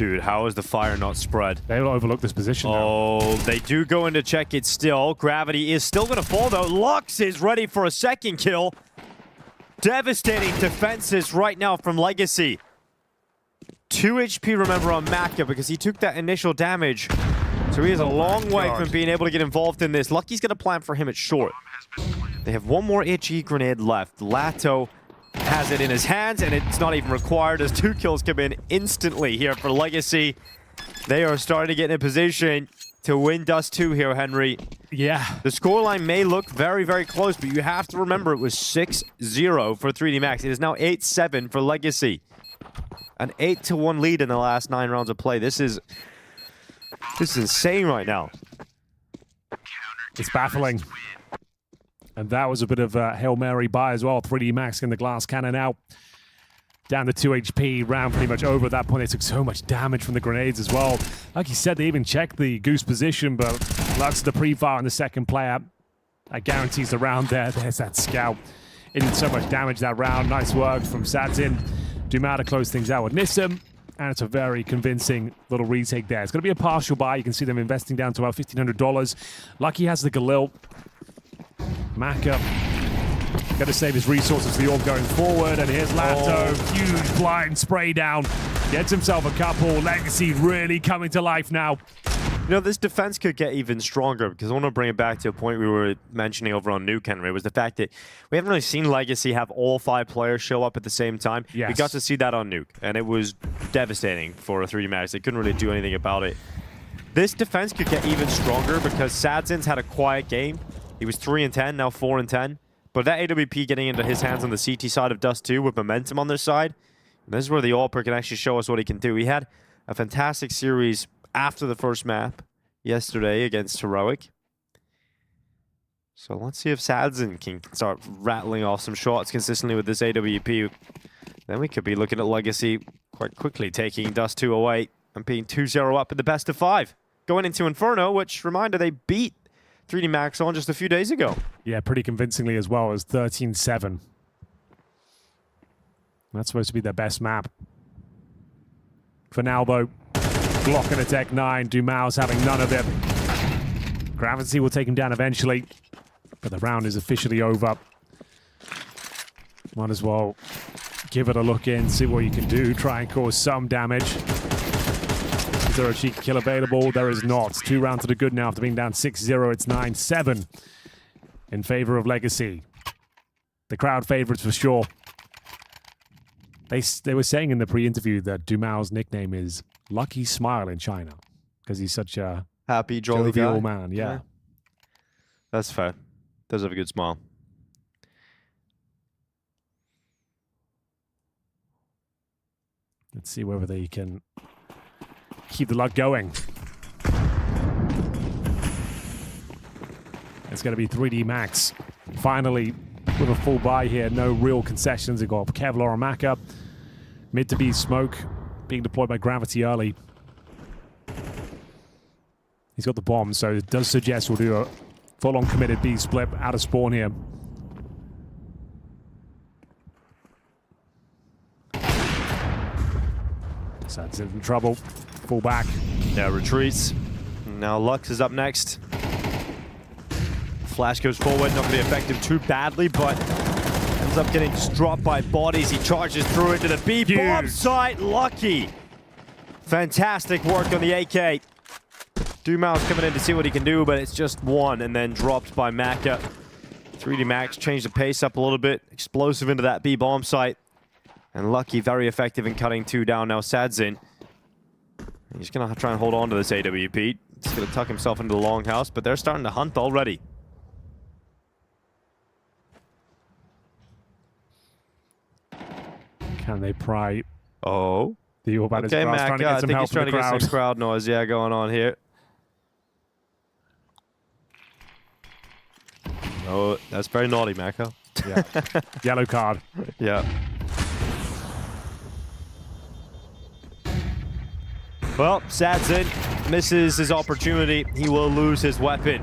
Dude, how is the fire not spread? They'll overlook this position now. Oh, they do go in to check it still. Gravity is still going to fall, though. Lux is ready for a second kill. Devastating defenses right now from Legacy. 2 HP, remember, on Maka because he took that initial damage. So he is a long way from being able to get involved in this. Lucky's going to plan for him at short. They have one more HE grenade left. Lato has it in his hands, and it's not even required as 2 kills come in instantly here for Legacy. They are starting to get in a position to win Dust 2 here, Henry. Yeah. The scoreline may look very, very close, but you have to remember it was 6-0 for 3D Max. It is now 8-7 for Legacy. An 8-1 lead in the last 9 rounds of play. This is insane right now. It's baffling. And that was a bit of a Hail Mary buy as well. 3D Max in the glass cannon out. Down to 2 HP. Round pretty much over. At that point, they took so much damage from the grenades as well. Like you said, they even checked the Goose position, but Lux the pre-fire on the second player. That guarantees the round there. There's that scout. It did so much damage that round. Nice work from Sadzin. Dumao to close things out with Nissim. And it's a very convincing little retake there. It's going to be a partial buy. You can see them investing down to about $1,500. Lucky has the Galil. Maka got to save his resources for the orb going forward. And here's Lato. Huge blind spray down. Gets himself a couple. Legacy really coming to life now. You know, this defense could get even stronger because I want to bring it back to a point we were mentioning over on Nuke, Henry, was the fact that we haven't really seen Legacy have all 5 players show up at the same time. Yes. We got to see that on Nuke, and it was devastating for a 3D Max. They couldn't really do anything about it. This defense could get even stronger because Sadzin's had a quiet game. He was 3-10, now 4-10. But that AWP getting into his hands on the CT side of Dust 2 with momentum on their side, and this is where the AWPer can actually show us what he can do. He had a fantastic series after the first map yesterday against Heroic. So let's see if Sadzin can start rattling off some shots consistently with this AWP. Then we could be looking at Legacy quite quickly taking Dust 2 away and being 2-0 up in the best of 5. Going into Inferno, which, reminder, they beat 3D Max on just a few days ago. Yeah, pretty convincingly as well as 13-7. That's supposed to be their best map. For now, though, Glock and a Tech 9. Dumao's having none of it. Gravity will take him down eventually, but the round is officially over. Might as well give it a look in, see what you can do, try and cause some damage. Is there a cheeky kill available? There is not. 2 rounds to the good now after being down 6-0. It's 9-7 in favor of Legacy. The crowd favorites for sure. They were saying in the pre-interview that Dumao's nickname is Lucky Smile in China because he's such a happy, jolly jovial guy. man. Yeah. That's fair. Does have a good smile. Let's see whether they can keep the luck going. It's going to be 3D Max. Finally, with a full buy here. No real concessions. They got Kevlar and Maka. Mid to B smoke being deployed by Gravity early. He's got the bomb, so it does suggest we'll do a full-on committed B split out of spawn here. Sad's in trouble. Fall back. Yeah, retreats. Now Lux is up next. Flash goes forward, not going to be effective too badly, but ends up getting dropped by bodies. He charges through into the B bomb site. Lucky. Fantastic work on the AK. Dumao's coming in to see what he can do, but it's just one and then dropped by Maka. 3D Max changed the pace up a little bit. Explosive into that B bomb site. And Lucky very effective in cutting 2 down. Now Sadzin. He's going to try and hold on to this AWP. He's going to tuck himself into the longhouse, but they're starting to hunt already. Can they pry? Oh. The Orb at his Okay, grass, Mac, trying to get some help from the crowd. Get some crowd noise, yeah, going on here. Oh, that's very naughty, Mako. Yeah. Yellow card. Yeah. Well, Sadzin misses his opportunity. He will lose his weapon.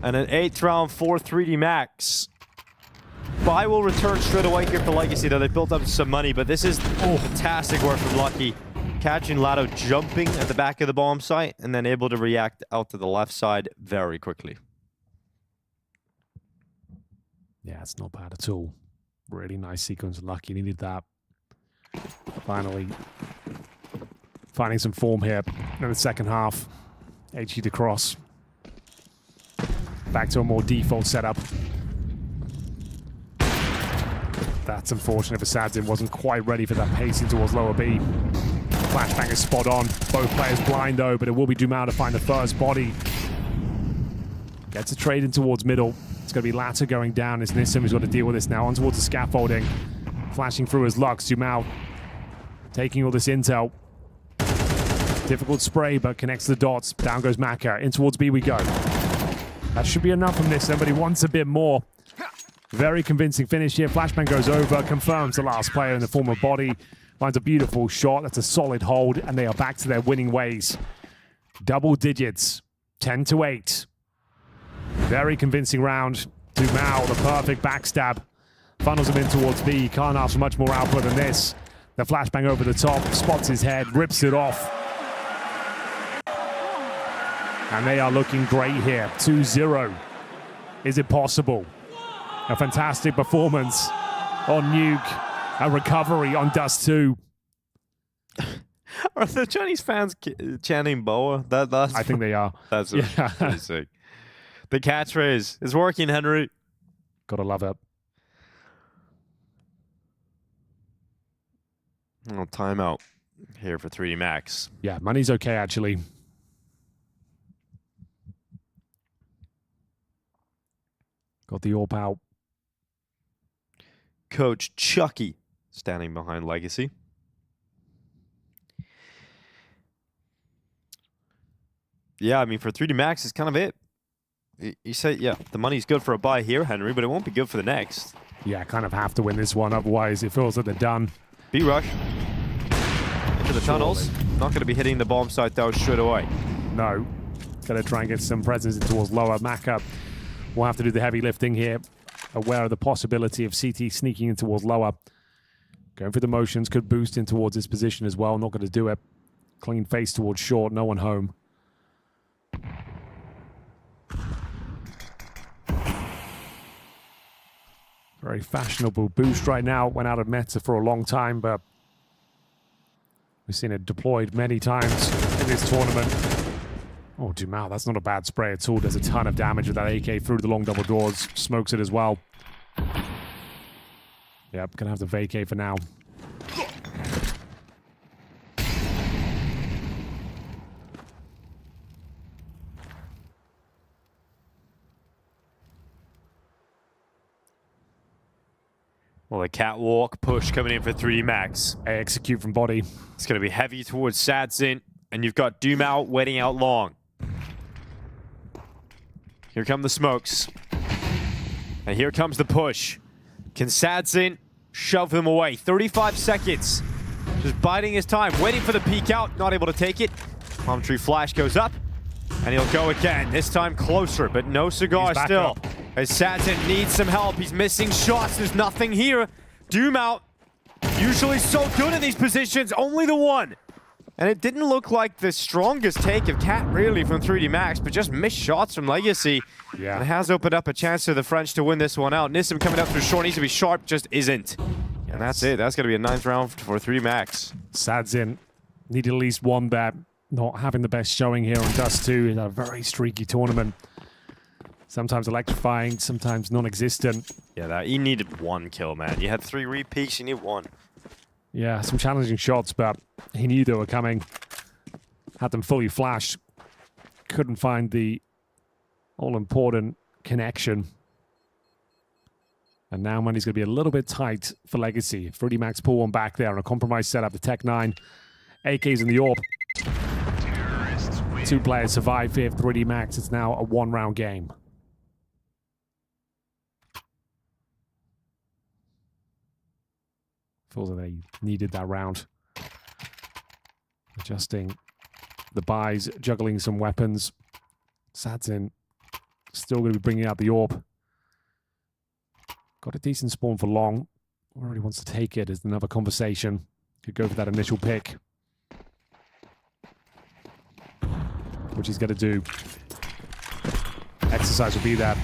And an 8th round for 3D Max. buy will return straight away here for Legacy, though. They built up some money, but this is fantastic work from Lucky. Catching Lado jumping at the back of the bomb site and then able to react out to the left side very quickly. Yeah, it's not bad at all. Really nice sequence. Lucky needed that. Finally finding some form here in the second half. HE to cross. Back to a more default setup. That's unfortunate for Sadzin. Wasn't quite ready for that pacing towards lower B. Flashbang is spot on. Both players blind though, but it will be Dumao to find the first body. Gets a trade in towards middle. It's going to be Latta going down. It's Nissim who's got to deal with this now. On towards the scaffolding. Flashing through his Lux. Dumao taking all this intel. Difficult spray, but connects the dots. Down goes Maka. In towards B we go. That should be enough from Nissim, but he wants a bit more. Very convincing finish here. Flashbang goes over. Confirms the last player in the form of body. Finds a beautiful shot. That's a solid hold, and they are back to their winning ways. Double digits. 10-8. Very convincing round. Dumao, the perfect backstab. Funnels him in towards B. Can't ask for much more output than this. The flashbang over the top. Spots his head. Rips it off. And they are looking great here. 2-0. Is it possible? A fantastic performance on Nuke. A recovery on Dust 2. Are the Chinese fans chanting Boa? I think they are. That's pretty sick. The catchphrase is working, Henry. Gotta love it. Oh, timeout here for 3D Max. Yeah, money's okay, actually. Got the AWP out. Coach Chucky standing behind Legacy. Yeah, I mean, for 3D Max, it's kind of it. You say, yeah, the money's good for a buy here, Henry, but it won't be good for the next. Yeah, kind of have to win this one, otherwise it feels like they're done. B-rush. Into the tunnels. Not going to be hitting the bomb site, though, straight away. No. Got to try and get some presence in towards lower. Maka will have to do the heavy lifting here. Aware of the possibility of CT sneaking in towards lower. Going through the motions, could boost in towards his position as well. Not going to do it. Clean face towards short, no one home. Very fashionable boost right now. Went out of meta for a long time, but we've seen it deployed many times in this tournament. Oh, Dumao, that's not a bad spray at all. Does a ton of damage with that AK through the long double doors. Smokes it as well. Yep, gonna have to vacate for now. Well, a catwalk push coming in for 3D Max. Execute from body. It's going to be heavy towards Sadzin, and you've got Dumao waiting out long. Here come the smokes. And here comes the push. Can Sadzin shove him away? 35 seconds. Just biding his time, waiting for the peek out, not able to take it. Palm tree flash goes up, and he'll go again. This time closer, but no cigar still. Up. As Sadzin needs some help. He's missing shots. There's nothing here. Dumao, usually so good in these positions, only the one. And it didn't look like the strongest take of Cat really from 3D Max, but just missed shots from Legacy. Yeah. And it has opened up a chance for the French to win this one out. Nissim coming up through short, needs to be sharp, just isn't. Yes. And that's it. That's going to be a 9th round for 3D Max. Sadzin needed at least one bet. Not having the best showing here on Dust 2 in a very streaky tournament. Sometimes electrifying, sometimes non-existent. Yeah, he needed one kill, man. You had 3 repeats, you need one. Yeah, some challenging shots, but he knew they were coming. Had them fully flashed. Couldn't find the all-important connection. And now money's going to be a little bit tight for Legacy. 3D Max pull one back there on a compromised setup. The Tech 9. AK's in the AWP. 2 players survive here. 3D Max. It's now a 1-round game. Feels like they needed that round. Adjusting the buys, juggling some weapons. Sadzin still going to be bringing out the AWP. got a decent spawn for long. Where he wants to take it is another conversation. Could go for that initial pick. Which he's going to do. Exercise will be there.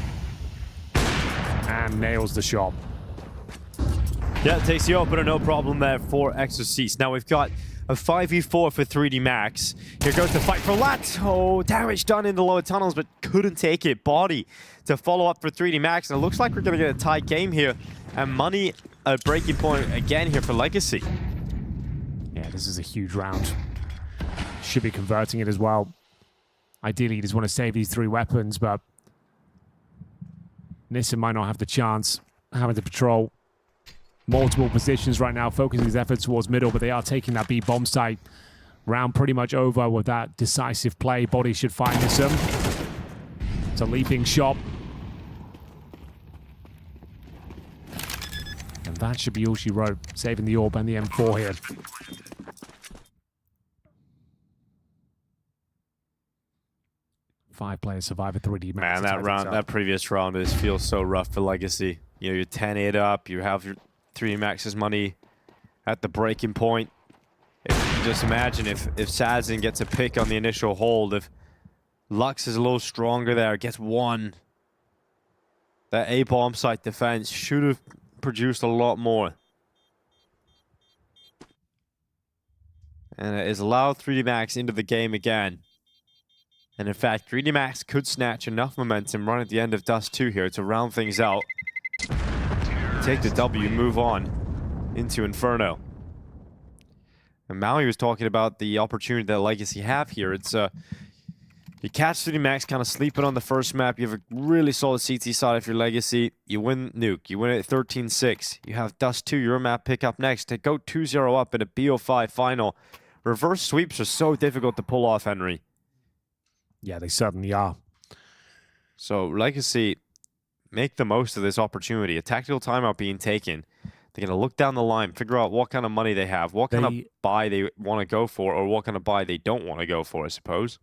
And nails the shot. Yeah, takes the opener, no problem there for Exorcist. Now we've got a 5v4 for 3D Max. Here goes the fight for Lat. Oh, damage done in the lower tunnels, but couldn't take it. Body to follow up for 3D Max. And it looks like we're going to get a tight game here. And money at breaking point again here for Legacy. Yeah, this is a huge round. Should be converting it as well. Ideally, you just want to save these 3 weapons, but Nissan might not have the chance. Having to patrol multiple positions right now, focusing his efforts towards middle, but they are taking that B bomb site. Round pretty much over with that decisive play. Body should find Nissan. It's a leaping shot. And that should be all she wrote, saving the orb and the M4 here. Five players survive a 3D match. Man, that previous round feels so rough for Legacy. You know, you're 10-8 up, you have your 3D Max's money at the breaking point. If you just imagine if Sazin gets a pick on the initial hold, if Lux is a little stronger there, gets one. That A-bomb site defense should have produced a lot more. And it has allowed 3D Max into the game again. And in fact, 3D Max could snatch enough momentum right at the end of Dust 2 here to round things out. Take the W, move on into Inferno. And Maui was talking about the opportunity that Legacy have here. It's you catch 3D Max kind of sleeping on the first map. You have a really solid CT side if you're Legacy. You win Nuke. You win it 13-6. You have Dust 2, your map pick up next. To go 2-0 up in a BO5 final. Reverse sweeps are so difficult to pull off, Henry. Yeah, they certainly are. So Legacy, make the most of this opportunity. A tactical timeout being taken. They're going to look down the line, figure out what kind of money they have, what kind of buy they want to go for, or what kind of buy they don't want to go for, I suppose.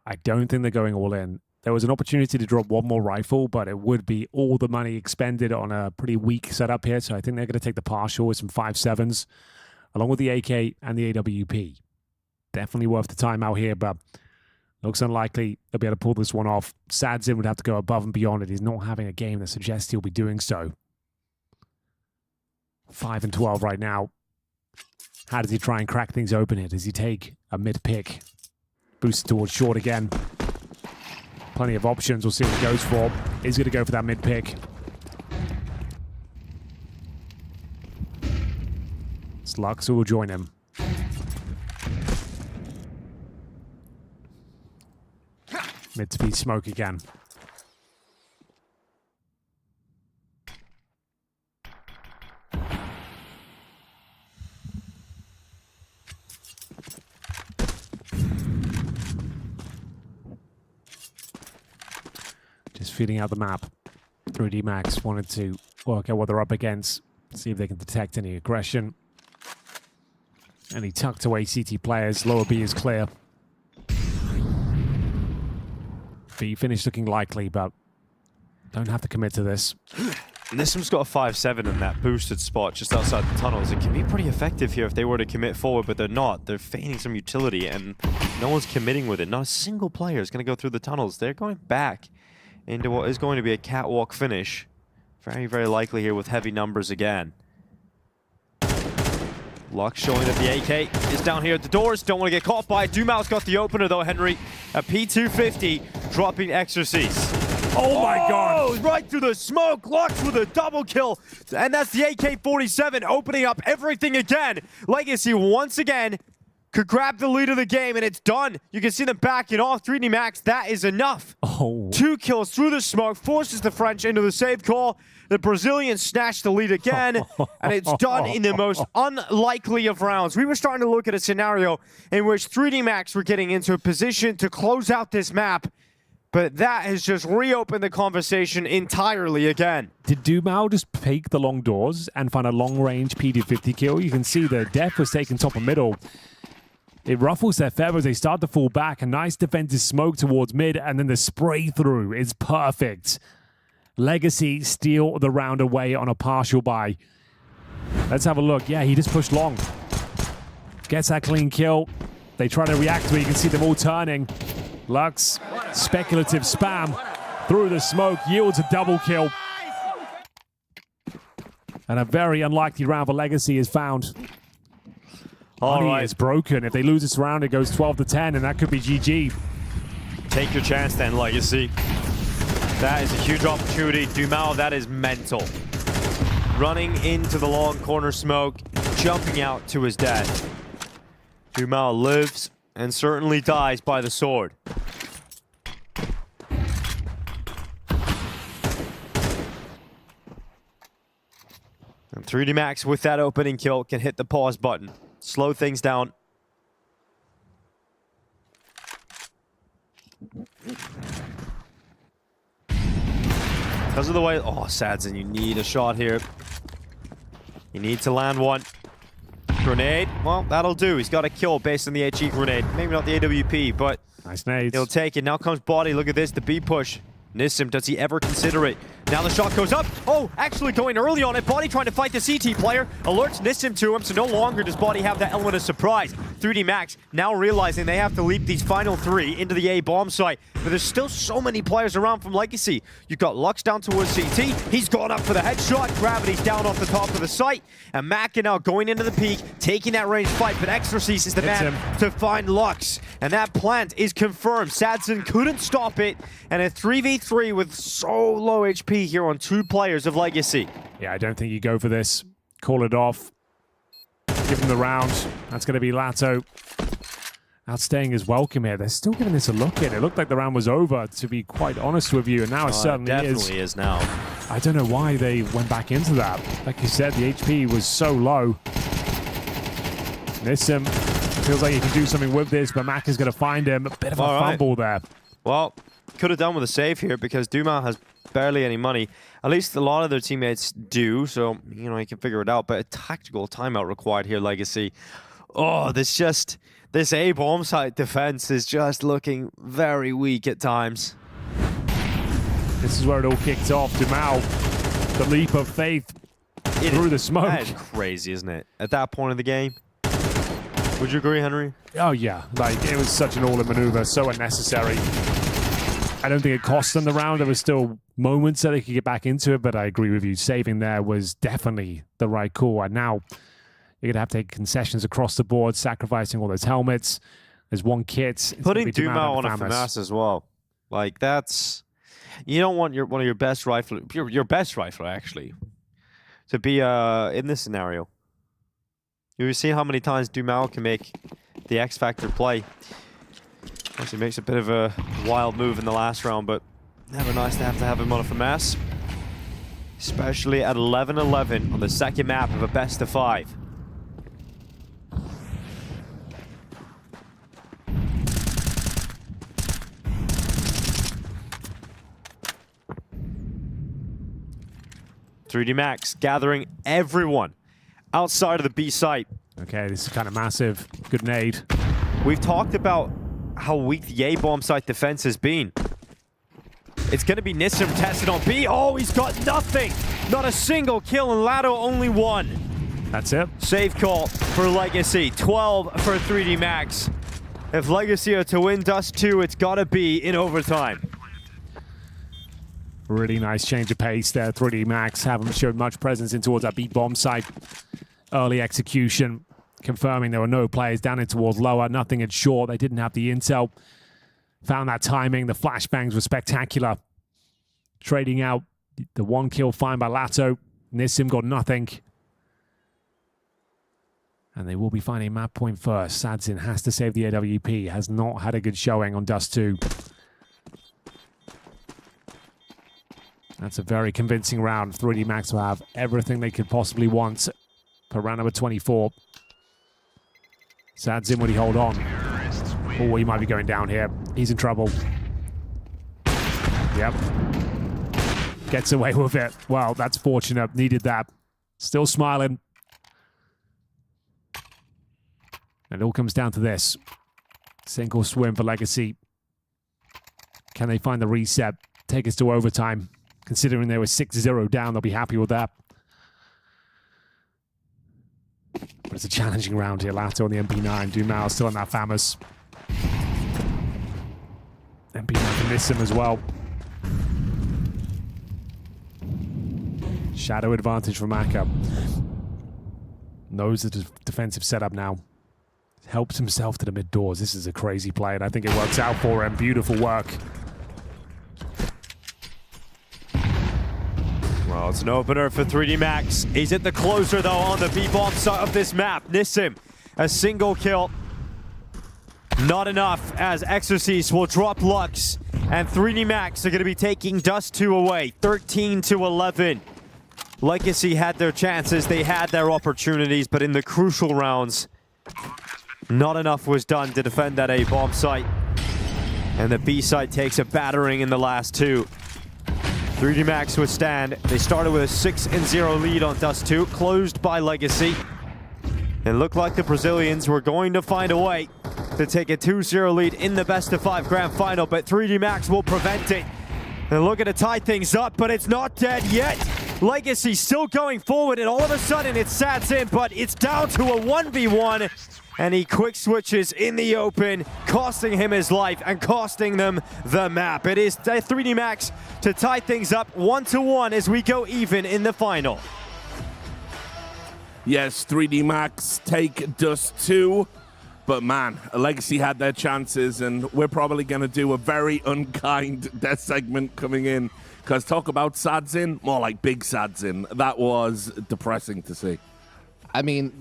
I don't think they're going all in. There was an opportunity to drop one more rifle, but it would be all the money expended on a pretty weak setup here. So I think they're going to take the partial with some 5.7s, along with the AK and the AWP. Definitely worth the timeout here, but looks unlikely they'll be able to pull this one off. Sadzin would have to go above and beyond it. He's not having a game that suggests he'll be doing so. 5 and 12 right now. How does he try and crack things open here? Does he take a mid pick? Boost towards short again. Plenty of options. We'll see what he goes for. He's going to go for that mid pick. It's Lux who will join him. Mid-speed smoke again. Just feeding out the map. 3D Max wanted to work out what they're up against, see if they can detect any aggression. And he tucked away CT players. Lower B is clear. B finish looking likely, but don't have to commit to this. Nissim's got a 5.7 in that boosted spot just outside the tunnels. It can be pretty effective here if they were to commit forward, but they're not. They're feigning some utility, and no one's committing with it. Not a single player is going to go through the tunnels. They're going back into what is going to be a catwalk finish. Very, very likely here with heavy numbers again. Lux showing that the AK is down here at the doors. Don't want to get caught by it. Dumal's got the opener though, Henry. A P250 dropping Exorcist. Oh my god! Right through the smoke. Lux with a double kill. And that's the AK-47 opening up everything again. Legacy once again could grab the lead of the game, and it's done. You can see them backing off. 3D Max, that is enough. Oh. 2 kills through the smoke, forces the French into the save call. The Brazilians snatch the lead again, and it's done in the most unlikely of rounds. We were starting to look at a scenario in which 3D Max were getting into a position to close out this map, but that has just reopened the conversation entirely again. Did Dumal just peek the long doors and find a long-range P250 kill? You can see the Def was taken top and middle. It ruffles their feathers. They start to fall back. A nice defensive smoke towards mid, and then the spray through is perfect. Legacy steal the round away on a partial buy. Let's have a look. Yeah, he just pushed long. Gets that clean kill. They try to react to it. You can see them all turning. Lux, speculative spam through the smoke, yields a double kill. And a very unlikely round for Legacy is found. All right. Is broken. If they lose this round, it goes 12-10, and that could be GG. Take your chance then, Legacy. That is a huge opportunity. Dumao, that is mental. Running into the long corner smoke, jumping out to his death. Dumao lives and certainly dies by the sword. And 3D Max with that opening kill can hit the pause button. Slow things down. Because of the way... Oh, Sadzen, you need a shot here. You need to land one. Grenade. Well, that'll do. He's got a kill based on the HE grenade. Maybe not the AWP, but... Nice nades. He'll take it. Now comes Body. Look at this. The B push. Nissim, does he ever consider it? Now the shot goes up. Oh, actually going early on it. Body trying to fight the CT player. Alerts Nissim to him, so no longer does Body have that element of surprise. 3D Max now realizing they have to leap these final 3 into the A bomb site. But there's still so many players around from Legacy. You've got Lux down towards CT. He's gone up for the headshot. Gravity's down off the top of the site. And Maka now going into the peak, taking that range fight. But Exorcist is the man to find Lux. And that plant is confirmed. Sadzen couldn't stop it. And a 3v3 with so low HP here on 2 players of Legacy. Yeah, I don't think you go for this. Call it off. Give him the round. That's going to be Lato. Outstaying his welcome here. They're still giving this a look in. It looked like the round was over, to be quite honest with you, and now it certainly is. It definitely is now. I don't know why they went back into that. Like you said, the HP was so low. Nissim feels like he can do something with this, but Mac is going to find him. A bit of a fumble there. Well, could have done with a save here because Duma has barely any money. At least a lot of their teammates do, so, you know, he can figure it out. But a tactical timeout required here, Legacy. Oh, this A bomb site defense is just looking very weak at times. This is where it all kicked off. Dumao, the leap of faith through the smoke. That is crazy, isn't it? At that point of the game. Would you agree, Henry? Oh, yeah. Like, it was such an all-in maneuver, so unnecessary. I don't think it cost them the round. There was still moments that they could get back into it, but I agree with you. Saving there was definitely the right call. And now you're going to have to take concessions across the board, sacrificing all those helmets. There's one kit. Putting Dumao on a FAMAS as well. Like, that's... You don't want one of your best rifle... Your best rifler, actually, to be in this scenario. You've seen how many times Dumao can make the X Factor play. Actually makes a bit of a wild move in the last round, but never nice to have him on a FAMAS. Especially at 11-11 on the second map of a best of 5. .3D Max gathering everyone outside of the B site. Okay, this is kind of massive. Good nade. We've talked about how weak the A bomb site defense has been. It's going to be Nissim tested on B. Oh, he's got nothing. Not a single kill, and Lato only 1. That's it. Save call for Legacy. 12 for 3D Max. If Legacy are to win Dust 2, it's got to be in overtime. Really nice change of pace there. 3D Max haven't showed much presence in towards that B bomb site. Early execution, confirming there were no players down in towards lower. Nothing at short. They didn't have the intel. Found that timing. The flashbangs were spectacular. Trading out the 1 kill find by Lato. Nissim got nothing. And they will be finding map point first. Sadzen has to save the AWP. Has not had a good showing on Dust 2. That's a very convincing round. 3D Max will have everything they could possibly want for round number 24. Sadzen, would he hold on? Oh, he might be going down here. He's in trouble. Yep. Gets away with it. Well, that's fortunate. Needed that. Still smiling. And it all comes down to this. Sink or swim for Legacy. Can they find the reset? Take us to overtime. Considering they were 6-0 down, they'll be happy with that. But it's a challenging round here. Lato on the MP9. Dumal still on that Famous. MP9 can miss him as well. Shadow advantage for Maka. Knows the defensive setup now. Helps himself to the mid doors. This is a crazy play, and I think it works out for him. Beautiful work. Well, it's an opener for 3D Max. He's at the closer, though, on the B-bomb side of this map. Nissim, a single kill. Not enough, as Exorcist will drop Lux, and 3D Max are going to be taking Dust 2 away, 13-11. Legacy had their chances, they had their opportunities, but in the crucial rounds, not enough was done to defend that A-bomb site. And the B site takes a battering in the last two. 3D Max withstand. They started with a 6-0 lead on Dust 2, closed by Legacy. It looked like the Brazilians were going to find a way to take a 2-0 lead in the best-of-5 grand final, but 3D Max will prevent it. They're looking to tie things up, but it's not dead yet. Legacy still going forward, and all of a sudden it sats in, but it's down to a 1v1, and he quick switches in the open, costing him his life and costing them the map. It is 3D Max to tie things up 1-1 as we go even in the final. Yes, 3D Max take Dust 2. But man, Legacy had their chances, and we're probably going to do a very unkind death segment coming in. Because talk about Sadzin, more like big Sadzin. That was depressing to see. I mean,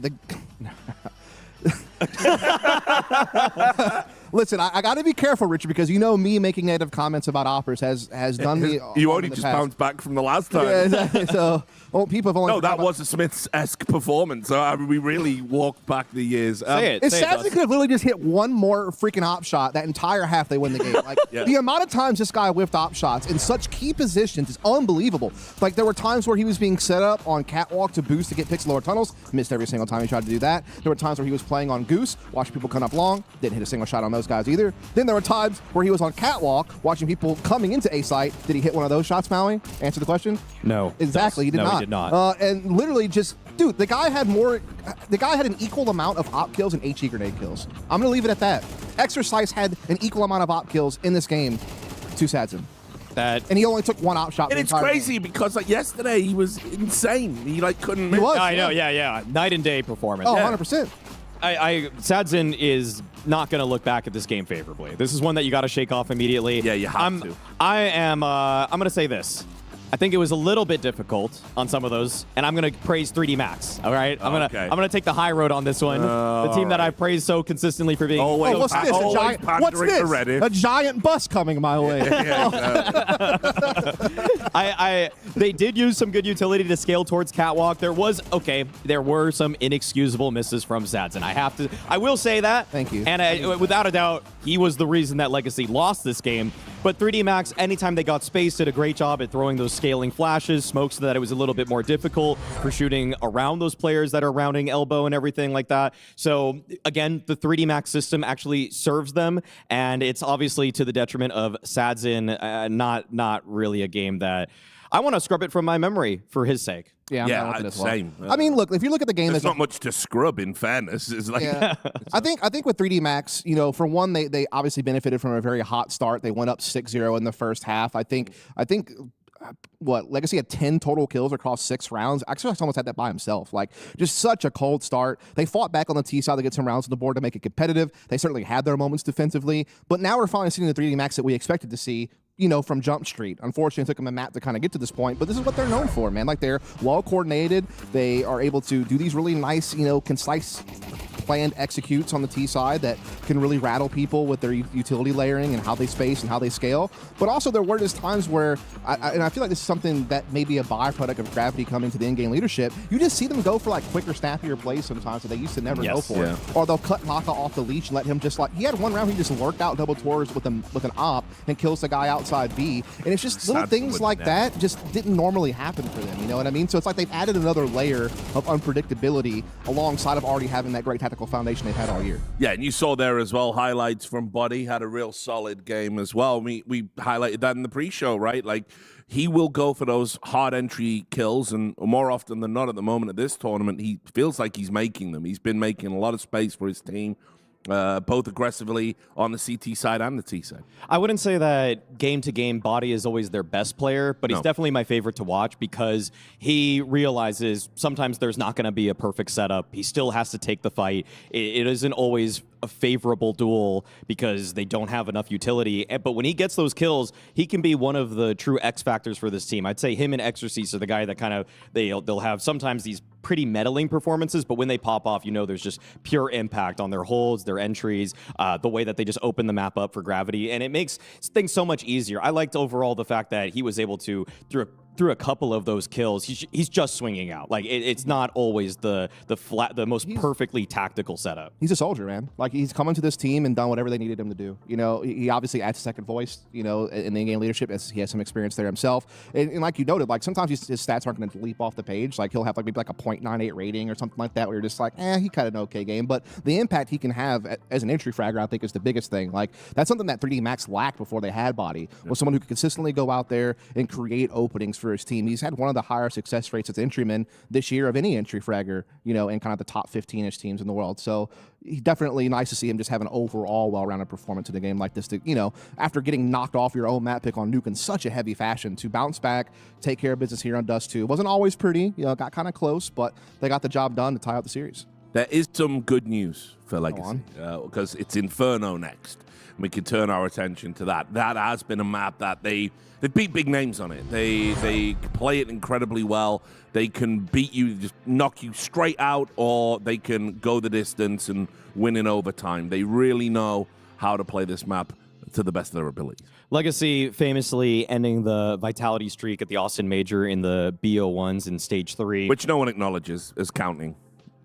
listen, I got to be careful, Richard, because you know me making negative comments about Oppers has done me. You only just bounced back from the last time. Yeah, exactly. So people have only. No, that was a Smiths-esque performance. So we really walked back the years. It's sad they could have literally just hit one more freaking op shot that entire half they win the game. Like the amount of times this guy whiffed op shots in such key positions is unbelievable. Like there were times where he was being set up on catwalk to boost to get picks lower tunnels, missed every single time he tried to do that. There were times where he was playing on Goose, watched people come up long, didn't hit a single shot on those guys either. Then there were times where he was on catwalk, watching people coming into A site. Did he hit one of those shots, Maui? Answer the question. No. Exactly, he did not. He did not. And literally just, dude, the guy had an equal amount of op kills and HE grenade kills. I'm gonna leave it at that. Exercise had an equal amount of op kills in this game to Sadzin. And he only took one op shot. And it's crazy because like yesterday he was insane. He like couldn't miss. I know, yeah. Night and day performance. Oh, 100%. Sadzin is not going to look back at this game favorably. This is one that you got to shake off immediately. Yeah, you have to. I'm going to say this. I think it was a little bit difficult on some of those, and I'm going to praise 3D Max. All right, I'm gonna take the high road on this one. The team that I praise so consistently for being. What's this? What's this? A giant bus coming my way. They did use some good utility to scale towards catwalk. There were some inexcusable misses from Sadzin. I will say that. Thank you. And without a doubt, he was the reason that Legacy lost this game. But 3D Max, anytime they got space, did a great job at throwing those scaling flashes, smokes, so that it was a little bit more difficult for shooting around those players that are rounding elbow and everything like that. So again, the 3D Max system actually serves them, and it's obviously to the detriment of Sadzin. Not really a game that I want to scrub it from my memory for his sake. Yeah, same. I mean, look, if you look at the game, there's not much to scrub. In fairness, it's like I think with 3D Max, you know, for one, they obviously benefited from a very hot start. They went up 6-0 in the first half. I think what Legacy had 10 total kills across 6 rounds. Actually, almost had that by himself. Like, just such a cold start. They fought back on the T side to get some rounds on the board to make it competitive. They certainly had their moments defensively, but now we're finally seeing the 3D Max that we expected to see, you know, from Jump Street. Unfortunately, it took them a map to kind of get to this point, but this is what they're known for, man. Like, they're well coordinated. They are able to do these really nice, you know, concise planned executes on the T side that can really rattle people with their utility layering and how they space and how they scale. But also there were just times where, and I feel like this is something that may be a byproduct of Gravity coming to the in-game leadership, you just see them go for like quicker, snappier plays sometimes that they used to never go for. Yeah. Or they'll cut Maka off the leash and let him just like, he had one round he just lurked out double tours with an op and kills the guy outside B. And it's just little things like that just didn't normally happen for them, you know what I mean? So it's like they've added another layer of unpredictability alongside of already having that great tactical tactical foundation they've had all year. Yeah, and you saw there as well highlights from Buddy, had a real solid game as well. We highlighted that in the pre-show, right? Like, he will go for those hard entry kills, and more often than not at the moment at this tournament, he feels like he's making them. He's been making a lot of space for his team, both aggressively on the CT side and the T side. I wouldn't say that game-to-game Body is always their best player, but he's definitely my favorite to watch because he realizes sometimes there's not going to be a perfect setup. He still has to take the fight. It isn't always a favorable duel because they don't have enough utility. But when he gets those kills, he can be one of the true X factors for this team. I'd say him and Exorcist are the guy that kind of, they'll have sometimes these pretty meddling performances, but when they pop off, you know there's just pure impact on their holds, their entries, the way that they just open the map up for gravity, and it makes things so much easier. I liked overall the fact that he was able to, through a couple of those kills, he's just swinging out. Like it's not always the most perfectly tactical setup. He's a soldier, man. Like he's come into this team and done whatever they needed him to do. You know, he obviously adds a second voice, you know, in the in-game leadership as he has some experience there himself. And like you noted, like sometimes his stats aren't going to leap off the page. Like he'll have like maybe like a 0.98 rating or something like that, where you're just like, he kind of an okay game. But the impact he can have as an entry fragger, I think, is the biggest thing. Like that's something that 3D Max lacked before they had Body, was someone who could consistently go out there and create openings for his team. He's had one of the higher success rates as entryman this year of any entry fragger, you know, in kind of the top 15-ish teams in the world. So definitely nice to see him just have an overall well-rounded performance in a game like this. To, you know, after getting knocked off your own map pick on Nuke in such a heavy fashion, to bounce back, take care of business here on Dust 2. Wasn't always pretty, you know, got kind of close, but they got the job done to tie out the series. There is some good news for Legacy because it's Inferno next. We can turn our attention to that. That has been a map that they beat big names on it. They play it incredibly well. They can beat you, just knock you straight out, or they can go the distance and win in overtime. They really know how to play this map to the best of their abilities. Legacy famously ending the Vitality streak at the Austin Major in the BO1s in Stage 3. Which no one acknowledges as counting.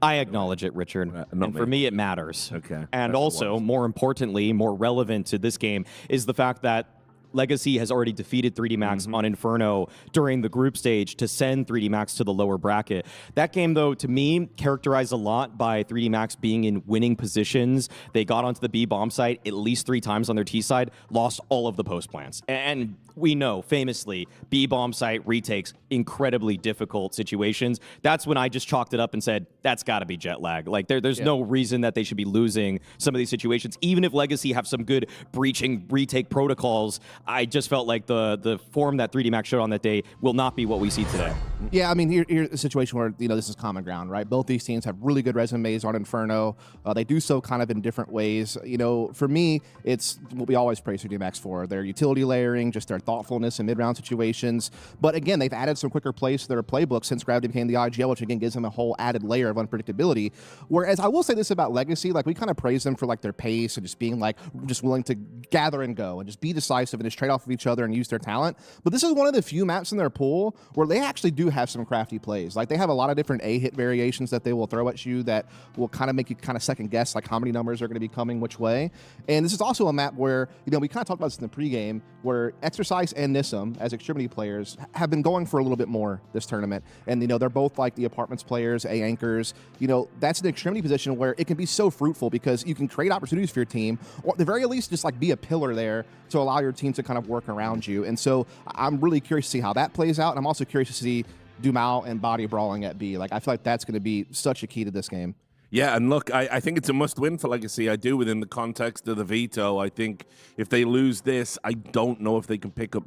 I acknowledge it, Richard. And for me, it matters. Okay. And also, more importantly, more relevant to this game, is the fact that Legacy has already defeated 3D Max on Inferno during the group stage to send 3D Max to the lower bracket. That game, though, to me, characterized a lot by 3D Max being in winning positions. They got onto the B bomb site at least 3 times on their T side, lost all of the post plants. And we know, famously, B bomb site retakes incredibly difficult situations. That's when I just chalked it up and said, that's got to be jet lag. Like, there's no reason that they should be losing some of these situations. Even if Legacy have some good breaching retake protocols, I just felt like the form that 3D Max showed on that day will not be what we see today. Yeah, I mean, here's a situation where, you know, this is common ground, right? Both these teams have really good resumes on Inferno. They do so kind of in different ways. You know, for me, it's what we always praise 3D Max for. Their utility layering, just their thoughtfulness in mid-round situations. But again, they've added some quicker plays to their playbook since Gravity became the IGL, which again gives them a whole added layer of unpredictability. Whereas I will say this about Legacy, like we kind of praise them for like their pace and just being like, just willing to gather and go and just be decisive and just trade off of each other and use their talent. But this is one of the few maps in their pool where they actually do have some crafty plays. Like they have a lot of different A-hit variations that they will throw at you that will kind of make you kind of second guess like how many numbers are going to be coming which way. And this is also a map where, you know, we kind of talked about this in the pregame, where Exercise and Nissim as extremity players have been going for a little bit more this tournament. And, you know, they're both like the Apartments players, A anchors. You know, that's an extremity position where it can be so fruitful because you can create opportunities for your team, or at the very least just like be a pillar there to allow your team to kind of work around you. And so I'm really curious to see how that plays out. And I'm also curious to see Dumao and Body brawling at B. Like, I feel like that's going to be such a key to this game. Yeah, and look, I think it's a must-win for Legacy. I do, within the context of the veto. I think if they lose this, I don't know if they can pick up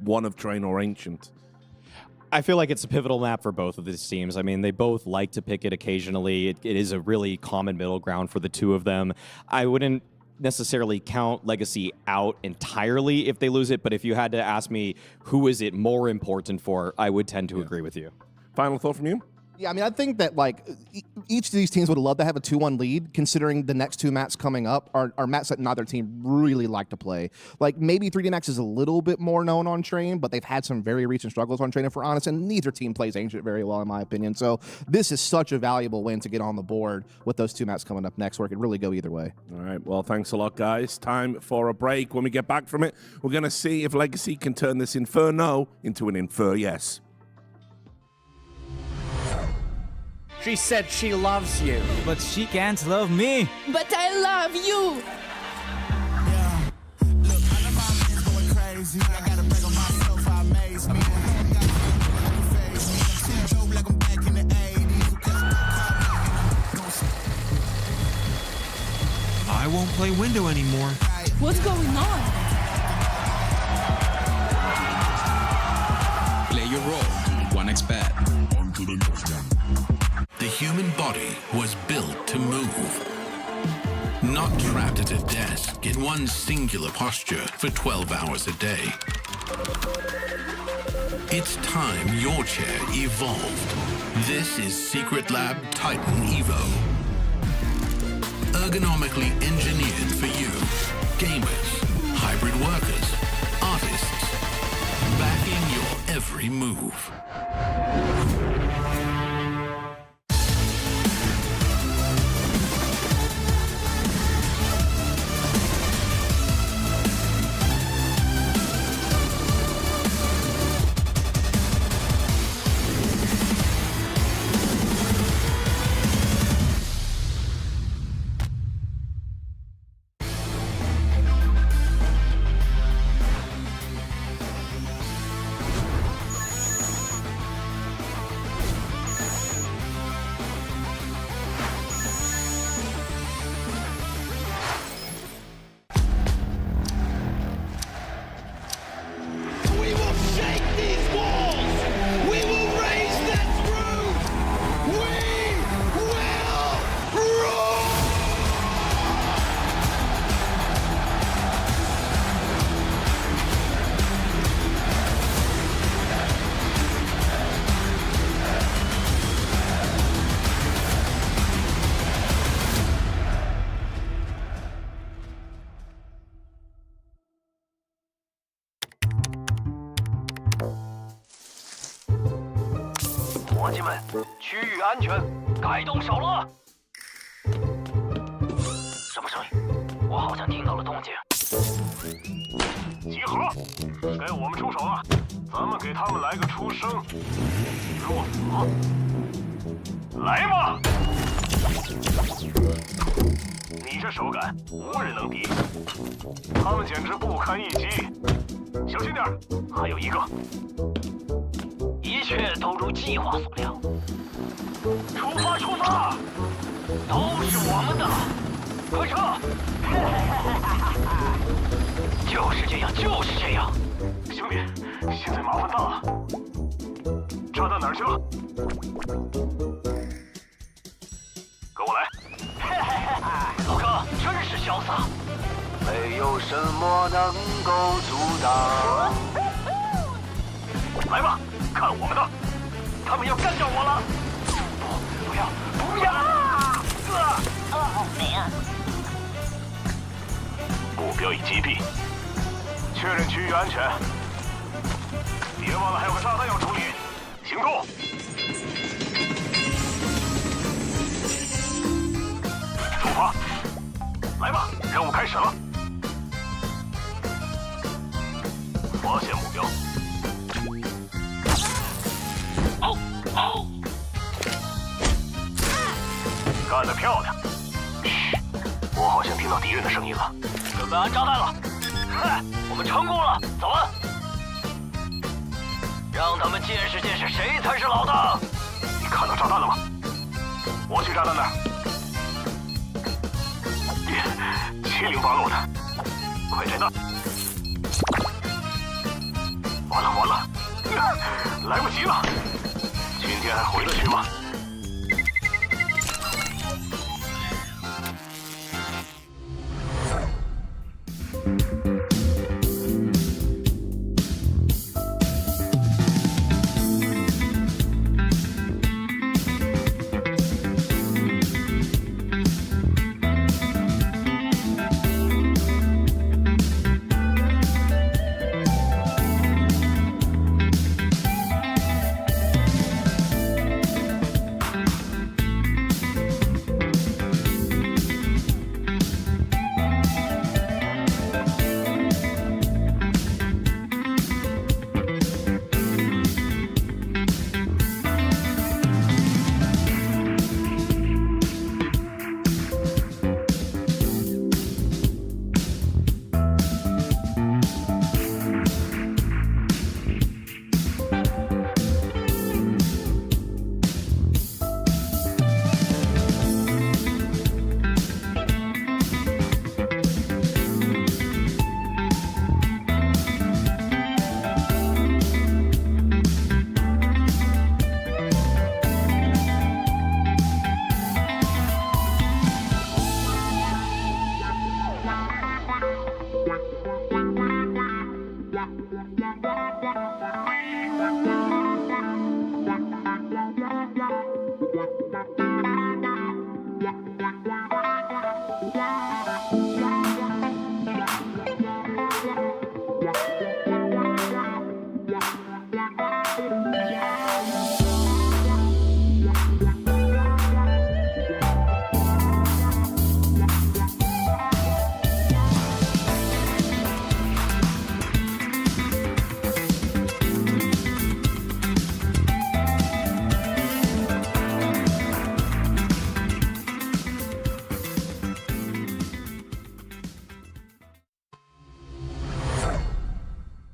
one of Train or Ancient. I feel like it's a pivotal map for both of these teams. I mean, they both like to pick it occasionally. It is a really common middle ground for the two of them. I wouldn't necessarily count Legacy out entirely if they lose it, but if you had to ask me who is it more important for, I would tend to agree with you. Final thought from you? Yeah, I mean, I think that like each of these teams would love to have a 2-1 lead, considering the next two maps coming up are maps that neither team really like to play. Like maybe 3D Max is a little bit more known on Train, but they've had some very recent struggles on Train, if we're honest, and neither team plays Ancient very well, in my opinion. So this is such a valuable win to get on the board with those two maps coming up next, where it could really go either way. All right, well, thanks a lot, guys. Time for a break. When we get back from it, we're going to see if Legacy can turn this Inferno into an Infer yes. She said she loves you, but she can't love me. But I love you. Crazy. I gotta brag on myself, I amaze me. Like I'm back in the 80s. I won't play window anymore. What's going on? Play your role. 1xbet. On to the next one. The human body was built to move. Not trapped at a desk in one singular posture for 12 hours a day. It's time your chair evolved. This is Secret Lab Titan Evo. Ergonomically engineered for you. Gamers, hybrid workers, artists. Backing your every move.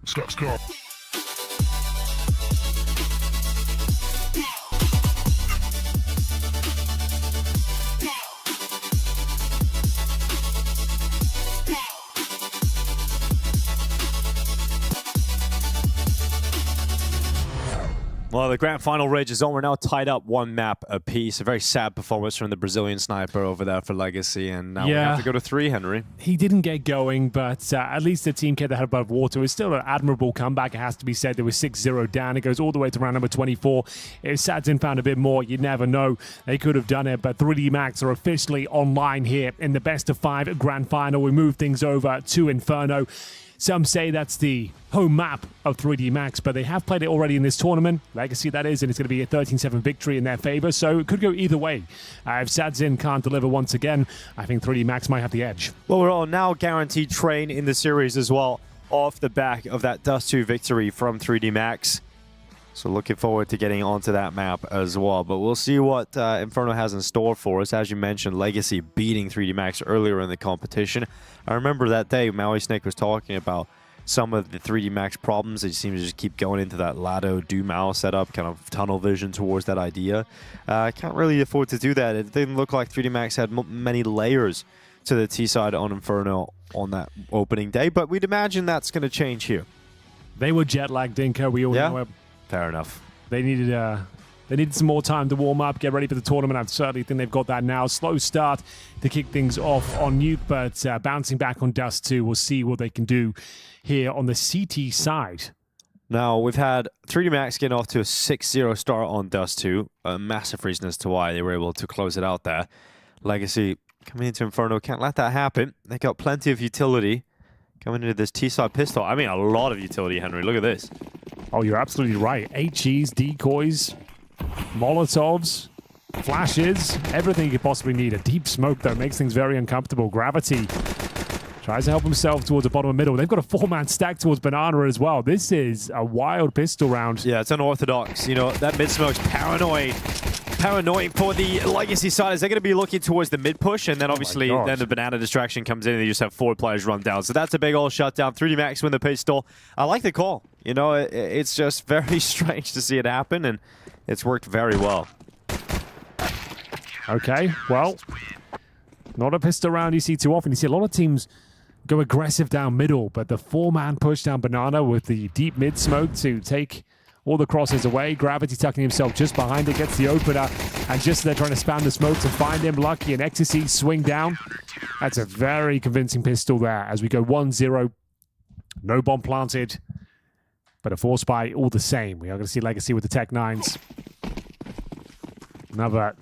Scott. Well, the grand final rage is on. We're now tied up 1 map apiece. A very sad performance from the Brazilian sniper over there for Legacy, and now we have to go to 3, Henry. He didn't get going, but at least the team kept the head above water. It was still an admirable comeback, it has to be said. They were 6-0 down. It goes all the way to round number 24. If Sadzin found a bit more, you'd never know. They could have done it, but 3D Max are officially online here in the best of 5 grand final. We move things over to Inferno. Some say that's the home map of 3D Max, but they have played it already in this tournament. Legacy, that is, and it's going to be a 13-7 victory in their favor, so it could go either way. If Sadzin can't deliver once again, I think 3D Max might have the edge. Well, we're all now guaranteed train in the series as well, off the back of that Dust 2 victory from 3D Max. So looking forward to getting onto that map as well. But we'll see what Inferno has in store for us. As you mentioned, Legacy beating 3D Max earlier in the competition. I remember that day Maui Snake was talking about some of the 3D Max problems. They seem to just keep going into that Lado do-Mao setup, kind of tunnel vision towards that idea. I can't really afford to do that. It didn't look like 3D Max had many layers to the T side on Inferno on that opening day, but we'd imagine that's going to change here. They were jet-lagged, Dinko. We all know it. Fair enough. They needed some more time to warm up, get ready for the tournament. I certainly think they've got that now. Slow start to kick things off on Nuke, but bouncing back on Dust 2. We'll see what they can do here on the CT side. Now, we've had 3D Max getting off to a 6-0 start on Dust 2. A massive reason as to why they were able to close it out there. Legacy coming into Inferno, can't let that happen. They got plenty of utility coming into this T-side pistol. I mean, a lot of utility, Henry. Look at this. Oh, you're absolutely right. HEs, decoys, Molotovs, flashes, everything you could possibly need. A deep smoke, though, makes things very uncomfortable. Gravity tries to help himself towards the bottom of the middle. They've got a 4-man stack towards Banana as well. This is a wild pistol round. Yeah, it's unorthodox. You know, that mid-smoke's paranoid for the Legacy side. Is they're going to be looking towards the mid-push, and then obviously then the Banana distraction comes in, and they just have 4 players run down. So that's a big old shutdown. 3D Max win the pistol. I like the call. You know, it's just very strange to see it happen, and it's worked very well. Okay, well, not a pistol round you see too often. You see a lot of teams go aggressive down middle, but the 4-man push down Banana with the deep mid-smoke to take all the crosses away. Gravity tucking himself just behind it, gets the opener, and just they're trying to spam the smoke to find him. Lucky and Ecstasy swing down. That's a very convincing pistol there as we go 1-0. No bomb planted, but a force buy all the same. We are going to see Legacy with the Tech 9s. Another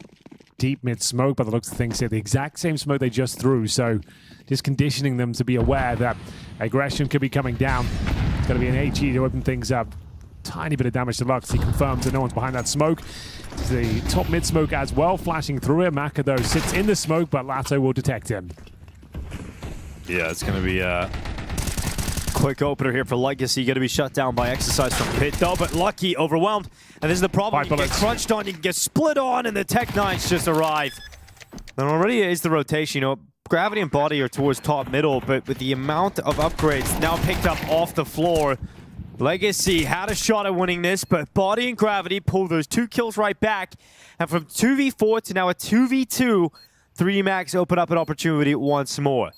deep mid-smoke, by the looks of things here. The exact same smoke they just threw, so just conditioning them to be aware that aggression could be coming down. It's going to be an HE to open things up. Tiny bit of damage to Lux. He confirms that no one's behind that smoke. The top mid-smoke as well, flashing through it. Maka, though, sits in the smoke, but Lato will detect him. Yeah, it's going to be a quick opener here for Legacy. Going to be shut down by Exercise from Pit, though, but Lucky overwhelmed. And this is the problem. You can get crunched on, you can get split on, and the Tech 9s just arrive. And already is the rotation. You know, Gravity and Body are towards top middle, but with the amount of upgrades now picked up off the floor, Legacy had a shot at winning this, but Body and Gravity pull those 2 kills right back. And from 2v4 to now a 2v2, 3D Max open up an opportunity once more.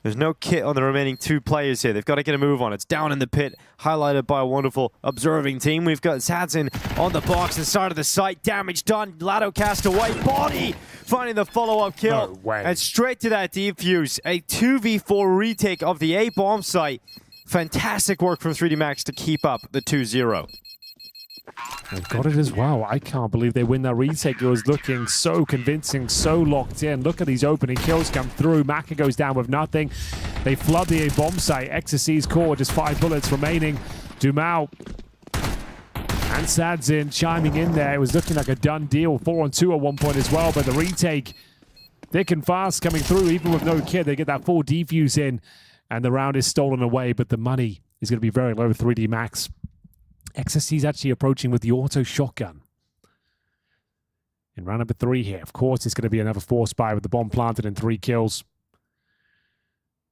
There's no kit on the remaining 2 players here. They've got to get a move on. It's down in the pit, highlighted by a wonderful observing team. We've got Sadzin on the box inside of the site. Damage done. Lado cast away. Body finding the follow-up kill. No way. And straight to that defuse. A 2v4 retake of the A-bomb site. Fantastic work from 3D Max to keep up the 2-0. They've got it as well. I can't believe they win that retake. It was looking so convincing, so locked in. Look at these opening kills come through. Maka goes down with nothing. They flood the A-bomb site. Exorcy's core, just 5 bullets remaining. do-Mao and Sadzin chiming in there. It was looking like a done deal. 4-on-2 at one point as well, but the retake thick and fast coming through. Even with no kid, they get that full defuse in, and the round is stolen away, but the money is going to be very low. 3D Max. Exorcy's actually approaching with the auto shotgun. In round number 3 here, of course, it's going to be another force buy with the bomb planted and 3 kills.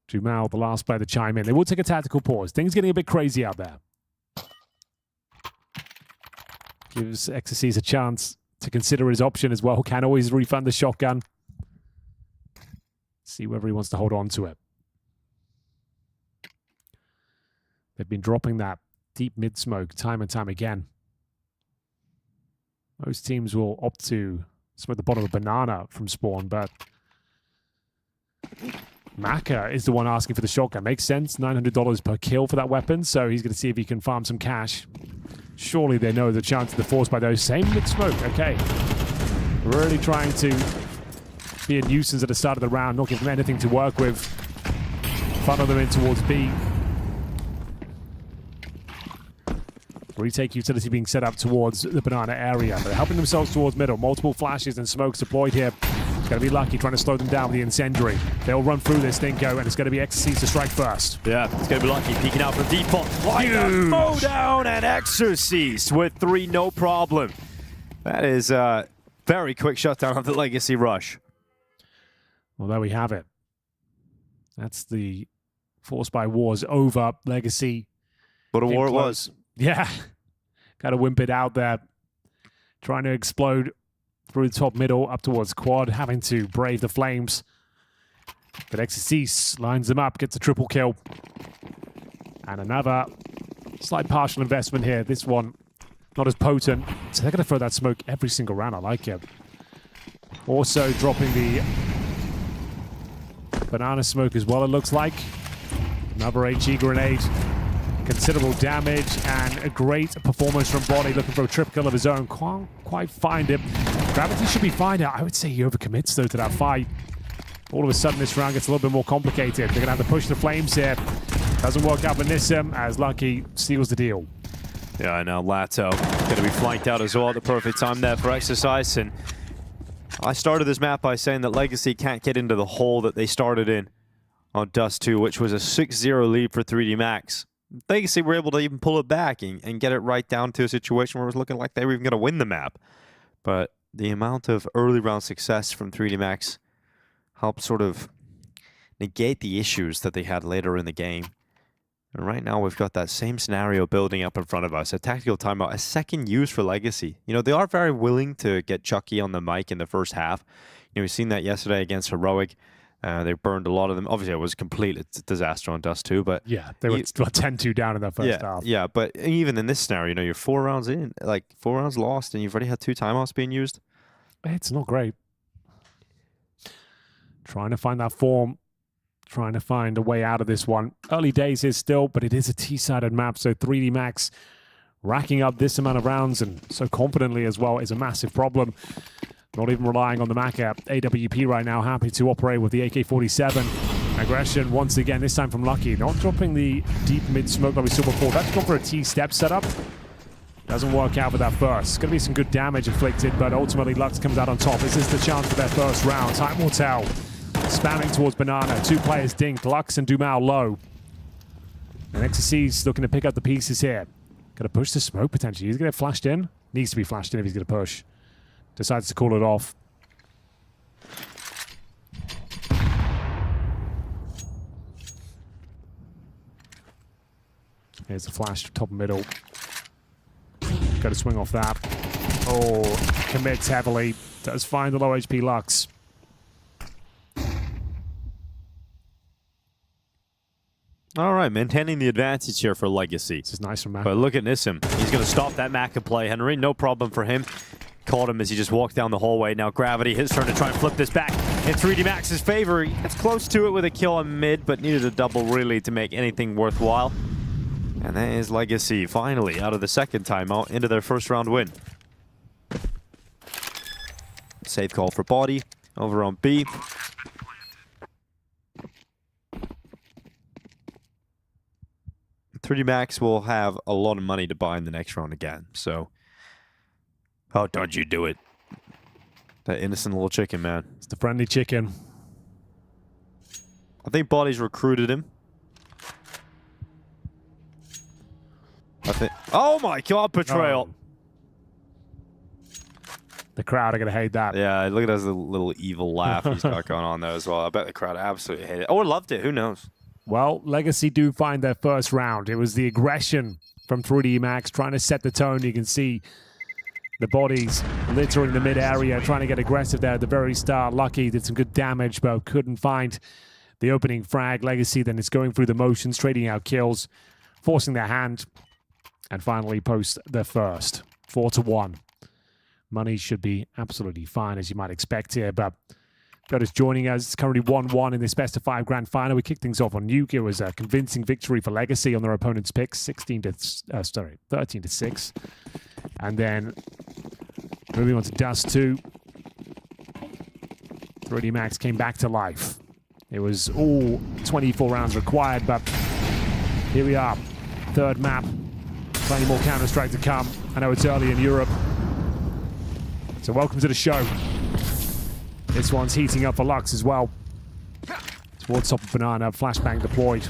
Dumal, the last player to chime in. They will take a tactical pause. Things getting a bit crazy out there. Gives XSCs a chance to consider his option as well. Can always refund the shotgun. See whether he wants to hold on to it. They've been dropping that deep mid smoke time and time again. Most teams will opt to smoke the bottom of a banana from spawn, but Maka is the one asking for the shotgun. Makes sense, $900 per kill for that weapon, so he's going to see if he can farm some cash. Surely they know the chance of the force by those. Same mid smoke, okay. Really trying to be a nuisance at the start of the round, not give them anything to work with. Funnel them in towards B. Retake utility being set up towards the banana area. They're helping themselves towards middle. Multiple flashes and smokes deployed here. It's going to be Lucky trying to slow them down with the incendiary. They'll run through this Dinko, and it's going to be XCs to strike first. Yeah, it's going to be Lucky peeking out from default. Mow down and Exorcist with 3, no problem. That is a very quick shutdown of the Legacy rush. Well, there we have it. That's the Force by Wars over. Legacy. What a war it was. Yeah. Got to wimp it out there. Trying to explode through the top middle up towards quad, having to brave the flames. But XSC lines them up, gets a triple kill. And another slight partial investment here. This one not as potent. So they're going to throw that smoke every single round. I like it. Also dropping the banana smoke as well, it looks like. Another HE grenade. Considerable damage and a great performance from Body, looking for a triple kill of his own. Can't quite find it. Gravity should be fine now. I would say he overcommits though to that fight. All of a sudden this round gets a little bit more complicated. They're gonna have to push the flames here. Doesn't work out for Nissim as Lucky seals the deal. Yeah, now Lato gonna be flanked out as well at the perfect time there for Exercise. And I started this map by saying that Legacy can't get into the hole that they started in on Dust 2, which was a 6-0 lead for 3D Max. Legacy were able to even pull it back and get it right down to a situation where it was looking like they were even going to win the map. But the amount of early round success from 3D Max helped sort of negate the issues that they had later in the game. And right now we've got that same scenario building up in front of us. A tactical timeout, a second use for Legacy. You know, they are very willing to get Chucky on the mic in the first half. You know, we've seen that yesterday against Heroic. They burned a lot of them. Obviously, it was a complete disaster on Dust 2, but... Yeah, they were 10-2 down in that first half. Yeah, but even in this scenario, you know, you're 4 rounds in, like 4 rounds lost, and you've already had 2 timeouts being used. It's not great. Trying to find that form. Trying to find a way out of this one. Early days is still, but it is a T-sided map, so 3D Max racking up this amount of rounds, and so confidently as well, is a massive problem. Not even relying on the Maka. AWP right now happy to operate with the AK-47. Aggression once again, this time from Lucky. Not dropping the deep mid-smoke like we saw before. That's gone for a T-step setup. Doesn't work out with that first. Going to be some good damage inflicted, but ultimately Lux comes out on top. Is this the chance for their first round? Time will tell. Spamming towards Banana. 2 players dinked. Lux and Dumal low. And XSC's looking to pick up the pieces here. Going to push the smoke potentially. He's going to get flashed in. Needs to be flashed in if he's going to push. Decides to call it off. Here's the flash, top middle. Got to swing off that. Oh, commits heavily. Does find the low HP Lux. All right, maintaining the advantage here for Legacy. This is nice from Maka. But look at Nissim. He's going to stop that Maka play, Henry. No problem for him. Caught him as he just walked down the hallway. Now Gravity, his turn to try and flip this back in 3D Max's favor. He gets close to it with a kill on mid, but needed a double really to make anything worthwhile. And that is Legacy finally out of the second timeout into their first round win. Safe call for Body over on B. .3D Max will have a lot of money to buy in the next round again, so... How don't you do it? That innocent little chicken, man. It's the friendly chicken. I think Body's recruited him. I think... Oh my god, betrayal! Oh. The crowd are going to hate that. Yeah, look at that little evil laugh he's got going on there as well. I bet the crowd absolutely hate it. Or loved it, who knows? Well, Legacy do find their first round. It was the aggression from 3D Max trying to set the tone. You can see the bodies littering the mid area, trying to get aggressive there at the very start. Lucky did some good damage, but couldn't find the opening frag. Legacy then is going through the motions, trading out kills, forcing their hand, and finally post their first. 4-1. Money should be absolutely fine, as you might expect here, but is joining us. It's currently 1-1 in this best-of-5 grand final. We kicked things off on Nuke. It was a convincing victory for Legacy on their opponent's picks, 13-6. And then moving on to Dust 2. 3D Max came back to life. It was all 24 rounds required, but here we are. Third map. Plenty more Counter-Strike to come. I know it's early in Europe. So welcome to the show. This one's heating up for Lux as well. Towards top of Banana, flashbang deployed.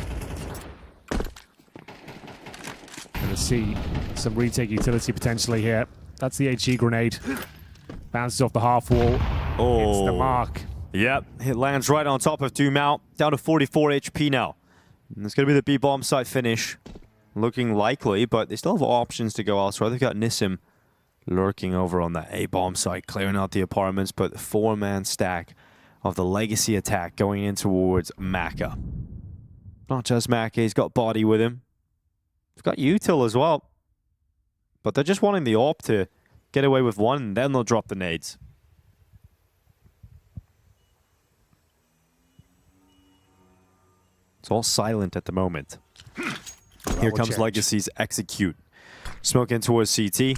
Gonna see some retake utility potentially here. That's the HE grenade. Bounces off the half wall. Oh. Hits the mark. Yep, it lands right on top of Doomau. Down to 44 HP now. And it's gonna be the B-bomb site finish. Looking likely, but they still have options to go elsewhere. They've got Nissim lurking over on that A-bomb site, clearing out the apartments, but the 4-man stack of the Legacy attack going in towards Maka. Not just Maka, he's got Body with him. They've got Util as well. But they're just wanting the AWP to get away with one, and then they'll drop the nades. It's all silent at the moment. Here comes Legacy's Execute. Smoke in towards CT.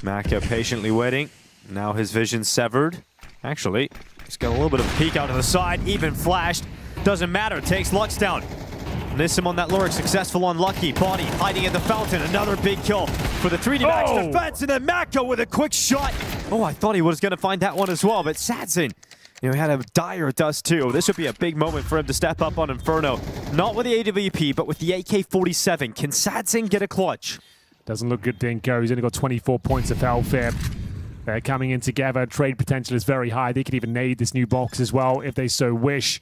Maka patiently waiting. Now his vision severed. Actually, he's got a little bit of a peek out to the side. Even flashed. Doesn't matter. Takes Lux down. Nissim on that lurk. Successful on Lucky. Body hiding at the fountain. Another big kill for the 3D Max defense. And then Maka with a quick shot. Oh, I thought he was going to find that one as well. But Sadzin, he had a dire Dust too. This would be a big moment for him to step up on Inferno. Not with the AWP, but with the AK-47. Can Sadzin get a clutch? Doesn't look good, Dinko. He's only got 24 points of health here. They're coming in together. Trade potential is very high. They could even nade this new box as well if they so wish.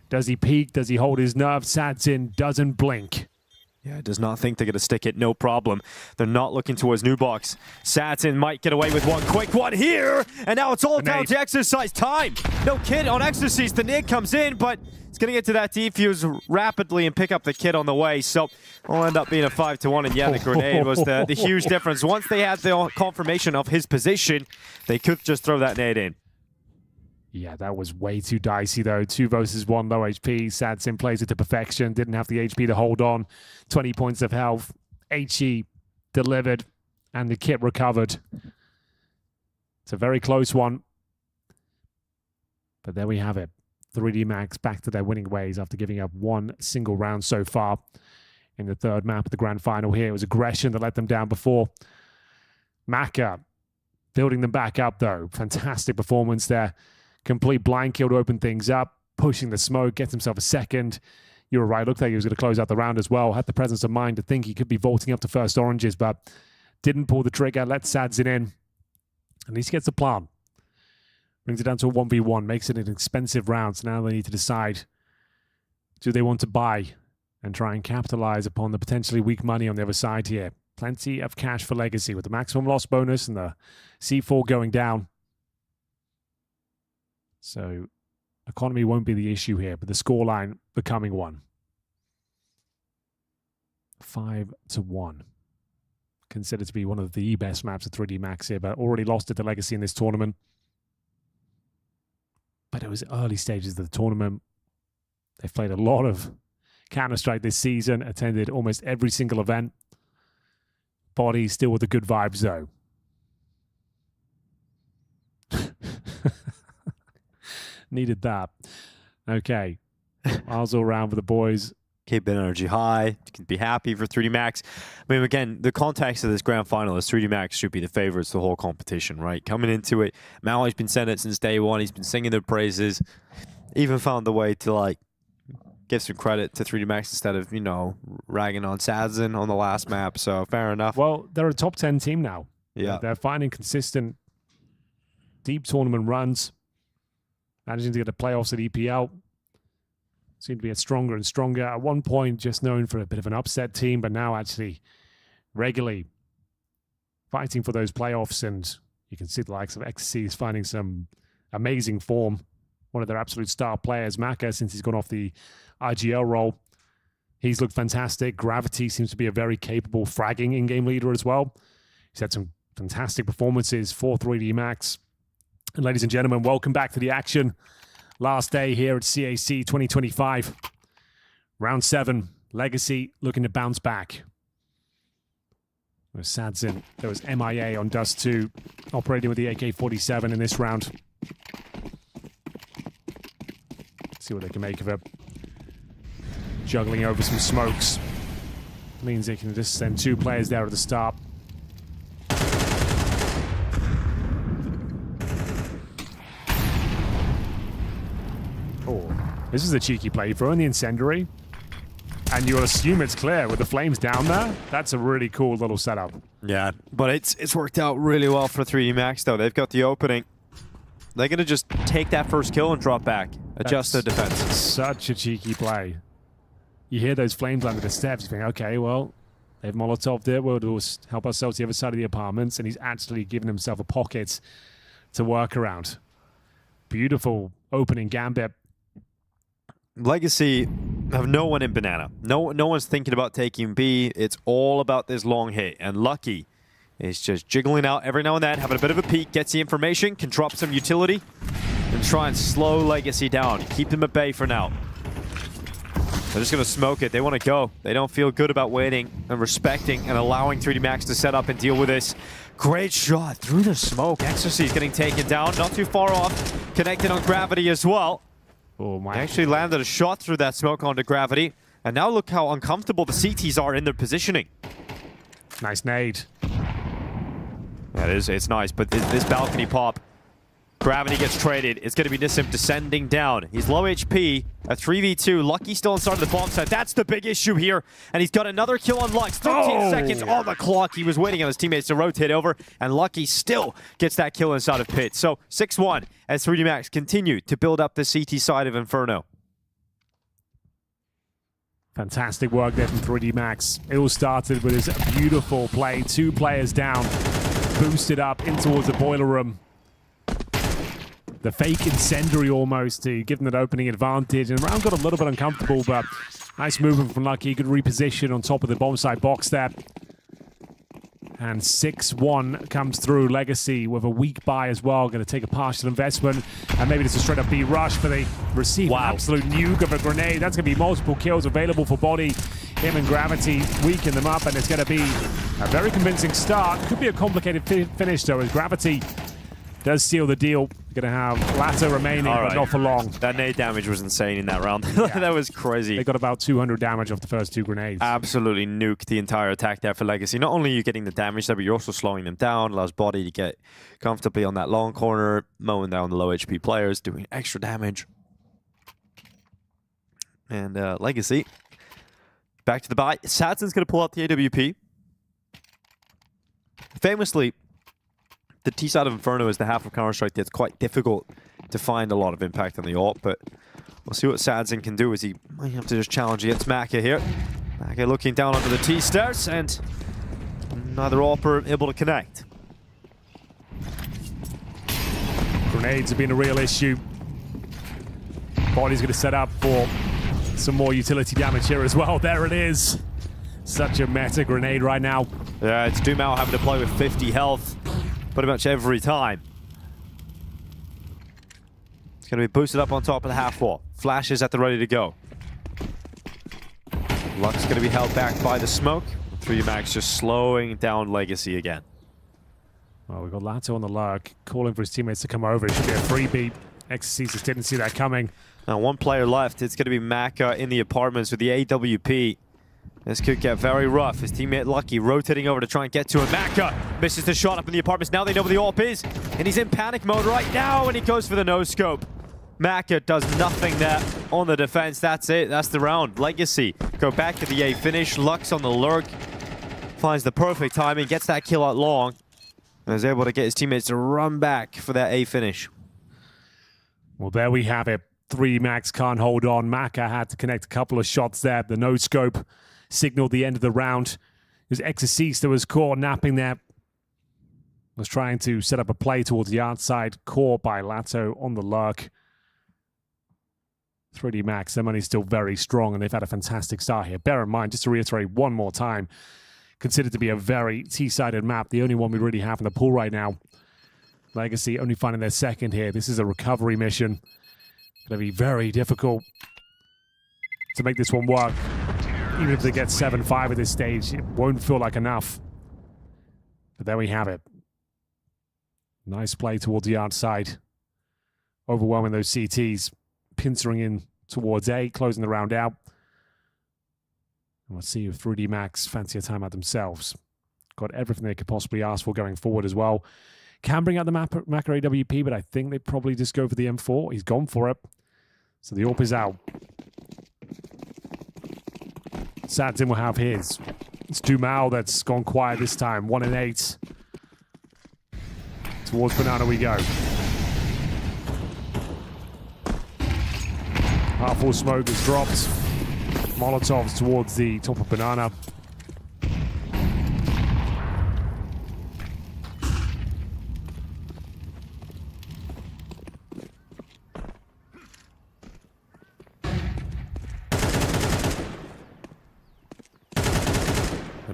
Does he peek? Does he hold his nerve? Sadzin doesn't blink. Yeah, does not think they're going to stick it. No problem. They're not looking towards new box. Sadzin might get away with one quick one here. And now it's all down to exercise time. No kid on Ecstasies. The nade comes in, but it's going to get to that defuse rapidly and pick up the kid on the way. So it'll end up being a 5-1. And yeah, the grenade was the huge difference. Once they had the confirmation of his position, they could just throw that nade in. Yeah, that was way too dicey, though. 2 versus 1, low HP. Sadzin plays it to perfection. Didn't have the HP to hold on. 20 points of health. HE delivered, and the kit recovered. It's a very close one. But there we have it. 3D Max back to their winning ways after giving up one single round so far in the third map of the grand final here. It was aggression that let them down before. Maka building them back up, though. Fantastic performance there. Complete blind kill to open things up, pushing the smoke, gets himself a second. You were right, looked like he was going to close out the round as well. Had the presence of mind to think he could be vaulting up to first oranges, but didn't pull the trigger, let Sadzin in. At least he gets the plan. Brings it down to a 1v1, makes it an expensive round. So now they need to decide, do they want to buy and try and capitalize upon the potentially weak money on the other side here. Plenty of cash for Legacy with the maximum loss bonus and the C4 going down. So economy won't be the issue here, but the scoreline becoming one. 5-1. Considered to be one of the best maps of 3D Max here, but already lost it to Legacy in this tournament. But it was early stages of the tournament. They've played a lot of Counter-Strike this season, attended almost every single event. Body still with the good vibes, though. Needed that. Okay. Miles all around for the boys. Keep energy high. You can be happy for 3D Max. I mean, again, the context of this grand final is 3D Max should be the favorites the whole competition, right? Coming into it, Malloy's been saying it since day one. He's been singing their praises. Even found a way to, like, give some credit to 3D Max instead of, you know, ragging on Sadzin on the last map. So, fair enough. Well, they're a top 10 team now. Yeah. They're finding consistent, deep tournament runs. Managing to get the playoffs at EPL. seem to be stronger and stronger. At one point, just known for a bit of an upset team, but now actually regularly fighting for those playoffs. And you can see the likes of XC is finding some amazing form. One of their absolute star players, Maka, since he's gone off the IGL role, he's looked fantastic. Gravity seems to be a very capable fragging in-game leader as well. He's had some fantastic performances for 3D Max. And ladies and gentlemen, welcome back to the action. Last day here at CAC 2025. Round 7, Legacy looking to bounce back. There's Sadzin, there was MIA on Dust 2, operating with the AK-47 in this round. See what they can make of it. Juggling over some smokes. Means they can just send 2 players there at the start. Oh, this is a cheeky play. You throw in the incendiary, and you'll assume it's clear with the flames down there. That's a really cool little setup. Yeah, but it's worked out really well for 3D Max, though. They've got the opening. They're going to just take that first kill and drop back. Adjust their defense. Such a cheeky play. You hear those flames under the steps, you think, okay, well, they've Molotov'd it, we'll just help ourselves to the other side of the apartments, and he's actually given himself a pocket to work around. Beautiful opening gambit. Legacy have no one in Banana. No one's thinking about taking B. It's all about this long hit, and Lucky is just jiggling out every now and then, having a bit of a peek, gets the information, can drop some utility, and try and slow Legacy down. Keep them at bay for now. They're just going to smoke it. They want to go. They don't feel good about waiting and respecting and allowing 3D Max to set up and deal with this. Great shot through the smoke. Ecstasy is getting taken down. Not too far off. Connected on Gravity as well. Oh my! Actually landed a shot through that smoke onto Gravity. And now look how uncomfortable the CTs are in their positioning. Nice nade. Yeah, it's nice, but this balcony pop, Gravity gets traded. It's going to be Nissim descending down. He's low HP, a 3v2. Lucky still inside of the bomb site. That's the big issue here. And he's got another kill on Lux. 13 seconds on the clock. He was waiting on his teammates to rotate over, and Lucky still gets that kill inside of Pit. So 6-1 as 3D Max continue to build up the CT side of Inferno. Fantastic work there from 3D Max. It all started with his beautiful play. 2 players down, boosted up in towards the boiler room. The fake incendiary almost to give them that opening advantage. And round got a little bit uncomfortable, but nice movement from Lucky. Good reposition on top of the bomb site box there. And 6-1 comes through. Legacy with a weak buy as well. Going to take a partial investment. And maybe just a straight up B rush, but they receive an absolute nuke of a grenade. That's going to be multiple kills available for Body. Him and Gravity weaken them up, and it's going to be a very convincing start. Could be a complicated finish, though, as Gravity does seal the deal. Going to have Latta remaining, but not for long. That nade damage was insane in that round. That was crazy. They got about 200 damage off the first 2 grenades. Absolutely nuked the entire attack there for Legacy. Not only are you getting the damage there, but you're also slowing them down. Allows Body to get comfortably on that long corner, mowing down the low HP players, doing extra damage. And Legacy, back to the buy. Sadzin's going to pull out the AWP. Famously, the T side of Inferno is the half of Counter-Strike that's quite difficult to find a lot of impact on the ult, but we'll see what Sadzin can do as he might have to just challenge against Maka here. Maka looking down onto the T stairs, and neither AWP able to connect. Grenades have been a real issue. Body's going to set up for some more utility damage here as well. There it is. Such a meta grenade right now. Yeah, it's Dumao having to play with 50 health pretty much every time. It's going to be boosted up on top of the half wall. Flash is at the ready to go. Lux going to be held back by the smoke. 3D Max just slowing down Legacy again. Well, we've got Lato on the lurk, calling for his teammates to come over. It should be a freebie. XC just didn't see that coming. Now 1 player left. It's going to be Maka in the apartments with the AWP. This could get very rough. His teammate Lucky rotating over to try and get to him. Maka misses the shot up in the apartments. Now they know where the AWP is, and he's in panic mode right now, and he goes for the no-scope. Maka does nothing there on the defense. That's it. That's the round. Legacy go back to the A finish. Lux on the lurk. Finds the perfect timing. Gets that kill out long. And is able to get his teammates to run back for that A finish. Well, there we have it. 3D Max can't hold on. Maka had to connect a couple of shots there. The no-scope signaled the end of the round. It was Exorcist that was caught napping there. Was trying to set up a play towards the outside. Caught by Lato on the lurk. 3D Max, their money's still very strong, and they've had a fantastic start here. Bear in mind, just to reiterate one more time, considered to be a very T-sided map, the only one we really have in the pool right now. Legacy only finding their second here. This is a recovery mission. Going to be very difficult to make this one work. Even if they get 7-5 at this stage, it won't feel like enough. But there we have it. Nice play towards the outside. Overwhelming those CTs. Pincering in towards A, closing the round out. And let's see if 3D Max fancy a timeout themselves. Got everything they could possibly ask for going forward as well. Can bring out the Maka AWP, but I think they probably just go for the M4. He's gone for it. So the AWP is out. Sadzin will have his. It's Dumal that's gone quiet this time. 1 and 8. Towards Banana we go. Half full smoke is dropped. Molotovs towards the top of Banana.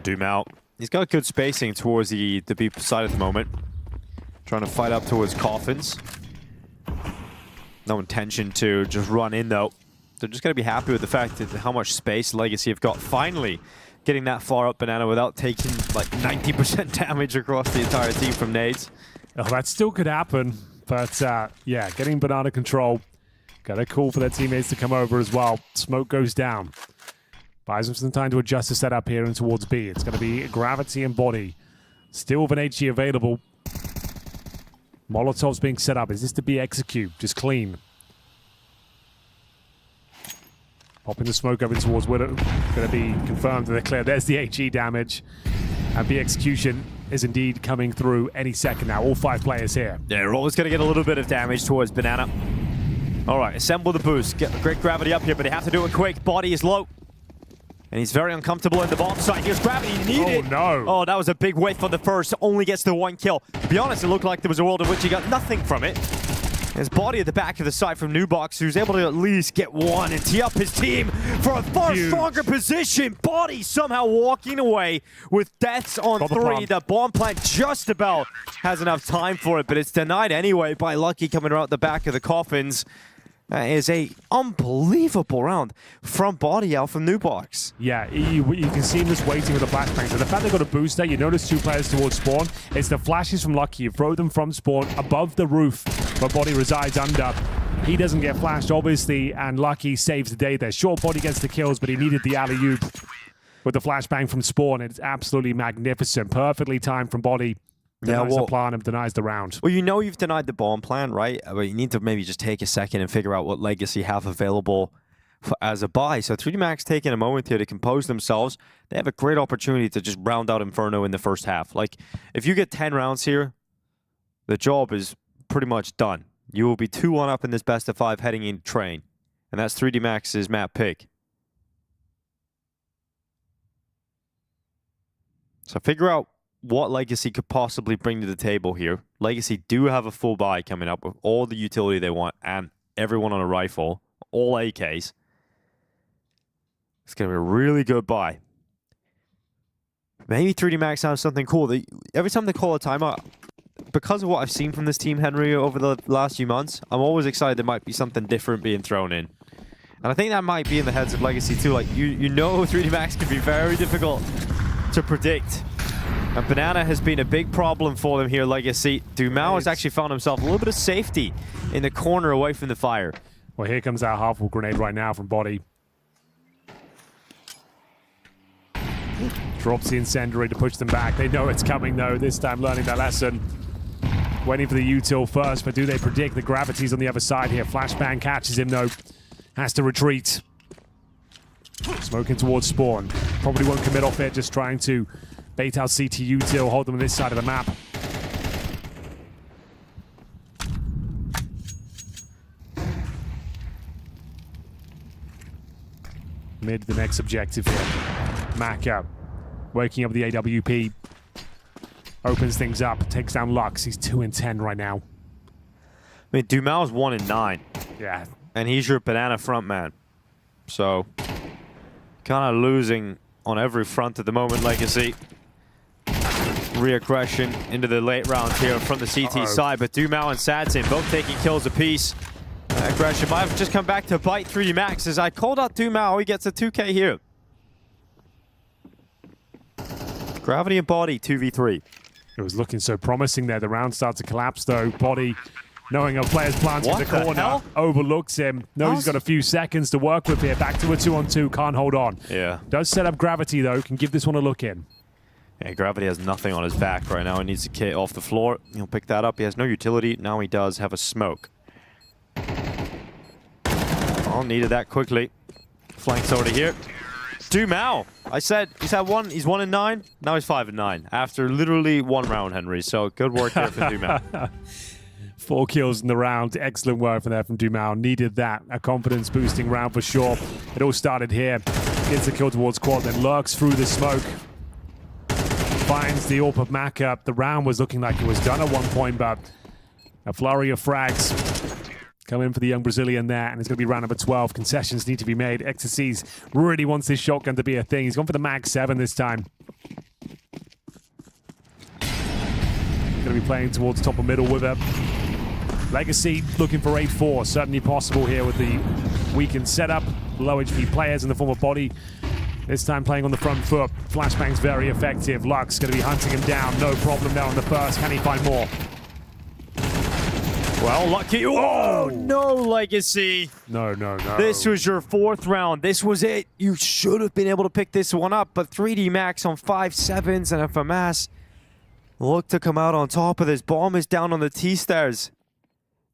Doom out. He's got good spacing towards the B side at the moment. Trying to fight up towards Coffins. No intention to just run in though. They're just going to be happy with the fact that how much space Legacy have got. Finally getting that far up Banana without taking like 90% damage across the entire team from nades. Oh, that still could happen. But yeah, getting Banana control. Got a call for their teammates to come over as well. Smoke goes down. Buys them some time to adjust the setup here and towards B. It's going to be Gravity and Body. Still with an HE available. Molotov's being set up. Is this to be execute? Just clean. Popping the smoke over towards Widow. Going to be confirmed that they're clear. There's the HE damage. And B execution is indeed coming through any second now. All 5 players here. Yeah, we're always going to get a little bit of damage towards Banana. All right, assemble the boost. Get great gravity up here, but they have to do it quick. Body is low. And he's very uncomfortable in the bomb site. Here's Gravity needed. Oh, no. Oh, that was a big whiff on the first. Only gets the 1 kill. To be honest, it looked like there was a world in which he got nothing from it. His Body at the back of the site from Nubox, who's able to at least get 1 and tee up his team for a far stronger position. Body somehow walking away with deaths on 3. The bomb plant just about has enough time for it, but it's denied anyway by Lucky coming around the back of the Coffins. That is a unbelievable round from Body out from Nubox. Yeah, you can see him just waiting with the flashbang. So the fact they got a booster, you notice 2 players towards spawn. It's the flashes from Lucky. You throw them from spawn above the roof where Body resides under. He doesn't get flashed, obviously, and Lucky saves the day there. Sure, Body gets the kills, but he needed the alley-oop with the flashbang from spawn. It's absolutely magnificent. Perfectly timed from Body. Denies the plan and denies the round. Well, you know you've denied the bomb plan, right? But you need to maybe just take a second and figure out what Legacy have available as a buy. So 3D Max taking a moment here to compose themselves. They have a great opportunity to just round out Inferno in the first half. Like, if you get 10 rounds here, the job is pretty much done. You will be 2-1 up in this best of 5 heading into Train. And that's 3D Max's map pick. So figure out what Legacy could possibly bring to the table here. Legacy do have a full buy coming up with all the utility they want and everyone on a rifle, all AKs. It's going to be a really good buy. Maybe 3D Max has something cool. Every time they call a timeout, because of what I've seen from this team, Henry, over the last few months, I'm always excited there might be something different being thrown in. And I think that might be in the heads of Legacy too. Like, you know 3D Max can be very difficult to predict. And Banana has been a big problem for them here, Legacy. Dumal has actually found himself a little bit of safety in the corner away from the fire. Well, here comes our half-full grenade right now from Body. Drops the incendiary to push them back. They know it's coming, though. This time learning their lesson. Waiting for the util first, but do they predict the Gravity's on the other side here? Flashbang catches him, though. Has to retreat. Smoking towards spawn. Probably won't commit off it, just trying to bait out CT util, hold them on this side of the map. Mid, the next objective here. Maka waking up the AWP. Opens things up, takes down Lux. He's 2-10 right now. I mean, Dumal's 1-9. Yeah. And he's your banana front man. So, kind of losing on every front at the moment, Legacy. Reaggression into the late rounds here from the CT side, but Dumal and Sadsin both taking kills apiece. Aggression might have just come back to bite 3D Max as I called out Dumal. He gets a 2K here. Gravity and Body 2v3. It was looking so promising there. The round starts to collapse though. Body, knowing a player's plans in the corner, overlooks him. Knows he's got a few seconds to work with here. Back to a 2-on-2, can't hold on. Yeah. Does set up Gravity though, can give this one a look in. Yeah, Gravity has nothing on his back right now. He needs a kit off the floor. He'll pick that up. He has no utility. Now he does have a smoke. Oh, needed that quickly. Flanks already here. Dumal. I said he's 1-9. Now he's 5-9 after literally one round, Henry. So good work there for Dumal. 4 kills in the round. Excellent work from there from Dumal. Needed that. A confidence boosting round for sure. It all started here. Gets the kill towards quad, then lurks through the smoke. Finds the AWP of Maka. The round was looking like it was done at one point, but a flurry of frags come in for the young Brazilian there, and it's going to be round number 12. Concessions need to be made. Ecstasies really wants this shotgun to be a thing. He's gone for the Mag 7 this time. Going to be playing towards top of middle with it. Legacy looking for 8-4. Certainly possible here with the weakened setup. Low HP players in the form of Body. This time playing on the front foot. Flashbang's very effective. Lux going to be hunting him down. No problem now on the first. Can he find more? Well, lucky. Oh, no, Legacy. No. This was your 4th round. This was it. You should have been able to pick this one up, but 3D Max on 5-7s and FMS look to come out on top of this. Bomb is down on the T-stairs.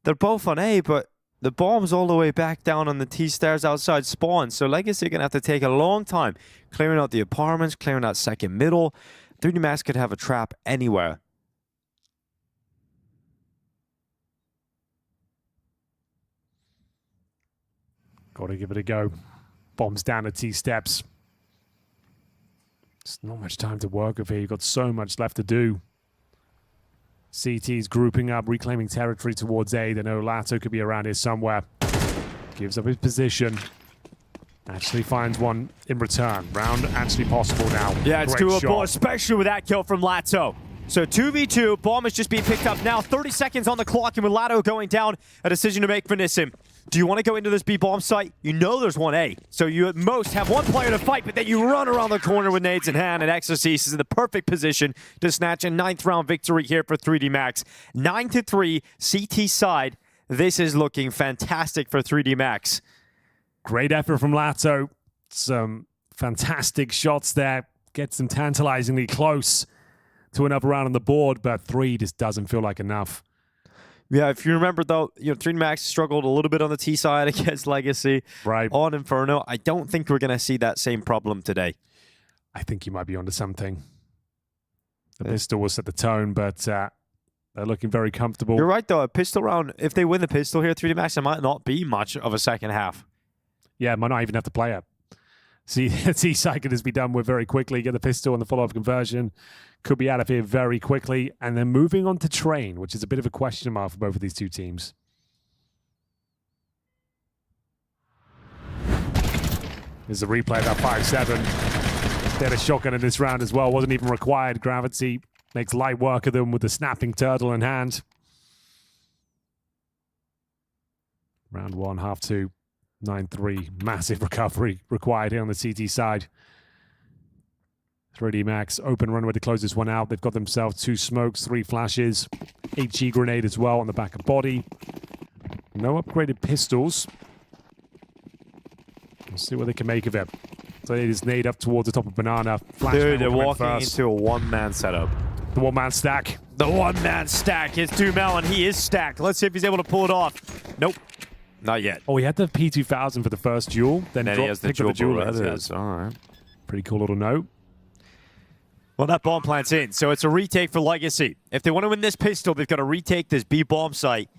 They're both on A, but the bomb's all the way back down on the T-stairs outside spawn. So Legacy are going to have to take a long time clearing out the apartments, clearing out second middle. 3D Max could have a trap anywhere. Got to give it a go. Bombs down at T-steps. There's not much time to work with here. You've got so much left to do. CT's grouping up, reclaiming territory towards A. They know Lato could be around here somewhere. Gives up his position. Actually finds one in return. Round actually possible now. Yeah, it's Great doable, shot. especially with that kill from Lato. So 2v2, bomb is just being picked up now. 30 seconds on the clock, and with Lato going down, a decision to make for Nissim. Do you want to go into this B-bomb site? You know there's one A. So you at most have one player to fight, but then you run around the corner with nades in hand, and Exorcist is in the perfect position to snatch a 9th round victory here for 3D Max. 9-3, CT side. This is looking fantastic for 3D Max. Great effort from Lato. Some fantastic shots there. Gets them tantalizingly close to another round on the board, but 3 just doesn't feel like enough. Yeah, if you remember though, 3D Max struggled a little bit on the T side against Legacy. Right. On Inferno. I don't think we're going to see that same problem today. I think you might be onto something. The pistol will set the tone, but they're looking very comfortable. You're right though, a pistol round, if they win the pistol here, 3D Max, it might not be much of a second half. Yeah, might not even have to play it. See, T-side can just be done with very quickly. Get the pistol and the follow-up conversion. Could be out of here very quickly. And then moving on to Train, which is a bit of a question mark for both of these two teams. There's a replay of that 5-7. They had a shotgun in this round as well. Wasn't even required. Gravity makes light work of them with the snapping turtle in hand. Round 1, half 2. 9-3, massive recovery required here on the CT side. 3D Max, open runway to close this one out. They've got themselves 2 smokes, 3 flashes, HE grenade as well on the back of Body. No upgraded pistols. We'll see what they can make of it. So it is nade up towards the top of Banana. Dude, they're walking into a one-man setup. The one-man stack. The one-man stack. It's Dumal, and he is stacked. Let's see if he's able to pull it off. Nope. Not yet. Oh, he had the P2000 for the first duel, then he has the dual. Yes. All right. Pretty cool little note. Well, that bomb plant's in, so it's a retake for Legacy. If they want to win this pistol, they've got to retake this B-bomb site.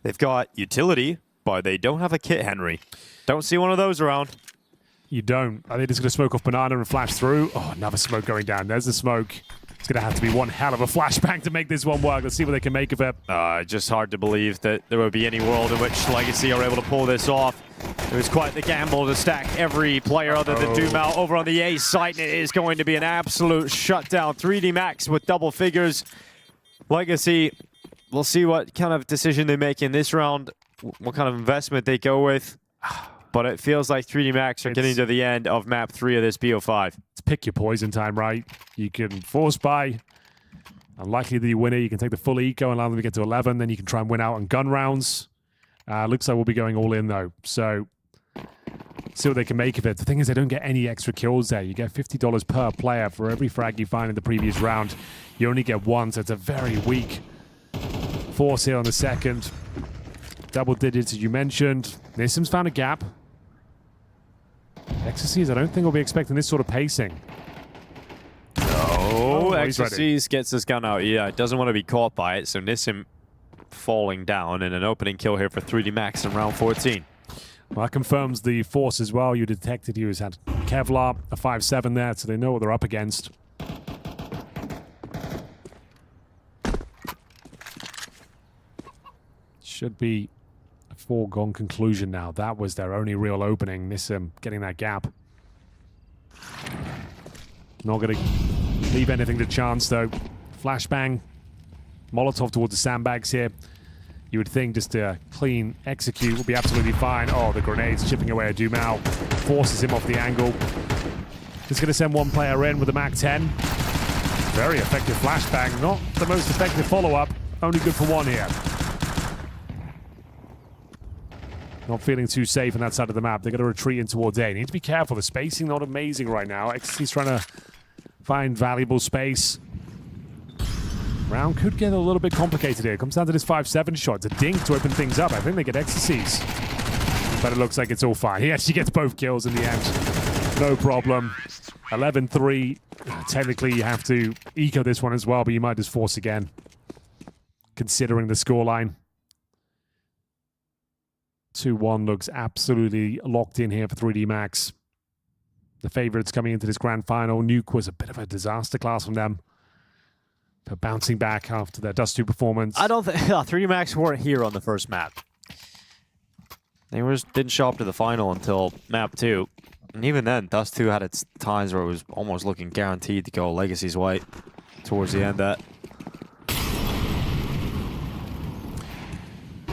They've got utility, but they don't have a kit, Henry. Don't see one of those around. You don't. I think it's going to smoke off Banana and flash through. Oh, another smoke going down. There's the smoke. It's going to have to be one hell of a flashbang to make this one work. Let's see what they can make of it. Just hard to believe that there would be any world in which Legacy are able to pull this off. It was quite the gamble to stack every player other than Dumao over on the A site, and it is going to be an absolute shutdown. 3D Max with double figures. Legacy, we'll see what kind of decision they make in this round, what kind of investment they go with. But it feels like 3D Max are getting to the end of map 3 of this BO5. It's pick your poison time, right? You can force buy. Unlikely that you win it. You can take the full eco and allow them to get to 11. Then you can try and win out on gun rounds. Looks like we'll be going all in, though. So, see what they can make of it. The thing is, they don't get any extra kills there. You get $50 per player for every frag you find in the previous round. You only get one, so it's a very weak force here on the second. Double digits, as you mentioned. Nissim's found a gap. Exorcise, I don't think we'll be expecting this sort of pacing. Oh, Exorcise gets his gun out. Yeah, doesn't want to be caught by it, so Nissim falling down, and an opening kill here for 3D Max in round 14. Well, that confirms the force as well. You detected he had Kevlar, a 5-7 there, so they know what they're up against. Should be a foregone conclusion now. That was their only real opening. Nissim getting that gap. Not going to leave anything to chance, though. Flashbang. Molotov towards the sandbags here. You would think just a clean execute will be absolutely fine. Oh, the grenades chipping away at Dumao. Forces him off the angle. Just going to send one player in with a MAC-10. Very effective flashbang. Not the most effective follow-up. Only good for one here. Not feeling too safe on that side of the map. They're going to retreat in towards A. Need to be careful. The spacing not amazing right now. XC's trying to find valuable space. Round could get a little bit complicated here. Comes down to this 5-7 shot. It's a dink to open things up. I think they get Ecstasies. But it looks like it's all fine. He actually gets both kills in the end. No problem. 11-3. Technically, you have to eco this one as well, but you might just force again, considering the scoreline. 2-1 looks absolutely locked in here for 3D Max. The favorites coming into this grand final. Nuke was a bit of a disaster class from them. But bouncing back after their Dust 2 performance. I don't think 3D Max weren't here on the first map. They didn't show up to the final until map 2. And even then, Dust 2 had its times where it was almost looking guaranteed to go Legacy's way towards the end.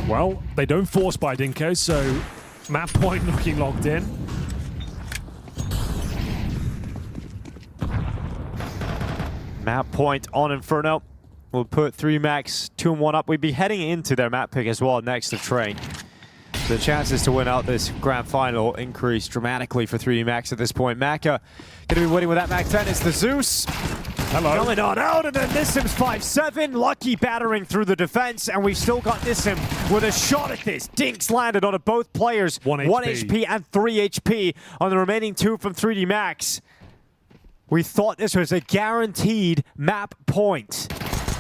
Well, they don't force by Dinko, so map point looking locked in. Map point on Inferno will put 3D Max 2-1 up. We'd be heading into their map pick as well next to Train. The chances to win out this grand final increase dramatically for 3D Max at this point. Maka going to be winning with that MAC-10. It's the Zeus. Hello. Coming on out, and then Nissim's 5-7. Lucky battering through the defense, and we've still got Nissim with a shot at this. Dinks landed on both players. 1 HP and 3 HP on the remaining 2 from 3D Max. We thought this was a guaranteed map point.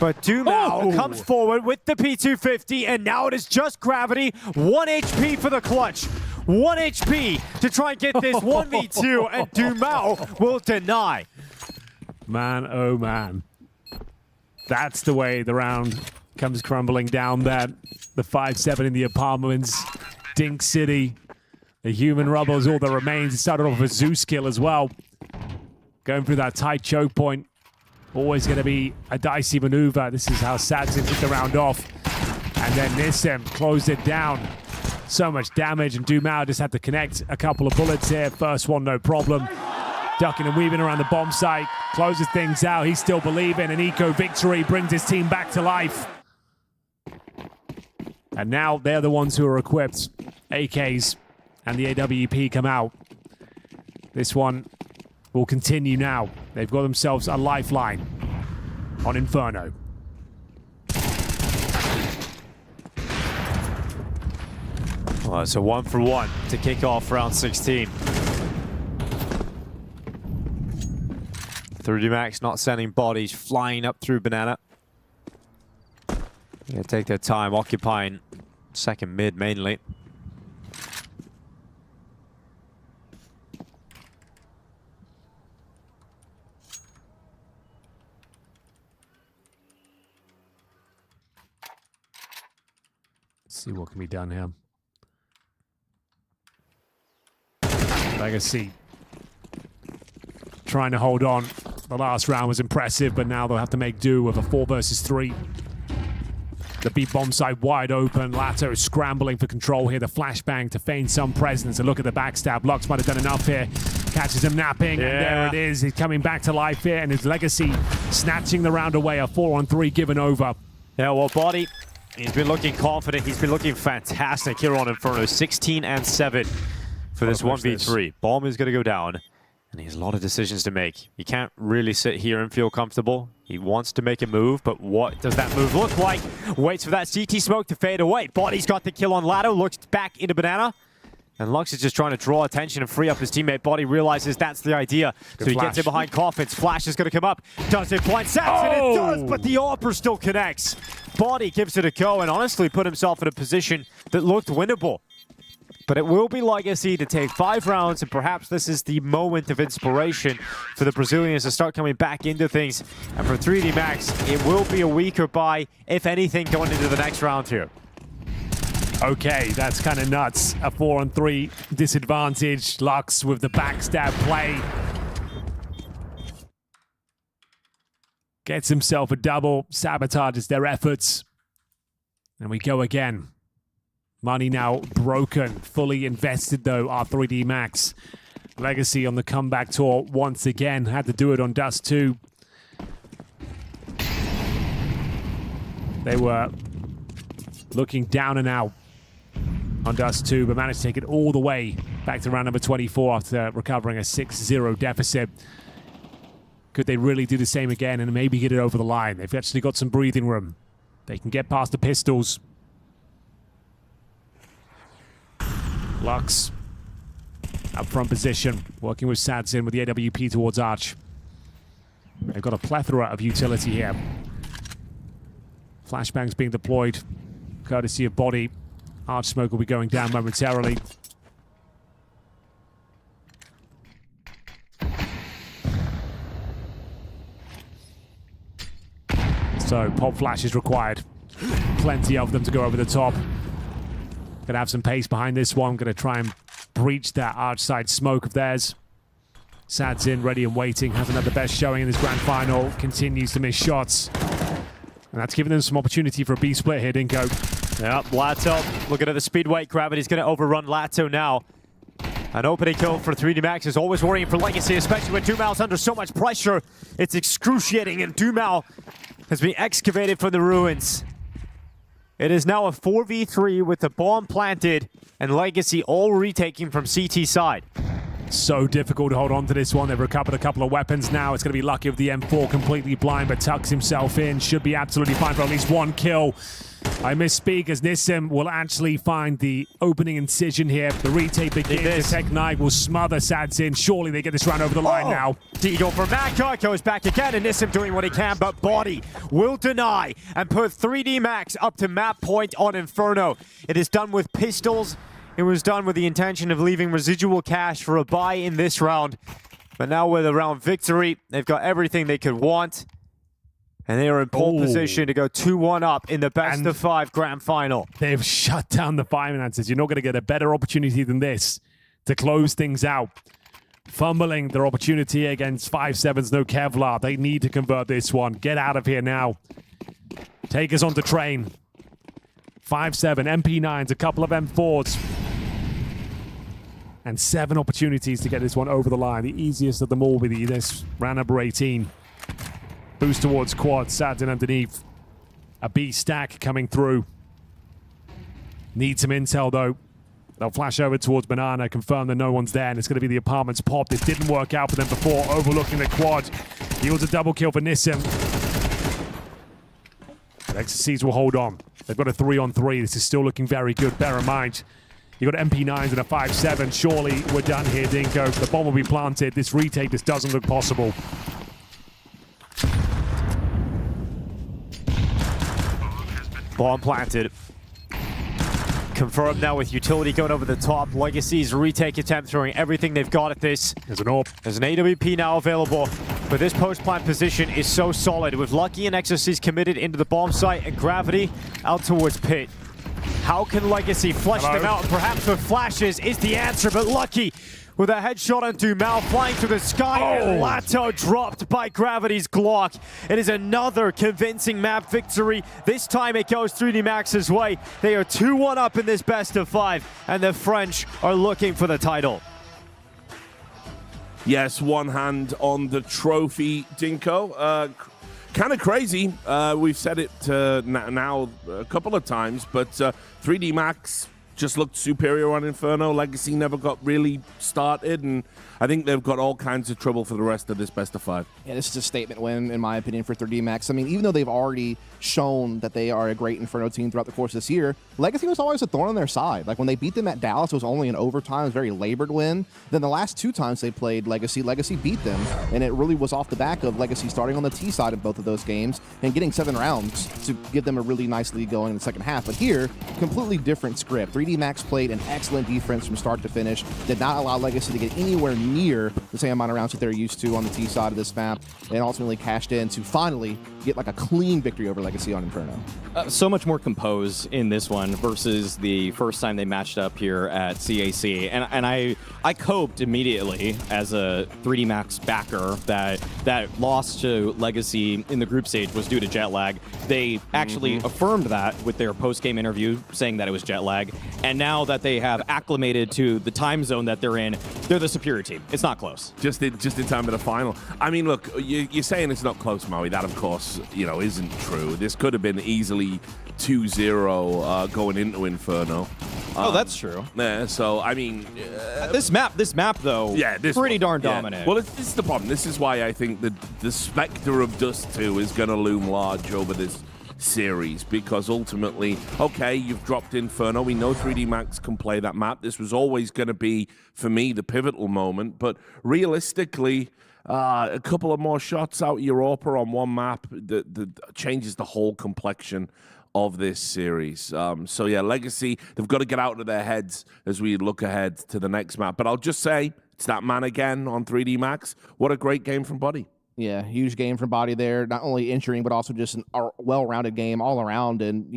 But Dumao comes forward with the P250, and now it is just Gravity. 1 HP for the clutch. 1 HP to try and get this 1v2, and Dumao will deny. Man, oh man. That's the way the round comes crumbling down there. The 5-7 in the apartments. Dink City. The human rubble is all that remains. It started off with a Zeus kill as well. Going through that tight choke point. Always going to be a dicey maneuver. This is how Sadzin took the round off. And then Nissim closed it down. So much damage, and Dumao just had to connect a couple of bullets here. First one, no problem. Ducking and weaving around the bomb site. Closes things out. He's still believing. An eco victory brings his team back to life. And now they're the ones who are equipped. AKs and the AWP come out. This one will continue now. They've got themselves a lifeline on Inferno. Well, it's a 1-for-1 to kick off round 16. 3D Max not sending bodies flying up through Banana. They take their time occupying second mid mainly. See what can be done here. Legacy trying to hold on. The last round was impressive, but now they'll have to make do with a 4 versus 3. The B bomb side wide open. Lato is scrambling for control here. The flashbang to feign some presence. And look at the backstab. Lux might have done enough here. Catches him napping, and there it is. He's coming back to life here, and his Legacy snatching the round away. A 4-on-3 given over. Yeah, well, Body, he's been looking confident. He's been looking fantastic here on Inferno. 16 and 7 for this 1v3. Bomb is going to go down, and he has a lot of decisions to make. He can't really sit here and feel comfortable. He wants to make a move, but what does that move look like? Waits for that CT smoke to fade away. Body's got the kill on Lato, looks back into Banana. And Lux is just trying to draw attention and free up his teammate. Body realizes that's the idea. So he gets in behind Coffins. Flash is going to come up. Does it blind Saps? And it does, but the AWPer still connects. Body gives it a go and honestly put himself in a position that looked winnable. But it will be Legacy to take 5 rounds, and perhaps this is the moment of inspiration for the Brazilians to start coming back into things. And for 3D Max, it will be a weaker buy, if anything, going into the next round here. Okay, that's kind of nuts. A 4-on-3 disadvantage. Lux with the backstab play. Gets himself a double, sabotages their efforts. And we go again. Money now broken, fully invested though, our 3D Max. Legacy on the comeback tour once again. Had to do it on Dust 2. They were looking down and out on Dust 2, but managed to take it all the way back to round number 24 after recovering a 6-0 deficit. Could they really do the same again and maybe get it over the line? They've actually got some breathing room. They can get past the pistols. Lux, up front position, working with Sadzin with the AWP towards Arch. They've got a plethora of utility here. Flashbangs being deployed, courtesy of Body. Arch smoke will be going down momentarily. So pop flash is required. Plenty of them to go over the top. Gonna have some pace behind this one. Gonna try and breach that Arch side smoke of theirs. Sad's in, ready and waiting. Hasn't had the best showing in this grand final. Continues to miss shots. And that's giving them some opportunity for a B split here, Dinko. Yeah, Lato looking at the speed weight. Gravity's gonna overrun Lato now. An opening kill for 3D Max is always worrying for Legacy, especially when Dumal's under so much pressure. It's excruciating, and Dumal has been excavated from the ruins. It is now a 4v3 with the bomb planted and Legacy all retaking from CT side. So difficult to hold on to this one. They've recovered a couple of weapons now. It's going to be lucky with the M4 completely blind, but tucks himself in. Should be absolutely fine for at least 1 kill. I misspeak as Nissim will actually find the opening incision here. The retake begins. The Tech Knight will smother Sadzin. Surely they get this round over the line now. Deagle for Maka goes back again, and Nissim doing what he can, but Body will deny and put 3D Max up to map point on Inferno. It is done with pistols. It was done with the intention of leaving residual cash for a buy in this round. But now with a round victory, they've got everything they could want. And they are in pole position to go 2-1 up in the best of 5 grand final. They've shut down the finances. You're not going to get a better opportunity than this to close things out. Fumbling their opportunity against 5-7's no Kevlar. They need to convert this one. Get out of here now. Take us on to train. 5-7, MP9s, a couple of M4s. And 7 opportunities to get this one over the line. The easiest of them all with this round number 18. Boost towards quad, Sadin underneath. A B stack coming through. Need some intel though. They'll flash over towards Banana, confirm that no one's there, and it's going to be the apartment's pop. This didn't work out for them before, overlooking the quad. Yields a double kill for Nissim. Exorcies will hold on. They've got a 3-on-3. This is still looking very good, bear in mind. You've got MP9s and a 5-7. Surely we're done here, Dinko. The bomb will be planted. This retake, this doesn't look possible. Bomb planted. Confirmed now with utility going over the top. Legacy's retake attempt, throwing everything they've got at this. There's an AWP. There's an AWP now available. But this post-plant position is so solid with Lucky and Exorcist committed into the bomb site and Gravity out towards Pit. How can Legacy flush them out? Perhaps with flashes is the answer, but Lucky with a headshot onto Mal flying through the sky, and Lato dropped by Gravity's Glock. It is another convincing map victory. This time it goes 3D Max's way. They are 2-1 up in this best of 5, and the French are looking for the title. Yes, one hand on the trophy, Dinko. Kind of crazy. We've said it now a couple of times, but 3D Max just looked superior on Inferno. Legacy never got really started, and I think they've got all kinds of trouble for the rest of this best of 5. Yeah, this is a statement win, in my opinion, for 3D Max. I mean, even though they've already shown that they are a great Inferno team throughout the course of this year, Legacy was always a thorn on their side. Like, when they beat them at Dallas, it was only an overtime, it was a very labored win. Then the last 2 times they played Legacy beat them, and it really was off the back of Legacy starting on the T side of both of those games and getting 7 rounds to give them a really nice lead going in the second half. But here, completely different script. 3D Max played an excellent defense from start to finish, did not allow Legacy to get anywhere near the same amount of rounds that they're used to on the T side of this map, and ultimately cashed in to finally get like a clean victory over Legacy on Inferno. So much more composed in this one versus the first time they matched up here at CAC. And I coped immediately as a 3D Max backer that loss to Legacy in the group stage was due to jet lag. They actually affirmed that with their post-game interview, saying that it was jet lag. And now that they have acclimated to the time zone that they're in, they're the superior team. It's not close. Just in time for the final. I mean, look, you're saying it's not close, Maui. That, of course, isn't true. This could have been easily 2-0 going into Inferno. Oh, that's true. Yeah, so, I mean... this map, though, pretty darn dominant. Well, this is the problem. This is why I think the specter of Dust 2 is going to loom large over this series, because ultimately, okay, you've dropped Inferno. We know 3D Max can play that map. This was always going to be, for me, the pivotal moment, but realistically, a couple of more shots out Europa on one map that changes the whole complexion of this series. So yeah, Legacy, they've got to get out of their heads as we look ahead to the next map. But I'll just say, it's that man again on 3D Max. What a great game from Buddy. Yeah, huge game from Body there. Not only entering, but also just a well-rounded game all around. And,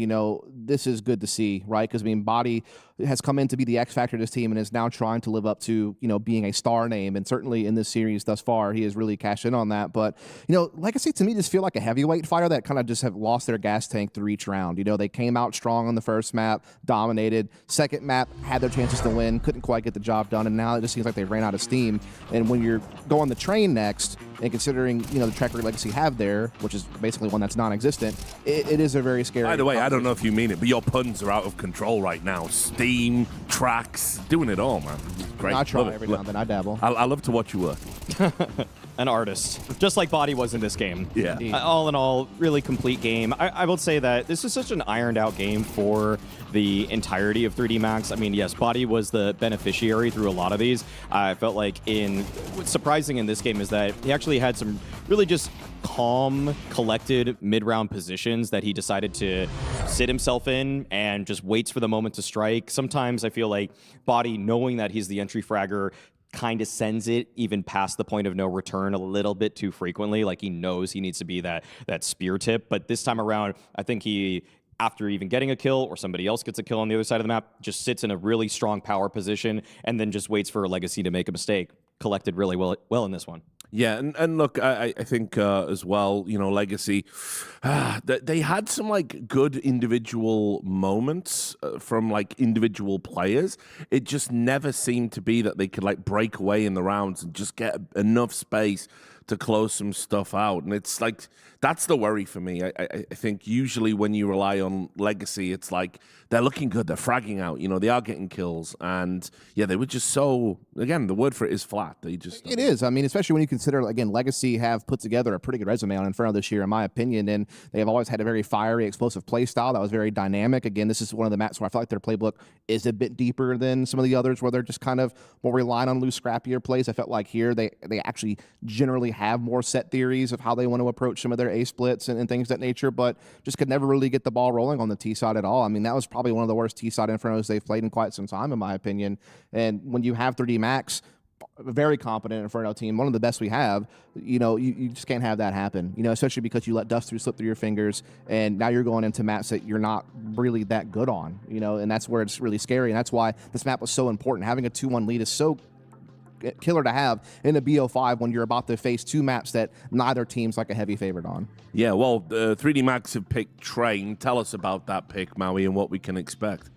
this is good to see, right? Because, Body has come in to be the X factor of this team and is now trying to live up to, being a star name. And certainly in this series thus far, he has really cashed in on that. But, Legacy to me just feel like a heavyweight fighter that kind of just have lost their gas tank through each round. They came out strong on the first map, dominated. Second map, had their chances to win, couldn't quite get the job done. And now it just seems like they ran out of steam. And when you're going the train next, and considering, the track record Legacy have there, which is basically one that's non-existent, it is a very scary... By the way, I don't know if you mean it, but your puns are out of control right now. Steam, tracks, doing it all, man. Great. I try every now and then. I dabble. I love to watch you work. An artist, just like Body was in this game. Yeah. All in all, really complete game. I will say that this is such an ironed out game for the entirety of 3D Max. I mean, yes, Body was the beneficiary through a lot of these. I felt like what's surprising in this game is that he actually had some really just calm, collected mid-round positions that he decided to sit himself in and just waits for the moment to strike. Sometimes I feel like Body, knowing that he's the entry fragger, kind of sends it even past the point of no return a little bit too frequently. Like, he knows he needs to be that spear tip. But this time around, I think he, after even getting a kill or somebody else gets a kill on the other side of the map, just sits in a really strong power position and then just waits for Legacy to make a mistake. Collected really well in this one. Yeah, and look, I think as well, Legacy, they had some good individual moments from individual players. It just never seemed to be that they could break away in the rounds and just get enough space to close some stuff out. And it's that's the worry for me. I think usually when you rely on Legacy, it's they're looking good, they're fragging out, they are getting kills. And yeah, they were just so, again, the word for it is flat. They just... It is. I mean, especially when you consider, again, Legacy have put together a pretty good resume on Inferno this year, in my opinion. And they have always had a very fiery, explosive play style that was very dynamic. Again, this is one of the maps where I feel like their playbook is a bit deeper than some of the others where they're just kind of more relying on loose, scrappier plays. I felt like here they actually generally have more set theories of how they want to approach some of their A splits and things of that nature, but just could never really get the ball rolling on the T side at all. I mean, that was probably one of the worst T side Infernos they've played in quite some time, in my opinion. And when you have 3D Max a very competent Inferno team, one of the best we have, you know, you just can't have that happen, you know, especially because you let Dust2 slip through your fingers, and now you're going into maps that you're not really that good on, you know, and that's where it's really scary, and that's why this map was so important. Having a 2-1 lead is so killer to have in a BO5 when you're about to face 2 maps that neither team's like a heavy favorite on. Yeah, well, 3D Max have picked Train. Tell us about that pick, Maui, and what we can expect.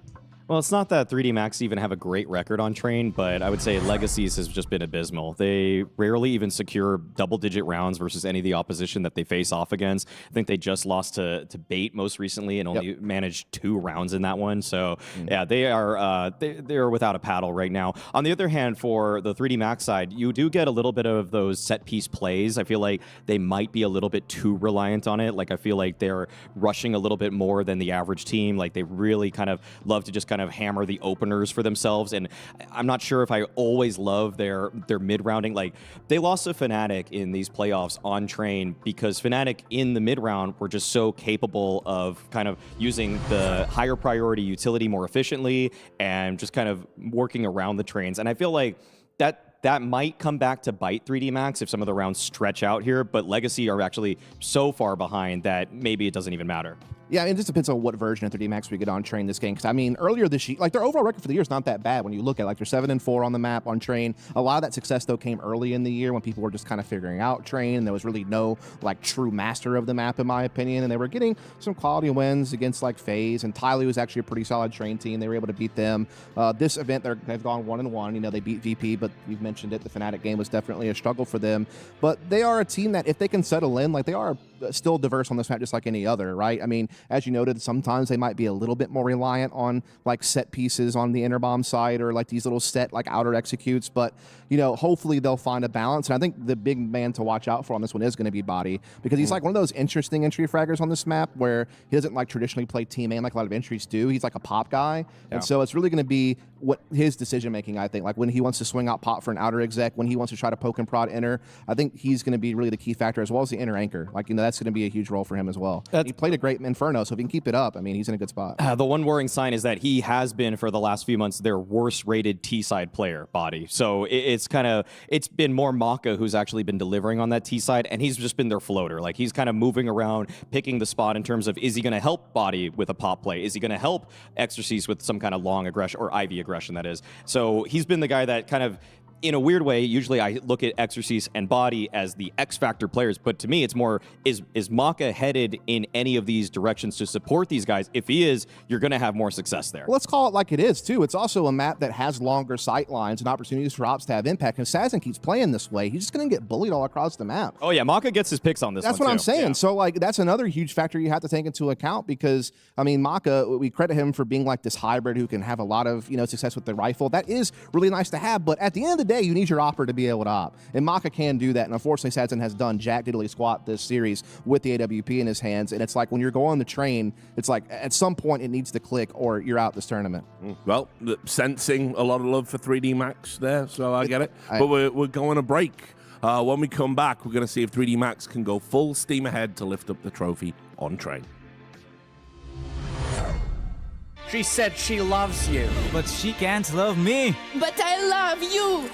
Well, it's not that 3D Max even have a great record on Train, but I would say Legacies has just been abysmal. They rarely even secure double-digit rounds versus any of the opposition that they face off against. I think they just lost to Bait most recently and only managed 2 rounds in that one. So, yeah, they are they're without a paddle right now. On the other hand, for the 3D Max side, you do get a little bit of those set-piece plays. I feel like they might be a little bit too reliant on it. Like, I feel like they're rushing a little bit more than the average team. Like, they really kind of love to just kind of hammer the openers for themselves, and I'm not sure if I always love their mid-rounding. Like, they lost to Fnatic in these playoffs on Train because Fnatic in the mid-round were just so capable of kind of using the higher priority utility more efficiently and just kind of working around the trains, and I feel like that might come back to bite 3D Max if some of the rounds stretch out here, but Legacy are actually so far behind that maybe it doesn't even matter. Yeah, it just depends on what version of 3D Max we get on Train this game. Because, I mean, earlier this year, like, their overall record for the year is not that bad when you look at it. Like, they're 7-4 on the map on Train. A lot of that success, though, came early in the year when people were just kind of figuring out Train. And there was really no, like, true master of the map, in my opinion. And they were getting some quality wins against, like, FaZe. And TYLOO is actually a pretty solid Train team. They were able to beat them. This event, they've gone 1-1. You know, they beat VP, but you've mentioned it. The Fnatic game was definitely a struggle for them. But they are a team that, if they can settle in, like, they are still diverse on this map just like any other, right? I mean, as you noted, sometimes they might be a little bit more reliant on like set pieces on the interbomb side or like these little set like outer executes, but you know, hopefully they'll find a balance. And I think the big man to watch out for on this one is going to be Body, because he's like one of those interesting entry fraggers on this map where he doesn't like traditionally play team main like a lot of entries do. He's like a pop guy. And so it's really going to be what his decision making, I think, like when he wants to swing out pop for an outer exec, when he wants to try to poke and prod inner. I think he's going to be really the key factor, as well as the inner anchor. Like, you know, that's going to be a huge role for him as well. He played a great Inferno, so if he can keep it up, I mean, he's in a good spot. The one worrying sign is that he has been, for the last few months, their worst rated T-side player, Body. So it's been more Maka who's actually been delivering on that T-side, and he's just been their floater. Like, he's kind of moving around, picking the spot in terms of, is he going to help Body with a pop play? Is he going to help Exorcist with some kind of long aggression, or Ivy aggression, that is? So he's been the guy that kind of, in a weird way, usually I look at Exorcist and Body as the X-Factor players, but to me it's more, is Maka headed in any of these directions to support these guys? If he is, you're going to have more success there. Well, let's call it like it is, too. It's also a map that has longer sight lines and opportunities for ops to have impact. And if Sazin keeps playing this way, he's just going to get bullied all across the map. Oh, yeah, Maka gets his picks on this That's one, what too. I'm saying. So, like, that's another huge factor you have to take into account because, I mean, Maka, we credit him for being like this hybrid who can have a lot of, you know, success with the rifle. That is really nice to have, but at the end of the day, you need your operator to be able to op. And Maka can do that. And unfortunately, Sazin has done jack diddly squat this series with the AWP in his hands. And it's like when you're going on the train, it's like at some point it needs to click or you're out this tournament. Well, sensing a lot of love for 3D Max there, so I get it. But we're going a break. When we come back, we're going to see if 3D Max can go full steam ahead to lift up the trophy on Train. She said she loves you, but she can't love me. But I love you.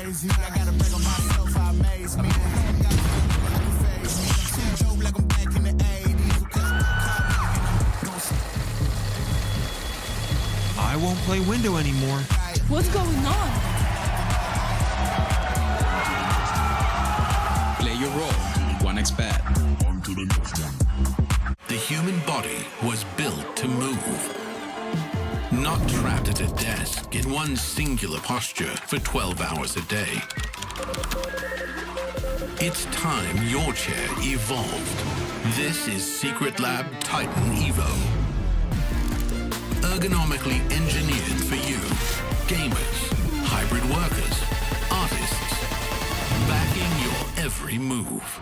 I gotta break on myself, I amaze me. Like I'm back in the 80s. I won't play window anymore. What's going on? Play your role, 1xbet. On to the next one. The human body was built to move. Not trapped at a desk in one singular posture for 12 hours a day. It's time your chair evolved. This is Secret Lab Titan Evo. Ergonomically engineered for you, gamers, hybrid workers, artists, backing your every move.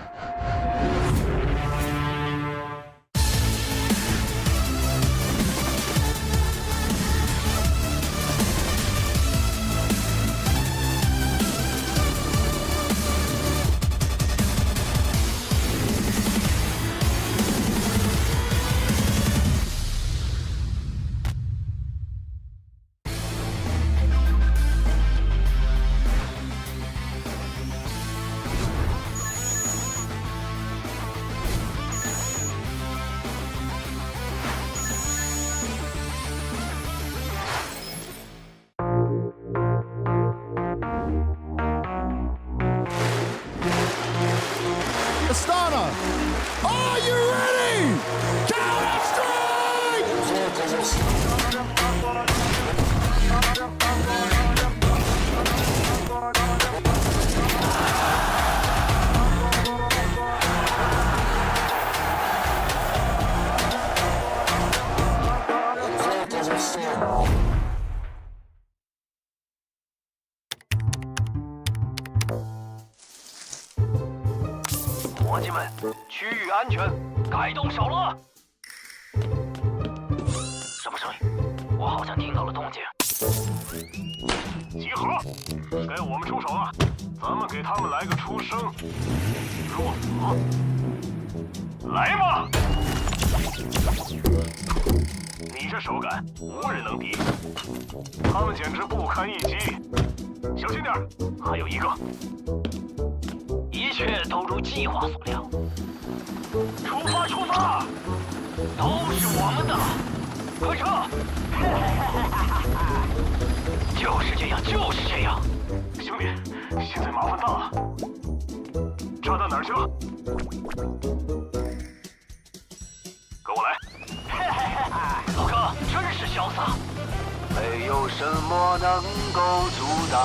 伙计们，区域安全，该动手了。什么声音？我好像听到了动静。集合，该我们出手了，咱们给他们来个出生入死。来吧！你这手感，无人能敌。他们简直不堪一击，小心点儿，还有一个。一切都如计划所料。出发，出发！都是我们的，快撤！就是这样，就是这样。兄弟，现在麻烦大了。炸弹哪儿去了？跟我来。老哥，真是潇洒。没有什么能够阻挡。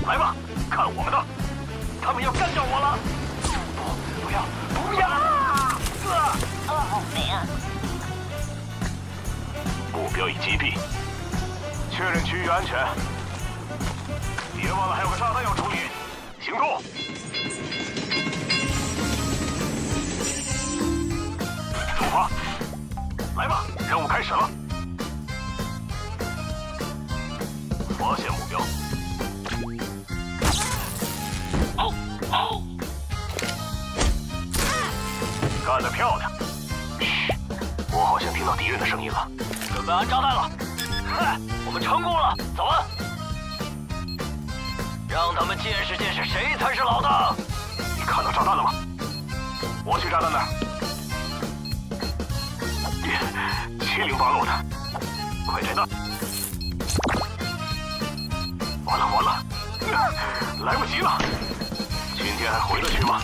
来吧，看我们的！他们要干掉我了！不要，不要！好美啊！目标已击毙，确认区域安全。别忘了还有个炸弹要处理。行动！出发！来吧，任务开始了。发现目标。干得漂亮！嘘，我好像听到敌人的声音了。准备安炸弹了。嗨，我们成功了，走了。让他们见识见识谁才是老大。你看到炸弹了吗？我去炸弹那儿。七零八落的，快拆弹！完了完了，来不及了。今天还回得去吗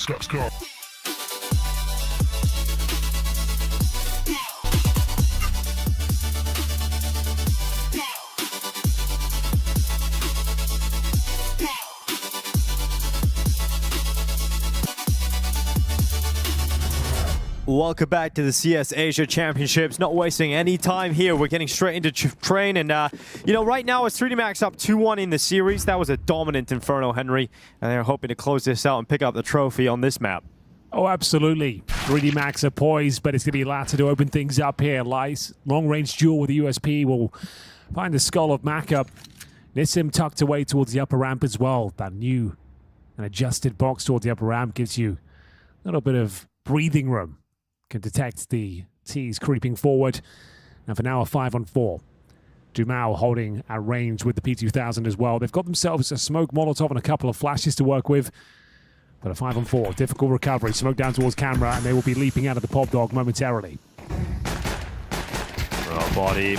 ？Let's go. Welcome back to the CS Asia Championships. Not wasting any time here. We're getting straight into train. And, you know, right now it's 3D Max up 2-1 in the series. That was a dominant Inferno, Henry. And they're hoping to close this out and pick up the trophy on this map. Oh, absolutely. 3D Max are poised, but it's going to be Latta to open things up here. Lice, long-range duel with the USP will find the skull of Maka. Nissim tucked away towards the upper ramp as well. That new and adjusted box towards the upper ramp gives you a little bit of breathing room. Can detect the T's creeping forward. And for now, a 5-on-4. Dumao holding at range with the P2000 as well. They've got themselves a smoke molotov and a couple of flashes to work with. But a 5-on-4. Difficult recovery. Smoke down towards camera, and they will be leaping out of the pop dog momentarily. Oh, body.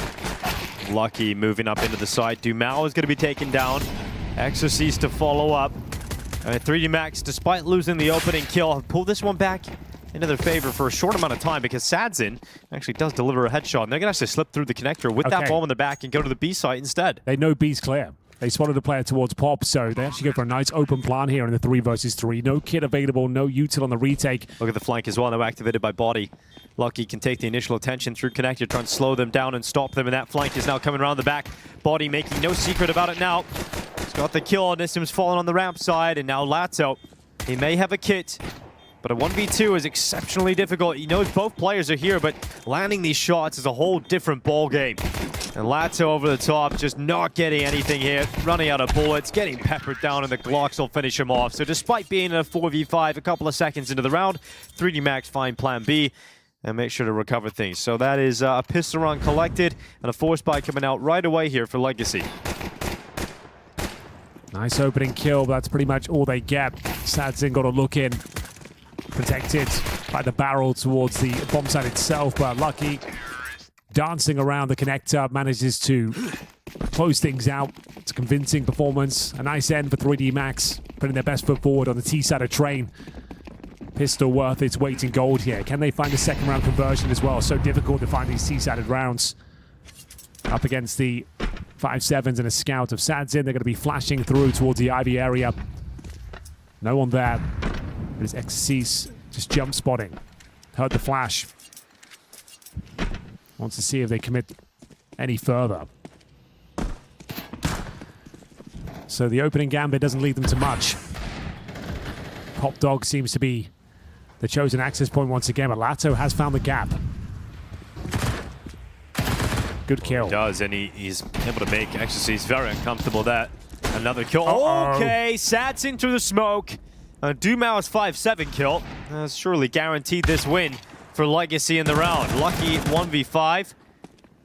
Lucky moving up into the side. Dumao is going to be taken down. Exorcist to follow up. And 3D Max, despite losing the opening kill, pulled this one back into their favor for a short amount of time because Sadzin actually does deliver a headshot. And they're going to actually slip through the connector with that bomb in the back and go to the B site instead. They know B's clear. They spotted a player towards Pop, so they actually go for a nice open plan here in the 3 versus 3. No kit available, no util on the retake. Look at the flank as well, now activated by Body. Lucky can take the initial attention through connector, trying to slow them down and stop them, and that flank is now coming around the back. Body making no secret about it now. He's got the kill, Nissim's falling on the ramp side, and now Lato. He may have a kit, but a 1v2 is exceptionally difficult. He knows both players are here, but landing these shots is a whole different ball game. And Lato over the top, just not getting anything here, running out of bullets, getting peppered down, and the Glocks will finish him off. So despite being in a 4v5 a couple of seconds into the round, 3D Max find plan B and make sure to recover things. So that is a pistol round collected and a force buy coming out right away here for Legacy. Nice opening kill, but that's pretty much all they get. Sadzin got to look in. Protected by the barrel towards the bomb site itself, but Lucky dancing around the connector manages to close things out. It's a convincing performance. A nice end for 3D Max, putting their best foot forward on the T side of train. Pistol worth its weight in gold here. Can they find a second round conversion as well? So difficult to find these T-sided rounds. Up against the 5-7s and a scout of Sadzin. They're going to be flashing through towards the Ivy area. No one there. It is Excease just jump spotting. Heard the flash. Wants to see if they commit any further. So the opening gambit doesn't lead them to much. Pop Dog seems to be the chosen access point once again, but Lato has found the gap. Good kill. He does, and he's able to make Exorcist very uncomfortable there. Another kill. Okay, Sadzin through the smoke. Dumau's 5-7 kill has surely guaranteed this win for Legacy in the round. Lucky 1v5.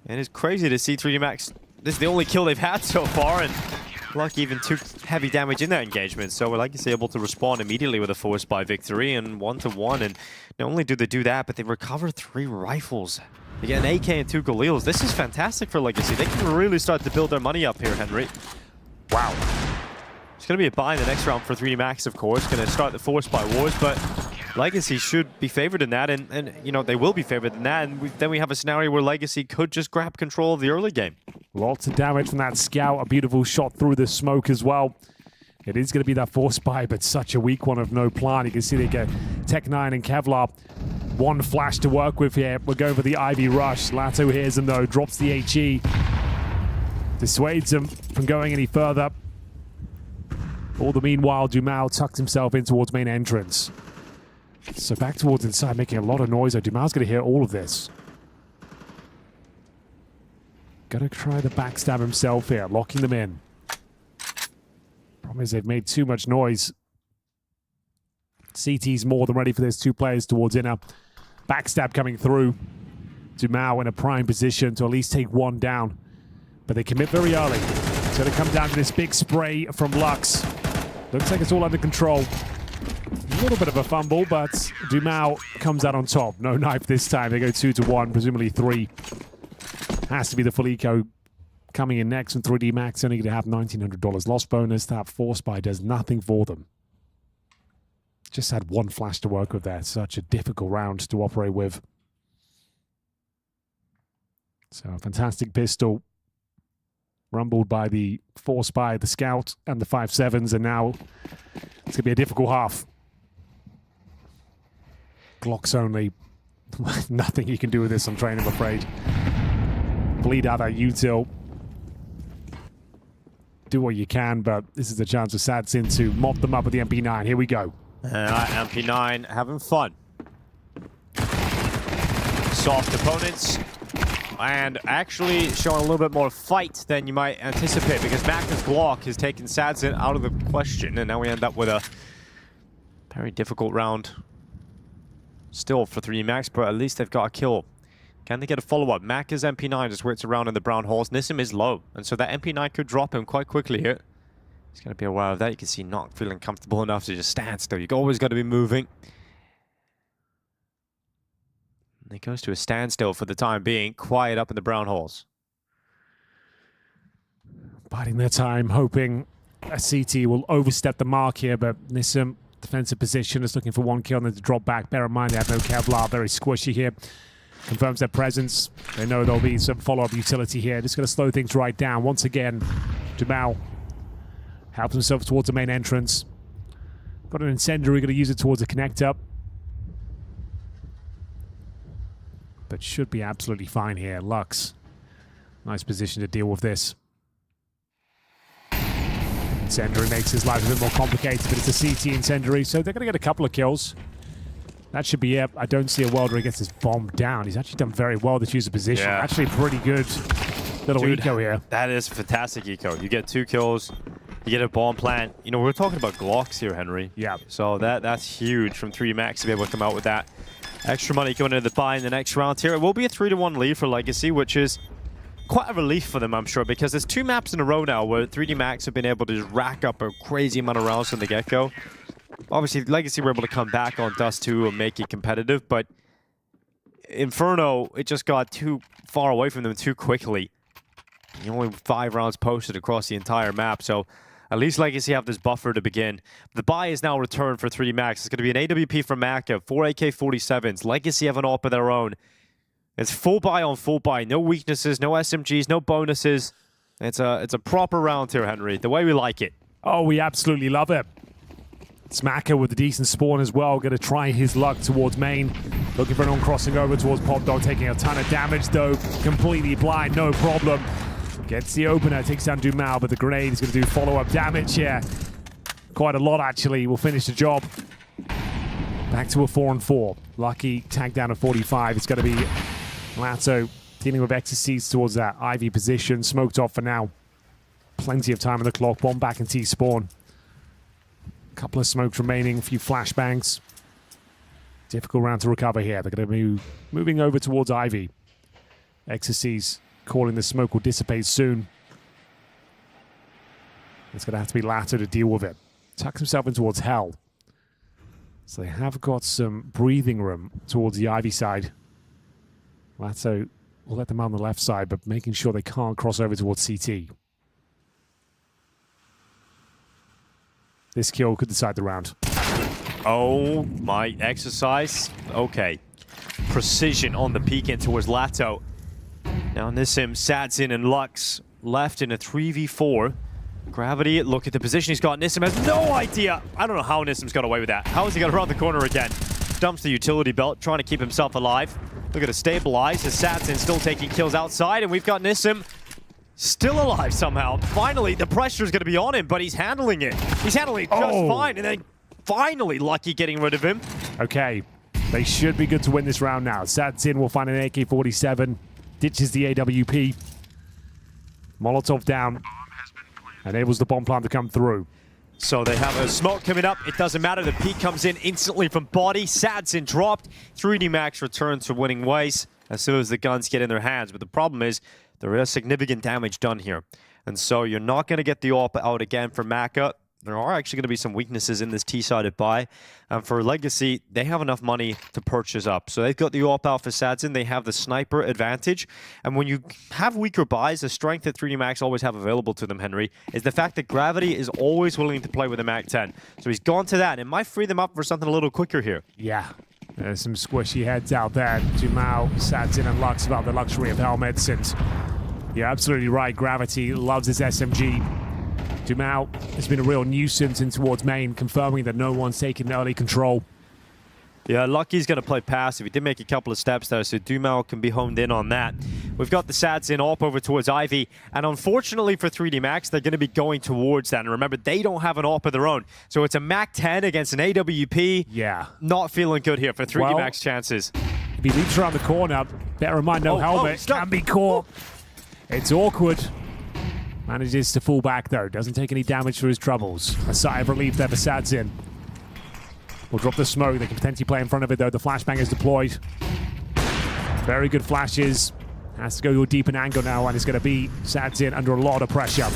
And it's crazy to see 3D Max. This is the only kill they've had so far, and Lucky even took heavy damage in that engagement. So we're Legacy able to respond immediately with a force by victory and 1-1. And not only do they do that, but they recover 3 rifles. They get an AK and 2 Galils. This is fantastic for Legacy. They can really start to build their money up here, Henry. Wow. It's going to be a buy in the next round for 3D Max, of course. Going to start the force by wars, but Legacy should be favored in that, and you know, they will be favored in that, and then we have a scenario where Legacy could just grab control of the early game. Lots of damage from that scout. A beautiful shot through the smoke as well. It is going to be that force buy, but such a weak one of no plan. You can see they get Tech9 and Kevlar. One flash to work with here. We're going for the Ivy rush. Lato hears him though, drops the HE. Dissuades him from going any further. All the meanwhile, Dumao tucks himself in towards main entrance. So back towards inside, making a lot of noise. Dumao's going to hear all of this. Gonna try the backstab himself here, locking them in. Problem is they've made too much noise. CT's more than ready for this. 2 players towards inner. Backstab coming through. Dumao in a prime position to at least take 1 down. But they commit very early. It's going to come down to this big spray from Lux. Looks like it's all under control. A little bit of a fumble, but Dumao comes out on top. No knife this time. They go 2-1, presumably 3. Has to be the full eco coming in next, and 3D Max only going to have $1,900 loss bonus. That force buy does nothing for them. Just had 1 flash to work with there. Such a difficult round to operate with. So a fantastic pistol. Rumbled by the force buy, the scout, and the 5-7s, and now it's going to be a difficult half. Glocks only. Nothing you can do with this on train, I'm afraid. Bleed out that util. Do what you can, but this is a chance for Sadsin to mop them up with the MP9. Here we go. MP9 having fun. Soft opponents. And actually showing a little bit more fight than you might anticipate, because Mac's Glock has taken Sadsin out of the question, and now we end up with a very difficult round still for 3D Max, but at least they've got a kill. Can they get a follow-up? Mac's MP9 just whips around in the brown halls. Nissim is low, and so that MP9 could drop him quite quickly here. He's going to be aware of that. You can see not feeling comfortable enough to just stand still. You've always got to be moving. And he goes to a standstill for the time being, quiet up in the brown halls. Biding their time, hoping a CT will overstep the mark here, but Nissim, defensive position, is looking for one kill and then to drop back. Bear in mind they have no Kevlar, very squishy here. Confirms their presence. They know there'll be some follow-up utility here. Just going to slow things right down. Once again, Jamal helps himself towards the main entrance. Got an incendiary, going to use it towards a connector. But should be absolutely fine here. Lux, nice position to deal with this. Incendiary makes his life a bit more complicated, but it's a CT incendiary, so they're going to get a couple of kills. That should be it. I don't see a world where he gets his bomb down. He's actually done very well to choose a position. Yeah. Actually pretty good little eco here. That is fantastic eco. You get 2 kills, you get a bomb plant. You know, we're talking about Glocks here, Henry. Yeah. So that's huge from 3D Max to be able to come out with that. Extra money going into the buy in the next round here. It will be a 3-1 lead for Legacy, which is quite a relief for them, I'm sure, because there's 2 maps in a row now where 3D Max have been able to just rack up a crazy amount of rounds from the get-go. Obviously, Legacy were able to come back on Dust 2 and make it competitive, but Inferno, it just got too far away from them too quickly. Only 5 rounds posted across the entire map, so at least Legacy have this buffer to begin. The buy is now returned for 3D Max. It's going to be an AWP from Maka, 4 AK-47s. Legacy have an AWP of their own. It's full buy on full buy. No weaknesses, no SMGs, no bonuses. It's a proper round here, Henry, the way we like it. Oh, we absolutely love it. Smacker with a decent spawn as well. Going to try his luck towards main. Looking for an on-crossing over towards Pop Dog, taking a ton of damage though. Completely blind, no problem. Gets the opener, takes down Dumal, but the grenade is going to do follow-up damage here. Quite a lot, actually. Will finish the job. Back to a 4-on-4. Lucky tagged down at 45. It's going to be Lato dealing with exorcies towards that Ivy position. Smoked off for now. Plenty of time on the clock. Bomb back in T-spawn. Couple of smokes remaining, a few flashbangs. Difficult round to recover here. They're going to be moving over towards Ivy. Exorcies calling the smoke will dissipate soon. It's going to have to be Lato to deal with it. Tucks himself in towards Hell. So they have got some breathing room towards the Ivy side. Lato will let them out on the left side, but making sure they can't cross over towards CT. This kill could decide the round. Oh, my exercise. Okay. Precision on the peek in towards Lato. Now Nissim, Sadsin, and Lux left in a 3v4. Gravity, look at the position he's got. Nissim has no idea. I don't know how Nissim's got away with that. How has he got around the corner again? Dumps the utility belt, trying to keep himself alive. Look at it stabilize as Sadsin still taking kills outside, and we've got Nissim still alive somehow. Finally, the pressure is going to be on him, but he's handling it. He's handling it just fine, and then finally Lucky getting rid of him. Okay, they should be good to win this round now. Sadsin will find an AK-47, ditches the AWP. Molotov down, enables the bomb plant to come through. So they have a smoke coming up. It doesn't matter. The peek comes in instantly from body. Sadsin dropped. 3D Max returns to winning ways as soon as the guns get in their hands. But the problem is there is significant damage done here. And so you're not going to get the AWP out again for Maka. There are actually going to be some weaknesses in this T-sided buy. And for Legacy, they have enough money to purchase up. So they've got the AWP out for Sadsin. They have the sniper advantage. And when you have weaker buys, the strength that 3D Max always have available to them, Henry, is the fact that Gravity is always willing to play with a MAC-10. So he's gone to that. It might free them up for something a little quicker here. Yeah. There's some squishy heads out there. Jumao, Sadsin, and Lux about the luxury of helmets. And you're absolutely right. Gravity loves his SMG. Jumao has been a real nuisance in towards main, confirming that no one's taken early control. Yeah, Lucky's going to play passive. He did make a couple of steps there, so Dumao can be honed in on that. We've got the Sads in AWP over towards Ivy, and unfortunately for 3D Max, they're going to be going towards that. And remember, they don't have an AWP of their own. So it's a MAC-10 against an AWP. Yeah. Not feeling good here for 3D Max chances. If he leaps around the corner, bear in mind, no helmet, can be caught. It's awkward. Manages to fall back, though. Doesn't take any damage for his troubles. A sigh of relief there for Sads in. Will drop the smoke. They can potentially play in front of it, though. The flashbang is deployed. Very good flashes. Has to go to a deeper angle now, and it's going to be Sads in under a lot of pressure.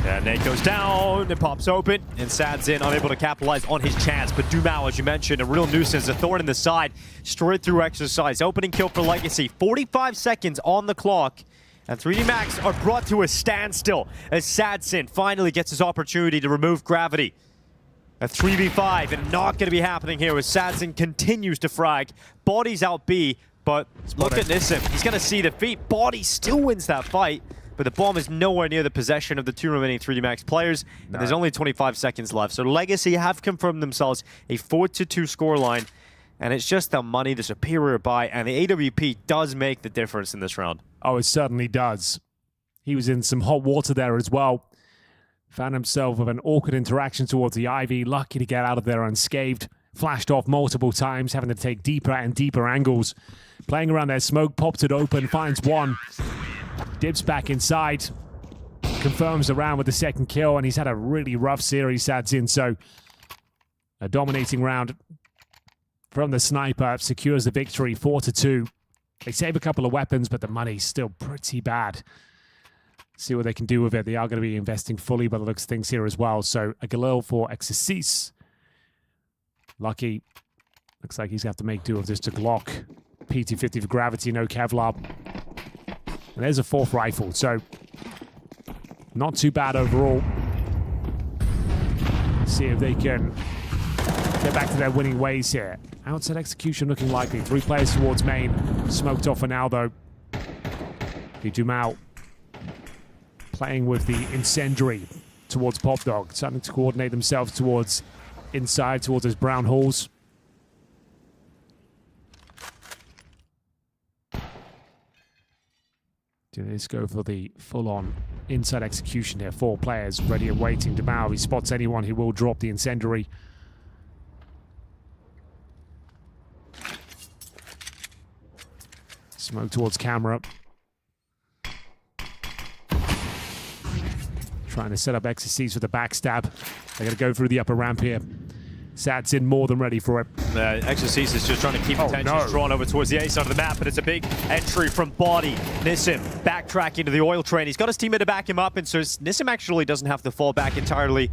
Yeah, Nate goes down, it pops open, and Sads in, unable to capitalize on his chance. But Dumao, as you mentioned, a real nuisance, a thorn in the side, straight through exercise. Opening kill for Legacy, 45 seconds on the clock. And 3D Max are brought to a standstill as Sadsin finally gets his opportunity to remove gravity. A 3v5, and not going to be happening here as Sadsin continues to frag. Body's out B, but look at Nissim. He's going to see the feet. Body still wins that fight, but the bomb is nowhere near the possession of the two remaining 3D Max players. And there's only 25 seconds left. So Legacy have confirmed themselves a 4-2 scoreline. And it's just the money, the superior buy, and the AWP does make the difference in this round. Oh, it certainly does. He was in some hot water there as well. Found himself with an awkward interaction towards the Ivy. Lucky to get out of there unscathed. Flashed off multiple times, having to take deeper and deeper angles. Playing around their smoke, pops it open, finds one. Dips back inside. Confirms the round with the second kill, and he's had a really rough series, Sadsin. So a dominating round from the sniper secures the victory, 4-2. They save a couple of weapons, but the money's still pretty bad. See what they can do with it. They are going to be investing fully by the looks of things here as well. So a Galil for Exercise. Lucky. Looks like he's going to have to make do of this to Glock. PT-50 for Gravity, no Kevlar. And there's a fourth rifle. So not too bad overall. See if they can get back to their winning ways here. Outside execution looking likely. 3 players towards main. Smoked off for now, though. Dumao playing with the incendiary towards Pop Dog. Starting to coordinate themselves towards inside, towards those brown halls. Do this go for the full-on inside execution here? 4 players ready and waiting. Dumao, if he spots anyone, he will drop the incendiary. Smoke towards camera. Trying to set up Exorcise for the backstab. They're going to go through the upper ramp here. Sad's in more than ready for it. Exorcise is just trying to keep attention drawn over towards the A side of the map, but it's a big entry from Body. Nissim backtracking to the oil train. He's got his teammate to back him up, and so Nissim actually doesn't have to fall back entirely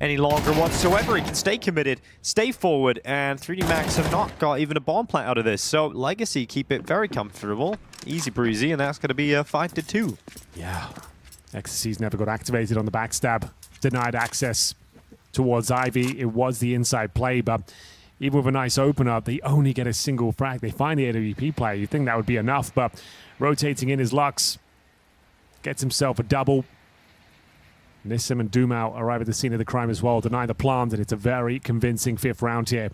any longer whatsoever. He can stay committed, stay forward, and 3D Max have not got even a bomb plant out of this. So Legacy keep it very comfortable, easy breezy, and that's going to be a 5-2. Yeah. Exorcise never got activated on the backstab. Denied access towards Ivy. It was the inside play, but even with a nice opener, they only get a single frag. They find the AWP player. You'd think that would be enough, but rotating in his Lux. Gets himself a double. Nissim and Dumao arrive at the scene of the crime as well, deny the plant, and it's a very convincing 5th round here.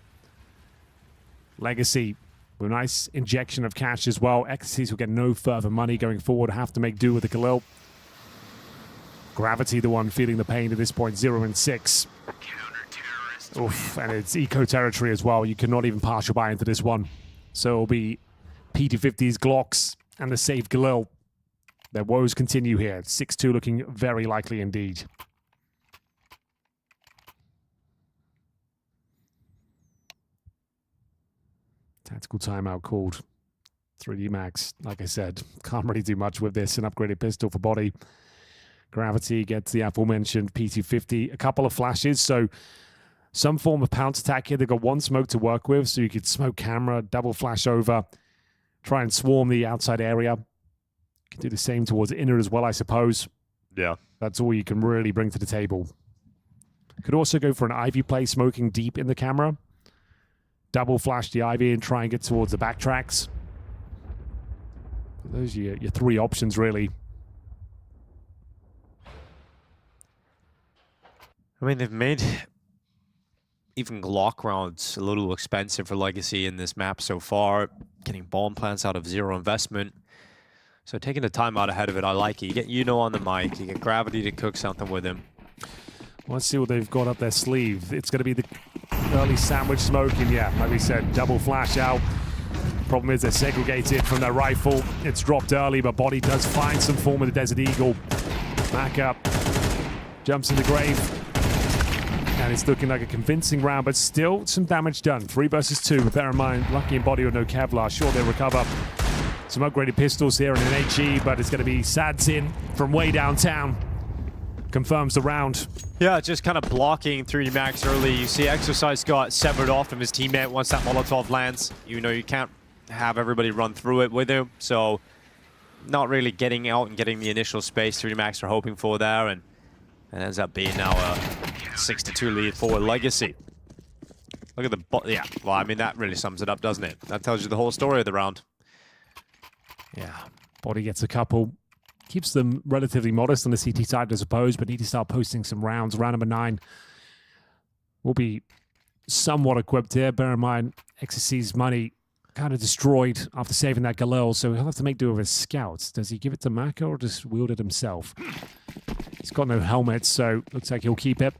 Legacy with a nice injection of cash as well. Exorcise will get no further money going forward. Have to make do with the Galil. Gravity, the one feeling the pain at this point, 0-6. Oof, and it's eco territory as well. You cannot even partial buy into this one. So it'll be PT-50s, Glocks, and the safe Galil. Their woes continue here. 6-2 looking very likely indeed. Tactical timeout called. 3D Max, like I said, can't really do much with this. An upgraded pistol for Body. Gravity gets the aforementioned PT-50. A couple of flashes, so some form of pounce attack here. They've got 1 smoke to work with, so you could smoke camera, double flash over, try and swarm the outside area. You can do the same towards the inner as well, I suppose. Yeah. That's all you can really bring to the table. Could also go for an Ivy play, smoking deep in the camera. Double flash the Ivy and try and get towards the backtracks. Those are your 3 options, really. I mean, they've made even Glock rounds a little expensive for Legacy in this map so far. Getting bomb plants out of zero investment. So taking the time out ahead of it, I like it. You get on the mic, you get Gravity to cook something with him. Let's see what they've got up their sleeve. It's going to be the early sandwich smoking. Yeah, like we said, double flash out. Problem is they're segregated from their rifle. It's dropped early, but Body does find some form of the Desert Eagle. Back up, jumps in the grave. And it's looking like a convincing round, but still some damage done. 3 versus 2, but bear in mind, Lucky and Body with no Kevlar. Sure, they'll recover. Some upgraded pistols here and an HE, but it's going to be Sads in from way downtown. Confirms the round. Yeah, just kind of blocking 3D Max early. You see Exercise got severed off from his teammate once that Molotov lands. You know, you can't have everybody run through it with him, so not really getting out and getting the initial space 3D Max are hoping for there, and it ends up being now a 6-2 lead for Legacy. Look at the... yeah, well, I mean, that really sums it up, doesn't it? That tells you the whole story of the round. Yeah, Body gets a couple. Keeps them relatively modest on the CT side, I suppose, but need to start posting some rounds. Round number 9 will be somewhat equipped here. Bear in mind, XSC's money kind of destroyed after saving that Galil, so he'll have to make do with his scouts. Does he give it to Maka or just wield it himself? He's got no helmet, so looks like he'll keep it.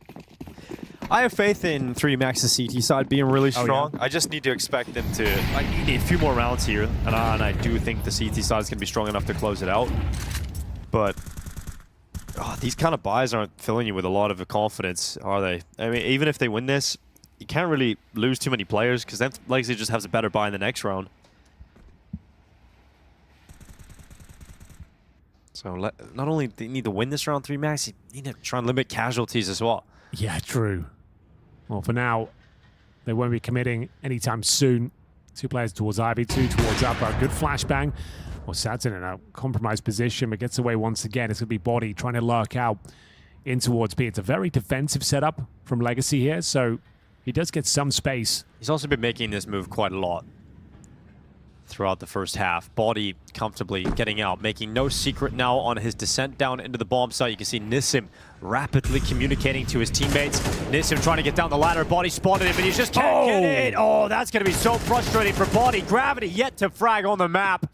I have faith in 3D Max's CT side being really strong. Yeah. I just need to expect them to... I need a few more rounds here, and I do think the CT side is going to be strong enough to close it out. But these kind of buys aren't filling you with a lot of confidence, are they? I mean, even if they win this, you can't really lose too many players because then Legacy just has a better buy in the next round. So not only do you need to win this round 3 Max, you need to try and limit casualties as well. Yeah, true. Well, for now, they won't be committing anytime soon. 2 players towards Ivy, 2 towards Upper. Good flashbang. Well, Sad's in a compromised position, but gets away once again. It's going to be Body trying to lurk out in towards B. It's a very defensive setup from Legacy here, so he does get some space. He's also been making this move quite a lot throughout the first half. Body comfortably getting out, making no secret now on his descent down into the bomb site. You can see Nissim rapidly communicating to his teammates. Nissim trying to get down the ladder. Body spotted him, and he just can't get it. Oh, that's going to be so frustrating for Body. Gravity yet to frag on the map.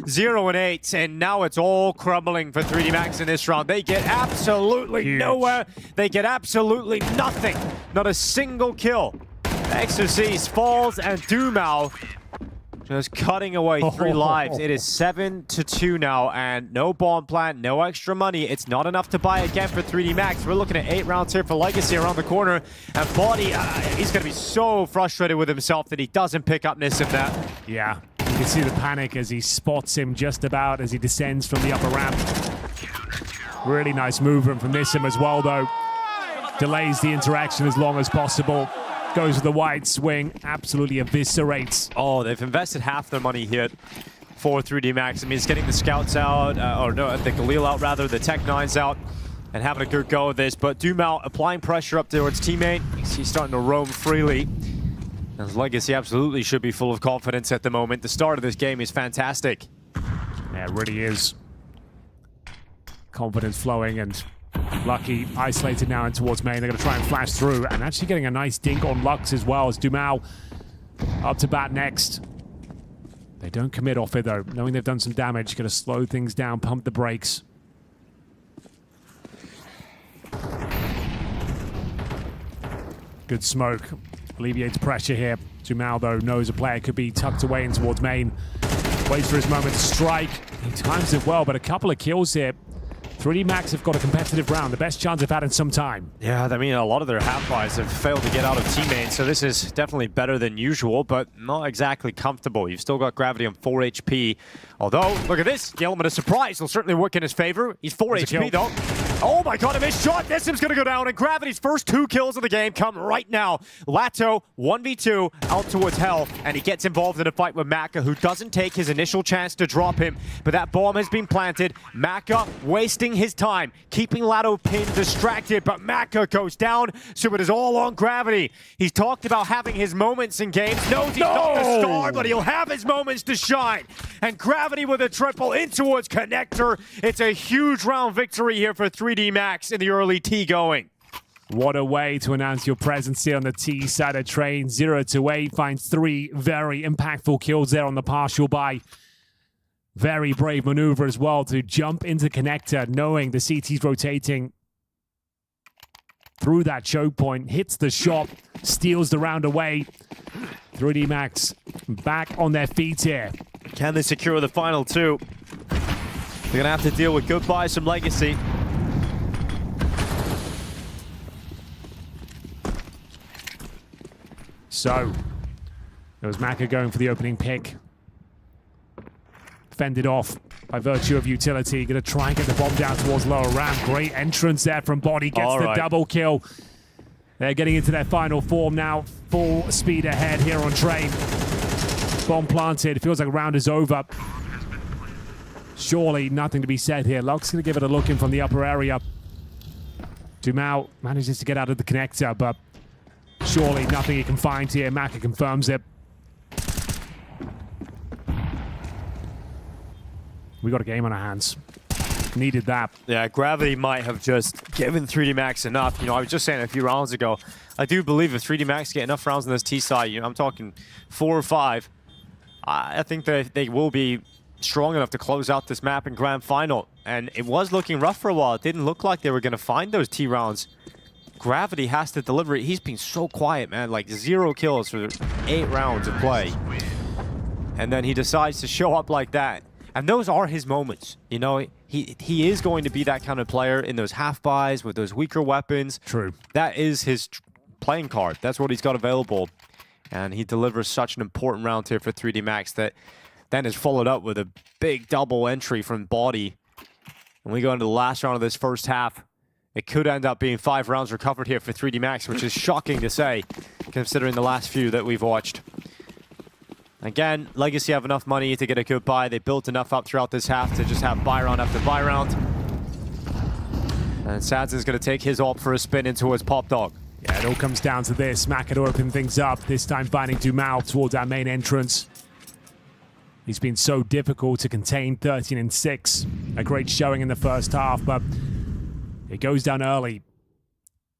0 and 8, and now it's all crumbling for 3D Max in this round. They get absolutely nowhere. They get absolutely nothing. Not a single kill. Exorcist falls, and Dumao just cutting away 3 lives. It is 7-2 now, and no bomb plant, no extra money. It's not enough to buy again for 3D Max. We're looking at 8 rounds here for Legacy around the corner, and Body, he's going to be so frustrated with himself that he doesn't pick up Nissim that. Yeah, you can see the panic as he spots him just about as he descends from the upper ramp. Really nice movement from Nissim as well, though. Delays the interaction as long as possible. Goes with the wide swing, absolutely eviscerates. Oh, they've invested half their money here for 3D Max. I mean, it's getting the scouts out, or no, the Galil out rather, the Tech 9s out, and having a good go at this. But Dumao applying pressure up towards teammate. He's starting to roam freely. His Legacy absolutely should be full of confidence at the moment. The start of this game is fantastic. Yeah, it really is. Confidence flowing, and Lucky isolated now in towards main. They're going to try and flash through, and actually getting a nice dink on Lux as well as Dumao up to bat next. They don't commit off it though, knowing they've done some damage. Going to slow things down, pump the brakes. Good smoke, alleviates pressure here. Dumao though knows a player could be tucked away in towards main. Waits for his moment to strike. He times it well, but a couple of kills here. 3D Max have got a competitive round, the best chance they've had in some time. Yeah, I mean, a lot of their half-buys have failed to get out of teammates, so this is definitely better than usual, but not exactly comfortable. You've still got Gravity on 4 HP. Although, look at this, the element of surprise will certainly work in his favor. He's 4 HP though. Oh my god, a missed shot! Nissim's gonna go down, and Gravity's first 2 kills of the game come right now. Lato, 1v2, out towards Hell, and he gets involved in a fight with Maka, who doesn't take his initial chance to drop him, but that bomb has been planted. Maka wasting his time, keeping Lato pinned, distracted, but Maka goes down, so it is all on Gravity. He's talked about having his moments in games, knows he's not the star, but he'll have his moments to shine. And Gravity with a triple in towards Connector. It's a huge round victory here for 3D Max in the early T going. What a way to announce your presence here on the T side of train. 0-8 finds 3 very impactful kills there on the partial buy. Very brave maneuver as well to jump into connector, knowing the CT's rotating through that choke point, hits the shot, steals the round away. 3D Max back on their feet here. Can they secure the final 2? They're going to have to deal with goodbyes from Legacy. So, there was Maka going for the opening pick. Fended off by virtue of utility. Going to try and get the bomb down towards lower ramp. Great entrance there from Body. Gets the double kill. They're getting into their final form now. Full speed ahead here on train. Bomb planted. It feels like a round is over. Surely nothing to be said here. Luck's going to give it a look in from the upper area. Dumao manages to get out of the connector, but surely nothing he can find here. Maka confirms it. We got a game on our hands. Needed that. Yeah, Gravity might have just given 3D Max enough. You know, I was just saying a few rounds ago, I do believe if 3D Max get enough rounds on this T side, you know, I'm talking 4 or 5, I think that they will be strong enough to close out this map in Grand Final. And it was looking rough for a while. It didn't look like they were going to find those T rounds. Gravity has to deliver it. He's been so quiet, man. Like 0 kills for 8 rounds of play. And then he decides to show up like that. And those are his moments. You know, he is going to be that kind of player in those half buys with those weaker weapons. True. That is his playing card. That's what he's got available. And he delivers such an important round here for 3D Max that then is followed up with a big double entry from Body. And we go into the last round of this first half. It could end up being 5 rounds recovered here for 3D Max, which is shocking to say, considering the last few that we've watched. Again, Legacy have enough money to get a good buy. They built enough up throughout this half to just have buy round after buy round. And Sadzin's going to take his ult for a spin in towards Pop Dog. Yeah, it all comes down to this. Maka to open things up, this time finding Dumao towards our main entrance. He's been so difficult to contain, 13-6. A great showing in the first half, but it goes down early.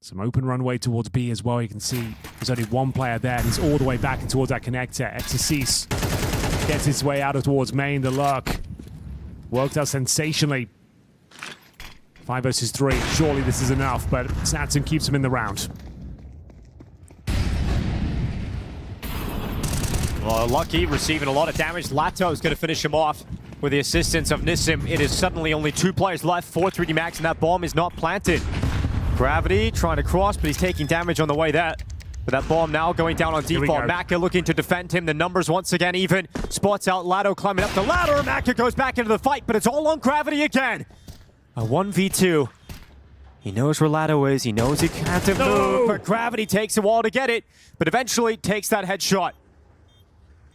Some open runway towards B as well. You can see there's only one player there, and he's all the way back towards that connector. Exorcise gets his way out towards main. The lurk worked out sensationally. 5 versus 3. Surely this is enough, but Sadzin keeps him in the round. Well, Lucky receiving a lot of damage. Lato is going to finish him off with the assistance of Nissim. It is suddenly only 2 players left for 3D Max, and that bomb is not planted. Gravity trying to cross, but he's taking damage on the way there. But that bomb now going down on default. Maka looking to defend him. The numbers once again even. Spots out Lato climbing up the ladder. Maka goes back into the fight, but it's all on Gravity again. A 1v2. He knows where Lato is. He knows he can't move, but Gravity takes a while to get it, but eventually takes that headshot.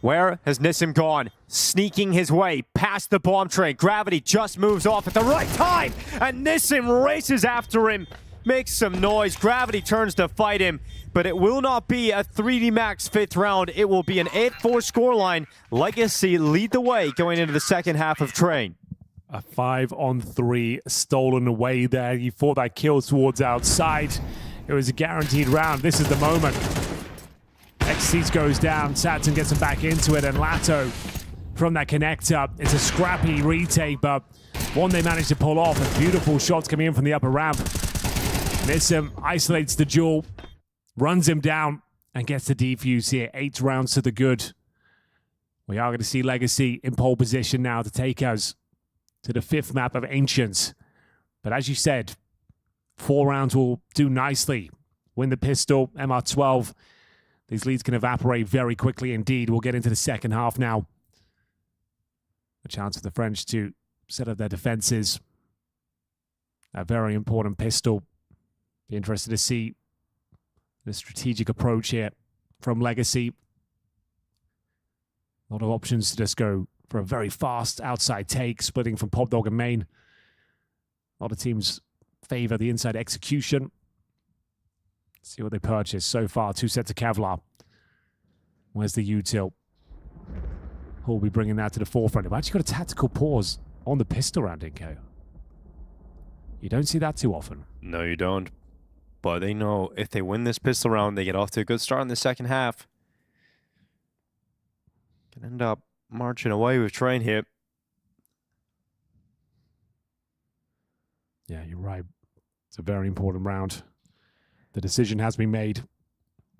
Where has Nissim gone? Sneaking his way past the bomb train. Gravity just moves off at the right time, and Nissim races after him. Makes some noise. Gravity turns to fight him, but it will not be a 3D Max 5th round. It will be an 8-4 scoreline. Legacy lead the way going into the second half of Train. A 5-on-3 stolen away there. He fought that kill towards outside. It was a guaranteed round. This is the moment. Exceeds goes down. Sadzin gets him back into it, and Lato from that connector. It's a scrappy retake, but one they managed to pull off. And beautiful shots coming in from the upper ramp. Nissim isolates the duel, runs him down, and gets the defuse here. 8 rounds to the good. We are going to see Legacy in pole position now to take us to the 5th map of Ancients. But as you said, 4 rounds will do nicely. Win the pistol, MR12. These leads can evaporate very quickly indeed. We'll get into the second half now. A chance for the French to set up their defenses. A very important pistol. Be interested to see the strategic approach here from Legacy. A lot of options to just go for a very fast outside take, splitting from Pop Dog and main. A lot of teams favor the inside execution. Let's see what they purchased so far. 2 sets of Kevlar. Where's the util? Who'll be bringing that to the forefront? I've actually got a tactical pause on the pistol round, Inko. You don't see that too often. No, you don't. but they know if they win this pistol round, they get off to a good start in the second half. Can end up marching away with Train here. Yeah, you're right. It's a very important round. The decision has been made.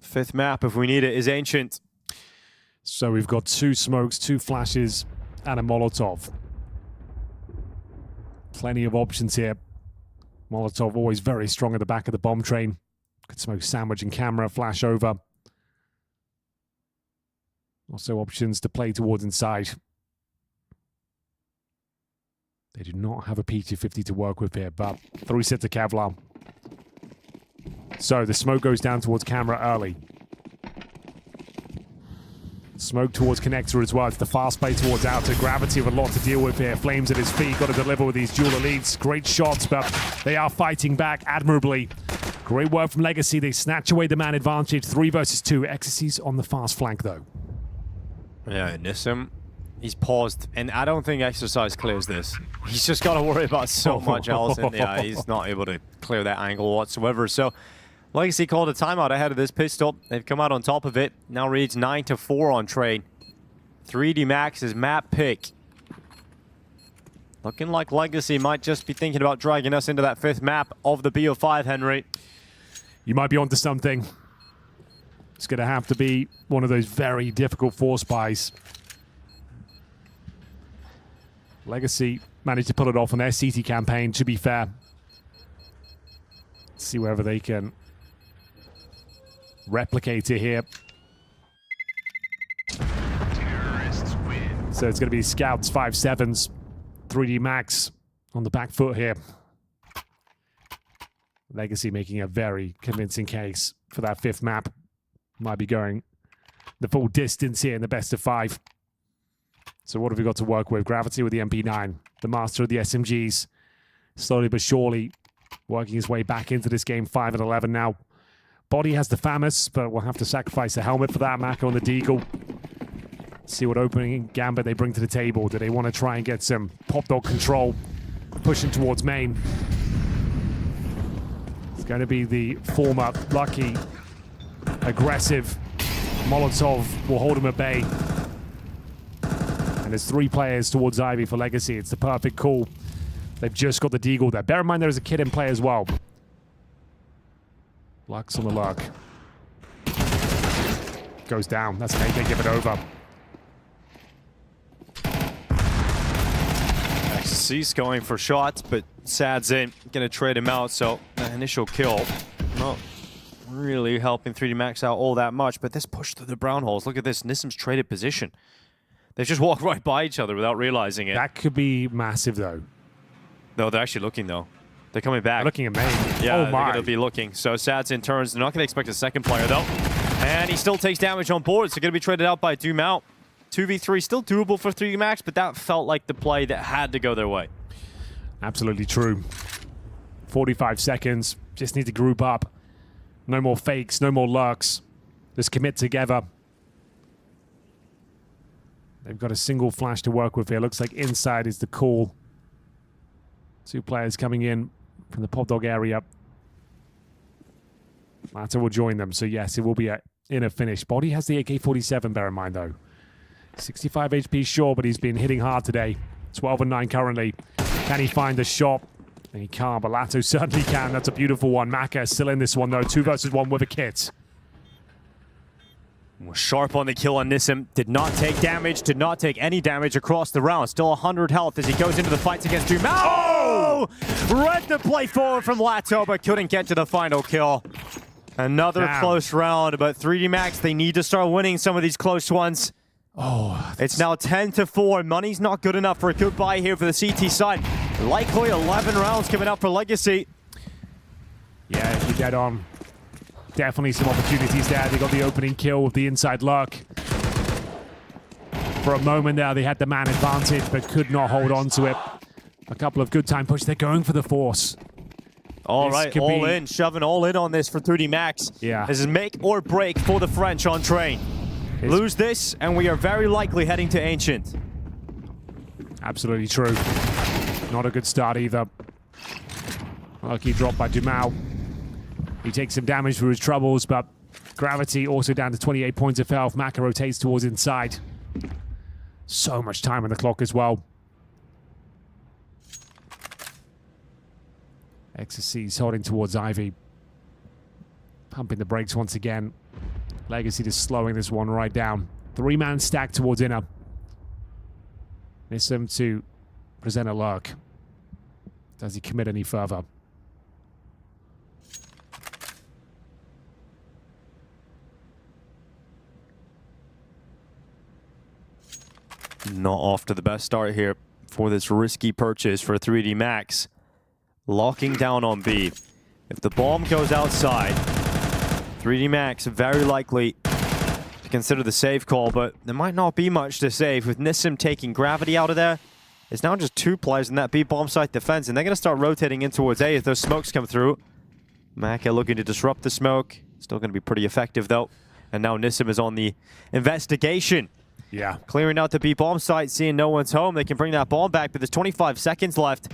Fifth map, if we need it, is Ancient. So we've got 2 smokes, 2 flashes, and a Molotov. Plenty of options here. Molotov always very strong at the back of the bomb train. Could smoke sandwich and camera, flash over. Also options to play towards inside. They do not have a P250 to work with here, but 3 sets of Kevlar. So the smoke goes down towards camera early. Smoke towards connector as well. It's the fast play towards outer. Gravity with a lot to deal with here. Flames at his feet. Got to deliver with these dual elites. Great shots, but they are fighting back admirably. Great work from Legacy. They snatch away the man advantage. 3 versus 2. Ecstasy's on the fast flank, though. Yeah, Nissim, he's paused, and I don't think Exercise clears this. He's just got to worry about so much else, and yeah, he's not able to clear that angle whatsoever. So Legacy called a timeout ahead of this pistol. They've come out on top of it. Now reads 9-4 on Train. 3D Max's map pick. Looking like Legacy might just be thinking about dragging us into that 5th map of the BO5, Henry. You might be onto something. It's going to have to be one of those very difficult force buys. Legacy managed to pull it off on their CT campaign, to be fair. Let's see whether they can replicate it here. So it's going to be Scouts 5-7s, 3D Max on the back foot here. Legacy making a very convincing case for that 5th map. Might be going the full distance here in the best of 5. So what have we got to work with? Gravity with the MP9, the master of the SMGs. Slowly but surely working his way back into this game, 5-11 now. Body has the FAMAS, but we'll have to sacrifice the helmet for that. Mako on the Deagle. See what opening gambit they bring to the table. Do they want to try and get some pop dog control? Pushing towards main. It's going to be the former lucky, aggressive Molotov will hold him at bay. And there's 3 players towards Ivy for Legacy. It's the perfect call. They've just got the Deagle there. Bear in mind there's a kid in play as well. Lux on the lurk. Goes down. That's an AK, give it over. Ecstasy's going for shots, but Sad's in. Gonna trade him out, so the initial kill. Not really helping 3D Max out all that much, but this push through the brown holes. Look at this. Nissim's traded position. They've just walked right by each other without realizing it. That could be massive, though. No, they're actually looking, though. They're coming back. They're looking at main. Yeah, oh they're my. going to be looking. So Sad's in turns. They're not going to expect a second player, though. And he still takes damage on board, so going to be traded out by Doom out. 2v3, still doable for 3D Max, but that felt like the play that had to go their way. Absolutely true. 45 seconds. Just need to group up. No more fakes, no more lurks. Just commit together. They've got a single flash to work with here. Looks like inside is the call. 2 players coming in from the pop dog area. Latta will join them. So yes, it will be in a finish. Body has the AK-47, bear in mind, though. 65 HP, sure, but he's been hitting hard today. 12-9 currently. Can he find the shot? He can't, but Lato certainly can. That's a beautiful one. Maka still in this one, though. 2 versus 1 with a kit. Sharp on the kill on Nissim. Did not take damage. Did not take any damage across the round. Still 100 health as he goes into the fights against Doom. Oh! Read the play forward from Lato, but couldn't get to the final kill. Another close round, but 3D Max, they need to start winning some of these close ones. Oh, it's now 10-4. Money's not good enough for a good buy here for the CT side. Likely 11 rounds coming up for Legacy. Yeah, you're dead on. Definitely some opportunities there. They got the opening kill with the inside lurk. For a moment there, they had the man advantage, but could not hold on to it. A couple of good time pushes. They're going for the force. All right, all in. Shoving all in on this for 3D Max. Yeah. This is make or break for the French on Train. Lose this, and we are very likely heading to Ancient. Absolutely true. Not a good start either. Lucky drop by Dumao. He takes some damage for his troubles, but Gravity also down to 28 points of health. Maka rotates towards inside. So much time on the clock as well. XSC's holding towards Ivy. Pumping the brakes once again. Legacy just slowing this one right down. 3-man stack towards inner. Miss him to present a lurk. Does he commit any further? Not off to the best start here for this risky purchase for 3D Max. Locking down on B. If the bomb goes outside, 3D Max very likely to consider the save call, but there might not be much to save with Nissim taking Gravity out of there. It's now just 2 players in that B bomb site defense, and they're going to start rotating in towards A as those smokes come through. Maka looking to disrupt the smoke. Still going to be pretty effective though. And now Nissim is on the investigation. Yeah. Clearing out the B bomb site, seeing no one's home. They can bring that bomb back, but there's 25 seconds left.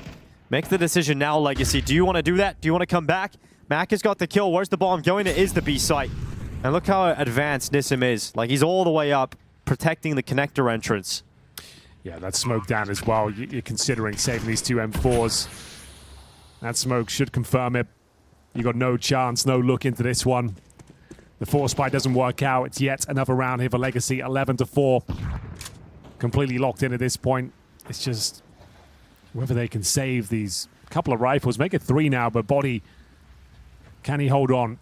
Make the decision now, Legacy. Do you want to do that? Do you want to come back? Mac has got the kill. Where's the bomb going? It is the B site. And look how advanced Nissim is. Like, he's all the way up, protecting the connector entrance. Yeah, that's smoke down as well. You're considering saving these 2 M4s. That smoke should confirm it. You got no chance, no look into this one. The force spy doesn't work out. It's yet another round here for Legacy, 11-4. Completely locked in at this point. It's just whether they can save these couple of rifles. Make it 3 now, but Body, can he hold on?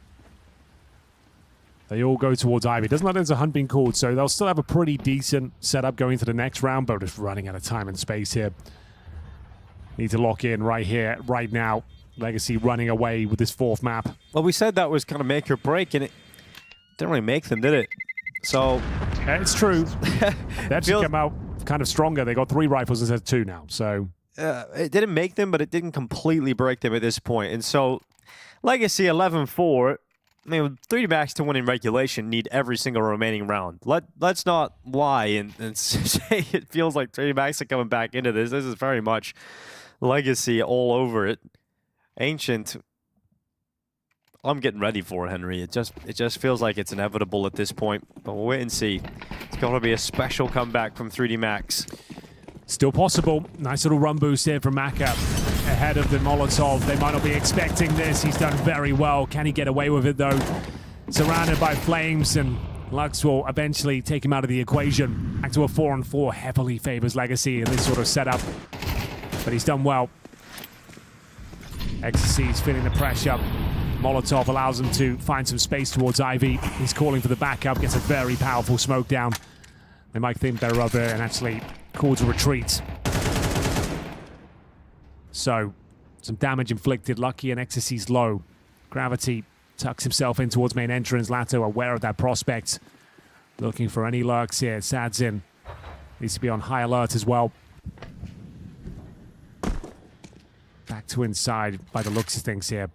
They all go towards Ivy. Doesn't look like there's a hunt being called, so they'll still have a pretty decent setup going to the next round, but just running out of time and space here. Need to lock in right here, right now. Legacy running away with this 4th map. Well, we said that was kind of make or break, and it didn't really make them, did it? So it's true. They actually come out kind of stronger. They got 3 rifles instead of 2 now. So it didn't make them, but it didn't completely break them at this point. And so Legacy 11-4. I mean, 3D Max to win in regulation need every single remaining round. Let's not lie and say it feels like 3D Max are coming back into this. This is very much Legacy all over it. Ancient, I'm getting ready for it, Henry. It just feels like it's inevitable at this point, but we'll wait and see. It's going to be a special comeback from 3D Max. Still possible. Nice little run boost here from Maka ahead of the Molotov. They might not be expecting this. He's done very well. Can he get away with it though? Surrounded by flames, and Lux will eventually take him out of the equation. Back to a 4-on-4 heavily favors Legacy in this sort of setup, but he's done well. XC's feeling the pressure. Molotov allows him to find some space towards Ivy. He's calling for the backup, gets a very powerful smoke down. They might think better of it and actually call to retreat. So, some damage inflicted. Lucky and XC's low. Gravity tucks himself in towards main entrance. Lato aware of that prospect. Looking for any lurks here. Sadzin needs to be on high alert as well. Back to inside by the looks of things here.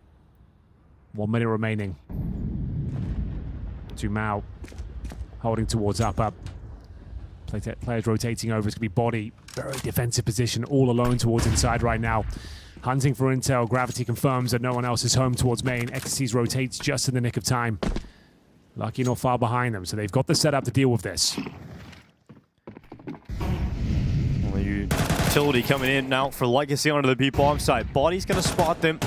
1 minute remaining. To Mao. Holding towards up. Players rotating over. It's going to be Body. Very defensive position. All alone towards inside right now. Hunting for intel. Gravity confirms that no one else is home towards main. XC's rotates just in the nick of time. Lucky not far behind them. So they've got the setup to deal with this. Utility coming in now for Legacy onto the B-bomb side. Body's going to spot them.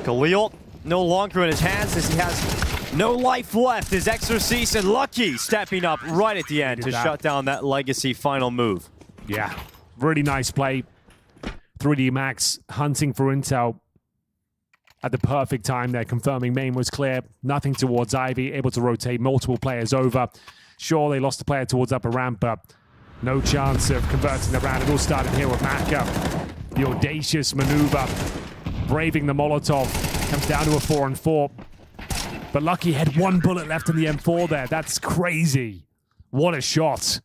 Khalil no longer in his hands as he has no life left. His Exorcist and Lucky stepping up right at the end to shut down that Legacy final move. Yeah, really nice play. 3D Max hunting for intel at the perfect time there, confirming main was clear. Nothing towards Ivy, able to rotate multiple players over. Sure, they lost a player towards upper ramp, but no chance of converting the round. It all started here with Maka. The audacious maneuver, braving the Molotov, comes down to a 4-on-4. But Lucky had 1 bullet left in the M4 there. That's crazy. What a shot.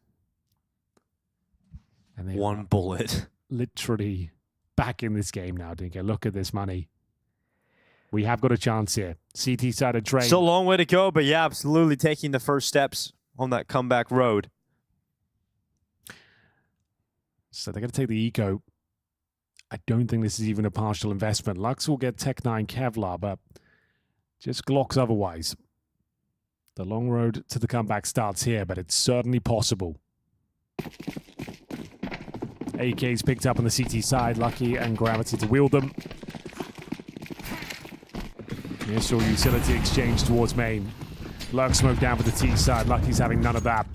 And they 1 bullet. Literally back in this game now, Dinka. Look at this money. We have got a chance here. CT side of trade. Still a long way to go, but yeah, absolutely taking the first steps on that comeback road. So they're going to take the eco. I don't think this is even a partial investment. Lux will get Tech 9 Kevlar, but just Glocks otherwise. The long road to the comeback starts here, but it's certainly possible. AK's picked up on the CT side. Lucky and Gravity to wield them. Initial utility exchange towards main. Lurk smoke down for the T side. Lucky's having none of that.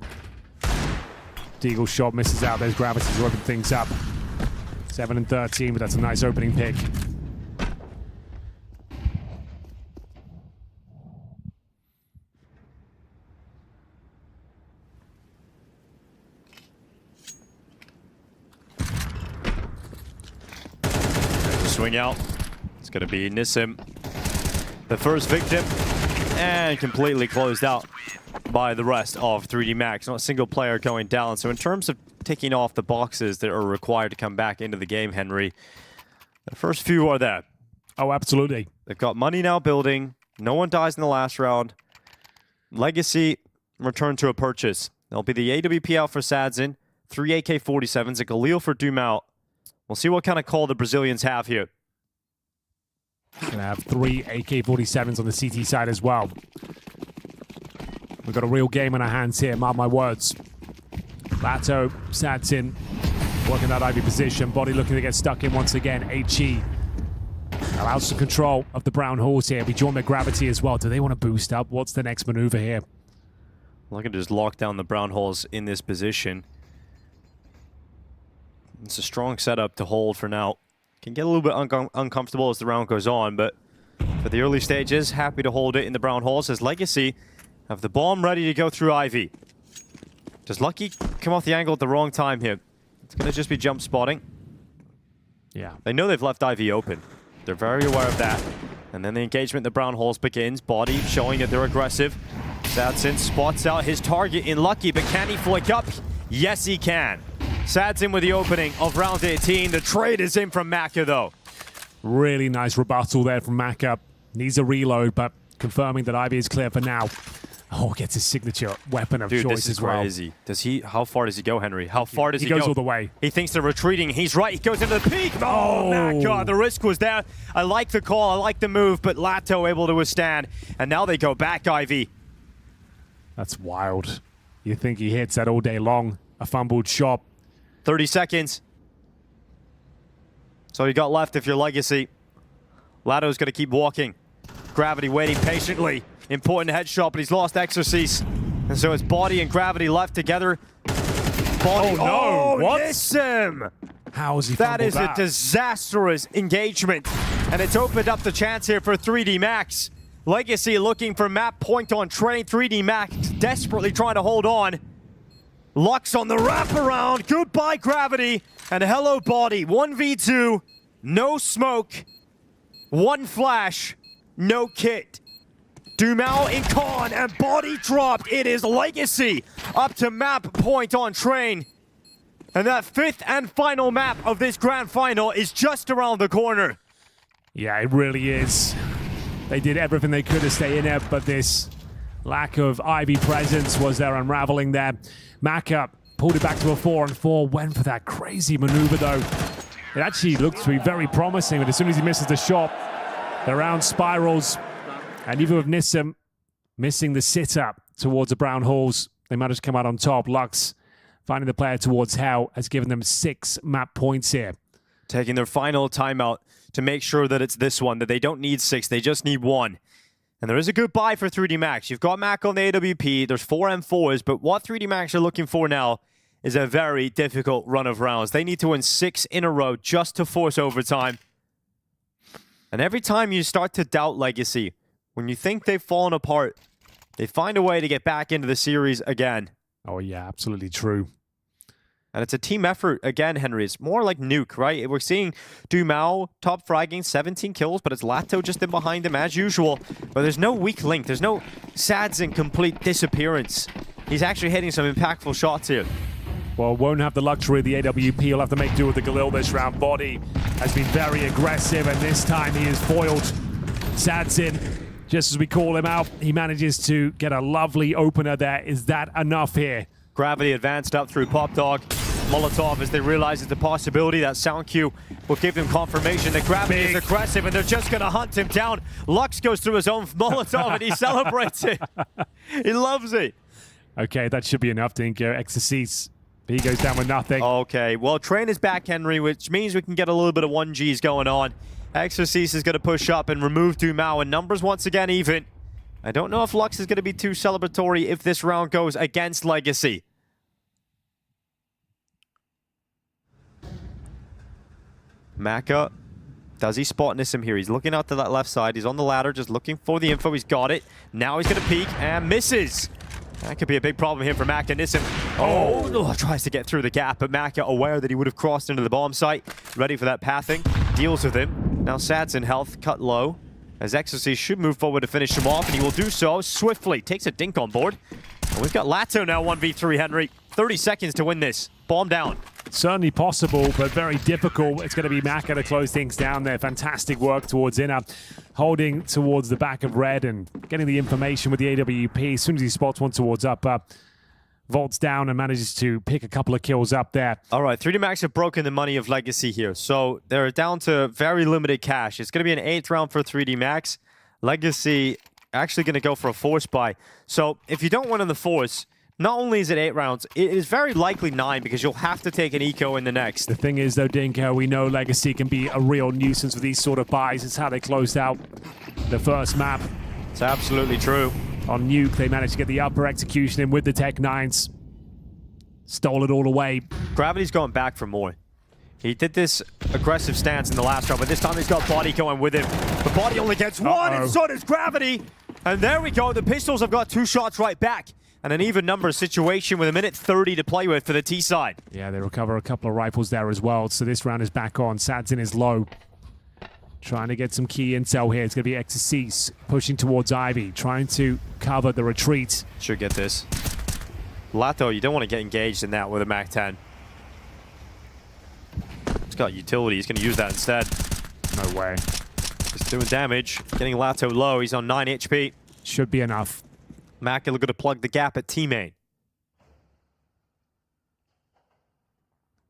Deagle shot misses out. There's Gravity to open things up. 7 and 13, but that's a nice opening pick. Swing out. It's going to be Nissim, the first victim, and completely closed out by the rest of 3D Max. Not a single player going down. So in terms of ticking off the boxes that are required to come back into the game, Henry, the first few are there. Oh, absolutely. They've got money now building. No one dies in the last round. Legacy return to a purchase. There'll be the AWP out for Sadzin, 3 AK-47s, a Galil for Dumao. We'll see what kind of call the Brazilians have here. Gonna have 3 AK-47s on the CT side as well. We've got a real game on our hands here, mark my words. Lato, Sadzin, working that Ivy position. Body looking to get stuck in once again. HE allows some control of the brown horse here. We join the Gravity as well. Do they want to boost up? What's the next maneuver here? Looking to just lock down the brown holes in this position. It's a strong setup to hold for now. Can get a little bit uncomfortable as the round goes on, but for the early stages, happy to hold it in the brown holes as Legacy have the bomb ready to go through Ivy. Does Lucky come off the angle at the wrong time here? It's going to just be jump spotting. Yeah. They know they've left Ivy open. They're very aware of that. And then the engagement in the brown holes begins. Body showing that they're aggressive. Sadzin spots out his target in Lucky, but can he flick up? Yes, he can. Sadzin with the opening of round 18. The trade is in from Maka, though. Really nice rebuttal there from Maka. Needs a reload, but confirming that Ivy is clear for now. Oh, gets his signature weapon of choice as well. This is crazy. Does he? How far does he go, Henry? How far does he go? He goes all the way. He thinks they're retreating. He's right. He goes into the peak. Oh, Maka. The risk was there. I like the call. I like the move, but Lato able to withstand. And now they go back, Ivy. That's wild. You think he hits that all day long. A fumbled shot. 30 seconds. So you got left if you're Legacy. Lato's going to keep walking. Gravity waiting patiently. Important headshot, but he's lost Exorcise. And so it's Body and Gravity left together. Body. Oh, no. What? Nissim! How is he That is that? a disastrous engagement. And it's opened up the chance here for 3D Max. Legacy looking for map point on train. 3D Max desperately trying to hold on. Lux on the wraparound. Goodbye, Gravity. And hello, Body. 1v2. No smoke. One flash. No kit. Dumao in con and Body dropped. It is Legacy up to map point on train. And that 5th and final map of this grand final is just around the corner. Yeah, it really is. They did everything they could to stay in it, but this lack of Ivy presence was their unraveling there. Maka pulled it back to a 4-on-4, went for that crazy maneuver though. It actually looked to be very promising, but as soon as he misses the shot, the round spirals. And even with Nissim missing the sit-up towards the brown halls, they managed to come out on top. Lux finding the player towards Hell has given them 6 map points here. Taking their final timeout to make sure that it's this one, that they don't need 6, they just need 1. And there is a good buy for 3D Max. You've got Mac on the AWP, there's 4 M4s, but what 3D Max are looking for now is a very difficult run of rounds. They need to win 6 in a row just to force overtime. And every time you start to doubt Legacy, when you think they've fallen apart, they find a way to get back into the series again. Oh yeah, absolutely true. And it's a team effort again, Henry. It's more like Nuke, right? We're seeing Dumao top fragging, 17 kills, but it's Lato just in behind him as usual. But there's no weak link. There's no Sadzin complete disappearance. He's actually hitting some impactful shots here. Well, won't have the luxury of the AWP. He'll have to make do with the Galil this round. Body has been very aggressive, and this time he is foiled. Sadzin, just as we call him out, he manages to get a lovely opener there. Is that enough here? Gravity advanced up through Pop Dog. Molotov, as they realize it's a possibility, that sound cue will give them confirmation that Gravity is aggressive and they're just going to hunt him down. Lux goes through his own Molotov and he celebrates it. He loves it. Okay, that should be enough, Dinko. Exorcise. He goes down with nothing. Okay, well, Train is back, Henry, which means we can get a little bit of 1Gs going on. Exorcise is going to push up and remove Dumao, and numbers once again even. I don't know if Lux is going to be too celebratory if this round goes against Legacy. Maka, does he spot Nissim here? He's looking out to that left side. He's on the ladder, just looking for the info. He's got it. Now he's going to peek and misses. That could be a big problem here for Maka. Nissim tries to get through the gap, but Maka, aware that he would have crossed into the bomb site, ready for that pathing, deals with him. Now Sad's in health, cut low, as Exorcise should move forward to finish him off, and he will do so swiftly. Takes a dink on board. And we've got Lato now 1v3, Henry. 30 seconds to win this. Bomb down. Certainly possible, but very difficult. It's going to be Maka to close things down there. Fantastic work towards Inner, holding towards the back of Red and getting the information with the AWP. As soon as he spots one towards up, vaults down and manages to pick a couple of kills up there. All right, 3D Max have broken the money of Legacy here, so they're down to very limited cash. It's going to be an 8th round for 3D Max. Legacy actually going to go for a force buy. So if you don't win on the force, not only is it 8 rounds, it is very likely 9 because you'll have to take an eco in the next. The thing is, though, Dinko, we know Legacy can be a real nuisance with these sort of buys. It's how they closed out the first map. It's absolutely true. On Nuke, they managed to get the upper execution in with the Tech 9s. Stole it all away. Gravity's going back for more. He did this aggressive stance in the last round, but this time he's got Body going with him. But Body only gets one, and so does Gravity. And there we go. The Pistols have got 2 shots right back. And an even number situation with 1:30 to play with for the T side. Yeah, they recover a couple of rifles there as well. So this round is back on. Sad's in his low. Trying to get some key intel here. It's going to be Exorcise pushing towards Ivy, trying to cover the retreat. Should get this. Lato, you don't want to get engaged in that with a MAC-10. It's got utility. He's going to use that instead. No way. Just doing damage. Getting Lato low. He's on 9 HP. Should be enough. Maka looking to plug the gap at T-main.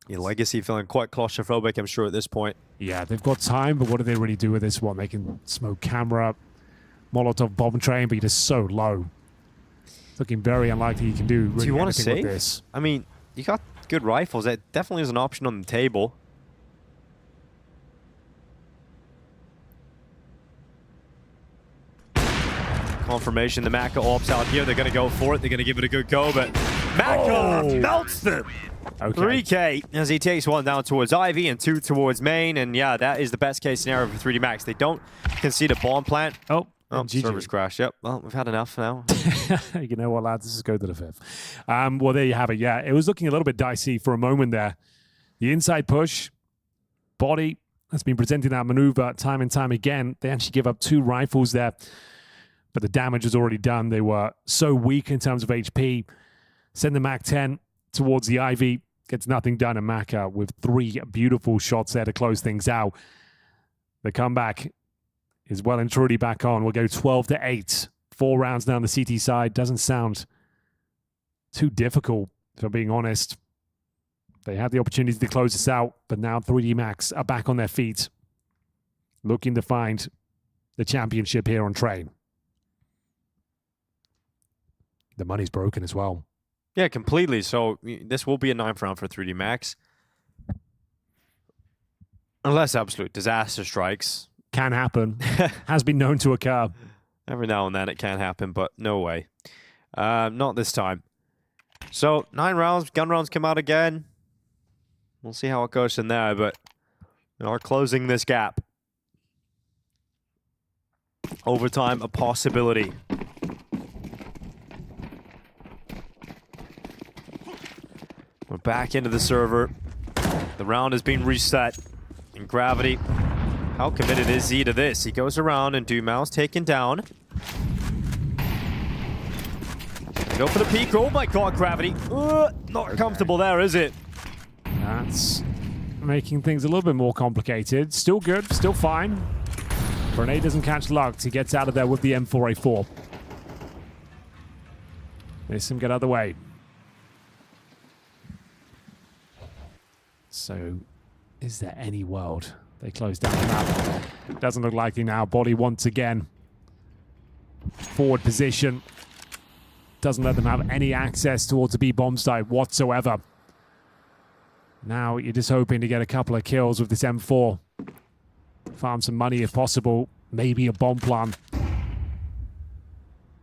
Your Legacy feeling quite claustrophobic, I'm sure, at this point. Yeah, they've got time, but what do they really do with this one? They can smoke camera, Molotov bomb train, but you're just so low. It's looking very unlikely you can do really you want to anything save? with this. I mean, you got good rifles. That definitely is an option on the table. Confirmation, the Maka ops out here. They're going to go for it. They're going to give it a good go, but Maka melts them. Okay. 3K as he takes one down towards Ivy and 2 towards main. And yeah, that is the best case scenario for 3D Max. They don't concede a bomb plant. Oh, servers crash. Yep. Well, we've had enough now. You know what, lads? Let's just go to the 5th. Well, there you have it. Yeah, it was looking a little bit dicey for a moment there. The inside push, Body has been presenting that maneuver time and time again. They actually give up 2 rifles there. But the damage was already done. They were so weak in terms of HP. Send the MAC-10 towards the Ivy. Gets nothing done. And Maka with 3 beautiful shots there to close things out. The comeback is well and truly back on. We'll go 12-8. 4 rounds down the CT side. Doesn't sound too difficult, if I'm being honest. They had the opportunity to close this out. But now 3D Max are back on their feet. Looking to find the championship here on Train. The money's broken as well. Yeah, completely. So this will be a 9th round for 3D Max. Unless absolute disaster strikes. Can happen. Has been known to occur. Every now and then it can happen, but no way. Not this time. So 9 rounds, gun rounds come out again. We'll see how it goes from there, but we are closing this gap. Overtime, a possibility. We're back into the server. The round has been reset. And Gravity, how committed is he to this? He goes around and Dumao's taken down. Go for the peek. Oh my god, Gravity. Not comfortable there, is it? That's making things a little bit more complicated. Still good, still fine. Grenade doesn't catch Lux. He gets out of there with the M4A4. There's some get out of the way. So, is there any world they close down the map? It doesn't look likely now. Body once again. Forward position. Doesn't let them have any access towards the B bomb site whatsoever. Now you're just hoping to get a couple of kills with this M4. Farm some money if possible. Maybe a bomb plan.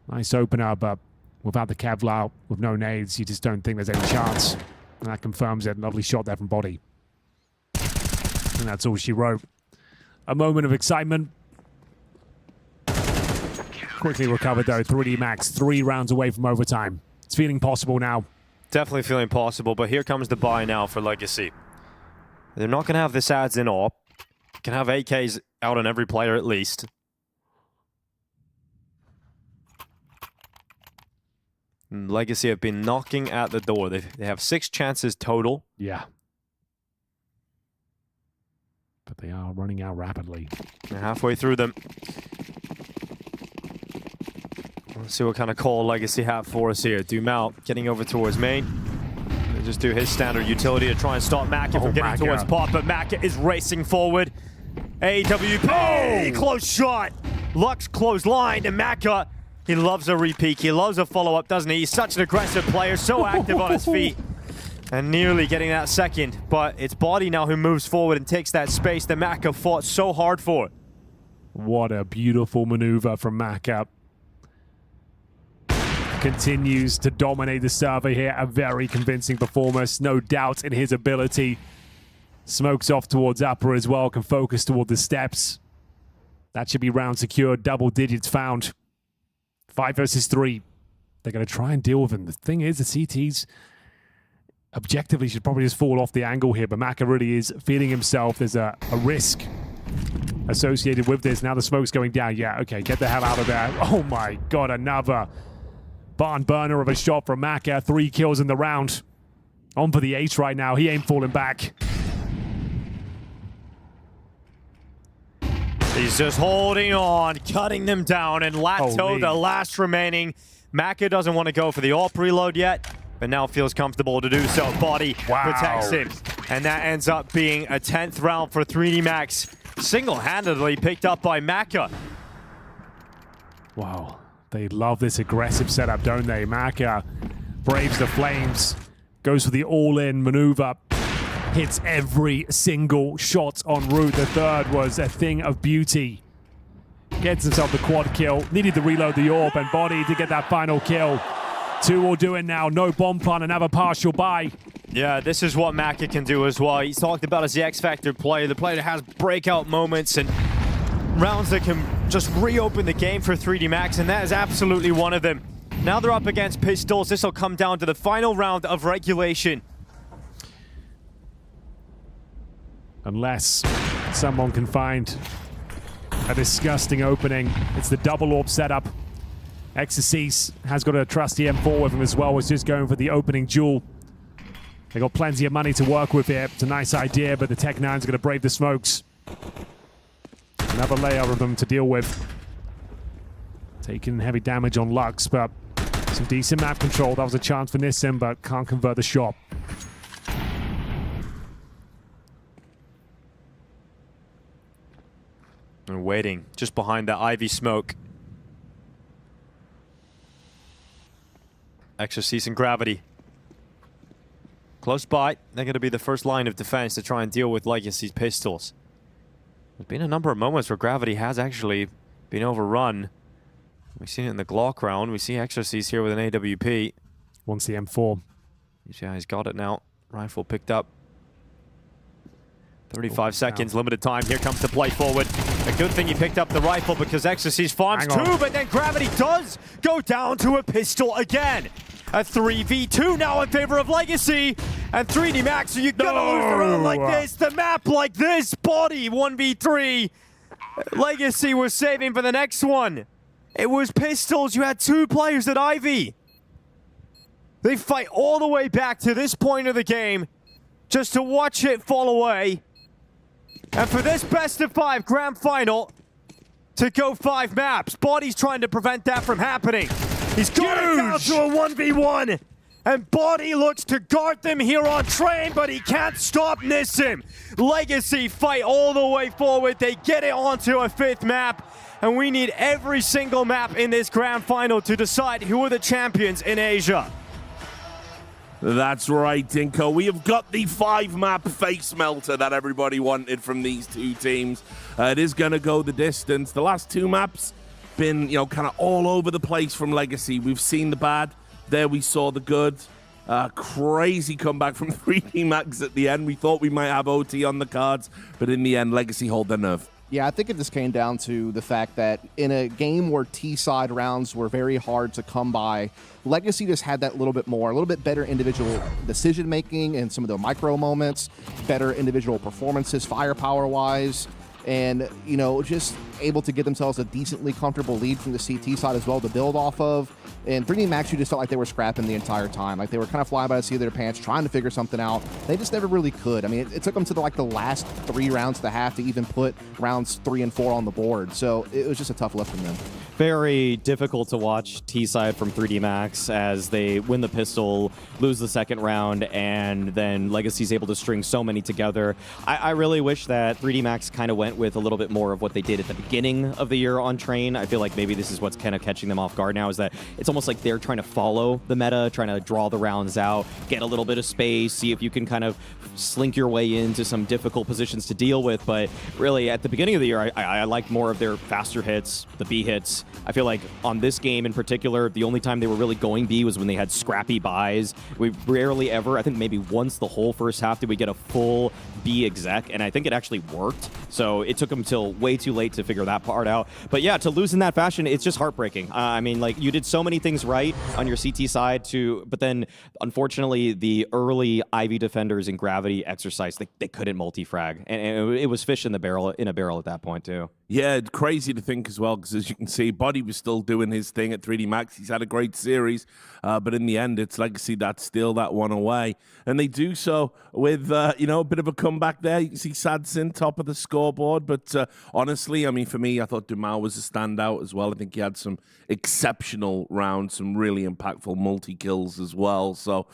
Nice opener, but without the Kevlar, with no nades, you just don't think there's any chance. And that confirms it. Lovely shot there from Body. And that's all she wrote. A moment of excitement. Quickly recovered though. 3D Max, 3 rounds away from overtime. It's feeling possible now. Definitely feeling possible, but here comes the buy now for Legacy. They're not going to have this ads in AWP. Can have AKs out on every player at least. And Legacy have been knocking at the door. They have 6 chances total. Yeah. But they are running out rapidly. They're halfway through them. Let's see what kind of call Legacy have for us here. Dumao getting over towards main. They just do his standard utility to try and stop Maka from getting towards pot, but Maka is racing forward. AWP, close shot. Lux close line, and Maka, he loves a repeat. He loves a follow-up, doesn't he? He's such an aggressive player, so active on his feet. And nearly getting that second, but it's Body now who moves forward and takes that space that Maka fought so hard for. What a beautiful maneuver from Maka. Continues to dominate the server here. A very convincing performance. No doubt in his ability. Smokes off towards upper as well. Can focus toward the steps. That should be round secured. Double digits found. 5 versus 3. They're going to try and deal with him. The thing is, the CTs objectively should probably just fall off the angle here, but Maka really is feeling himself. There's a risk associated with this. Now the smoke's going down. Yeah, okay, get the hell out of there. Oh my god, another barn burner of a shot from Maka. 3 kills in the round. On for the ace right now. He ain't falling back. He's just holding on, cutting them down, and Lato, the last remaining. Maka doesn't want to go for the AWP reload yet, but now feels comfortable to do so. Body protects him, and that ends up being a 10th round for 3D Max. Single-handedly picked up by Maka. Wow. They love this aggressive setup, don't they? Maka braves the flames, goes for the all-in maneuver, hits every single shot en route. The third was a thing of beauty. Gets himself the quad kill, needed to reload the AWP, and Body to get that final kill. 2 will do it now, no bomb plan, another partial buy. Yeah, this is what Maka can do as well. He's talked about as the X-Factor player, the player that has breakout moments and rounds that can just reopen the game for 3D Max, and that is absolutely one of them. Now they're up against Pistols. This will come down to the final round of regulation. Unless someone can find a disgusting opening. It's the double AWP setup. Exorcise has got a trusty M4 with him as well. Was just going for the opening duel. They got plenty of money to work with here. It's a nice idea, but the Tech-9's going to brave the smokes. Another layer of them to deal with. Taking heavy damage on Lux, but some decent map control. That was a chance for Nissim, but can't convert the shot. And waiting just behind that Ivy smoke. Exorcise and Gravity. Close by. They're going to be the first line of defense to try and deal with Legacy's Pistols. There's been a number of moments where Gravity has actually been overrun. We've seen it in the Glock round. We see Exorcise here with an AWP. Wants the M4. You see how he's got it now. Rifle picked up. 35 seconds, limited time. Here comes the play forward. A good thing he picked up the rifle because Exorcise farms 2, but then Gravity does go down to a pistol again. A 3v2 now in favor of Legacy. And 3D Max, are you gonna lose the round like this? The map like this? Body 1v3. Legacy was saving for the next one. It was Pistols. You had 2 players at Ivy. They fight all the way back to this point of the game just to watch it fall away. And for this best of 5 grand final to go 5 maps, Body's trying to prevent that from happening. He's got it down to a 1v1. And Body looks to guard them here on Train, but he can't stop Nissim. Legacy fight all the way forward. They get it onto a 5th map. And we need every single map in this grand final to decide who are the champions in Asia. That's right, Dinko. We have got the 5-map face melter that everybody wanted from these two teams. It is going to go the distance. The last 2 maps been, kind of all over the place from Legacy. We've seen the bad. There we saw the good. Crazy comeback from 3D Max at the end. We thought we might have OT on the cards, but in the end, Legacy hold their nerve. Yeah, I think it just came down to the fact that in a game where T-side rounds were very hard to come by, Legacy just had that little bit more, a little bit better individual decision-making and some of the micro moments, better individual performances, firepower-wise, and, just able to get themselves a decently comfortable lead from the CT side as well to build off of. And 3D Max, you just felt like they were scrapping the entire time. Like they were kind of flying by the seat of their pants, trying to figure something out. They just never really could. I mean, it took them to the last 3 rounds of the half to even put rounds 3 and 4 on the board. So it was just a tough lift from them. Very difficult to watch T-side from 3D Max as they win the pistol, lose the 2nd round, and then Legacy's able to string so many together. I really wish that 3D Max kind of went with a little bit more of what they did at the beginning of the year on Train. I feel like maybe this is what's kind of catching them off guard now, is that it's almost like they're trying to follow the meta, trying to draw the rounds out, get a little bit of space, see if you can kind of slink your way into some difficult positions to deal with. But really, at the beginning of the year, I liked more of their faster hits, the B hits. I feel like on this game in particular, the only time they were really going B was when they had scrappy buys. We rarely ever, I think maybe once the whole first half, did we get a full B exec, and I think it actually worked. So it took them till way too late to figure that part out. But yeah, to lose in that fashion, it's just heartbreaking. I mean, like, you did so many things right on your CT side, but then unfortunately the early Ivy defenders in Gravity exercise, they couldn't multi-frag, and it was fish in a barrel at that point too. Yeah, crazy to think as well, because as you can see, Body was still doing his thing at 3D Max. He's had a great series, but in the end, it's Legacy that steal that one away. And they do so with, a bit of a comeback there. You can see Sadsin top of the scoreboard, but honestly, I mean, for me, I thought Dumao was a standout as well. I think he had some exceptional rounds, some really impactful multi-kills as well. So,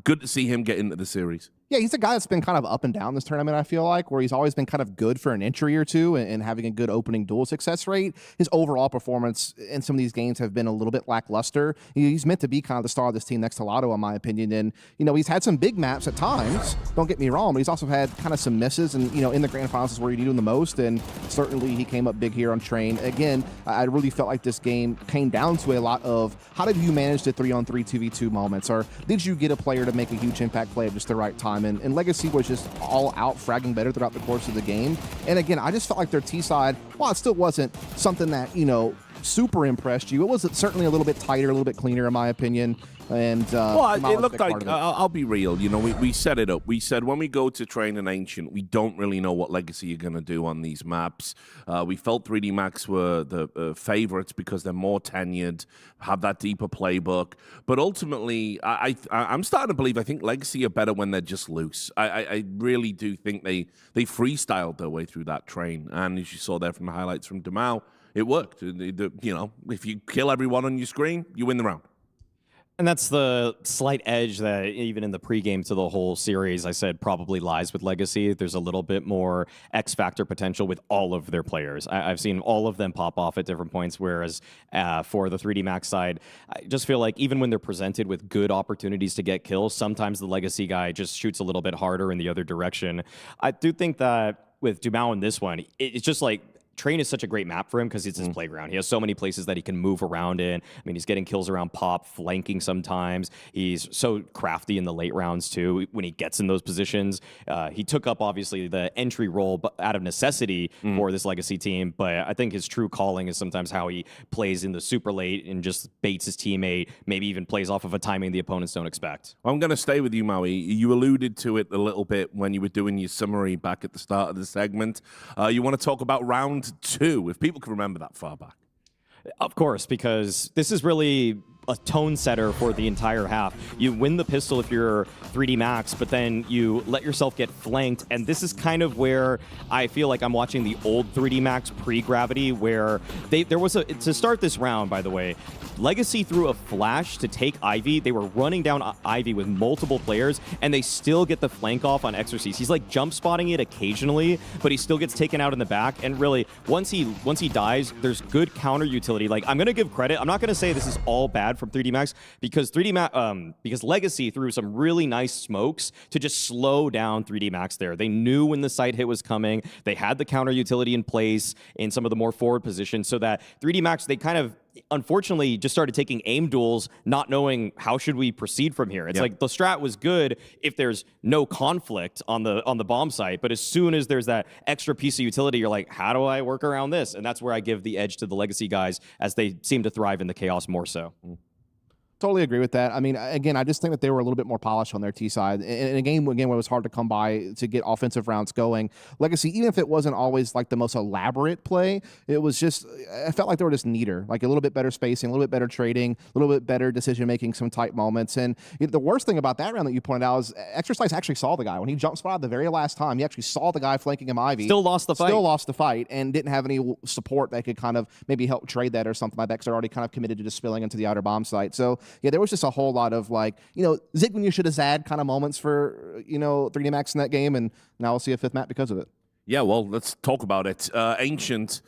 good to see him get into the series. Yeah, he's a guy that's been kind of up and down this tournament, I feel like, where he's always been kind of good for an entry or two and having a good opening duel success rate. His overall performance in some of these games have been a little bit lackluster. He's meant to be kind of the star of this team next to TYLOO, in my opinion. And, he's had some big maps at times, don't get me wrong, but he's also had kind of some misses. And, in the grand finals is where you need him the most. And certainly he came up big here on Train. Again, I really felt like this game came down to a lot of how did you manage the 3-on-3 2v2 moments? Or did you get a player to make a huge impact play at just the right time? And Legacy was just all out fragging better throughout the course of the game. And again, I just felt like their T side, while it still wasn't something that, super impressed you, it was certainly a little bit tighter, a little bit cleaner in my opinion. And it looked like, I'll be real, we set it up. We said when we go to Train and Ancient, we don't really know what Legacy are going to do on these maps. We felt 3D Max were the favorites because they're more tenured, have that deeper playbook. But ultimately, I'm starting to believe, I think Legacy are better when they're just loose. I really do think they freestyled their way through that Train. And as you saw there from the highlights from Dumao, it worked. If you kill everyone on your screen, you win the round. And that's the slight edge that even in the pregame to the whole series, I said probably lies with Legacy. There's a little bit more X-factor potential with all of their players. I've seen all of them pop off at different points, whereas for the 3D Max side, I just feel like even when they're presented with good opportunities to get kills, sometimes the Legacy guy just shoots a little bit harder in the other direction. I do think that with Dumao in this one, it's just like, Train is such a great map for him because it's his playground. He has so many places that he can move around in. I mean, he's getting kills around Pop, flanking sometimes. He's so crafty in the late rounds, too, when he gets in those positions. He took up, obviously, the entry role out of necessity for this Legacy team, but I think his true calling is sometimes how he plays in the super late and just baits his teammate, maybe even plays off of a timing the opponents don't expect. I'm going to stay with you, Maui. You alluded to it a little bit when you were doing your summary back at the start of the segment. You want to talk about round 2, if people can remember that far back. Of course, because this is really a tone setter for the entire half. You win the pistol if you're 3D Max, but then you let yourself get flanked, and this is kind of where I feel like I'm watching the old 3D Max pre-Gravity, where there was to start this round, by the way, Legacy threw a flash to take Ivy. They were running down Ivy with multiple players, and they still get the flank off on Exorcist. He's like jump spotting it occasionally, but he still gets taken out in the back, and really, once he dies, there's good counter utility. Like, I'm gonna give credit. I'm not gonna say this is all bad from 3D Max, because because Legacy threw some really nice smokes to just slow down 3D Max there. They knew when the side hit was coming. They had the counter utility in place in some of the more forward positions, so that 3D Max, they kind of unfortunately just started taking aim duels, not knowing how should we proceed from here. It's like the strat was good if there's no conflict on the bomb site, but as soon as there's that extra piece of utility, you're like, how do I work around this? And that's where I give the edge to the Legacy guys, as they seem to thrive in the chaos more so. Totally agree with that. I mean, again, I just think that they were a little bit more polished on their T side. In a game, again, where it was hard to come by to get offensive rounds going, Legacy, even if it wasn't always like the most elaborate play, it was just, I felt like they were just neater, like a little bit better spacing, a little bit better trading, a little bit better decision-making, some tight moments. And the worst thing about that round that you pointed out is Exercise actually saw the guy. When he jump spotted the very last time, he actually saw the guy flanking him Ivy. Still lost the fight. Still lost the fight and didn't have any support that could kind of maybe help trade that or something like that, because they're already kind of committed to just spilling into the outer bomb site. So, yeah, there was just a whole lot of, like, zig when you should have zad kind of moments for 3D Max in that game, and now we'll see a fifth map because of it. Yeah, well, let's talk about it. Ancient,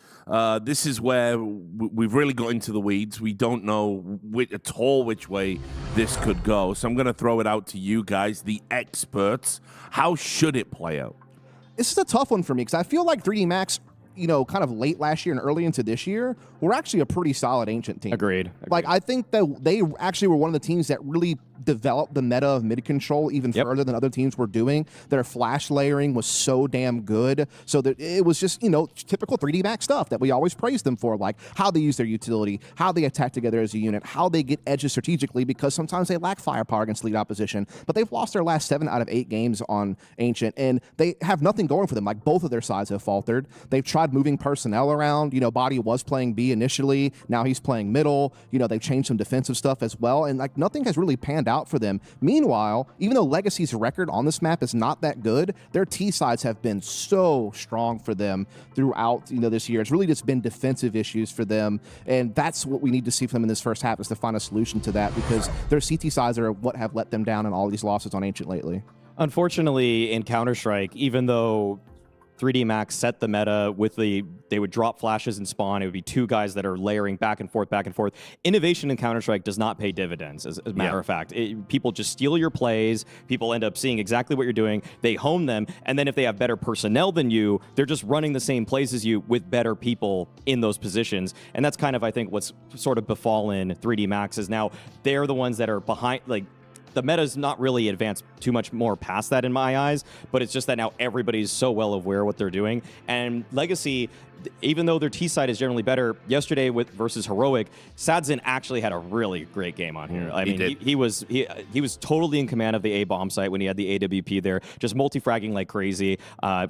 this is where we've really got into the weeds. We don't know at all which way this could go, so I'm going to throw it out to you guys, the experts. How should it play out? This is a tough one for me, because I feel like 3D Max, kind of late last year and early into this year, we're actually a pretty solid Ancient team. Agreed. Like, I think that they actually were one of the teams that really developed the meta of mid control even further than other teams were doing. Their flash layering was so damn good. So that it was just, typical 3D Max stuff that we always praise them for, like how they use their utility, how they attack together as a unit, how they get edges strategically, because sometimes they lack firepower against lead opposition. But they've lost their last 7 out of 8 games on Ancient, and they have nothing going for them. Like, both of their sides have faltered. They've tried moving personnel around. Body was playing B initially. Now he's playing middle. They've changed some defensive stuff as well, and like nothing has really panned out for them. Meanwhile, even though Legacy's record on this map is not that good, their T sides have been so strong for them throughout this year. It's really just been defensive issues for them, and that's what we need to see from them in this first half, is to find a solution to that, because their CT sides are what have let them down in all these losses on Ancient lately. Unfortunately, in Counter-Strike, even though 3D Max set the meta with they would drop flashes and spawn. It would be 2 guys that are layering back and forth, back and forth. Innovation in Counter-Strike does not pay dividends, as a matter of fact. People just steal your plays. People end up seeing exactly what you're doing. They hone them, and then if they have better personnel than you, they're just running the same plays as you with better people in those positions. And that's kind of, I think, what's sort of befallen 3D Max, is now they're the ones that are behind, like, the meta's not really advanced too much more past that in my eyes, but it's just that now everybody's so well aware of what they're doing. And Legacy, even though their T side is generally better, yesterday versus Heroic, Sadzin actually had a really great game on here. I mean, he was totally in command of the A bomb site when he had the AWP there, just multi-fragging like crazy.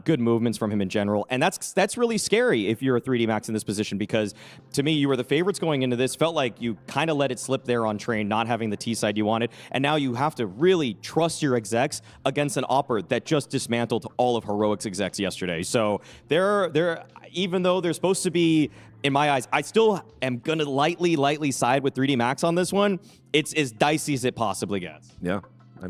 Good movements from him in general, and that's really scary if you're a 3D Max in this position, because to me, you were the favorites going into this. Felt like you kind of let it slip there on Train, not having the T side you wanted, and now you have to really trust your execs against an Opper that just dismantled all of Heroic's execs yesterday. So they're even though they're supposed to be, in my eyes, I still am going to lightly side with 3D Max on this one. It's as dicey as it possibly gets. Yeah.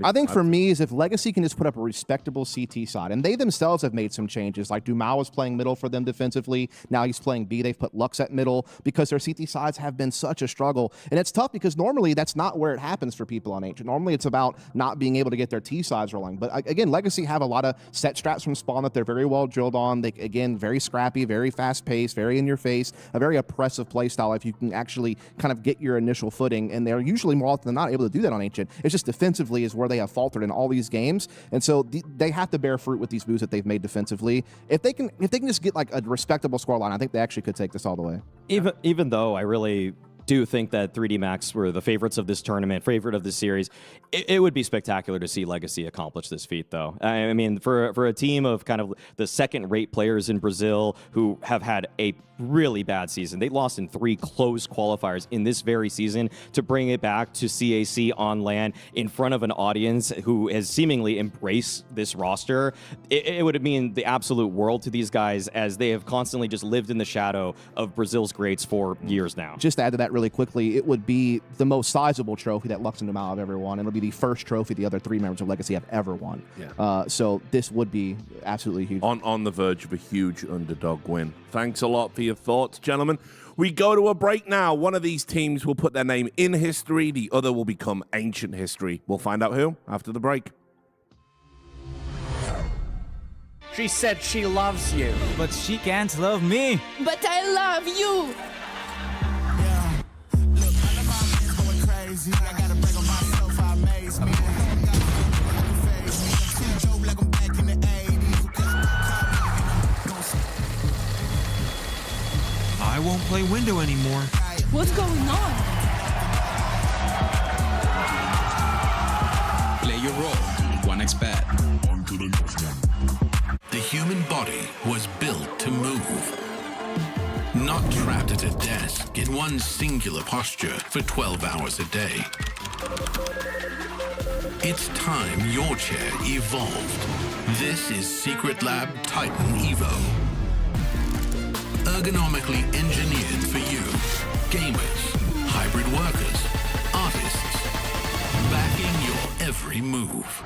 I think for me is if Legacy can just put up a respectable CT side, and they themselves have made some changes, like Dumas was playing middle for them defensively, now he's playing B, they've put Lux at middle, because their CT sides have been such a struggle. And it's tough because normally that's not where it happens for people on Ancient. Normally it's about not being able to get their T sides rolling. But again, Legacy have a lot of set straps from spawn that they're very well drilled on. They, again, very scrappy, very fast paced, very in your face, a very oppressive play style if you can actually kind of get your initial footing. And they're usually more often than not able to do that on Ancient. It's just defensively is where they have faltered in all these games, and so they have to bear fruit with these moves that they've made defensively. If they can just get like a respectable scoreline, I think they actually could take this all the way. Even though I really do think that 3D Max were the favorites of this tournament, favorite of this series. It would be spectacular to see Legacy accomplish this feat, though. I mean, for a team of kind of the second-rate players in Brazil who have had a really bad season. They lost in 3 close qualifiers in this very season. To bring it back to CAC on LAN in front of an audience who has seemingly embraced this roster, it would mean the absolute world to these guys, as they have constantly just lived in the shadow of Brazil's greats for years now. Just to add to that really quickly, it would be the most sizable trophy that Lux and Numal have ever won. It'll be the first trophy the other 3 members of Legacy have ever won. Yeah. So this would be absolutely huge. On the verge of a huge underdog win. Thanks a lot for your thoughts, gentlemen. We go to a break now. One of these teams will put their name in history. The other will become ancient history. We'll find out who after the break. She said she loves you, but she can't love me. But I love you. Yeah. Look, all of my friends going crazy. I gotta break on myself, I amaze me. Like I'm back in the 80s. I won't play window anymore. What's going on? Play your role. 1xbet. On to the next one. The human body was built to move. Not trapped at a desk in one singular posture for 12 hours a day. It's time your chair evolved. This is Secret Lab Titan Evo. Ergonomically engineered for you. Gamers, hybrid workers, artists. Backing your every move.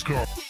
Let's go.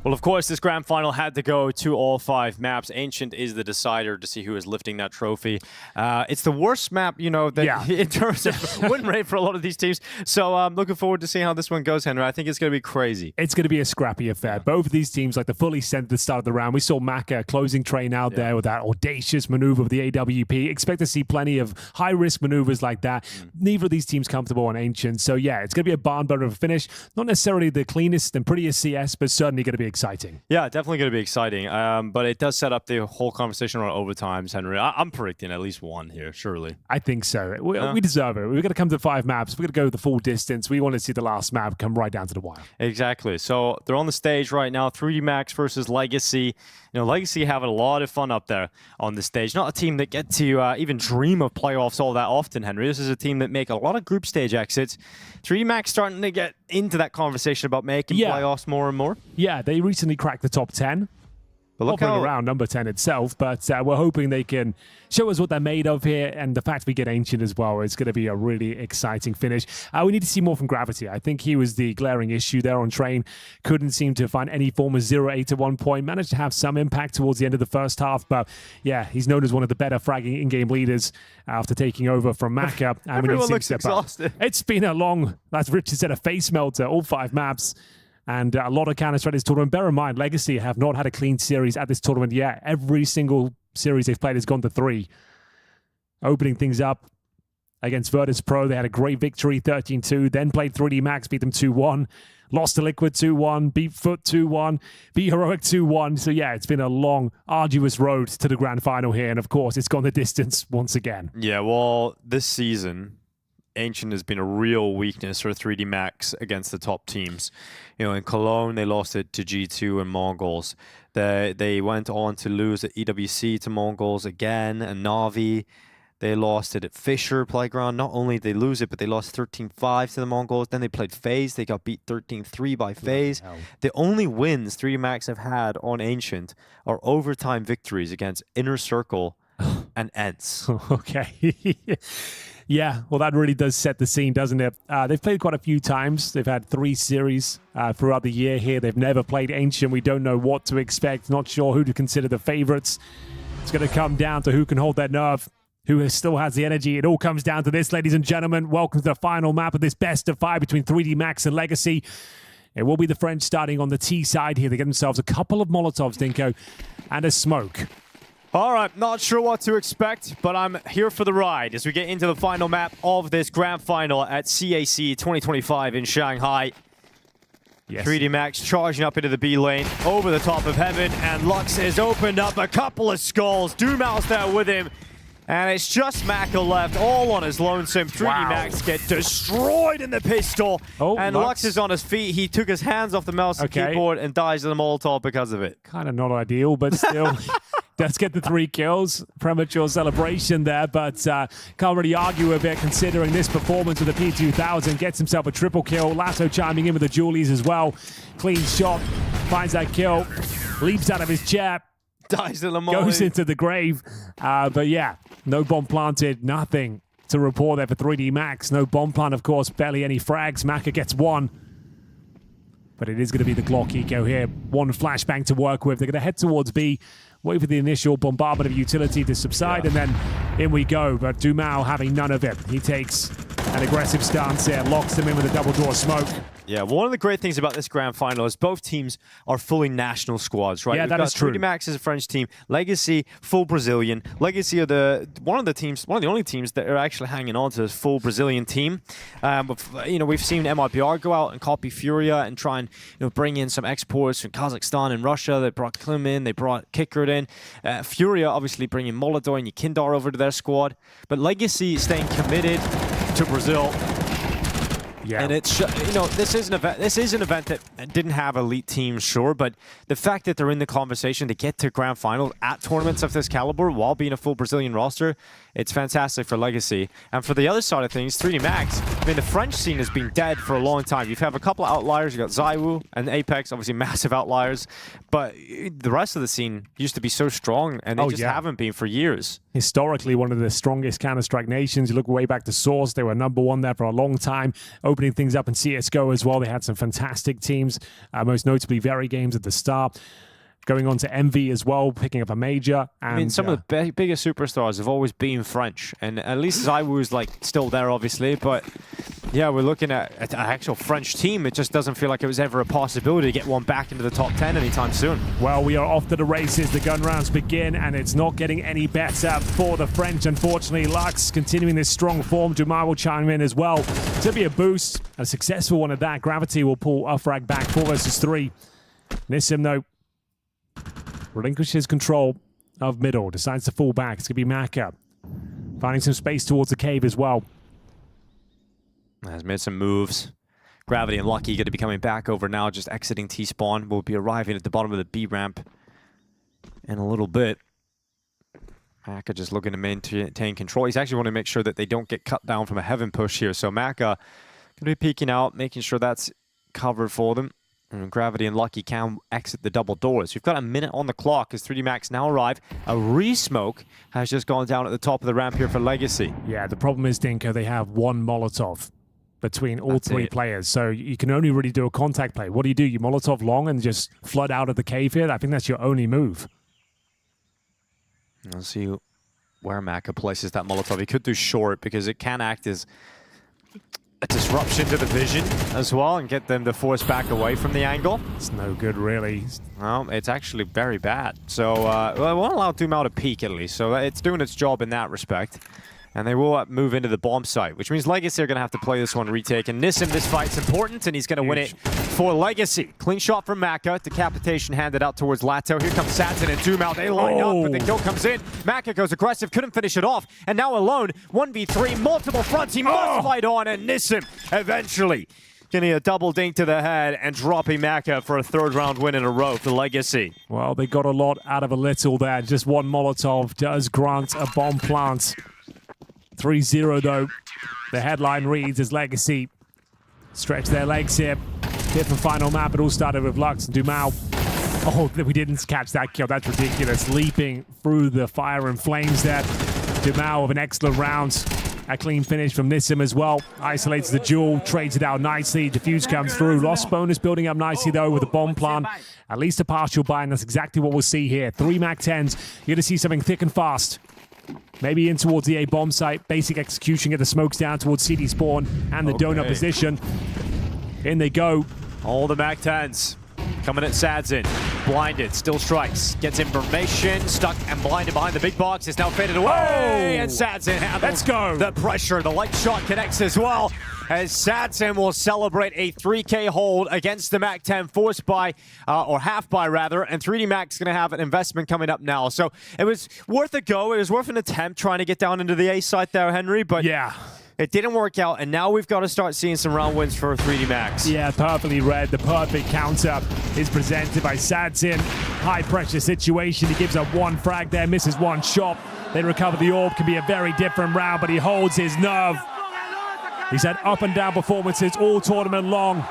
Well, of course, this grand final had to go to all 5 maps. Ancient is the decider to see who is lifting that trophy. It's the worst map, you know, that in terms of win rate for a lot of these teams. So I'm looking forward to seeing how this one goes, Henry. I think it's going to be crazy. It's going to be a scrappy affair. Both of these teams, like the fully sent at the start of the round. We saw Maka closing train out there with that audacious maneuver of the AWP. Expect to see plenty of high-risk maneuvers like that. Neither of these teams comfortable on Ancient. So yeah, it's going to be a barn burner of a finish. Not necessarily the cleanest and prettiest CS, but certainly going to be exciting. Yeah, definitely going to be exciting. But it does set up the whole conversation around overtimes, Henry. I'm predicting at least one here, surely. I think so. We deserve it. We're going to come to 5 maps. We're going to go the full distance. We want to see the last map come right down to the wire. Exactly. So they're on the stage right now. 3D Max versus Legacy. You know, Legacy having a lot of fun up there on the stage. Not a team that get to even dream of playoffs all that often, Henry. This is a team that make a lot of group stage exits. 3D Max starting to get into that conversation about making playoffs more and more. Yeah, they recently cracked the top 10. But look hovering around number 10 itself, but we're hoping they can show us what they're made of here, and the fact we get Ancient as well is going to be a really exciting finish. We need to see more from Gravity. I think he was the glaring issue there on train. Couldn't seem to find any form of 0-8 at one point. Managed to have some impact towards the end of the first half, but yeah, he's known as one of the better fragging in-game leaders after taking over from Maka. And Everyone looks exhausted. It's been a long, as Richard said, a face melter, all 5 maps. And a lot of Counter-Strike this tournament. Bear in mind, Legacy have not had a clean series at this tournament yet. Every single series they've played has gone to 3. Opening things up against Virtus.pro, they had a great victory, 13-2. Then played 3D Max, beat them 2-1. Lost to Liquid 2-1, beat FUT 2-1, beat Heroic 2-1. So yeah, it's been a long, arduous road to the grand final here. And of course, it's gone the distance once again. Yeah, well, this season, Ancient has been a real weakness for 3D Max against the top teams. You know, in Cologne, they lost it to G2 and Mongols. They went on to lose at EWC to Mongols again, and Na'Vi. They lost it at Fisher Playground. Not only did they lose it, but they lost 13-5 to the Mongols. Then they played FaZe. They got beat 13-3 by FaZe. Wow. The only wins 3D Max have had on Ancient are overtime victories against Inner Circle and ENCE. Okay. Yeah, well, that really does set the scene, doesn't it? They've played quite a few times. They've had 3 series throughout the year here. They've never played Ancient. We don't know what to expect. Not sure who to consider the favorites. It's going to come down to who can hold their nerve, who still has the energy. It all comes down to this, ladies and gentlemen. Welcome to the final map of this best of 5 between 3D Max and Legacy. It will be the French starting on the T side here. They get themselves a couple of Molotovs, Dinko, and a smoke. All right, not sure what to expect, but I'm here for the ride as we get into the final map of this grand final at CAC 2025 in Shanghai. Yes. 3D Max charging up into the B lane, over the top of Heaven, and Lux has opened up a couple of skulls. Dumal's there with him, and it's just Maka left, all on his lonesome. 3D Max get destroyed in the pistol, and Lux is on his feet. He took his hands off the mouse and keyboard and dies in the Molotov because of it. Kind of not ideal, but still... Does get the 3 kills. Premature celebration there, but can't really argue with it considering this performance with the P2000. Gets himself a triple kill. Lasso chiming in with the Julies as well. Clean shot. Finds that kill. Leaps out of his chair. Dies in the molly. Goes into the grave. But yeah, no bomb planted. Nothing to report there for 3D Max. No bomb plant, of course. Barely any frags. Maka gets 1. But it is going to be the Glock eco here. 1 flashbang to work with. They're going to head towards B. Wait for the initial bombardment of utility to subside, and then in we go. But Dumal having none of it. He takes an aggressive stance here, locks them in with a double draw smoke. Yeah, one of the great things about this grand final is both teams are fully national squads, right? Yeah, that is true. 3D Max is a French team, Legacy full Brazilian. Legacy are one of the only teams that are actually hanging on to this full Brazilian team. You know, we've seen MIBR go out and copy Furia and try and bring in some exports from Kazakhstan and Russia. They brought Klim in, they brought Kickert in. Furia obviously bringing Molodor and Yakindar over to their squad, but Legacy staying committed to Brazil. Yeah. And it's, you know, this is an event that didn't have elite teams, sure, but the fact that they're in the conversation to get to grand finals at tournaments of this caliber while being a full Brazilian roster, it's fantastic for Legacy. And for the other side of things, 3D Max, I mean, the French scene has been dead for a long time. You've had a couple of outliers. You got ZywOo and Apex, obviously massive outliers, but the rest of the scene used to be so strong, and they just haven't been for years. Historically, one of the strongest Counter-Strike nations. You look way back to Source, they were #1 there for a long time, opening things up in CSGO as well. They had some fantastic teams, most notably Very Games at the start. Going on to Envy as well, picking up a major. And, I mean, some of the biggest superstars have always been French, and at least ZywOo is like still there, obviously. But yeah, we're looking at an actual French team. It just doesn't feel like it was ever a possibility to get one back into the top 10 anytime soon. Well, we are off to the races. The gun rounds begin, and it's not getting any better for the French. Unfortunately, Lux continuing this strong form. Dumas will chime in as well. To be a boost, a successful one at that. Gravity will pull Ufrag back 4 versus 3. Nissim, though, relinquishes control of middle, decides to fall back. It's going to be Maka finding some space towards the cave as well. Has made some moves. Gravity and Lucky going to be coming back over now, just exiting T-spawn. Will be arriving at the bottom of the B ramp in a little bit. Maka just looking to maintain control. He's actually want to make sure that they don't get cut down from a heaven push here. So Maka going to be peeking out, making sure that's covered for them. And Gravity and Lucky can exit the double doors. We've got a minute on the clock as 3D Max now arrive. A re-smoke has just gone down at the top of the ramp here for Legacy. Yeah, the problem is, Dinko, they have one Molotov between all three players. So you can only really do a contact play. What do? You Molotov long and just flood out of the cave here? I think that's your only move. Let's see where Maka places that Molotov. He could do short because it can act as a disruption to the vision as well and get them to force back away from the angle. It's no good, really. Well, it's actually very bad. So, well, it won't allow Dumas to peek at least, so it's doing its job in that respect. And they will move into the bomb site, which means Legacy are going to have to play this one retake. And Nissim, this fight's important, and he's going to win it for Legacy. Clean shot from Maka. Decapitation handed out towards Lato. Here comes Satson and Dumas. They line up, but the kill comes in. Maka goes aggressive, couldn't finish it off. And now alone, 1v3, multiple fronts. He must fight on, and Nissim eventually getting a double dink to the head and dropping Maka for a 3rd round win in a row for Legacy. Well, they got a lot out of a little there. Just one Molotov does grant a bomb plant. 3-0 though. The headline reads as Legacy stretch their legs here. Different final map. It all started with Lux and Dumas. Oh, we didn't catch that kill. That's ridiculous. Leaping through the fire and flames there. Dumas with an excellent round. A clean finish from Nissim as well. Isolates the duel, trades it out nicely. Diffuse comes through. Lost bonus building up nicely though with a bomb plant. At least a partial buy, and that's exactly what we'll see here. 3 MAC-10s. You're going to see something thick and fast. Maybe in towards the A bomb site. Basic execution, get the smokes down towards CD spawn and the donut position. In they go. All the MAC-10s coming at Sadzin. Blinded, still strikes. Gets information, stuck and blinded behind the big box. It's now faded away. And Sadzin handles the pressure. The light shot connects as well. As Sadzin will celebrate a 3K hold against the MAC-10 forced by, or half by rather, and 3D Mac's gonna have an investment coming up now. So it was worth a go. It was worth an attempt trying to get down into the A site there, Henry, but yeah, it didn't work out, and now we've got to start seeing some round wins for 3D Max. Yeah, perfectly read. The perfect counter is presented by Sadzin. High pressure situation. He gives up one frag there, misses one shot. They recover the orb. Can be a very different round, but he holds his nerve. He's had up and down performances all tournament long,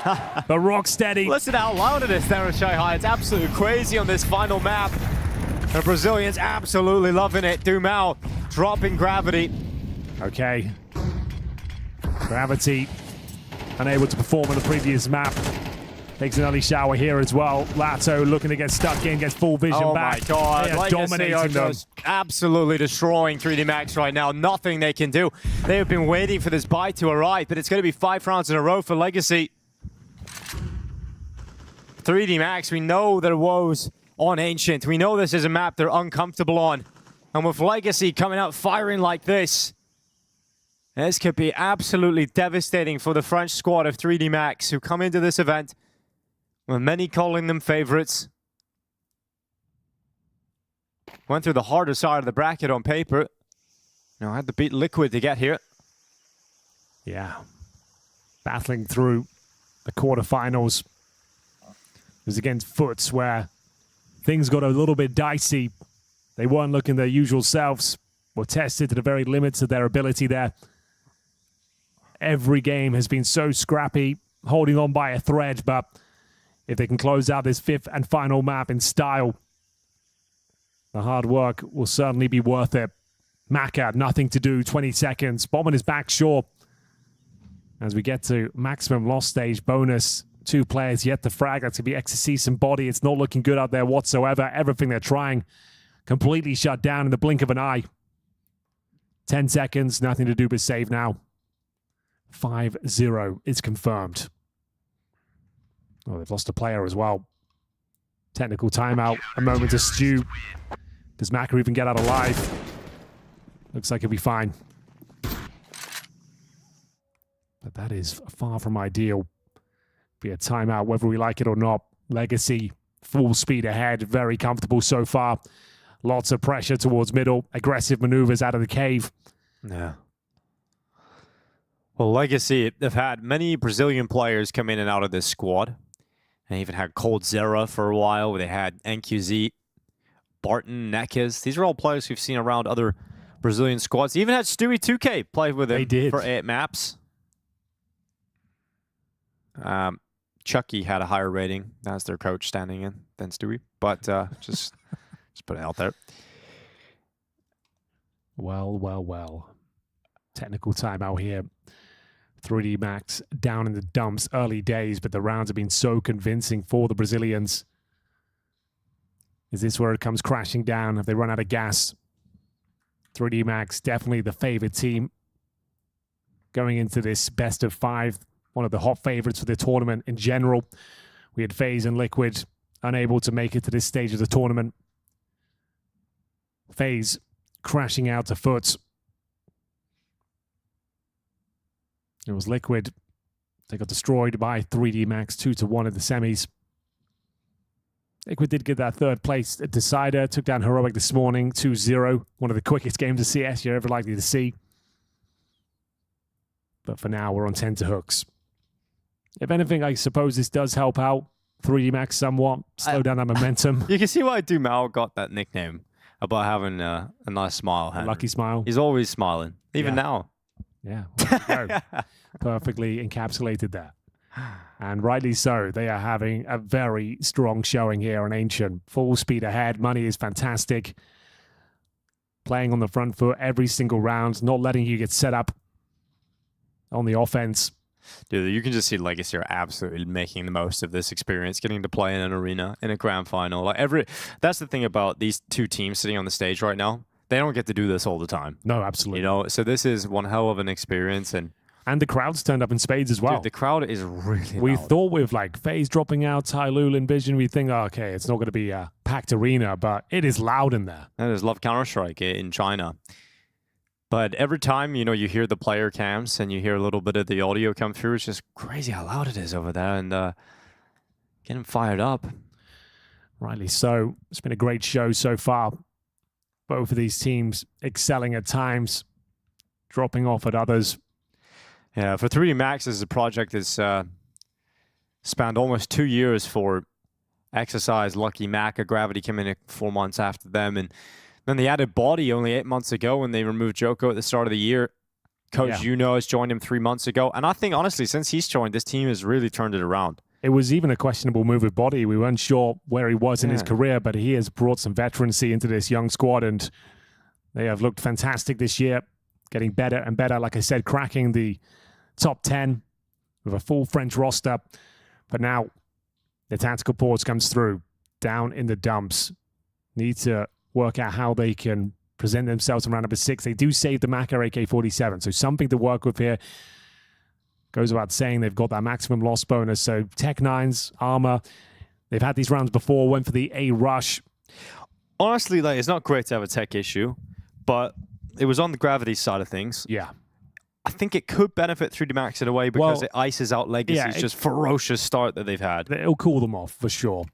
but rock steady. Listen how loud it is there in Shanghai. It's absolutely crazy on this final map. The Brazilians absolutely loving it. Dumas dropping Gravity. Okay. Gravity unable to perform on the previous map. Takes an early shower here as well. Lato looking to get stuck in, gets full vision back. Oh my God, they are Legacy dominating are them. just absolutely destroying 3D Max right now. Nothing they can do. They have been waiting for this buy to arrive, but it's going to be 5 rounds in a row for Legacy. 3D Max, we know their woes on Ancient. We know this is a map they're uncomfortable on. And with Legacy coming out firing like this could be absolutely devastating for the French squad of 3D Max, who come into this event with many calling them favorites. Went through the harder side of the bracket on paper. Now had to beat Liquid to get here. Yeah. battling through the quarterfinals. It was against FUT where things got a little bit dicey. They weren't looking their usual selves, were tested to the very limits of their ability there. Every game has been so scrappy, holding on by a thread, but if they can close out this 5th and final map in style, the hard work will certainly be worth it. Maka, nothing to do, 20 seconds. Bomb on his back, sure. As we get to maximum loss stage bonus, 2 players yet to frag. That's going to be XCC and Body. It's not looking good out there whatsoever. Everything they're trying completely shut down in the blink of an eye. 10 seconds, nothing to do but save now. 5-0 is confirmed. Oh, they've lost a player as well. Technical timeout, a moment to stew. Does Maka even get out alive? Looks like he'll be fine. But that is far from ideal. Be a timeout whether we like it or not. Legacy, full speed ahead, very comfortable so far. Lots of pressure towards middle. Aggressive maneuvers out of the cave. Yeah. Well, Legacy, they've had many Brazilian players come in and out of this squad. They even had Cold Zera for a while. They had NQZ, Barton, Nekes. These are all players we've seen around other Brazilian squads. They even had Stewie 2K play with him for 8 maps. Chucky had a higher rating as their coach standing in than Stewie, but just put it out there. Well. Technical timeout here. 3D Max down in the dumps early days, but the rounds have been so convincing for the Brazilians. Is this where it comes crashing down? Have they run out of gas? 3D Max definitely the favorite team going into this best of 5. One of the hot favorites for the tournament in general. We had FaZe and Liquid unable to make it to this stage of the tournament. FaZe crashing out to FUT. It was Liquid. They got destroyed by 3D Max 2-1 in the semis. Liquid did get that 3rd place decider. Took down Heroic this morning, 2-0. One of the quickest games of CS you're ever likely to see. But for now, we're on 10 to hooks. If anything, I suppose this does help out 3D Max somewhat. Slow down that momentum. You can see why Dumao got that nickname about having a nice smile. A lucky smile. He's always smiling, even now. Yeah, well, perfectly encapsulated that. And rightly so. They are having a very strong showing here on Ancient. Full speed ahead. Money is fantastic. Playing on the front foot every single round. Not letting you get set up on the offense. Dude, you can just see Legacy are absolutely making the most of this experience, getting to play in an arena, in a grand final. That's the thing about these 2 teams sitting on the stage right now. They don't get to do this all the time. No, absolutely. So this is one hell of an experience. And the crowd's turned up in spades as well. Dude, the crowd is really We loud. thought with FaZe dropping out, TYLOO, Lynn Vision, we think, okay, it's not going to be a packed arena, but it is loud in there. And there's love Counter-Strike in China. But every time, you hear the player cams and you hear a little bit of the audio come through, it's just crazy how loud it is over there and getting fired up. Rightly so. It's been a great show so far. Both of these teams excelling at times, dropping off at others. Yeah, for 3D Max, this is a project that's spanned almost 2 years for Exercise, Lucky, Maka, Gravity came in 4 months after them, and then they added Body only 8 months ago when they removed Joko at the start of the year. Coach Juno has joined him 3 months ago, and I think, honestly, since he's joined, this team has really turned it around. It was even a questionable move with Body. We weren't sure where he was in his career, but he has brought some veterancy into this young squad, and they have looked fantastic this year, getting better and better. Like I said, cracking the top 10 with a full French roster. But now the tactical pause comes through, down in the dumps. Need to work out how they can present themselves in round number 6. They do save the Maka AK-47, so something to work with here. Goes without saying they've got that maximum loss bonus. So Tech-9's Armor, they've had these rounds before, went for the A rush. Honestly, it's not great to have a tech issue, but it was on the Gravity side of things. Yeah. I think it could benefit 3D Max in a way because it ices out Legacy's just ferocious start that they've had. It'll cool them off for sure.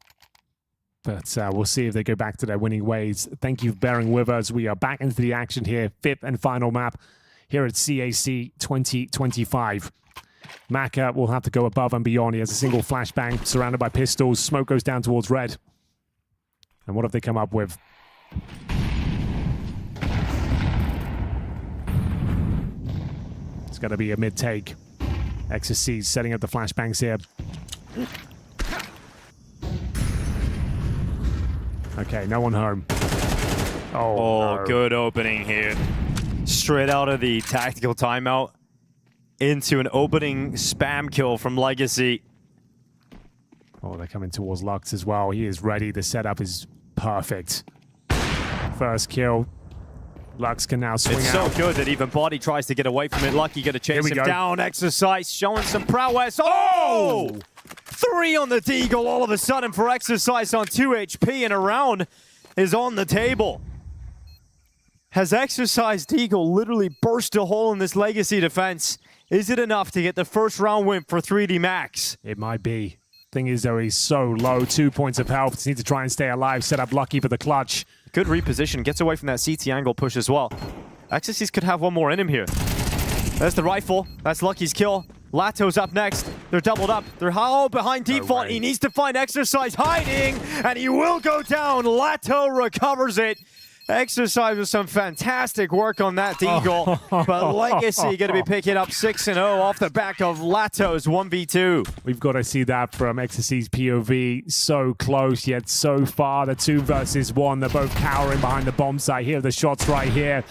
But we'll see if they go back to their winning ways. Thank you for bearing with us. We are back into the action here. 5th and final map here at CAC 2025. Maka will have to go above and beyond. He has a single flashbang surrounded by pistols. Smoke goes down towards red. And what have they come up with? It's going to be a mid-take. XSC's setting up the flashbangs here. Okay, no one home. Oh, no. Good opening here. Straight out of the tactical timeout into an opening spam kill from Legacy. Oh, they're coming towards Lux as well. He is ready. The setup is perfect. First kill. Lux can now swing out. It's so good that even Body tries to get away from it. Lucky gonna chase him down. Exercise showing some prowess. Oh! 3 on the Deagle all of a sudden for Exercise on 2 HP, and a round is on the table. Has Exercise Deagle literally burst a hole in this Legacy defense? Is it enough to get the first round win for 3D Max? It might be. Thing is, though, he's so low. 2 points of health. Just need to try and stay alive. Set up Lucky for the clutch. Good reposition. Gets away from that CT angle push as well. Exercise could have one more in him here. There's the rifle. That's Lucky's kill. Lato's up next. They're doubled up. They're behind default. He needs to find Exercise hiding, and he will go down. Lato recovers it. Exercise with some fantastic work on that Deagle, but Legacy going to be picking up 6-0 off the back of Lato's 1v2. We've got to see that from XSC's POV. So close, yet so far. The 2 versus 1. They're both cowering behind the bomb site. Here are the shots right here.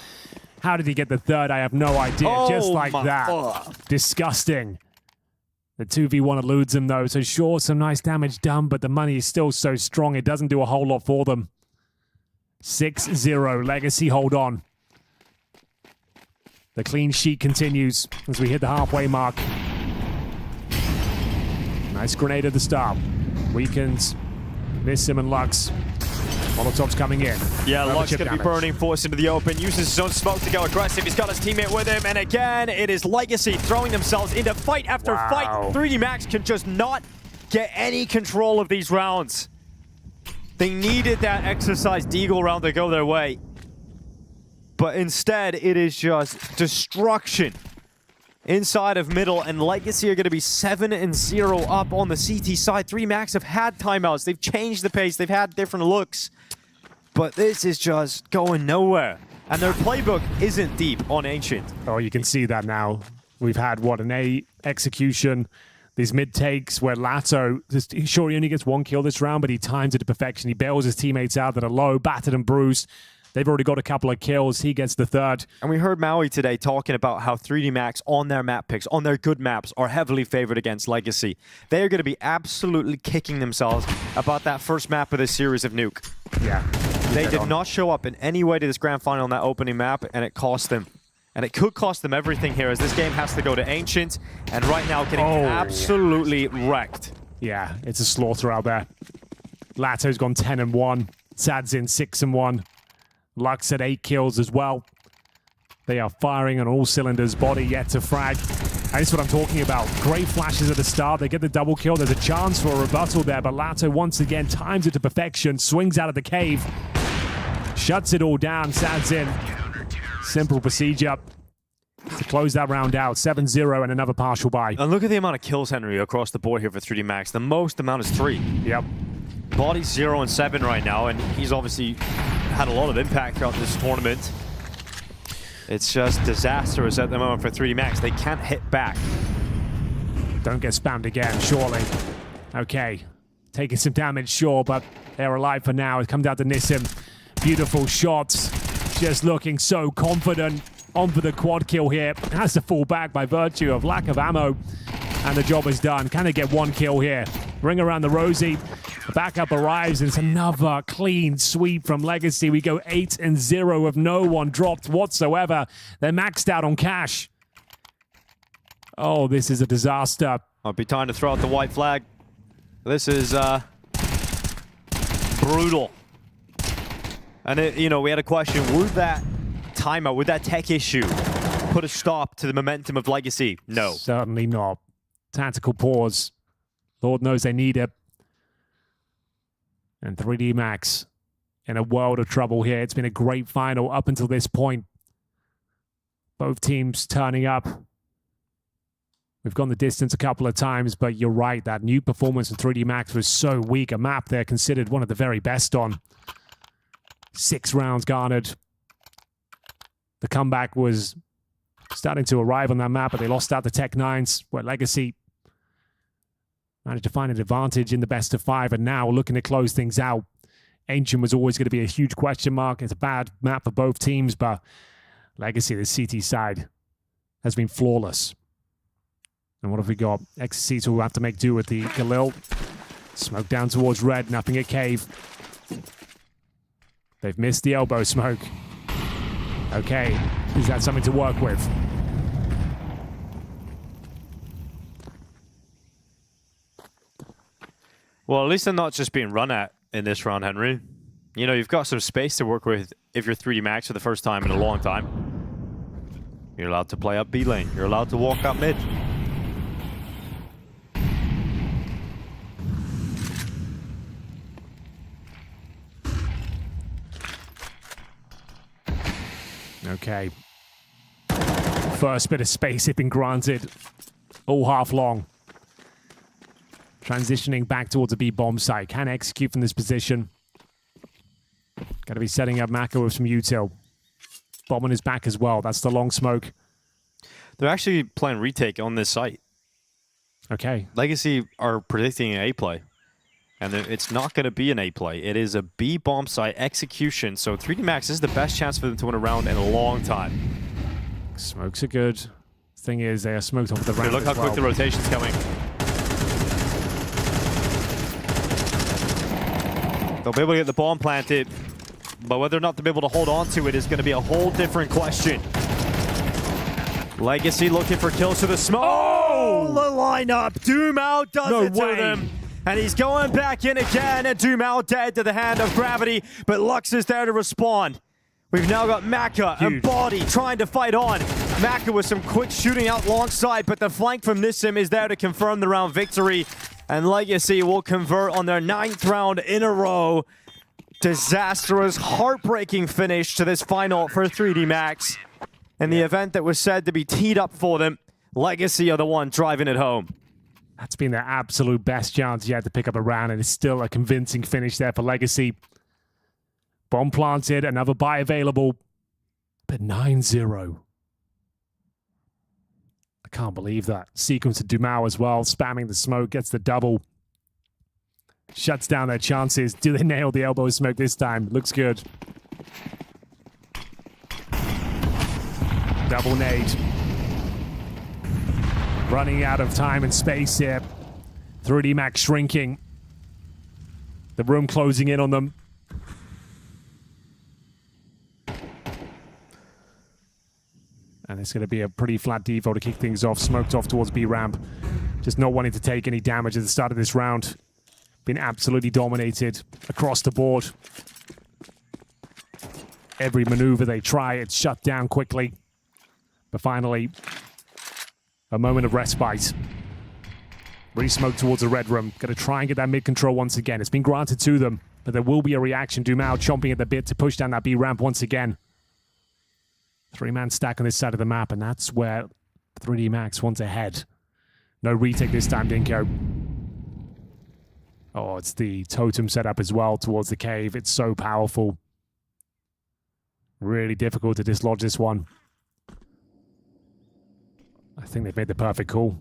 How did he get the third? I have no idea. Just like that. Disgusting. The 2v1 eludes him, though. So sure, some nice damage done, but the money is still so strong. It doesn't do a whole lot for them. 6-0. Legacy hold on. The clean sheet continues as we hit the halfway mark. Nice grenade at the start. Weakens. Nissim and Lux. Molotov's coming in. Yeah, Lux going to be burning force into the open. Uses his own smoke to go aggressive. He's got his teammate with him. And again, it is Legacy throwing themselves into fight after fight. 3D Max can just not get any control of these rounds. They needed that Exercise Deagle round to go their way. But instead, it is just destruction inside of middle, and Legacy are going to be 7-0 up on the CT side. 3 Max have had timeouts. They've changed the pace. They've had different looks. But this is just going nowhere. And their playbook isn't deep on Ancient. Oh, you can see that now. We've had, what, an A execution. These mid-takes where Lato, sure, he only gets 1 kill this round, but he times it to perfection. He bails his teammates out that are low, battered and bruised. They've already got a couple of kills. He gets the third. And we heard Maui today talking about how 3D Max on their map picks, on their good maps, are heavily favored against Legacy. They are going to be absolutely kicking themselves about that first map of this series of Nuke. Yeah. They did not show up in any way to this grand final on that opening map, and it cost them. And it could cost them everything here, as this game has to go to Ancient, and right now getting absolutely wrecked. Yeah, it's a slaughter out there. Lato's gone 10-1. Sad's in 6-1. Lux at 8 kills as well. They are firing on all cylinders. Body yet to frag. And this is what I'm talking about. Great flashes at the start. They get the double kill. There's a chance for a rebuttal there, but Lato once again times it to perfection. Swings out of the cave. Shuts it all down. Sad's in. Simple procedure to close that round out. 7-0 and another partial buy. And look at the amount of kills, Henry, across the board here for 3D Max. The most amount is 3. Yep. Body's 0-7 right now, and he's obviously had a lot of impact throughout this tournament. It's just disastrous at the moment for 3D Max. They can't hit back. Don't get spammed again, surely. Okay. Taking some damage, sure, but they're alive for now. It comes down to Nissim. Beautiful shots. Just looking so confident. On for the quad kill here. Has to fall back by virtue of lack of ammo. And the job is done. Can they get 1 kill here? Ring around the rosy. The backup arrives, and it's another clean sweep from Legacy. We go 8-0 with no one dropped whatsoever. They're maxed out on cash. Oh, this is a disaster. Might be time to throw out the white flag. This is brutal. And, we had a question. Would that timeout, would that tech issue put a stop to the momentum of Legacy? No. Certainly not. Tactical pause. Lord knows they need it. And 3D Max in a world of trouble here. It's been a great final up until this point. Both teams turning up. We've gone the distance a couple of times, but you're right. That new performance in 3D Max was so weak. A map they're considered one of the very best on. 6 rounds garnered. The comeback was starting to arrive on that map, but they lost out the Tech-9s, where Legacy managed to find an advantage in the best of 5, and now looking to close things out. Ancient was always going to be a huge question mark. It's a bad map for both teams, but Legacy, the CT side, has been flawless. And what have we got? XC will have to make do with the Galil. Smoke down towards red, nothing at cave. They've missed the elbow smoke. Okay, is that something to work with? Well, at least they're not just being run at in this round, Henry. You know, you've got some space to work with if you're 3D Max for the first time in a long time. You're allowed to play up B lane. You're allowed to walk up mid. Okay. First bit of space had been granted. All half long. Transitioning back towards a B bomb site. Can execute from this position. Got to be setting up Maka with some util. Bomb on his back as well. That's the long smoke. They're actually playing retake on this site. Okay. Legacy are predicting an A play. And it's not going to be an A play. It is a B bomb site execution. So 3D Max is the best chance for them to win a round in a long time. Smokes are good. Thing is, they are smoked off the round. Look how quick the rotation's coming. They'll be able to get the bomb planted, but whether or not they'll be able to hold on to it is going to be a whole different question. Legacy looking for kills to the smoke. Oh, the lineup. Doom out does it to them. And he's going back in again, and Doom out dead to the hand of gravity, but Lux is there to respond. We've now got Maka and Body trying to fight on. Maka with some quick shooting out alongside, but the flank from Nissim is there to confirm the round victory. And Legacy will convert on their 9th round in a row. Disastrous, heartbreaking finish to this final for 3D Max. And the event that was said to be teed up for them, Legacy are the one driving it home. That's been their absolute best chance yet to pick up a round, and it's still a convincing finish there for Legacy. Bomb planted, another buy available, but 9-0. I can't believe that. Sequence to Dumao as well, spamming the smoke, gets the double. Shuts down their chances. Do they nail the elbow smoke this time? Looks good. Double nade. Running out of time and space here. 3D Max shrinking. The room closing in on them. And it's going to be a pretty flat devo to kick things off. Smoked off towards B ramp. Just not wanting to take any damage at the start of this round. Been absolutely dominated across the board. Every maneuver they try, it's shut down quickly. But finally, a moment of respite. Re-smoke towards the red room. Going to try and get that mid control once again. It's been granted to them, but there will be a reaction. Dumao chomping at the bit to push down that B ramp once again. 3-man stack on this side of the map, and that's where 3D Max wants ahead. No retake this time, Dinko. Oh, it's the totem setup as well towards the cave. It's so powerful. Really difficult to dislodge this one. I think they've made the perfect call.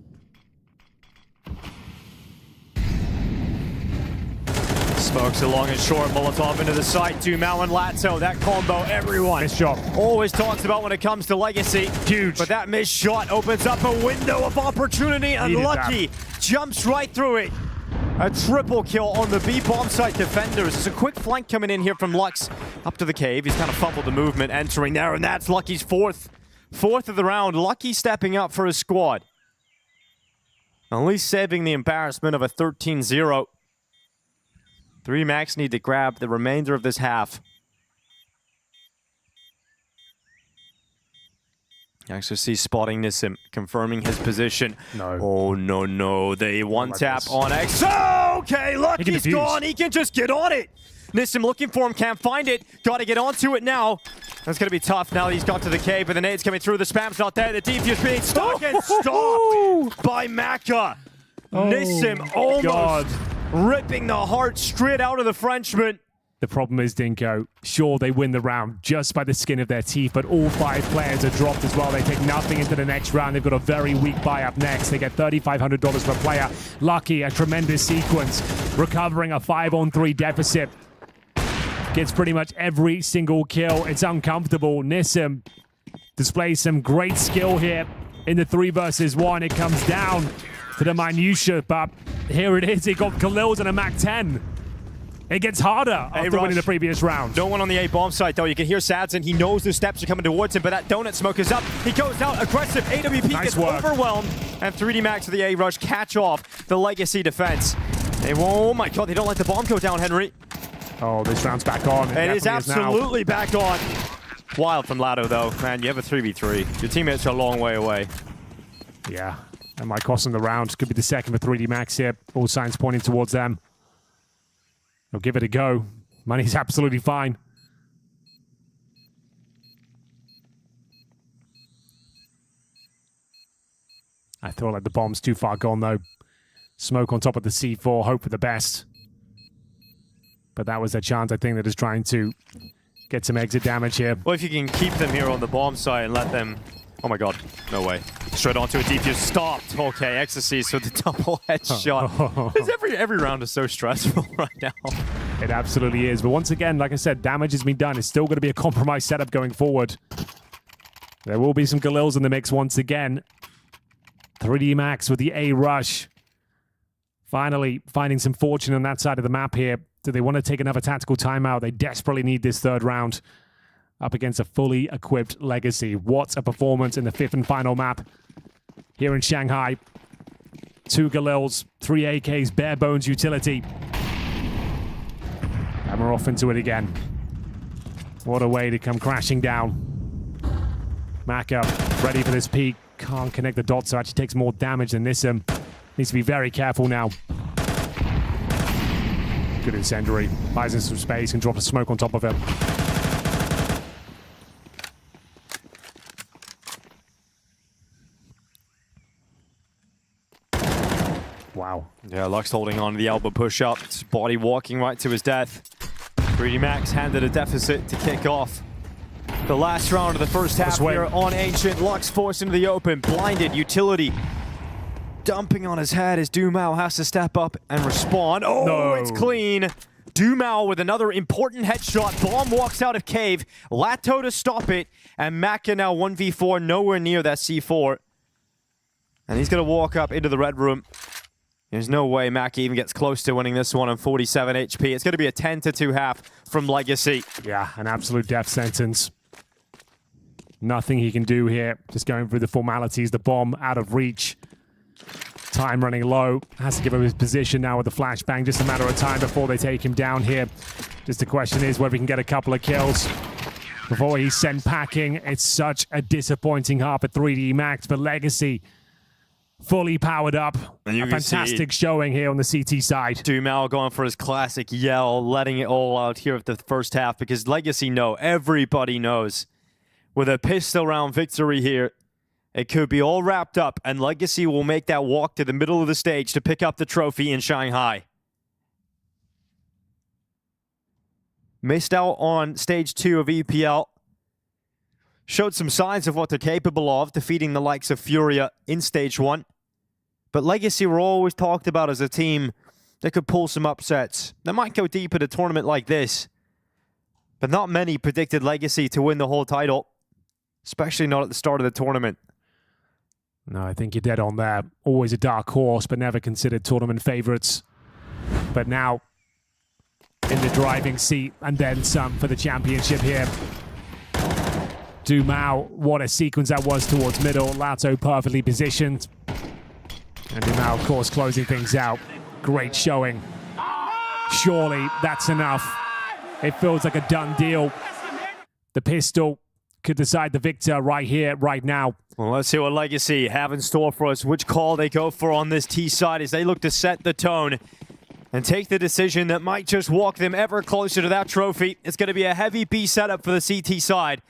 Smokes along and short, Molotov into the site, Dumao and Lato, that combo, everyone missed shot. Always talks about when it comes to Legacy. Huge. But that missed shot opens up a window of opportunity, and Lucky jumps right through it. A triple kill on the B bomb site defenders. There's a quick flank coming in here from Lux up to the cave. He's kind of fumbled the movement entering there, and that's Lucky's fourth of the round. Lucky stepping up for his squad. At least saving the embarrassment of a 13-0. 3 Max need to grab the remainder of this half. XOC spotting Nissim, confirming his position. No. Oh, no. They one-tap on X. Okay, Lucky's gone. He can just get on it. Nissim looking for him, can't find it. Got to get onto it now. That's going to be tough now that he's got to the cave, but the nade's coming through. The spam's not there. The defuse being stuck and stopped by Maka. Nissim almost ripping the heart straight out of the Frenchman. The problem is, Dinko, sure, they win the round just by the skin of their teeth, but all 5 players are dropped as well. They take nothing into the next round. They've got a very weak buy up next. They get $3,500 per player. Lucky, a tremendous sequence, recovering a 5-on-3 deficit. Gets pretty much every single kill. It's uncomfortable. Nissim displays some great skill here in the 3 versus 1. It comes down to the minutiae, but here it is. He got Khalil's and a Mac 10. It gets harder after winning the previous round. No one on the A bomb site, though. You can hear Sadson. He knows the steps are coming towards him, but that donut smoke is up. He goes out aggressive. AWP gets overwhelmed. And 3D Max to the A rush catch off the Legacy defense. Oh my god, they don't let the bomb go down, Henry. Oh, this round's back on. It is absolutely back on. Wild from Lado, though. Man, you have a 3v3. Your teammates are a long way away. Yeah, that might cost them the round. Could be the second for 3D Max here. All signs pointing towards them. They'll give it a go. Money's absolutely fine. I feel like the bomb's too far gone, though. Smoke on top of the C4, hope for the best. But that was their chance, I think, they're just trying to get some exit damage here. Well, if you can keep them here on the bomb site and let them... Oh my god, no way. Straight onto a defuse, stopped. Okay, Ecstasy, so the double headshot. Every round is so stressful right now. It absolutely is. But once again, like I said, damage has been done. It's still going to be a compromised setup going forward. There will be some Galils in the mix once again. 3D Max with the A rush. Finally finding some fortune on that side of the map here. Do they want to take another tactical timeout? They desperately need this 3rd round. Up against a fully equipped Legacy. What a performance in the 5th and final map here in Shanghai. 2 Galils, 3 AKs, bare bones utility. And we're off into it again. What a way to come crashing down. Maka ready for this peak. Can't connect the dots, so actually takes more damage than Nissim. Needs to be very careful now. Good incendiary. Buys in some space, can drop a smoke on top of it. Wow. Yeah, Lux holding on to the elbow push-up. Body walking right to his death. 3D Max handed a deficit to kick off the last round of the first half here on Ancient. Lux forced into the open. Blinded. Utility dumping on his head as Dumao has to step up and respond. Oh, no. It's clean. Dumao with another important headshot. Bomb walks out of cave. Lato to stop it. And Maka now 1v4, nowhere near that C4. And he's going to walk up into the red room. There's no way Maka even gets close to winning this one on 47 HP. It's going to be a 10-2 half from Legacy. Yeah, an absolute death sentence. Nothing he can do here. Just going through the formalities. The bomb out of reach. Time running low. Has to give him his position now with the flashbang. Just a matter of time before they take him down here. Just the question is whether he can get a couple of kills before he's sent packing. It's such a disappointing half at 3D Max, but Legacy fully powered up. A fantastic showing here on the CT side. Dumao going for his classic yell, letting it all out here at the first half, because Legacy know, everybody knows, with a pistol round victory here, it could be all wrapped up, and Legacy will make that walk to the middle of the stage to pick up the trophy in Shanghai. Missed out on stage 2 of EPL. Showed some signs of what they're capable of, defeating the likes of Furia in stage 1. But Legacy were always talked about as a team that could pull some upsets. They might go deep in a tournament like this, but not many predicted Legacy to win the whole title, especially not at the start of the tournament. No, I think you're dead on there. Always a dark horse, but never considered tournament favorites. But now, in the driving seat, and then some for the championship here. Dumao, what a sequence that was towards middle. Lato perfectly positioned. And Dumao, of course, closing things out. Great showing. Surely that's enough. It feels like a done deal. The pistol could decide the victor right here, right now. Well, let's see what Legacy have in store for us. Which call they go for on this T side as they look to set the tone. and take the decision that might just walk them ever closer to that trophy. It's going to be a heavy B setup for the CT side,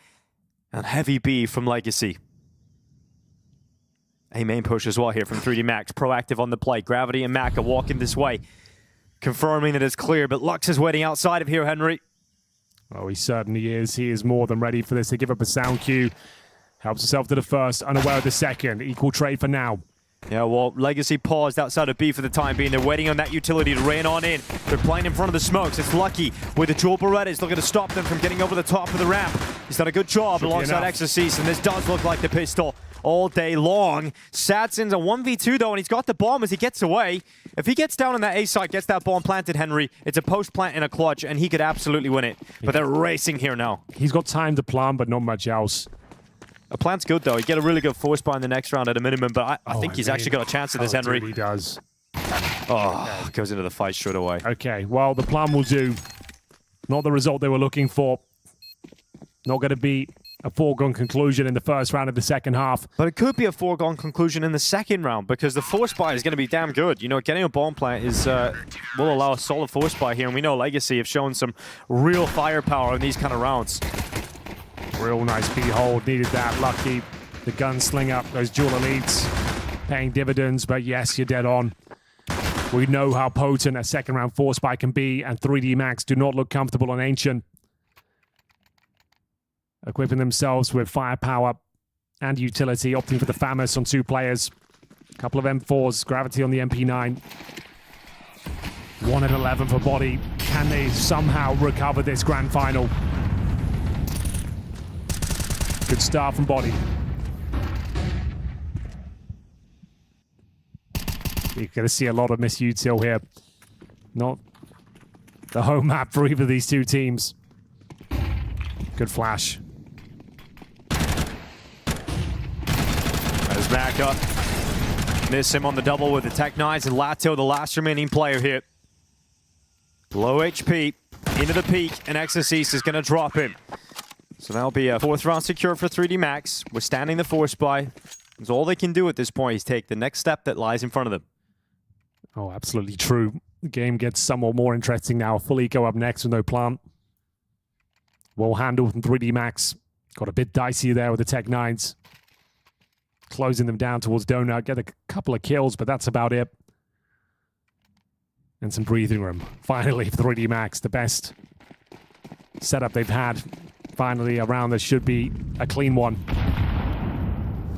and heavy B from Legacy. A main push as well here from 3D Max, proactive on the play. Gravity and Mac are walking this way, confirming that it's clear, but Lux is waiting outside of here, Henry. Oh, he certainly is. He is more than ready for this. They give up a sound cue. Helps himself to the first, unaware of the second. Equal trade for now. Yeah, well, Legacy paused outside of B for the time being. They're waiting on that utility to rain on in. They're playing in front of the smokes. It's Lucky with the dual Berettas looking to stop them from getting over the top of the ramp. He's done a good job alongside Exorcist, and this does look like the pistol all day long. Satsin's a 1v2 though, and he's got the bomb as he gets away. If he gets down on that A side, gets that bomb planted, Henry, it's a post plant and a clutch, and he could absolutely win it. But they're racing here now. He's got time to plant, but not much else. A plant's good though. He get a really good force buy in the next round at a minimum, but I think he's actually got a chance at this, Henry. Dude, he does. Oh, goes into the fight straight away. Okay, well, the plan will do. Not the result they were looking for. Not going to be a foregone conclusion in the first round of the second half. But it could be a foregone conclusion in the second round because the force buy is going to be damn good. You know, getting a bomb plant is will allow a solid force buy here, and we know Legacy have shown some real firepower in these kind of rounds. Real nice B-hold, needed that. Lucky, the gunslinger, those dual elites, paying dividends, but yes, you're dead on. We know how potent a second round force buy can be, and 3D Max do not look comfortable on Ancient. Equipping themselves with firepower and utility, opting for the FAMAS on 2 players. A couple of M4s, Gravity on the MP9. 1 and 11 for Body. Can they somehow recover this grand final? Good start from Body. You're going to see a lot of misutil here. Not the home map for either of these two teams. Good flash. There's back up. Miss him on the double with the Tech 9s, and Lato, the last remaining player here. Low HP, into the peak, and Exorcist is going to drop him. So that'll be a 4th round secure for 3D Max. Withstanding the force buy. That's all they can do at this point is take the next step that lies in front of them. Oh, absolutely true. The game gets somewhat more interesting now. Full eco up next with no plant. Well handled from 3D Max. Got a bit dicey there with the Tech 9s. Closing them down towards Donut. Get a couple of kills, but that's about it. And some breathing room. Finally, 3D Max, the best setup they've had. Finally, a round that should be a clean one.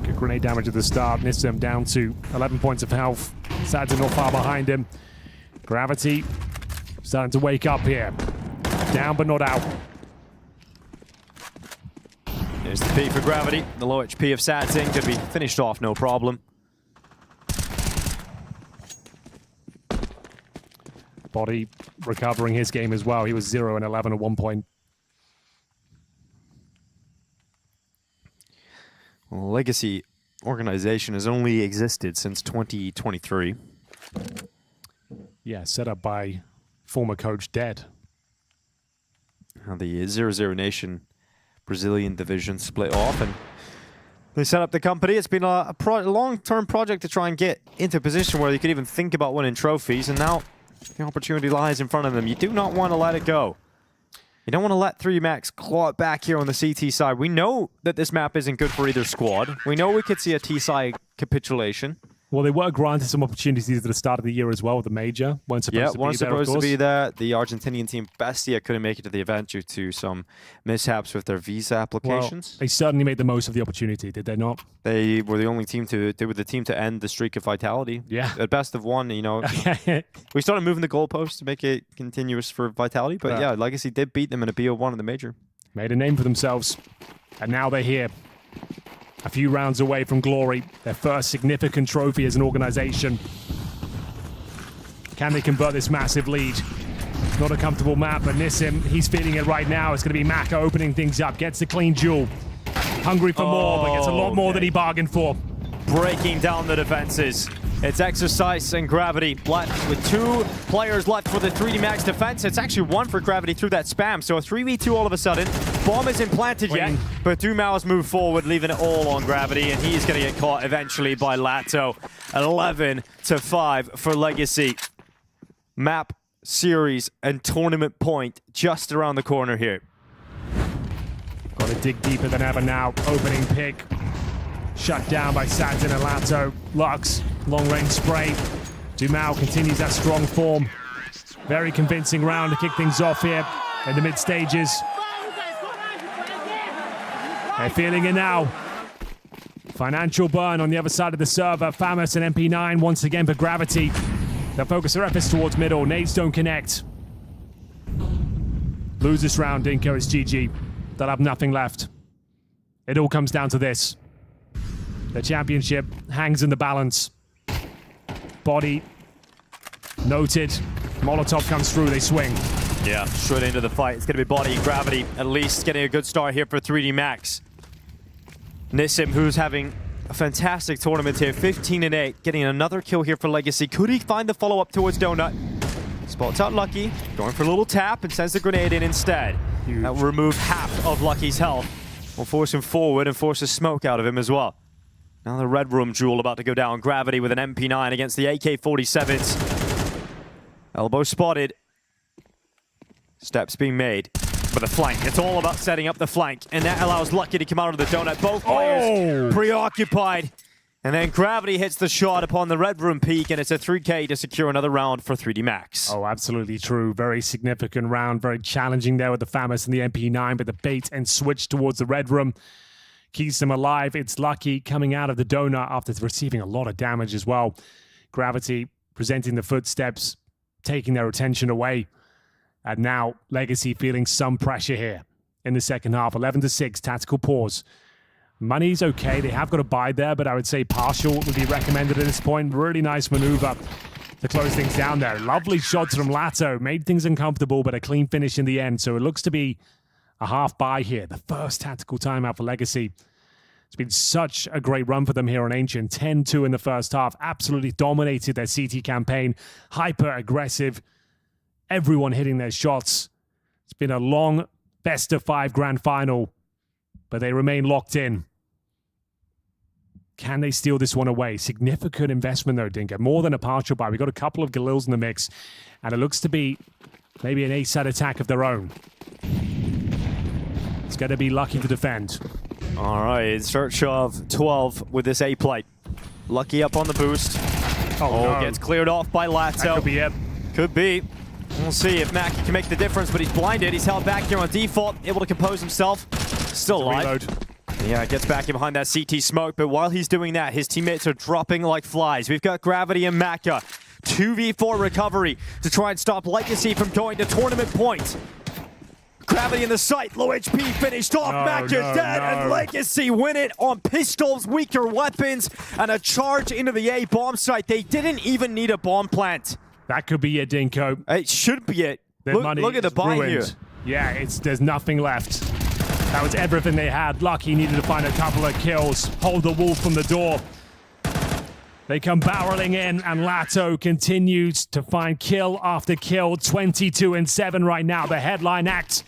Good grenade damage at the start. Nissim down to 11 points of health. Sad's not far behind him. Gravity starting to wake up here. Down but not out. There's the P for Gravity. The low HP of Sadsin could be finished off, no problem. Body recovering his game as well. He was 0 and 11 at one point. Well, Legacy organization has only existed since 2023. Yeah, set up by former coach Dead. How the 0-0 Nation Brazilian division split off, and they set up the company. It's been a long-term project to try and get into a position where you could even think about winning trophies, and now the opportunity lies in front of them. You do not want to let it go. You don't want to let 3D Max claw it back here on the CT side. We know that this map isn't good for either squad. We know we could see a T-side capitulation. Well, they were granted some opportunities at the start of the year as well with the major. Weren't supposed to be there. The Argentinian team Bestia couldn't make it to the event due to some mishaps with their visa applications. Well, they certainly made the most of the opportunity, did they not? They were the only team to end the streak of Vitality. Yeah. At best of one, you know. We started moving the goalposts to make it continuous for Vitality, but yeah, Legacy did beat them in a BO1 in the major. Made a name for themselves, and now they're here. A few rounds away from glory, their first significant trophy as an organization. Can they convert this massive lead? Not a comfortable map, but Nissim, he's feeling it right now. It's going to be Maka opening things up, gets the clean duel. Hungry for more, but gets a lot more than he bargained for. Breaking down the defenses. It's Exercise and Gravity left with 2 players left for the 3D Max defense. It's actually 1 for Gravity through that spam. So a 3v2 all of a sudden. Bomb isn't planted yet, but Dumao's moved forward, leaving it all on Gravity, and he's going to get caught eventually by Lato. 11-5 for Legacy. map, series, and tournament point just around the corner here. Got to dig deeper than ever now. Opening pick. Shut down by Satin and Lato. Lux, long range spray. Dumao continues that strong form. Very convincing round to kick things off here in the mid stages. They're feeling it now. Financial burn on the other side of the server. Famous and MP9 once again for Gravity. They'll focus their efforts towards middle. Nades don't connect. Lose this round, Dinko. It's GG. They'll have nothing left. It all comes down to this. The championship hangs in the balance. Body noted. Molotov comes through, they swing. Yeah, straight into the fight. It's going to be Body, Gravity, at least getting a good start here for 3D Max. Nissim, who's having a fantastic tournament here, 15-8, getting another kill here for Legacy. Could he find the follow-up towards Donut? Spots out Lucky, going for a little tap and sends the grenade in instead. Huge. That will remove half of Lucky's health. Will force him forward and force a smoke out of him as well. Now the Red Room duel about to go down. Gravity with an MP9 against the AK-47s. Elbow spotted. Steps being made. But the flank, it's all about setting up the flank. And that allows Lucky to come out of the donut. Both players preoccupied. And then Gravity hits the shot upon the Red Room peak, and it's a 3K to secure another round for 3D Max. Oh, absolutely true. Very significant round. Very challenging there with the Famous and the MP9, but the bait and switch towards the Red Room keeps them alive. It's Lucky coming out of the donut after receiving a lot of damage as well. Gravity presenting the footsteps, taking their attention away. And now Legacy feeling some pressure here in the second half. 11-6, tactical pause. Money's okay. They have got a buy there, but I would say partial would be recommended at this point. Really nice maneuver to close things down there. Lovely shots from Lato. Made things uncomfortable, but a clean finish in the end. So it looks to be a half buy here. The first tactical timeout for Legacy. It's been such a great run for them here on Ancient. 10-2 in the first half. Absolutely dominated their CT campaign. Hyper aggressive. Everyone hitting their shots. It's been a long best-of-5 grand final, but they remain locked in. Can they steal this one away? Significant investment, though, Dinka. More than a partial buy. We've got a couple of Galils in the mix, and it looks to be maybe an ace-side attack of their own. It's going to be Lucky to defend. All right, in search of 12 with this A-plate. Lucky up on the boost. No. Gets cleared off by Lato. That could be it. Could be. We'll see if Mackie can make the difference, but he's blinded. He's held back here on default, able to compose himself. Still alive. Reload. Yeah, gets back in behind that CT smoke, but while he's doing that, his teammates are dropping like flies. We've got Gravity and Macca. 2v4 recovery to try and stop Legacy from going to tournament point. Gravity in the sight, low HP finished off, Macca dead, and Legacy win it on pistols, weaker weapons, and a charge into the A bomb site. They didn't even need a bomb plant. That could be it, Dinko. It should be it. Look at the buy here. Yeah, there's nothing left. That was everything they had. Lucky needed to find a couple of kills. Hold the wolf from the door. They come barreling in, and Lato continues to find kill after kill. 22-7 right now. The headline act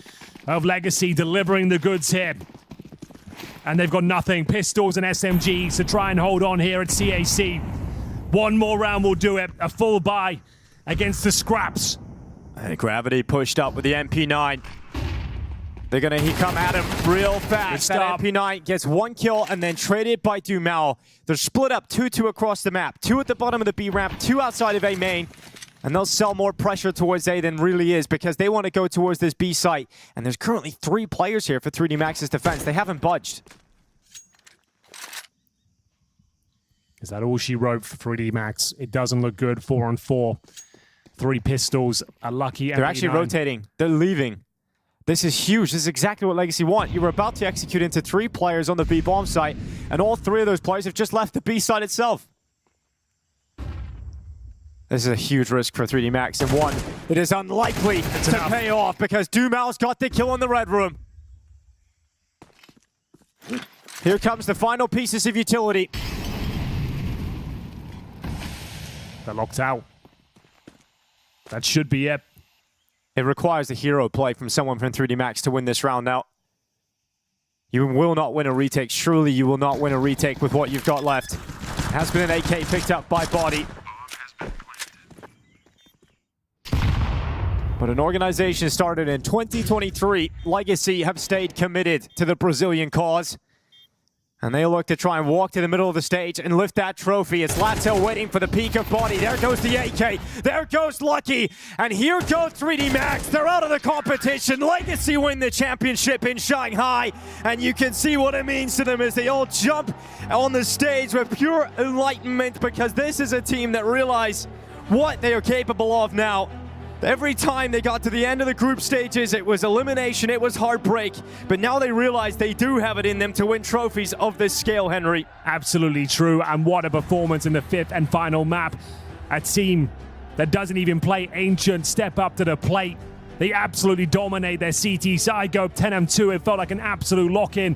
of Legacy delivering the goods here. And they've got nothing. Pistols and SMGs to try and hold on here at CAC. One more round will do it. A full buy against the Scraps. And Gravity pushed up with the MP9. They're going to come at him real fast. That MP9 gets one kill and then traded by Dumao. They're split up 2-2 across the map. 2 at the bottom of the B ramp, 2 outside of A main. And they'll sell more pressure towards A than really is because they want to go towards this B site. And there's currently 3 players here for 3D Max's defense. They haven't budged. Is that all she wrote for 3D Max? It doesn't look good. 4-on-4. 3 pistols. A Lucky MP9. They're actually rotating. They're leaving. This is huge. This is exactly what Legacy want. You were about to execute into 3 players on the B bomb site, and all 3 of those players have just left the B site itself. This is a huge risk for 3D Max, and one that is unlikely to pay off because Dumao's got the kill in the Red Room. Here comes the final pieces of utility. They're locked out. That should be it. It requires a hero play from someone from 3D Max to win this round now. You will not win a retake. Surely you will not win a retake with what you've got left. Has been an AK picked up by Body. But an organization started in 2023, Legacy have stayed committed to the Brazilian cause. And they look to try and walk to the middle of the stage and lift that trophy. It's Latto waiting for the peak of body. There goes the AK. There goes Lucky. And here goes 3D Max. They're out of the competition. Legacy win the championship in Shanghai. And you can see what it means to them as they all jump on the stage with pure enlightenment, because this is a team that realize what they are capable of now. Every time they got to the end of the group stages, it was elimination, it was heartbreak. But now they realize they do have it in them to win trophies of this scale, Henry. Absolutely true, and what a performance in the 5th and final map. A team that doesn't even play Ancient step up to the plate. They absolutely dominate their CT side, go 10-2. It felt like an absolute lock-in.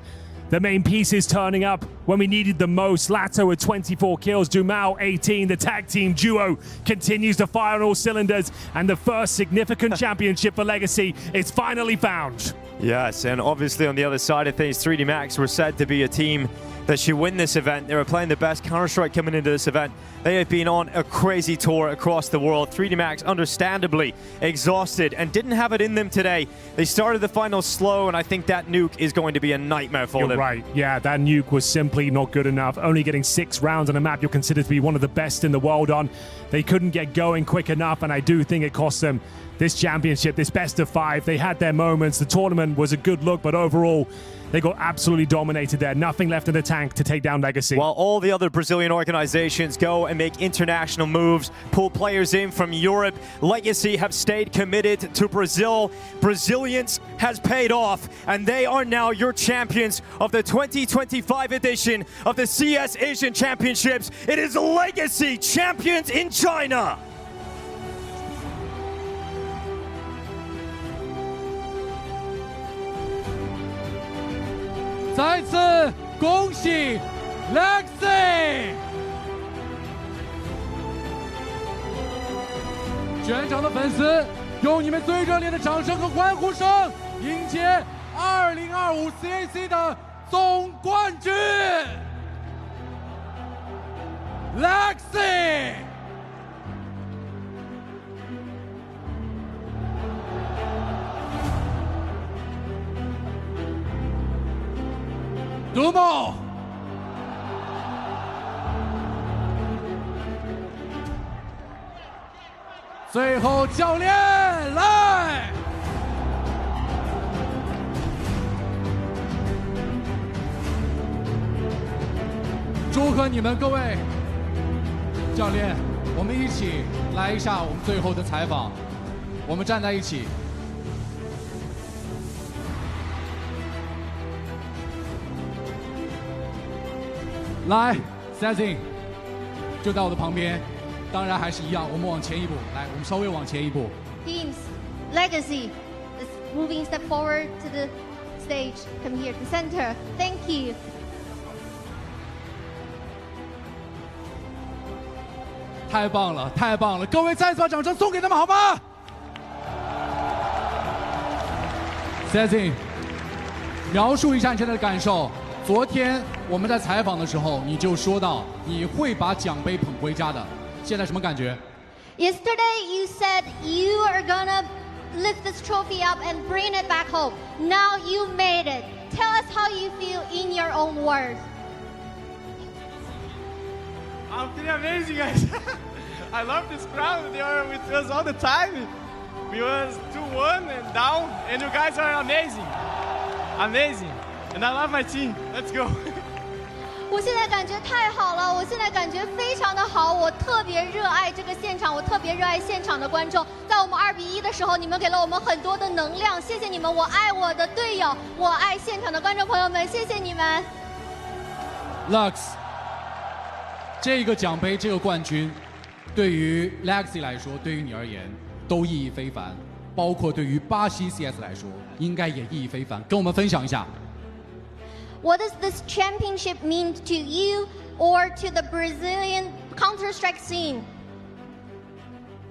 The main pieces turning up when we needed them most. Latto with 24 kills, Dumao 18. The tag team duo continues to fire on all cylinders, and the first significant championship for Legacy is finally found. Yes, and obviously on the other side of things, 3D Max were said to be a team that should win this event. They were playing the best Counter-Strike coming into this event. They have been on a crazy tour across the world. 3D Max understandably exhausted and didn't have it in them today. They started the finals slow, and I think that nuke is going to be a nightmare for them. You're right. Yeah, that nuke was simply not good enough. Only getting 6 rounds on a map you're considered to be one of the best in the world on. They couldn't get going quick enough, and I do think it cost them this championship, this best of 5. They had their moments. The tournament was a good look, but overall, they got absolutely dominated there. Nothing left in the tank to take down Legacy. While all the other Brazilian organizations go and make international moves, pull players in from Europe, Legacy have stayed committed to Brazil. Brazilians has paid off, and they are now your champions of the 2025 edition of the CS Asian Championships. It is Legacy champions in China. 再次恭喜 Legacy！ 全场的粉丝，用你们最热烈的掌声和欢呼声，迎接2025 CAC 的总冠军 Legacy！ 独梦，最后教练来，祝贺你们各位教练，我们一起来一下我们最后的采访，我们站在一起。 来 ，Sazin， 就在我的旁边。当然还是一样，我们往前一步。来，我们稍微往前一步。Teams, Legacy is moving step forward to the stage. Come here to the center. Thank you. 太棒了，太棒了！各位再次把掌声送给他们好吗 ？Sazin， 描述一下你现在的感受。 昨天我们在采访的时候，你就说到你会把奖杯捧回家的，现在什么感觉 Yesterday you said you are gonna lift this trophy up and bring it back home. Now you made it. Tell us how you feel in your own words. I'm feeling amazing, guys. I love this crowd. They are with us all the time. We was 2-1 and down, and you guys are amazing. Amazing. And I love my team. Let's go. 我现在感觉太好了，我现在感觉非常的好，我特别热爱这个现场，我特别热爱现场的观众。在我们2比1的时候，你们给了我们很多的能量，谢谢你们！我爱我的队友，我爱现场的观众朋友们，谢谢你们。Lux， 这个奖杯，这个冠军，对于 Legacy 来说，对于你而言都意义非凡，包括对于巴西 CS 来说，应该也意义非凡。跟我们分享一下。 What does this championship mean to you or to the Brazilian Counter-Strike scene?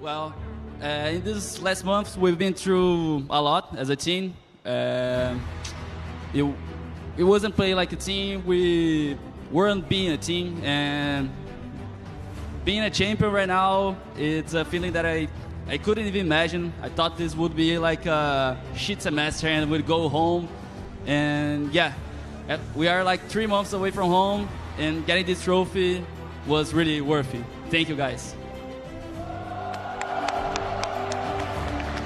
Well, in this last month, we've been through a lot as a team. It wasn't playing like a team. We weren't being a team, and being a champion right now, it's a feeling that I I couldn't even imagine. I thought this would be like a shit semester and we'd go home. And yeah, we are like 3 months away from home, and getting this trophy was really worth it. Thank you guys.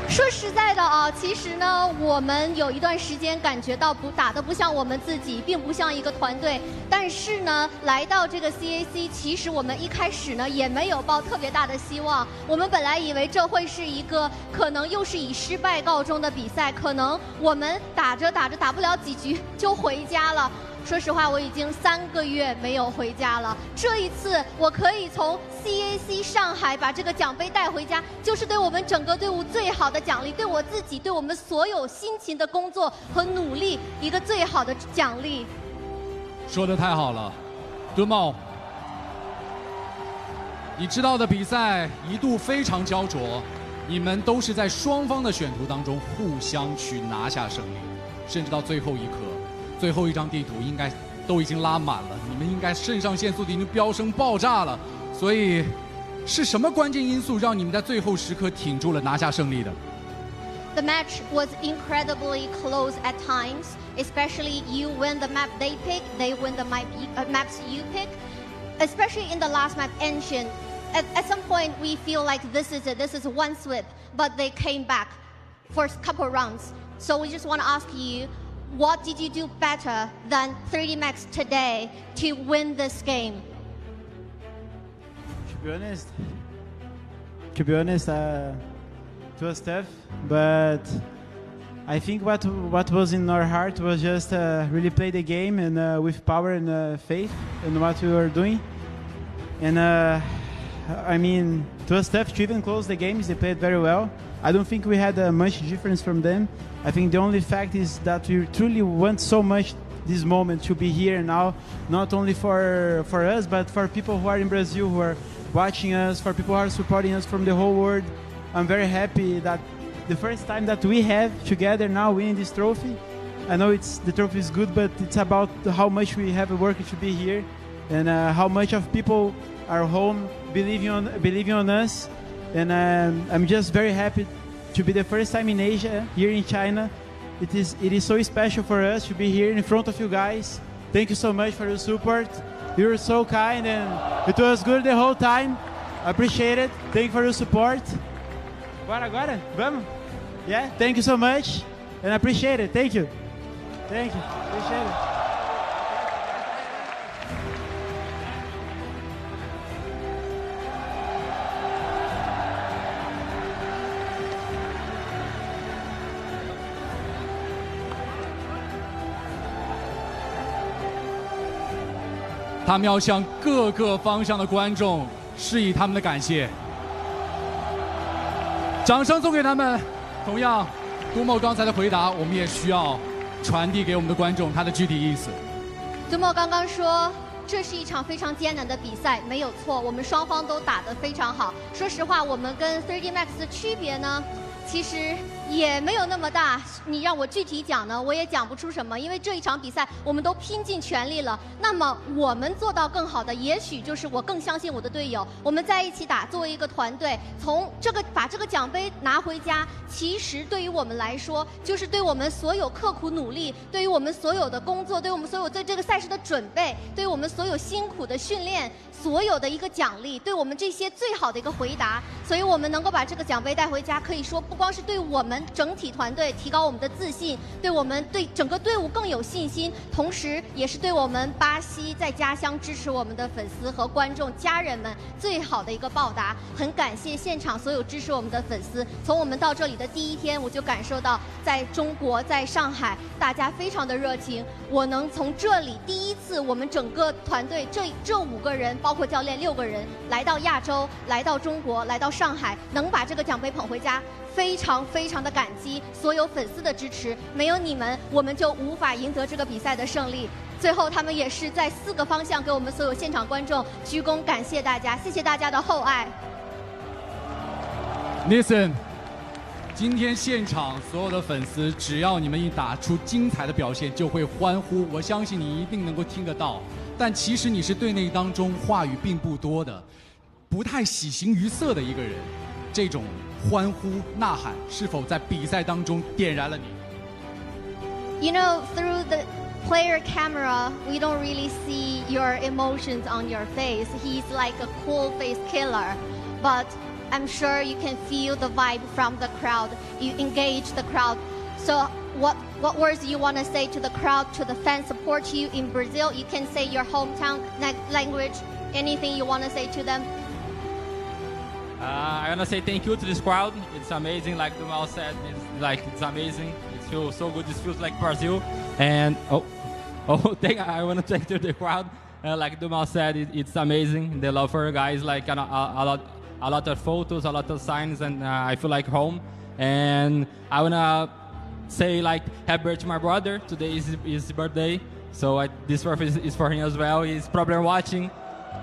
说实在的啊，其实呢，我们有一段时间感觉到打得不像我们自己，并不像一个团队。但是呢，来到这个 CAC， 其实我们一开始呢也没有抱特别大的希望。我们本来以为这会是一个可能又是以失败告终的比赛，可能我们打着打着打不了几局就回家了。 说实话，我已经3个月没有回家了。这一次，我可以从 CAC 上海把这个奖杯带回家，就是对我们整个队伍最好的奖励，对我自己，对我们所有辛勤的工作和努力一个最好的奖励。说得太好了，敦茂，你知道的比赛一度非常焦灼，你们都是在双方的选图当中互相去拿下胜利，甚至到最后一刻。 最后一张地图应该都已经拉满了，你们应该肾上腺素已经飙升爆炸了。所以，是什么关键因素让你们在最后时刻挺住了拿下胜利的 The match was incredibly close at times, especially you win the map they pick, they win the maps you pick. Especially in the last map, Ancient. At some point, we feel like this is it, this is one sweep, but they came back for a couple rounds. So we just want to ask you. What did you do better than 30 Max today to win this game? To be honest, it was tough, but I think what was in our heart was just really play the game and with power and faith in what we were doing. And I mean, it was tough to even close the games. They played very well. I don't think we had much difference from them. I think the only fact is that we truly want so much this moment to be here now, not only for us, but for people who are in Brazil, who are watching us, for people who are supporting us from the whole world. I'm very happy that the first time that we have together now winning this trophy. I know the trophy is good, but it's about how much we have worked to be here and how much of people are home believing on us. And I'm just very happy to be the first time in Asia, here in China. It is so special for us to be here in front of you guys. Thank you so much for your support. You were so kind and it was good the whole time. Appreciate it. Thank you for your support. Agora? Vamos? Yeah, thank you so much and appreciate it. Thank you. Thank you. Appreciate it. 他们要向各个方向的观众示以他们的感谢，掌声送给他们。同样，多茂刚才的回答，我们也需要传递给我们的观众他的具体意思。多茂刚刚说，这是一场非常艰难的比赛，没有错，我们双方都打得非常好。说实话，我们跟 30 Max 的区别呢，其实也没有那么大。你让我具体讲呢，我也讲不出什么，因为这一场比赛我们都拼尽全力了。那么我们做到更好的，也许就是我更相信我的队友，我们在一起打，作为一个团队，从把这个奖杯拿回家，其实对于我们来说，就是对我们所有刻苦努力，对于我们所有的工作，对我们所有对这个赛事的准备，对于我们所有辛苦的训练，所有的一个奖励，对我们这些最好的一个回答。所以我们能够把这个奖杯带回家，可以说不光是对我们整体团队提高我们的自信，对我们对整个队伍更有信心，同时也是对我们巴西在家乡支持我们的粉丝和观众家人们最好的一个报答。很感谢现场所有支持我们的粉丝，从我们到这里的第一天，我就感受到在中国，在上海，大家非常的热情。我能从这里第一次，我们整个团队这5个人，包括教练6个人，来到亚洲，来到中国，来到上海，能把这个奖杯捧回家。非常非常的感激所有粉丝的支持，没有你们，我们就无法赢得这个比赛的胜利。最后，他们也是在4个方向给我们所有现场观众鞠躬，感谢大家，谢谢大家的厚爱。Listen， 今天现场所有的粉丝，只要你们一打出精彩的表现，就会欢呼。我相信你一定能够听得到。但其实你是队内当中话语并不多的，不太喜形于色的一个人。这种欢呼呐喊是否在比赛当中点燃了你？ You know, through the player camera, we don't really see your emotions on your face. He's like a cool face killer, but I'm sure you can feel the vibe from the crowd. You engage the crowd. So what words do you want to say to the crowd, to the fans support you in Brazil? You can say your hometown language, anything you want to say to them. I want to say thank you to this crowd. It's amazing, like Dumal said. It's amazing. It feels so good. This feels like Brazil. And I want to thank to the crowd. Like Dumal said, it's amazing. The love for you guys, like a lot of photos, a lot of signs, and I feel like home. And I wanna say like happy birthday to my brother. Today is his birthday, so this birthday is for him as well. He's probably watching.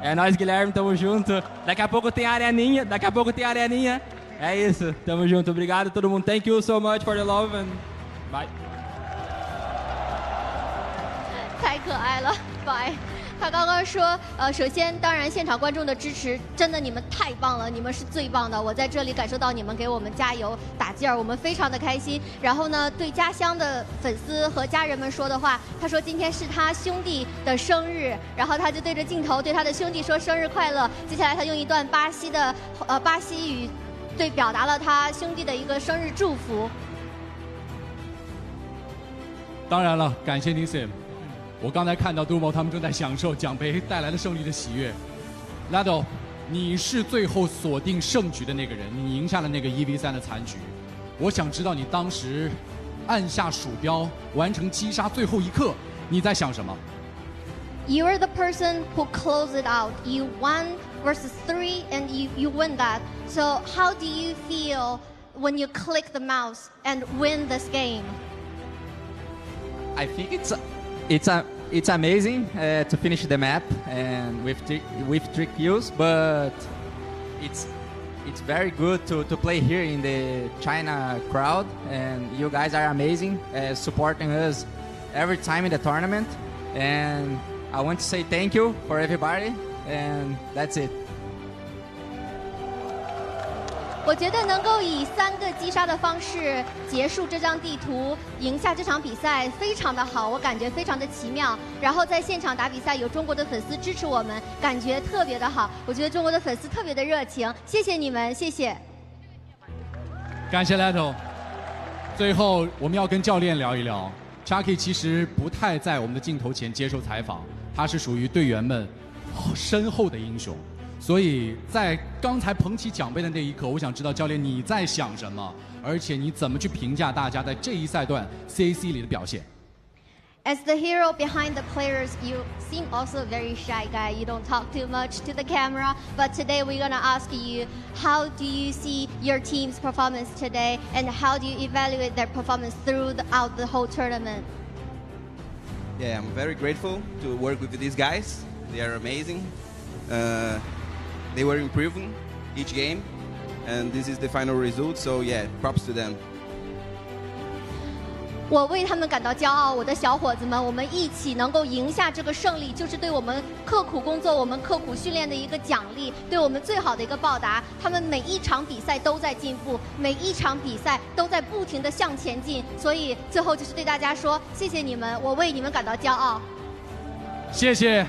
É nóis, Guilherme, tamo junto. Daqui a pouco tem areninha, É isso, tamo junto. Obrigado todo mundo. Thank you so much for the love and bye. 太可爱了 ，bye。他刚刚说，首先，当然现场观众的支持，真的你们太棒了，你们是最棒的。我在这里感受到你们给我们加油打劲儿，我们非常的开心。然后呢，对家乡的粉丝和家人们说的话，他说今天是他兄弟的生日，然后他就对着镜头对他的兄弟说生日快乐。接下来他用一段巴西语，表达了他兄弟的一个生日祝福。当然了，感谢 Nissim。我刚才看到杜某他们正在享受奖杯带来的胜利的喜悦。Lado， 你是最后锁定胜局的那个人，你赢下了那个1v3的残局。我想知道你当时按下鼠标完成击杀最后一刻，你在想什么 You are the person who closed it out. You won versus 3 and you win that. So how do you feel when you click the mouse and win this game? I think it's amazing to finish the map and with 3 kills, but it's very good to play here in the China crowd, and you guys are amazing supporting us every time in the tournament, and I want to say thank you for everybody, and that's it. 我觉得能够以3个击杀的方式结束这张地图，赢下这场比赛，非常的好，我感觉非常的奇妙。然后在现场打比赛，有中国的粉丝支持我们，感觉特别的好。我觉得中国的粉丝特别的热情，谢谢你们，谢谢。感谢 Lato。最后我们要跟教练聊一聊 ，Chucky 其实不太在我们的镜头前接受采访，他是属于队员们身后的英雄。所以在刚才捧起奖杯的那一刻，我想知道教练你在想什么，而且你怎么去评价大家在这一赛段 CAC 里的表现。As the hero behind the players, you seem also a very shy guy. You don't talk too much to the camera. But today we're gonna ask you, how do you see your team's performance today, and how do you evaluate their performance throughout the whole tournament? Yeah, I'm very grateful to work with these guys. They are amazing. They were improving each game, and this is the final result, so yeah, props to them. 我为他们感到骄傲，我的小伙子们，我们一起能够赢下这个胜利，就是对我们刻苦工作、我们刻苦训练的一个奖励，对我们最好的一个报答。他们每一场比赛都在进步，每一场比赛都在不停地向前进，所以最后就是对大家说，谢谢你们，我为你们感到骄傲。谢谢。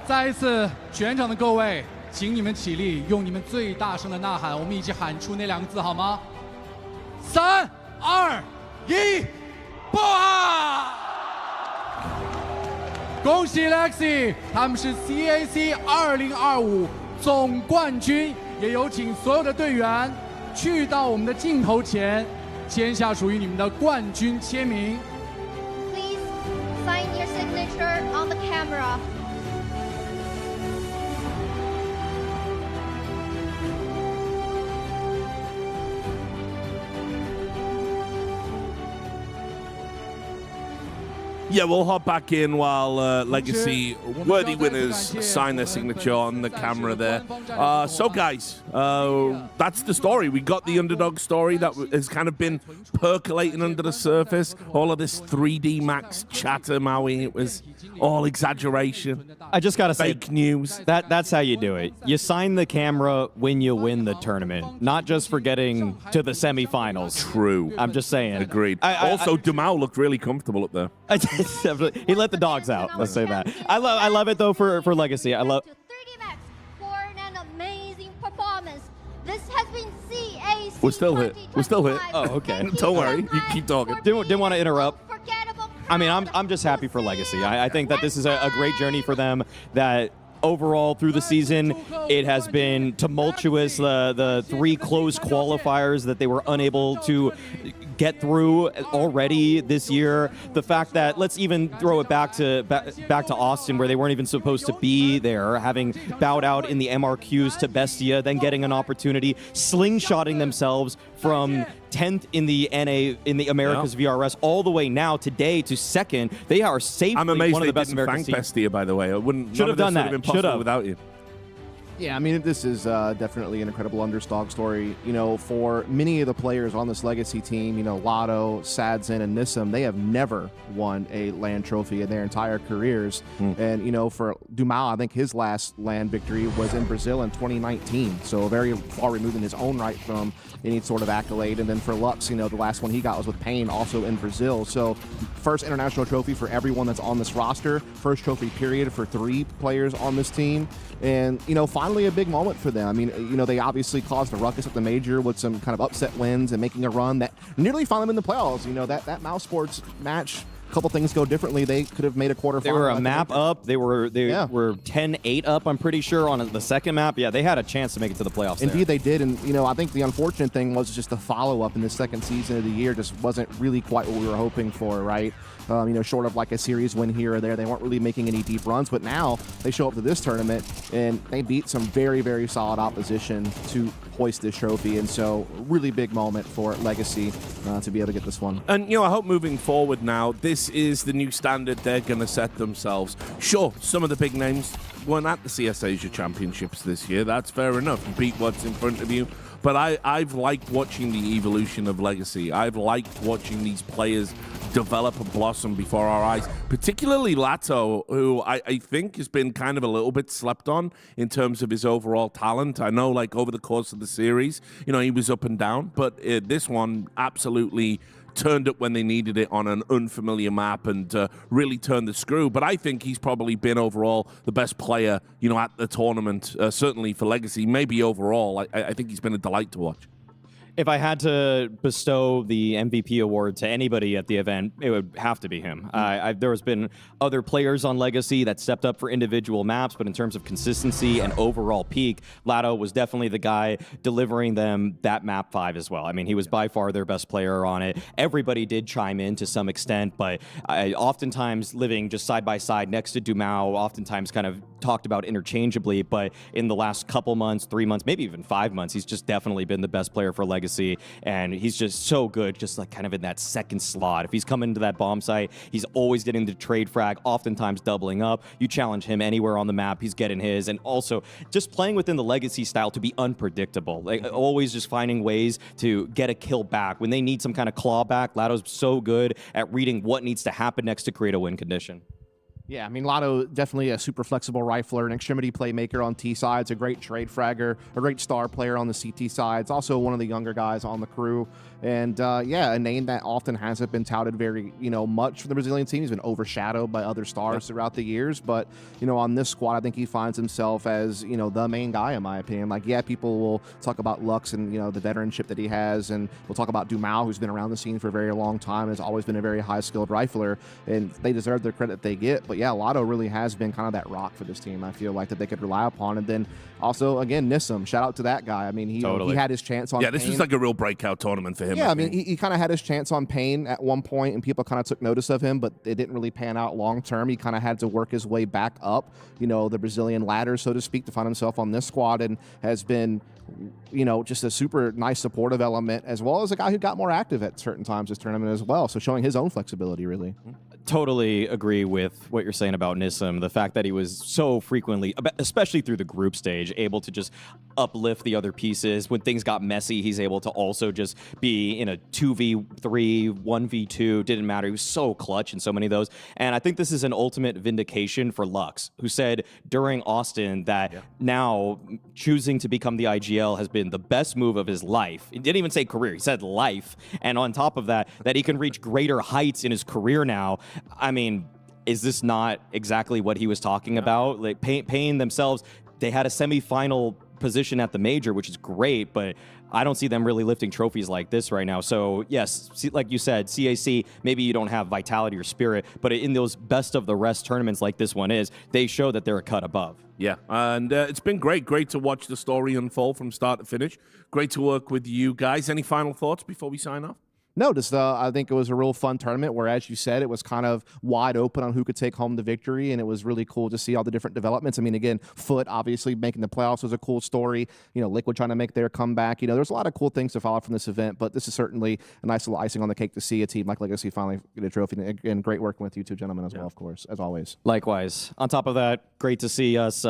再一次，全场的各位，请你们起立，用你们最大声的呐喊，我们一起喊出那2个字好吗？3、2、1，爆啊！恭喜 Lexi， 他们是 CAC 2025总冠军，也有请所有的队员去到我们的镜头前，签下属于你们的冠军签名。Please sign your signature on the camera. Yeah, we'll hop back in while Legacy worthy winners sign their signature on the camera there. So, guys, that's the story. We got the underdog story that has kind of been percolating under the surface. All of this 3D Max chatter, Maui, it was all exaggeration. I just got to say, fake news. That's how you do it. You sign the camera when you win the tournament, not just for getting to the semifinals. True. I'm just saying. Agreed. Also, Dumao looked really comfortable up there. He let the dogs out. Let's say that. I love it though for Legacy. I love. 3D Max for an amazing performance. This has been CAC. We're still here. We're still here. Oh, okay. Don't worry. You keep talking. Didn't want to interrupt. I mean, I'm just happy for Legacy. I think that this is a great journey for them. That overall through the season, it has been tumultuous. The 3 closed qualifiers that they were unable to get through already this year. The fact that, let's even throw it back to Austin, where they weren't even supposed to be there, having bowed out in the MRQs to Bestia, then getting an opportunity, slingshotting themselves from 10th in the NA in the Americas VRS all the way now today to 2nd. They are safely I'm amazed one of the best they didn't American thank teams. Bestia, by the way. It wouldn't. Should have done that. Been possible without you. Yeah, I mean, this is definitely an incredible underdog story. You know, for many of the players on this Legacy team, you know, Lotto, Sadzin, and Nissim, they have never won a LAN trophy in their entire careers. And, you know, for Dumao, I think his last LAN victory was in Brazil in 2019. So very far removed in his own right from any sort of accolade. And then for Lux, you know, the last one he got was with Pain, also in Brazil. So first international trophy for everyone that's on this roster. First trophy period for 3 players on this team. And, you know, finally a big moment for them. I mean, you know, they obviously caused a ruckus at the major with some kind of upset wins and making a run that nearly found them in the playoffs. You know, that Mouse Sports match, a couple things go differently. They could have made a quarterfinal. They were a map up. They were 10-8 up, I'm pretty sure, on the second map. Yeah, they had a chance to make it to the playoffs. Indeed, they did. And, you know, I think the unfortunate thing was just the follow-up in the second season of the year just wasn't really quite what we were hoping for, right? You know, short of like a series win here or there, they weren't really making any deep runs. But now they show up to this tournament and they beat some very, very solid opposition to hoist this trophy. And so, really big moment for Legacy to be able to get this one. And, you know, I hope moving forward now, this is the new standard they're going to set themselves. Sure, some of the big names weren't at the CS Asia Championships this year. That's fair enough. You beat what's in front of you. But I've liked watching the evolution of Legacy. I've liked watching these players develop and blossom before our eyes, particularly Lato, who I think has been kind of a little bit slept on in terms of his overall talent. I know, like, over the course of the series, you know, he was up and down, but this one absolutely turned up when they needed it on an unfamiliar map and really turned the screw. But I think he's probably been overall the best player, you know, at the tournament, certainly for Legacy, maybe overall. I think he's been a delight to watch. If I had to bestow the MVP award to anybody at the event, it would have to be him. There has been other players on Legacy that stepped up for individual maps, but in terms of consistency and overall peak, Lato was definitely the guy delivering them that map 5 as well. I mean, he was by far their best player on it. Everybody did chime in to some extent, but oftentimes living just side by side next to Dumao, oftentimes kind of talked about interchangeably, but in the last couple months, 3 months, maybe even 5 months, he's just definitely been the best player for Legacy. And he's just so good, just like kind of in that second slot. If he's coming to that bomb site, he's always getting the trade frag, oftentimes doubling up. You challenge him anywhere on the map, he's getting his. And also just playing within the Legacy style to be unpredictable, like always just finding ways to get a kill back. When they need some kind of clawback, Lato's so good at reading what needs to happen next to create a win condition. Yeah, I mean, Lotto, definitely a super flexible rifler, an extremity playmaker on T sides, a great trade fragger, a great star player on the CT sides, also one of the younger guys on the crew. And yeah, a name that often hasn't been touted very, you know, much for the Brazilian team. He's been overshadowed by other stars throughout the years. But, you know, on this squad, I think he finds himself as, you know, the main guy, in my opinion. Like, yeah, people will talk about Lux and, you know, the veteranship that he has. And we'll talk about Dumao, who's been around the scene for a very long time, has always been a very high-skilled rifler. And they deserve the credit they get. But, yeah, Lotto really has been kind of that rock for this team, I feel like, that they could rely upon. And then also, again, Nissim, shout out to that guy. I mean, he had his chance on this Pain. was like a real breakout tournament for him. Yeah, I mean, he kind of had his chance on Pain at one point, and people kind of took notice of him, but it didn't really pan out long term. He kind of had to work his way back up, you know, the Brazilian ladder, so to speak, to find himself on this squad, and has been, you know, just a super nice supportive element, as well as a guy who got more active at certain times this tournament as well. So showing his own flexibility, really. totally agree with what you're saying about Nissim. The fact that he was so frequently, especially through the group stage, able to just uplift the other pieces. When things got messy, he's able to also just be in a 2v3, 1v2, didn't matter. He was so clutch in so many of those. And I think this is an ultimate vindication for Lux, who said during Austin that now choosing to become the IGL has been the best move of his life. He didn't even say career, he said life. And on top of that, that he can reach greater heights in his career now. I mean, is this not exactly what he was talking about? Like paying themselves, they had a semifinal position at the major, which is great, but I don't see them really lifting trophies like this right now. So yes, like you said, CAC, maybe you don't have vitality or spirit, but in those best of the rest tournaments like this one is, they show that they're a cut above. Yeah, and it's been great to watch the story unfold from start to finish. Great to work with you guys. Any final thoughts before we sign off? No, just I think it was a real fun tournament where, as you said, it was kind of wide open on who could take home the victory, and it was really cool to see all the different developments. I mean, again, FUT obviously making the playoffs was a cool story. You know, Liquid trying to make their comeback. You know, there's a lot of cool things to follow from this event, but this is certainly a nice little icing on the cake to see a team like Legacy finally get a trophy. And great working with you two gentlemen as well, of course, as always. Likewise. On top of that, great to see us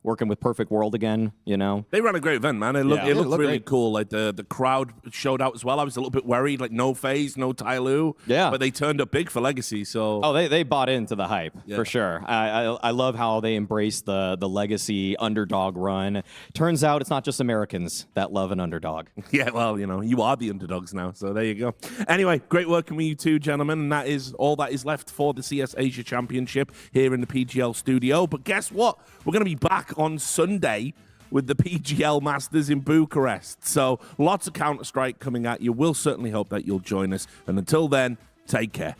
working with Perfect World again, you know. They ran a great event, man. It looked really great. Cool. Like the crowd showed out as well. I was a little bit worried, like no FaZe, no TYLOO. Yeah. But they turned up big for Legacy, so. Oh, they bought into the hype, for sure. I love how they embrace the Legacy underdog run. Turns out it's not just Americans that love an underdog. Yeah, well, you know, you are the underdogs now, so there you go. Anyway, great working with you two, gentlemen, and that is all that is left for the CS Asia Championship here in the PGL studio. But guess what? We're going to be back on Sunday with the PGL Masters in Bucharest. So lots of Counter-Strike coming at you. We'll certainly hope that you'll join us. And until then, take care.